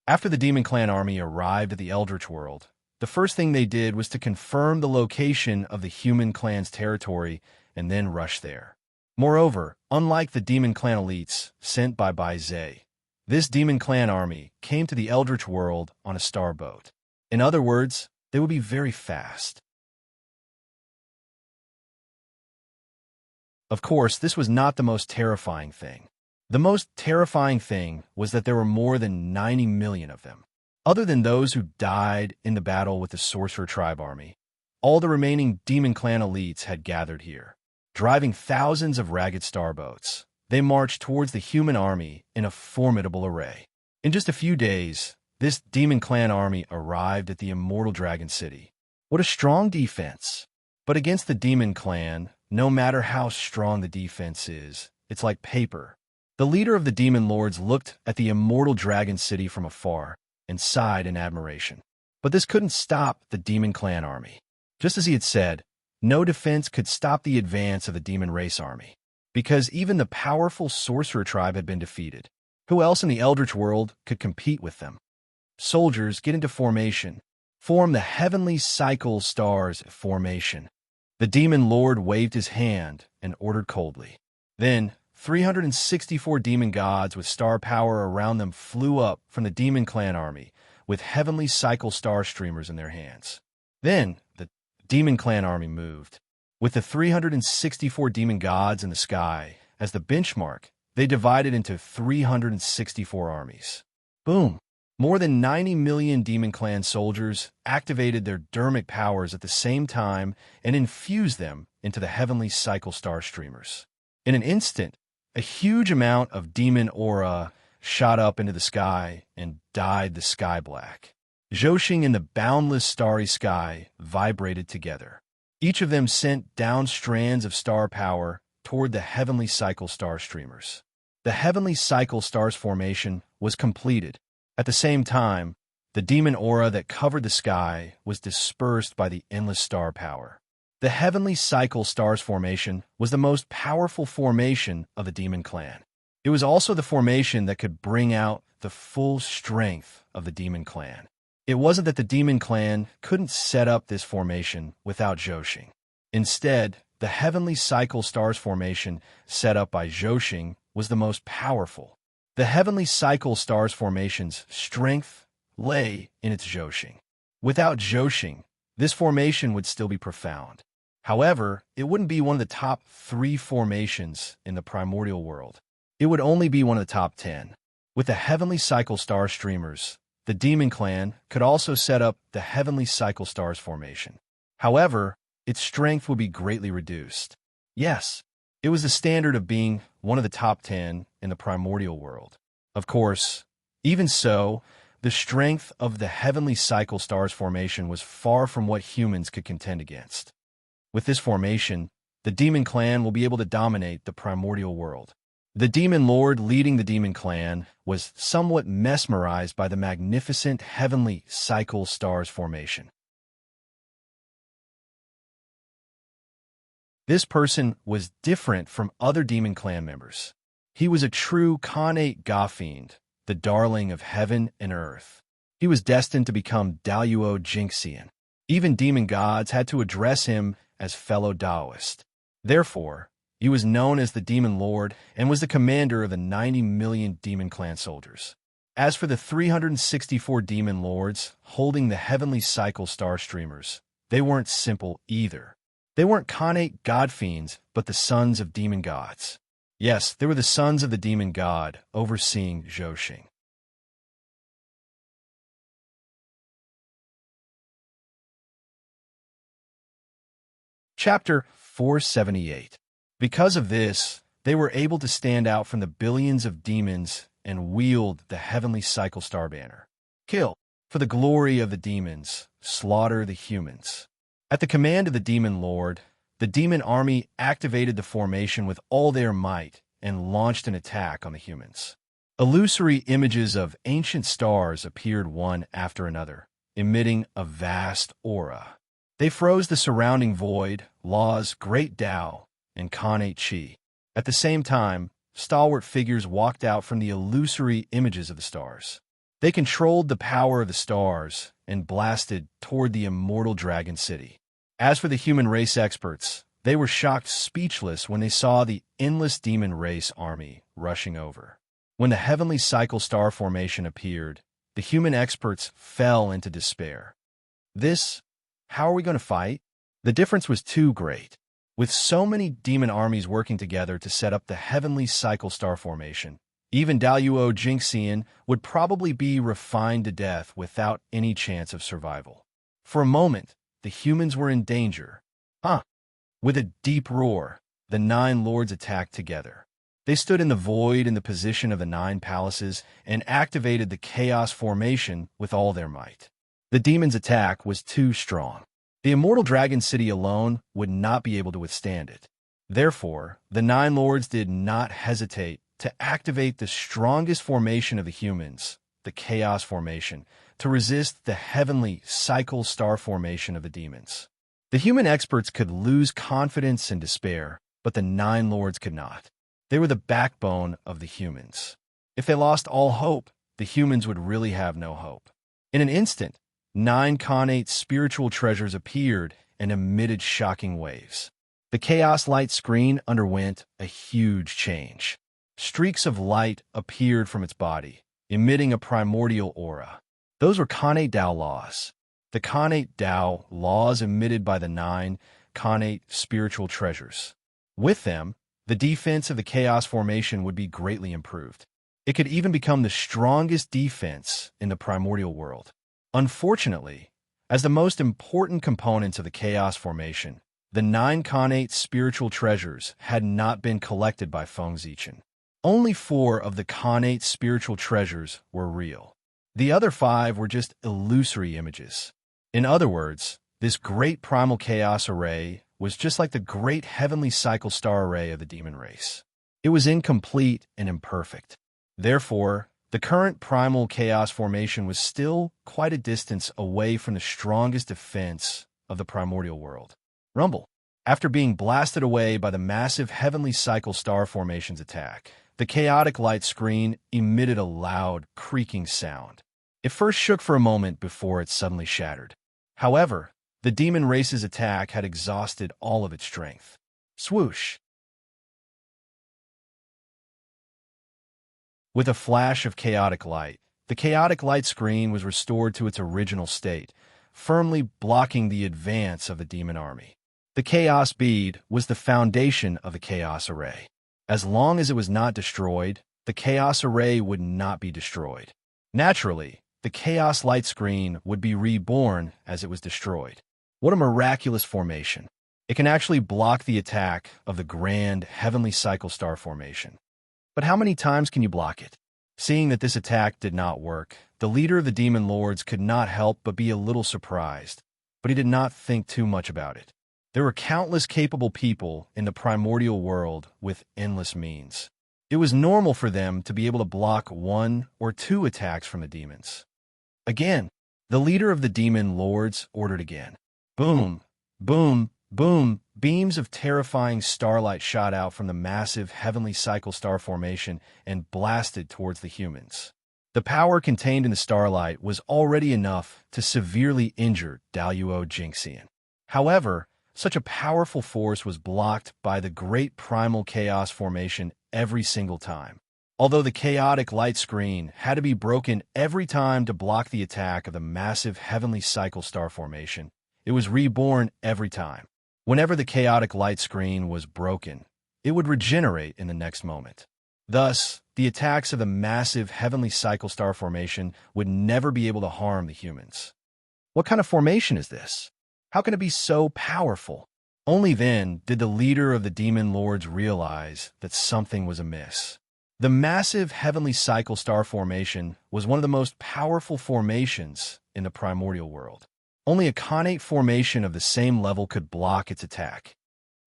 After the demon clan army arrived at the eldritch world, the first thing they did was to confirm the location of the human clan's territory and then rush there. Moreover, unlike the demon clan elites sent by Baize, this demon clan army came to the eldritch world on a starboat. In other words, they would be very fast. Of course, this was not the most terrifying thing. The most terrifying thing was that there were more than 90 million of them. Other than those who died in the battle with the sorcerer tribe army, all the remaining demon clan elites had gathered here. Driving thousands of ragged starboats, they marched towards the human army in a formidable array. In just a few days, this demon clan army arrived at the immortal dragon city. What a strong defense! But against the demon clan, no matter how strong the defense is, it's like paper. The leader of the demon lords looked at the immortal dragon city from afar and sighed in admiration. But this couldn't stop the demon clan army. Just as he had said, no defense could stop the advance of the demon race army, because even the powerful sorcerer tribe had been defeated. Who else in the eldritch world could compete with them? Soldiers, get into formation. Form the heavenly cycle stars formation. The demon lord waved his hand and ordered coldly. Then, 364 demon gods with star power around them flew up from the demon clan army with heavenly cycle star streamers in their hands. Then, the demon clan army moved. With the 364 demon gods in the sky as the benchmark, they divided into 364 armies. Boom! More than 90 million demon clan soldiers activated their dermic powers at the same time and infused them into the heavenly cycle star streamers. In an instant, a huge amount of demon aura shot up into the sky and dyed the sky black. Zhouxing and the boundless starry sky vibrated together. Each of them sent down strands of star power toward the heavenly cycle star streamers. The heavenly cycle stars formation was completed. At the same time, the demon aura that covered the sky was dispersed by the endless star power. The heavenly cycle stars formation was the most powerful formation of the demon clan. It was also the formation that could bring out the full strength of the Demon Clan. It wasn't that the Demon Clan couldn't set up this formation without Zhou. Instead, the Heavenly Cycle Stars formation set up by Zhou was the most powerful. The Heavenly Cycle Stars formation's strength lay in its Zhou. Without Zhou, this formation would still be profound. However, it wouldn't be one of the top 3 formations in the primordial world. It would only be one of the top 10. With the Heavenly Cycle Star streamers, the Demon Clan could also set up the Heavenly Cycle Stars formation. However, its strength would be greatly reduced. Yes, it was the standard of being one of the top 10 in the primordial world. Of course, even so, the strength of the Heavenly Cycle Stars formation was far from what humans could contend against. With this formation, the Demon Clan will be able to dominate the primordial world. The Demon Lord leading the Demon Clan was somewhat mesmerized by the magnificent Heavenly Cycle Stars formation. This person was different from other Demon Clan members. He was a true Khanate God-fiend, the darling of heaven and earth. He was destined to become Daluo Jinxian. Even demon gods had to address him as fellow Taoist. Therefore, he was known as the Demon Lord and was the commander of the 90 million Demon Clan soldiers. As for the 364 Demon Lords holding the Heavenly Cycle Star streamers, they weren't simple either. They weren't Khanate God-fiends, but the sons of demon gods. Yes, they were the sons of the demon god overseeing Zhou. Chapter 478. Because of this, they were able to stand out from the billions of demons and wield the Heavenly Cycle Star banner. Kill, for the glory of the demons, slaughter the humans. At the command of the Demon Lord, the demon army activated the formation with all their might and launched an attack on the humans. Illusory images of ancient stars appeared one after another, emitting a vast aura. They froze the surrounding void, Law's great Tao, and Khanate Chi. At the same time, stalwart figures walked out from the illusory images of the stars. They controlled the power of the stars and blasted toward the immortal dragon city. As for the human race experts, they were shocked speechless when they saw the endless demon race army rushing over. When the Heavenly Cycle Star formation appeared, the human experts fell into despair. How are we going to fight? The difference was too great. With so many demon armies working together to set up the Heavenly Cycle Star formation, even Daluo Jinxian would probably be refined to death without any chance of survival. For a moment, the humans were in danger. With a deep roar, the 9 lords attacked together. They stood in the void in the position of the 9 palaces and activated the chaos formation with all their might. The demons' attack was too strong. The immortal dragon city alone would not be able to withstand it. Therefore, the 9 lords did not hesitate to activate the strongest formation of the humans, the chaos formation, to resist the Heavenly Cycle Star formation of the demons. The human experts could lose confidence and despair, but the 9 lords could not. They were the backbone of the humans. If they lost all hope, the humans would really have no hope. In an instant, 9 Khanate spiritual treasures appeared and emitted shocking waves. The Chaos Light screen underwent a huge change. Streaks of light appeared from its body, emitting a primordial aura. Those were Khanate Tao laws. The Khanate Tao laws emitted by the 9 Khanate spiritual treasures. With them, the defense of the Chaos formation would be greatly improved. It could even become the strongest defense in the primordial world. Unfortunately, as the most important components of the Chaos formation, the 9 Khanate spiritual treasures had not been collected by Feng Zichen. Only 4 of the Khanate spiritual treasures were real. The other 5 were just illusory images. In other words, this great primal chaos array was just like the great Heavenly Cycle Star array of the demon race. It was incomplete and imperfect. Therefore, the current primal chaos formation was still quite a distance away from the strongest defense of the primordial world. Rumble. After being blasted away by the massive Heavenly Cycle Star formation's attack, The chaotic light screen emitted a loud, creaking sound. It first shook for a moment before it suddenly shattered. However, the demon race's attack had exhausted all of its strength. Swoosh! With a flash of chaotic light, the chaotic light screen was restored to its original state, firmly blocking the advance of the demon army. The chaos bead was the foundation of the chaos array. As long as it was not destroyed, the chaos array would not be destroyed. Naturally, the chaos light screen would be reborn as it was destroyed. What a miraculous formation! It can actually block the attack of the grand heavenly cycle star formation. But how many times can you block it? Seeing that this attack did not work, the leader of the demon lords could not help but be a little surprised, but he did not think too much about it. There were countless capable people in the primordial world with endless means. It was normal for them to be able to block 1 or 2 attacks from the demons. Again, the leader of the demon lords ordered again. Boom, boom, boom. Beams of terrifying starlight shot out from the massive heavenly cycle star formation and blasted towards the humans. The power contained in the starlight was already enough to severely injure Daluo Jinxian. However, such a powerful force was blocked by the great primal chaos formation every single time. Although the chaotic light screen had to be broken every time to block the attack of the massive heavenly cycle star formation, it was reborn every time. Whenever the chaotic light screen was broken, it would regenerate in the next moment. Thus, the attacks of the massive heavenly cycle star formation would never be able to harm the humans. What kind of formation is this? How can it be so powerful? Only then did the leader of the demon lords realize that something was amiss. The massive heavenly cycle star formation was one of the most powerful formations in the primordial world. Only a connate formation of the same level could block its attack.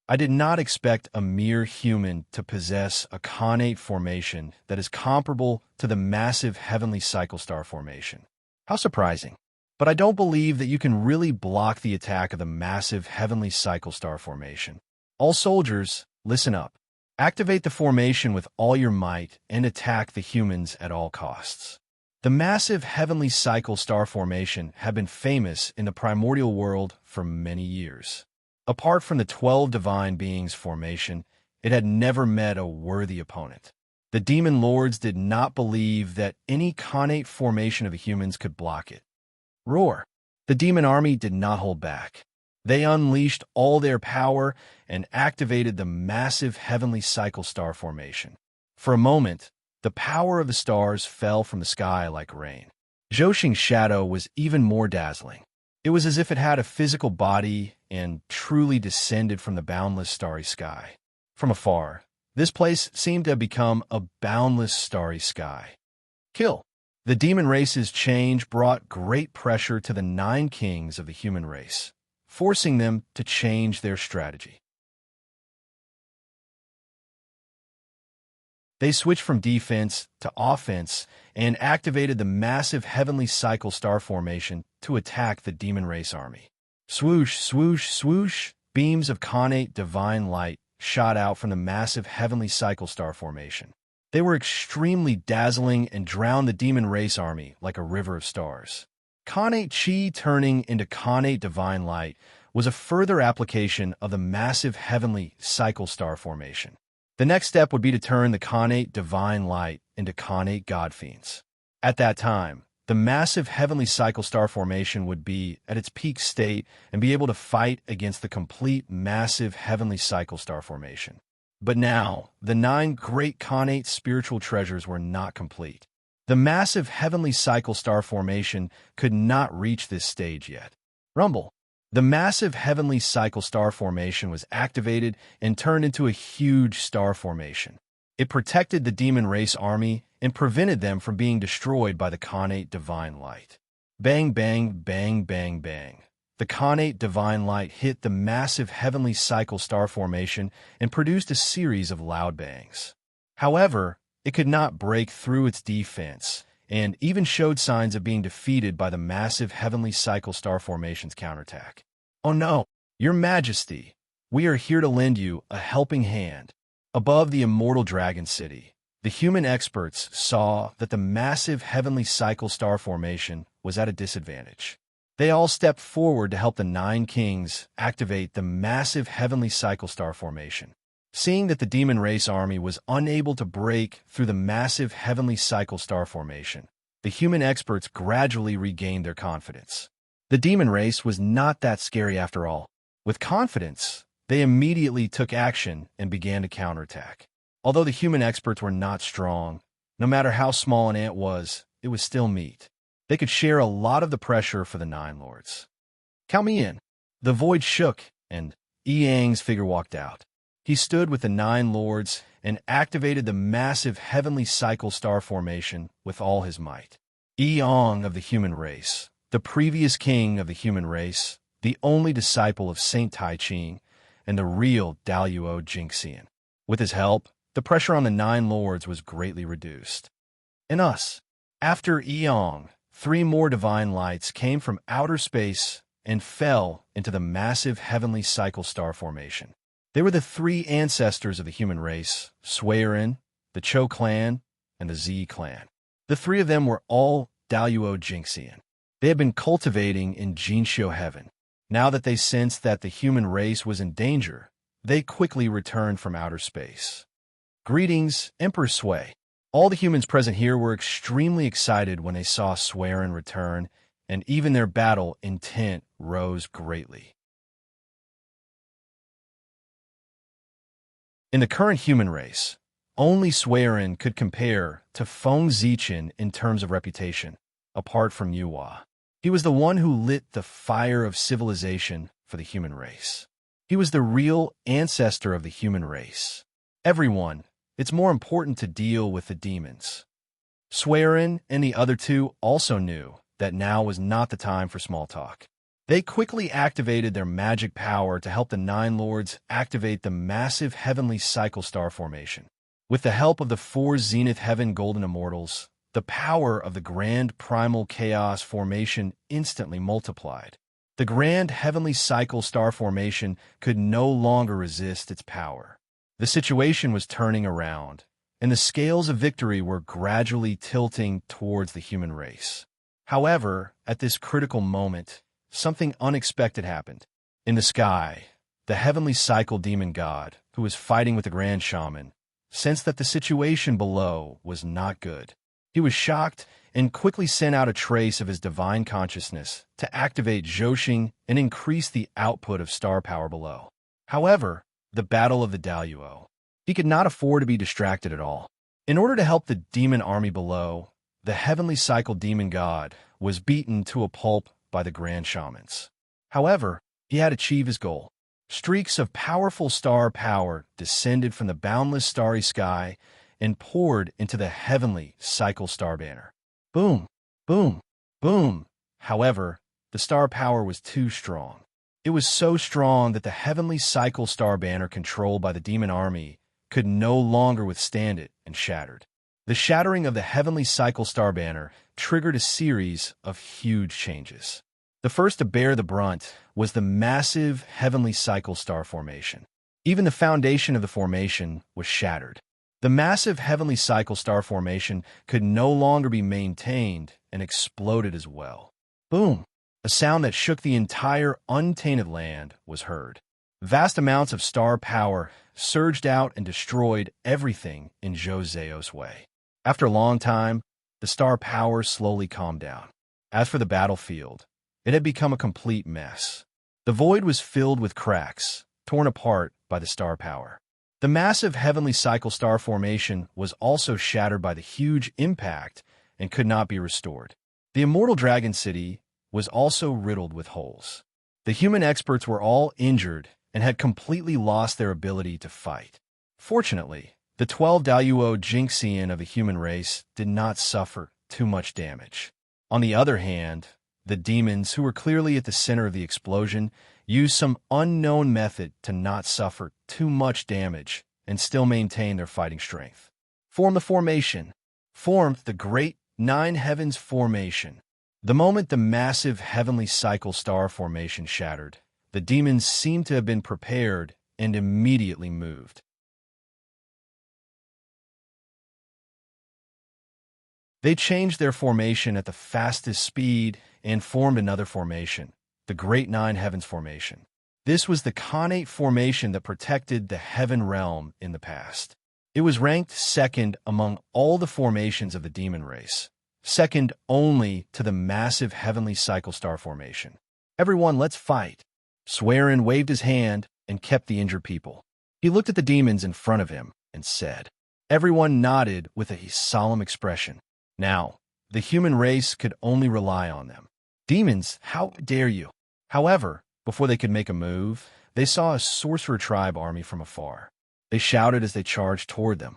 I did not expect a mere human to possess a connate formation that is comparable to the massive heavenly cycle star formation. How surprising. But I don't believe that you can really block the attack of the massive heavenly cycle star formation. All soldiers, listen up. Activate the formation with all your might and attack the humans at all costs. The massive heavenly cycle star formation had been famous in the primordial world for many years. Apart from the 12 divine beings formation, it had never met a worthy opponent. The demon lords did not believe that any connate formation of the humans could block it. Roar! The demon army did not hold back. They unleashed all their power and activated the massive heavenly cycle star formation. For a moment, the power of the stars fell from the sky like rain. Zhouxing's shadow was even more dazzling. It was as if it had a physical body and truly descended from the boundless starry sky. From afar, this place seemed to have become a boundless starry sky. Kill! The demon race's change brought great pressure to the 9 kings of the human race, forcing them to change their strategy. They switched from defense to offense and activated the massive heavenly cycle star formation to attack the demon race army. Swoosh, swoosh, swoosh, beams of connate divine light shot out from the massive heavenly cycle star formation. They were extremely dazzling and drowned the demon race army like a river of stars. Connate chi turning into connate divine light was a further application of the massive heavenly cycle star formation. The next step would be to turn the connate divine light into connate god fiends. At that time, the massive heavenly cycle star formation would be at its peak state and be able to fight against the complete massive heavenly cycle star formation. But now, the 9 great connate spiritual treasures were not complete. The massive heavenly cycle star formation could not reach this stage yet. Rumble! The massive heavenly cycle star formation was activated and turned into a huge star formation. It protected the demon race army and prevented them from being destroyed by the connate divine light. Bang, bang, bang, bang, bang. The connate divine light hit the massive heavenly cycle star formation and produced a series of loud bangs. However, it could not break through its defense and even showed signs of being defeated by the massive heavenly cycle star formation's counterattack. Oh no, Your Majesty, we are here to lend you a helping hand. Above the immortal dragon city, The human experts saw that the massive heavenly cycle star formation was at a disadvantage. They all stepped forward to help the Nine Kings activate the massive heavenly cycle star formation. Seeing that the demon race army was unable to break through the massive heavenly cycle star formation, the human experts gradually regained their confidence. The demon race was not that scary after all. With confidence, they immediately took action and began to counterattack. Although the human experts were not strong, no matter how small an ant was, it was still meat. They could share a lot of the pressure for the Nine Lords. "Count me in." The void shook, and Yang's figure walked out. He stood with the Nine Lords and activated the massive heavenly cycle star formation with all his might. Yang of the human race, the previous king of the human race, the only disciple of Saint Tai Ching, and the real Daluo Jingxian. With his help, the pressure on the Nine Lords was greatly reduced. And us. After Yang, 3 more divine lights came from outer space and fell into the massive heavenly cycle star formation. They were the 3 ancestors of the human race, Suiren, the Cho clan, and the Z clan. The 3 of them were all Daluo Jingxian. They had been cultivating in Jinxiu heaven. Now that they sensed that the human race was in danger, they quickly returned from outer space. "Greetings, Emperor Sui." All the humans present here were extremely excited when they saw Suiren return, and even their battle intent rose greatly. In the current human race, only Suiren could compare to Feng Zichen in terms of reputation, apart from Yuhua. He was the one who lit the fire of civilization for the human race. He was the real ancestor of the human race. Everyone, it's more important to deal with the demons. Suiren and the other 2 also knew that now was not the time for small talk. They quickly activated their magic power to help the Nine Lords activate the massive heavenly cycle star formation. With the help of the 4 Zenith Heaven Golden Immortals, the power of the Grand Primal Chaos formation instantly multiplied. The Grand Heavenly Cycle Star formation could no longer resist its power. The situation was turning around, and the scales of victory were gradually tilting towards the human race. However, at this critical moment, something unexpected happened. In the sky, the Heavenly Cycle Demon God, who was fighting with the Grand Shaman, sensed that the situation below was not good. He was shocked and quickly sent out a trace of his divine consciousness to activate Zhouxing and increase the output of star power below. However, the battle of the Daluo. He could not afford to be distracted at all. In order to help the demon army below, the Heavenly Cycle Demon God was beaten to a pulp by the Grand Shamans. However, he had achieved his goal. Streaks of powerful star power descended from the boundless starry sky and poured into the Heavenly Cycle Star Banner. Boom, boom, boom. However, the star power was too strong. It was so strong that the Heavenly Cycle Star Banner controlled by the demon army could no longer withstand it and shattered. The shattering of the Heavenly Cycle Star Banner triggered a series of huge changes. The first to bear the brunt was the massive Heavenly Cycle Star formation. Even the foundation of the formation was shattered. The massive Heavenly Cycle Star formation could no longer be maintained and exploded as well. Boom! A sound that shook the entire untainted land was heard. Vast amounts of star power surged out and destroyed everything in Zhou Zheo's way. After a long time, the star power slowly calmed down. As for the battlefield, it had become a complete mess. The void was filled with cracks, torn apart by the star power. The massive Heavenly Cycle Star formation was also shattered by the huge impact and could not be restored. The Immortal Dragon City was also riddled with holes. The human experts were all injured and had completely lost their ability to fight. Fortunately, the 12 Daluo Jingxian of the human race did not suffer too much damage. On the other hand, the demons, who were clearly at the center of the explosion, used some unknown method to not suffer too much damage and still maintain their fighting strength. Form the formation. Form the Great Nine Heavens formation. The moment the massive Heavenly Cycle Star formation shattered, the demons seemed to have been prepared and immediately moved. They changed their formation at the fastest speed and formed another formation, the Great Nine Heavens Formation. This was the Khanate formation that protected the Heaven Realm in the past. It was ranked second among all the formations of the demon race, second only to the massive Heavenly Cycle Star Formation. Everyone, let's fight. Swearin waved his hand and kept the injured people. He looked at the demons in front of him and said. Everyone nodded with a solemn expression. Now, the human race could only rely on them. Demons, how dare you? However, before they could make a move, they saw a sorcerer tribe army from afar. They shouted as they charged toward them.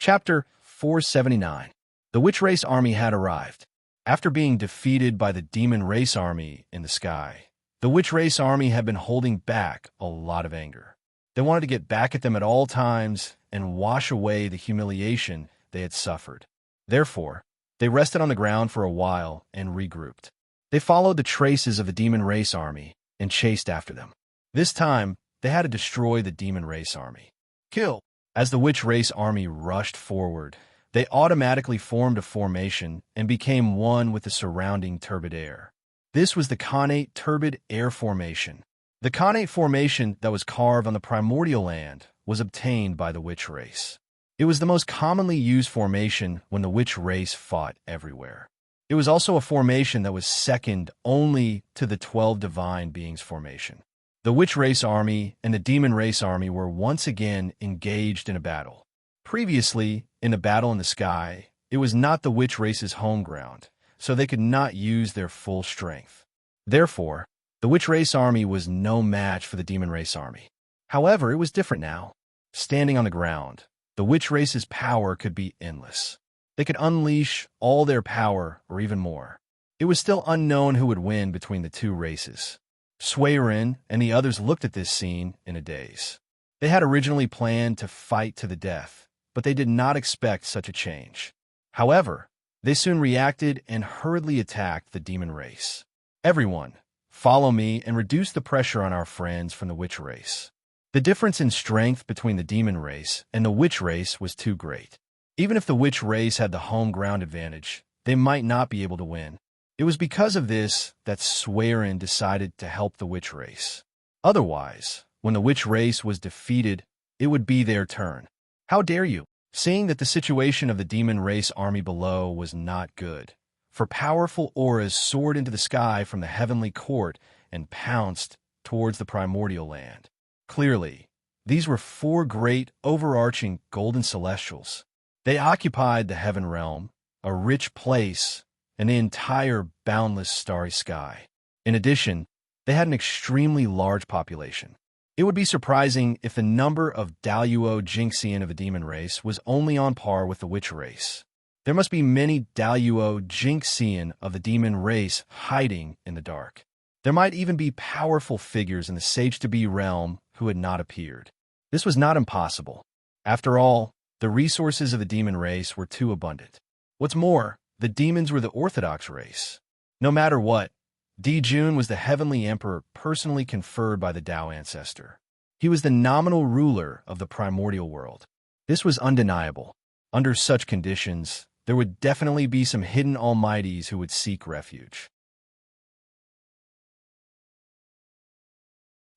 Chapter 479. The Witch Race Army had arrived. After being defeated by the Demon Race Army in the sky, the Witch Race Army had been holding back a lot of anger. They wanted to get back at them at all times and wash away the humiliation they had suffered. Therefore, they rested on the ground for a while and regrouped. They followed the traces of the Demon Race Army and chased after them. This time, they had to destroy the Demon Race Army. Kill! As the Witch Race Army rushed forward, they automatically formed a formation and became one with the surrounding turbid air. This was the Khanate Turbid Air Formation. The Khanate formation that was carved on the primordial land was obtained by the Witch Race. It was the most commonly used formation when the Witch Race fought everywhere. It was also a formation that was second only to the 12 Divine Beings formation. The Witch Race Army and the Demon Race Army were once again engaged in a battle. Previously, in a battle in the sky, it was not the Witch Race's home ground, so they could not use their full strength. Therefore, the Witch Race Army was no match for the Demon Race Army. However, it was different now. Standing on the ground, the Witch Race's power could be endless. They could unleash all their power or even more. It was still unknown who would win between the two races. Swearin and the others looked at this scene in a daze. They had originally planned to fight to the death, but they did not expect such a change. However, they soon reacted and hurriedly attacked the demon race. Everyone, follow me and reduce the pressure on our friends from the witch race. The difference in strength between the demon race and the witch race was too great. Even if the witch race had the home ground advantage, they might not be able to win. It was because of this that Swearin decided to help the witch race. Otherwise, when the witch race was defeated, it would be their turn. How dare you? Seeing that the situation of the demon race army below was not good, for powerful auras soared into the sky from the heavenly court and pounced towards the primordial land. Clearly, these were 4 great, overarching golden celestials. They occupied the heaven realm, a rich place, and the entire boundless starry sky. In addition, they had an extremely large population. It would be surprising if the number of Daluo Jinxian of the demon race was only on par with the witch race. There must be many Daluo Jinxian of the demon race hiding in the dark. There might even be powerful figures in the Sage-to-Be realm who had not appeared. This was not impossible. After all, the resources of the demon race were too abundant. What's more, the demons were the orthodox race. No matter what, Dijun was the heavenly emperor personally conferred by the Tao ancestor. He was the nominal ruler of the primordial world. This was undeniable. Under such conditions, there would definitely be some hidden almighties who would seek refuge.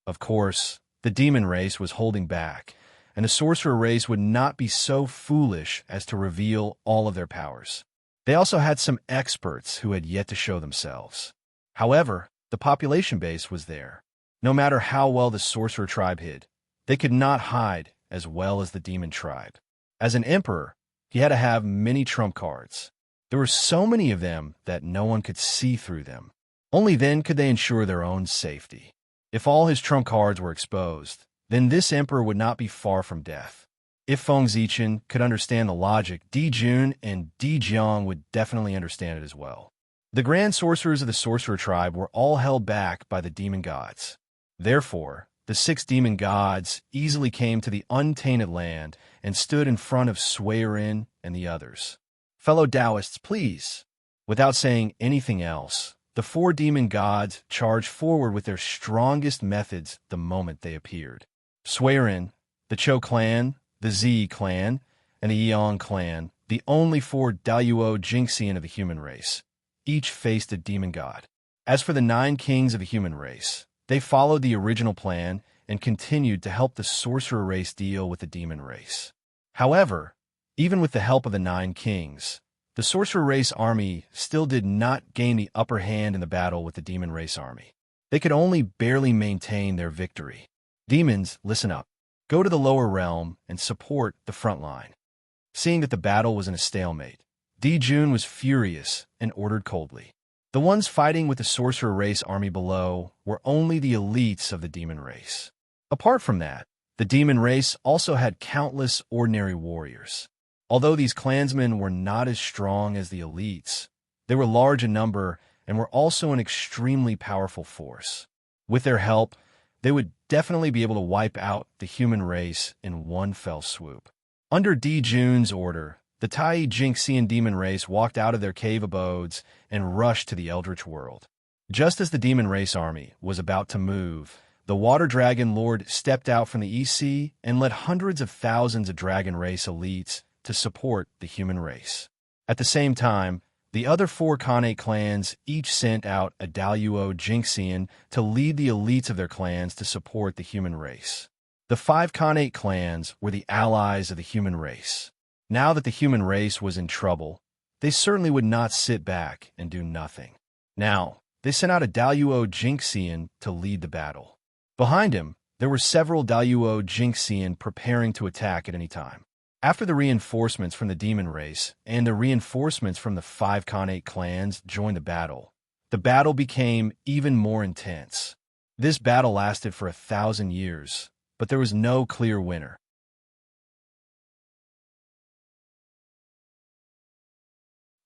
Of course, the demon race was holding back, and the sorcerer race would not be so foolish as to reveal all of their powers. They also had some experts who had yet to show themselves. However, the population base was there. No matter how well the sorcerer tribe hid, they could not hide as well as the demon tribe. As an emperor, he had to have many trump cards. There were so many of them that no one could see through them. Only then could they ensure their own safety. If all his trump cards were exposed, then this emperor would not be far from death. If Feng Zichen could understand the logic, Dijun and Dijiang would definitely understand it as well. The grand sorcerers of the sorcerer tribe were all held back by the demon gods. Therefore, the 6 demon gods easily came to the untainted land and stood in front of Swearin and the others. Fellow Taoists, please. Without saying anything else, the four demon gods charged forward with their strongest methods the moment they appeared. Swearin, the Cho clan, the Zi clan, and the Yeong clan, the only four Daluo Jinxian of the human race, each faced a demon god. As for the 9 kings of the human race, they followed the original plan and continued to help the sorcerer race deal with the demon race. However, even with the help of the 9 kings, the sorcerer race army still did not gain the upper hand in the battle with the demon race army. They could only barely maintain their victory. Demons, listen up. Go to the lower realm and support the front line. Seeing that the battle was in a stalemate, Di-Jun was furious and ordered coldly. The ones fighting with the sorcerer race army below were only the elites of the demon race. Apart from that, the demon race also had countless ordinary warriors. Although these clansmen were not as strong as the elites, they were large in number and were also an extremely powerful force. With their help, they would definitely be able to wipe out the human race in one fell swoop. Under Di-Jun's order, the Tai Jinxian demon race walked out of their cave abodes and rushed to the Eldritch world. Just as the demon race army was about to move, the Water Dragon Lord stepped out from the EC and led hundreds of thousands of dragon race elites to support the human race. At the same time, the other 4 Khanate clans each sent out a Daluo Jinxian to lead the elites of their clans to support the human race. The 5 Khanate clans were the allies of the human race. Now that the human race was in trouble, they certainly would not sit back and do nothing. Now, they sent out a Daluo Jinxian to lead the battle. Behind him, there were several Daluo Jinxian preparing to attack at any time. After the reinforcements from the demon race and the reinforcements from the 5 Khanate clans joined the battle became even more intense. This battle lasted for 1,000 years, but there was no clear winner.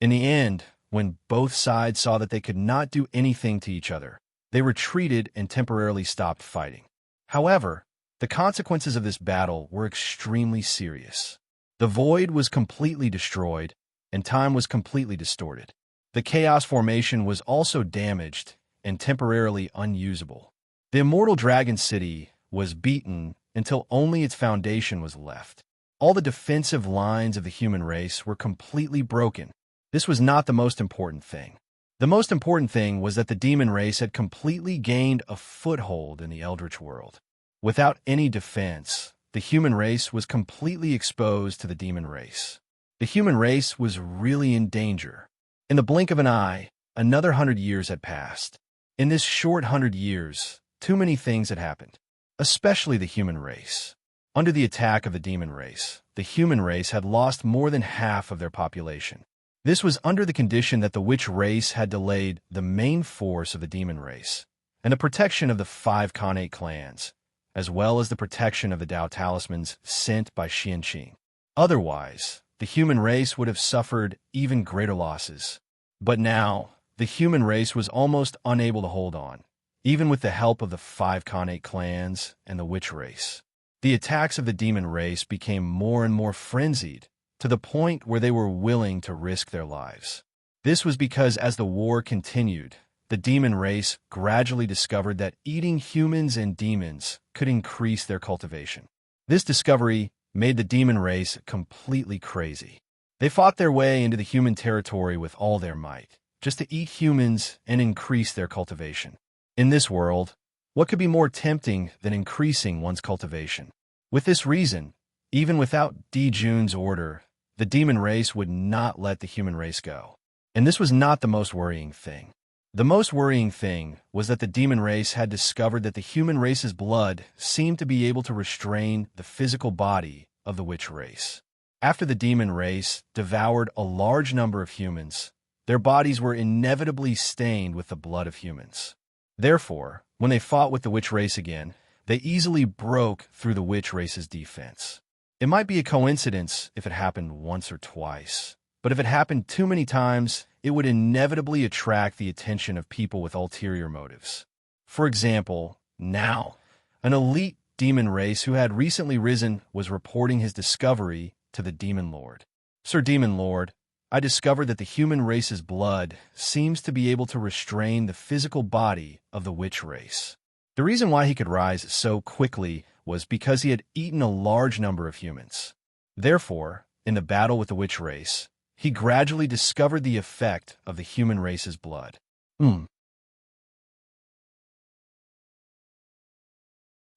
In the end, when both sides saw that they could not do anything to each other, they retreated and temporarily stopped fighting. However, the consequences of this battle were extremely serious. The void was completely destroyed, and time was completely distorted. The chaos formation was also damaged and temporarily unusable. The immortal dragon city was beaten until only its foundation was left. All the defensive lines of the human race were completely broken. This was not the most important thing. The most important thing was that the demon race had completely gained a foothold in the Eldritch world. Without any defense, the human race was completely exposed to the demon race. The human race was really in danger. In the blink of an eye, another 100 years had passed. In this short 100 years, too many things had happened, especially the human race. Under the attack of the demon race, the human race had lost more than half of their population. This was under the condition that the witch race had delayed the main force of the demon race and the protection of the 5 Khanate clans, as well as the protection of the Dao talismans sent by Xianqing. Otherwise, the human race would have suffered even greater losses. But now, the human race was almost unable to hold on, even with the help of the 5 Khanate clans and the witch race. The attacks of the demon race became more and more frenzied, to the point where they were willing to risk their lives. This was because as the war continued, the demon race gradually discovered that eating humans and demons could increase their cultivation. This discovery made the demon race completely crazy. They fought their way into the human territory with all their might, just to eat humans and increase their cultivation. In this world, what could be more tempting than increasing one's cultivation? With this reason, even without Di-Jun's order, the demon race would not let the human race go. And this was not the most worrying thing. The most worrying thing was that the demon race had discovered that the human race's blood seemed to be able to restrain the physical body of the witch race. After the demon race devoured a large number of humans, their bodies were inevitably stained with the blood of humans. Therefore, when they fought with the witch race again, they easily broke through the witch race's defense. It might be a coincidence if it happened once or twice, but if it happened too many times, it would inevitably attract the attention of people with ulterior motives. For example, now, an elite demon race who had recently risen was reporting his discovery to the Demon Lord. "Sir Demon Lord, I discovered that the human race's blood seems to be able to restrain the physical body of the witch race. The reason why he could rise so quickly was because he had eaten a large number of humans. Therefore, in the battle with the witch race, he gradually discovered the effect of the human race's blood.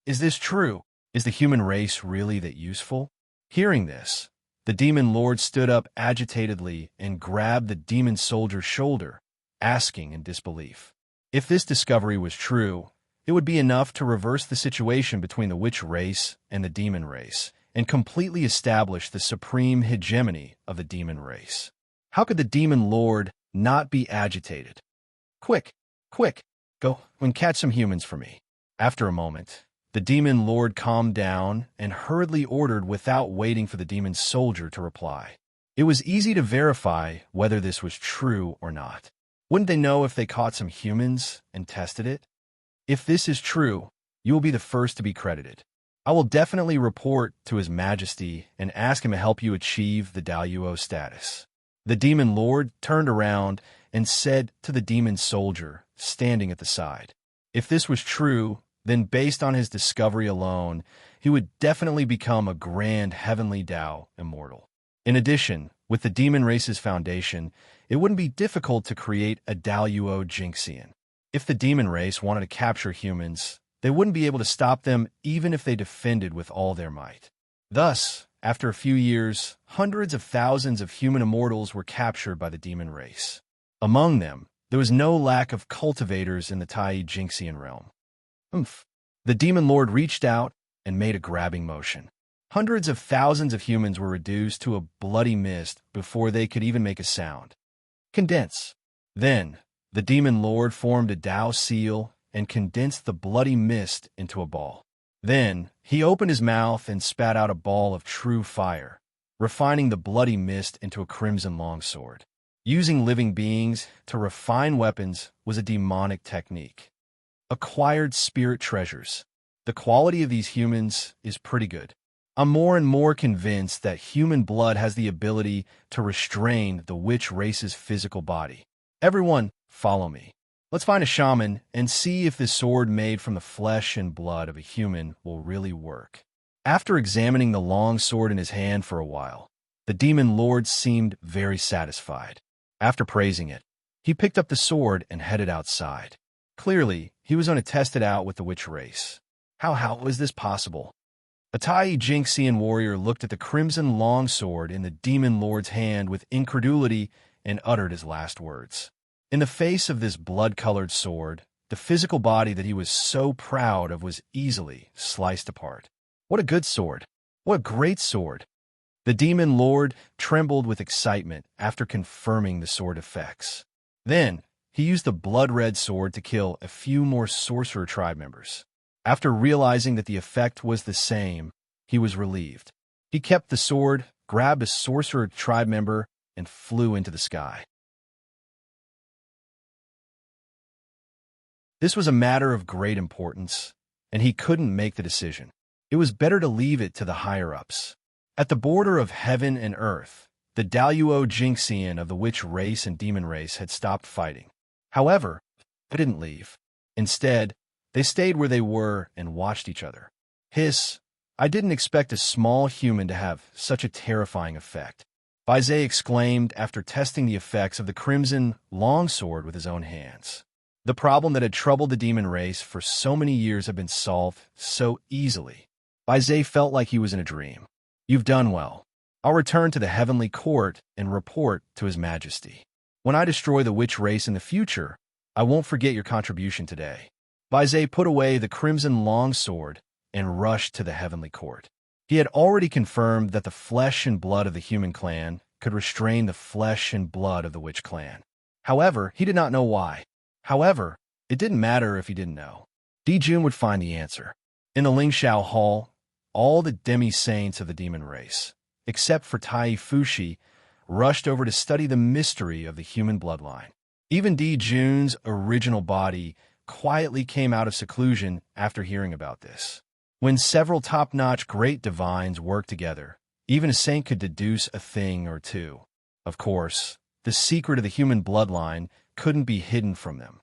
Is this true? Is the human race really that useful? Hearing this, the demon lord stood up agitatedly and grabbed the demon soldier's shoulder, asking in disbelief. If this discovery was true, it would be enough to reverse the situation between the witch race and the demon race, and completely establish the supreme hegemony of the demon race. How could the demon lord not be agitated? Quick, go and catch some humans for me. After a moment, the demon lord calmed down and hurriedly ordered without waiting for the demon soldier to reply. It was easy to verify whether this was true or not. Wouldn't they know if they caught some humans and tested it? If this is true, you will be the first to be credited. I will definitely report to His Majesty and ask him to help you achieve the Daluo status. The demon lord turned around and said to the demon soldier standing at the side. If this was true, then based on his discovery alone, he would definitely become a grand heavenly Tao immortal. In addition, with the demon race's foundation, it wouldn't be difficult to create a Daluo Jinxian. If the demon race wanted to capture humans, they wouldn't be able to stop them even if they defended with all their might. Thus, after a few years, hundreds of thousands of human immortals were captured by the demon race. Among them, there was no lack of cultivators in the Tai Jinxian realm. The demon lord reached out and made a grabbing motion. Hundreds of thousands of humans were reduced to a bloody mist before they could even make a sound. Condense. Then, the demon lord formed a Tao seal and condensed the bloody mist into a ball. Then, he opened his mouth and spat out a ball of true fire, refining the bloody mist into a crimson longsword. Using living beings to refine weapons was a demonic technique. Acquired spirit treasures. The quality of these humans is pretty good. I'm more and more convinced that human blood has the ability to restrain the witch race's physical body. Everyone, follow me. Let's find a shaman and see if this sword made from the flesh and blood of a human will really work. After examining the long sword in his hand for a while, the demon lord seemed very satisfied. After praising it, he picked up the sword and headed outside. Clearly, he was going to test it out with the witch race. How was this possible? A Tai Jinxian warrior looked at the crimson longsword in the demon lord's hand with incredulity and uttered his last words. In the face of this blood-colored sword, the physical body that he was so proud of was easily sliced apart. What a good sword! What a great sword! The demon lord trembled with excitement after confirming the sword effects. Then, he used the blood-red sword to kill a few more sorcerer tribe members. After realizing that the effect was the same, he was relieved. He kept the sword, grabbed a sorcerer tribe member, and flew into the sky. This was a matter of great importance, and he couldn't make the decision. It was better to leave it to the higher-ups. At the border of heaven and earth, the Daluo Jinxian of the witch race and demon race had stopped fighting. However, they didn't leave. Instead, they stayed where they were and watched each other. Hiss, I didn't expect a small human to have such a terrifying effect, Bizet exclaimed after testing the effects of the crimson longsword with his own hands. The problem that had troubled the demon race for so many years had been solved so easily. Bizet felt like he was in a dream. You've done well. I'll return to the heavenly court and report to His Majesty. When I destroy the witch race in the future, I won't forget your contribution today. Bizet put away the crimson longsword and rushed to the heavenly court. He had already confirmed that the flesh and blood of the human clan could restrain the flesh and blood of the witch clan. However, he did not know why. However, it didn't matter if he didn't know. Dijun would find the answer. In the Lingxiao Hall, all the demi-saints of the demon race, except for Tai Fushi, rushed over to study the mystery of the human bloodline. Even Dijun's original body quietly came out of seclusion after hearing about this. When several top-notch great divines work together, even a saint could deduce a thing or two. Of course, the secret of the human bloodline couldn't be hidden from them.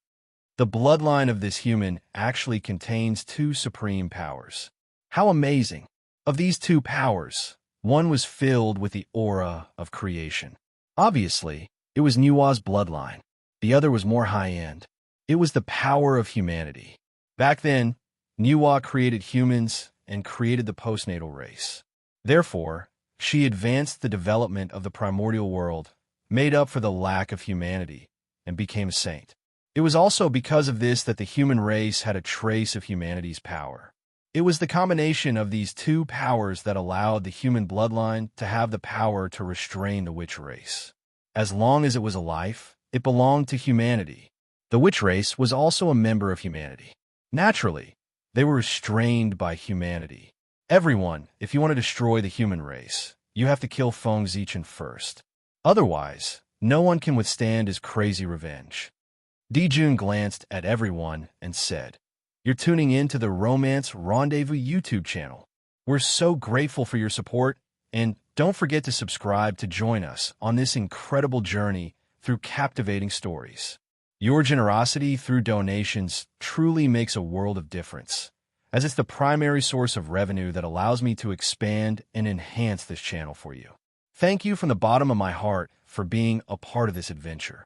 The bloodline of this human actually contains two supreme powers. How amazing! Of these two powers, one was filled with the aura of creation. Obviously, it was Nua's bloodline. The other was more high-end. It was the power of humanity. Back then, Nua created humans and created the postnatal race. Therefore, she advanced the development of the primordial world, made up for the lack of humanity, and became a saint. It was also because of this that the human race had a trace of humanity's power. It was the combination of these two powers that allowed the human bloodline to have the power to restrain the witch race. As long as it was alive, it belonged to humanity. The witch race was also a member of humanity. Naturally, they were restrained by humanity. Everyone, if you want to destroy the human race, you have to kill Feng Zichen first. Otherwise, no one can withstand his crazy revenge. Dijun glanced at everyone and said, "You're tuning in to the Romance Rendezvous YouTube channel. We're so grateful for your support, and don't forget to subscribe to join us on this incredible journey through captivating stories. Your generosity through donations truly makes a world of difference, as it's the primary source of revenue that allows me to expand and enhance this channel for you. Thank you from the bottom of my heart for being a part of this adventure."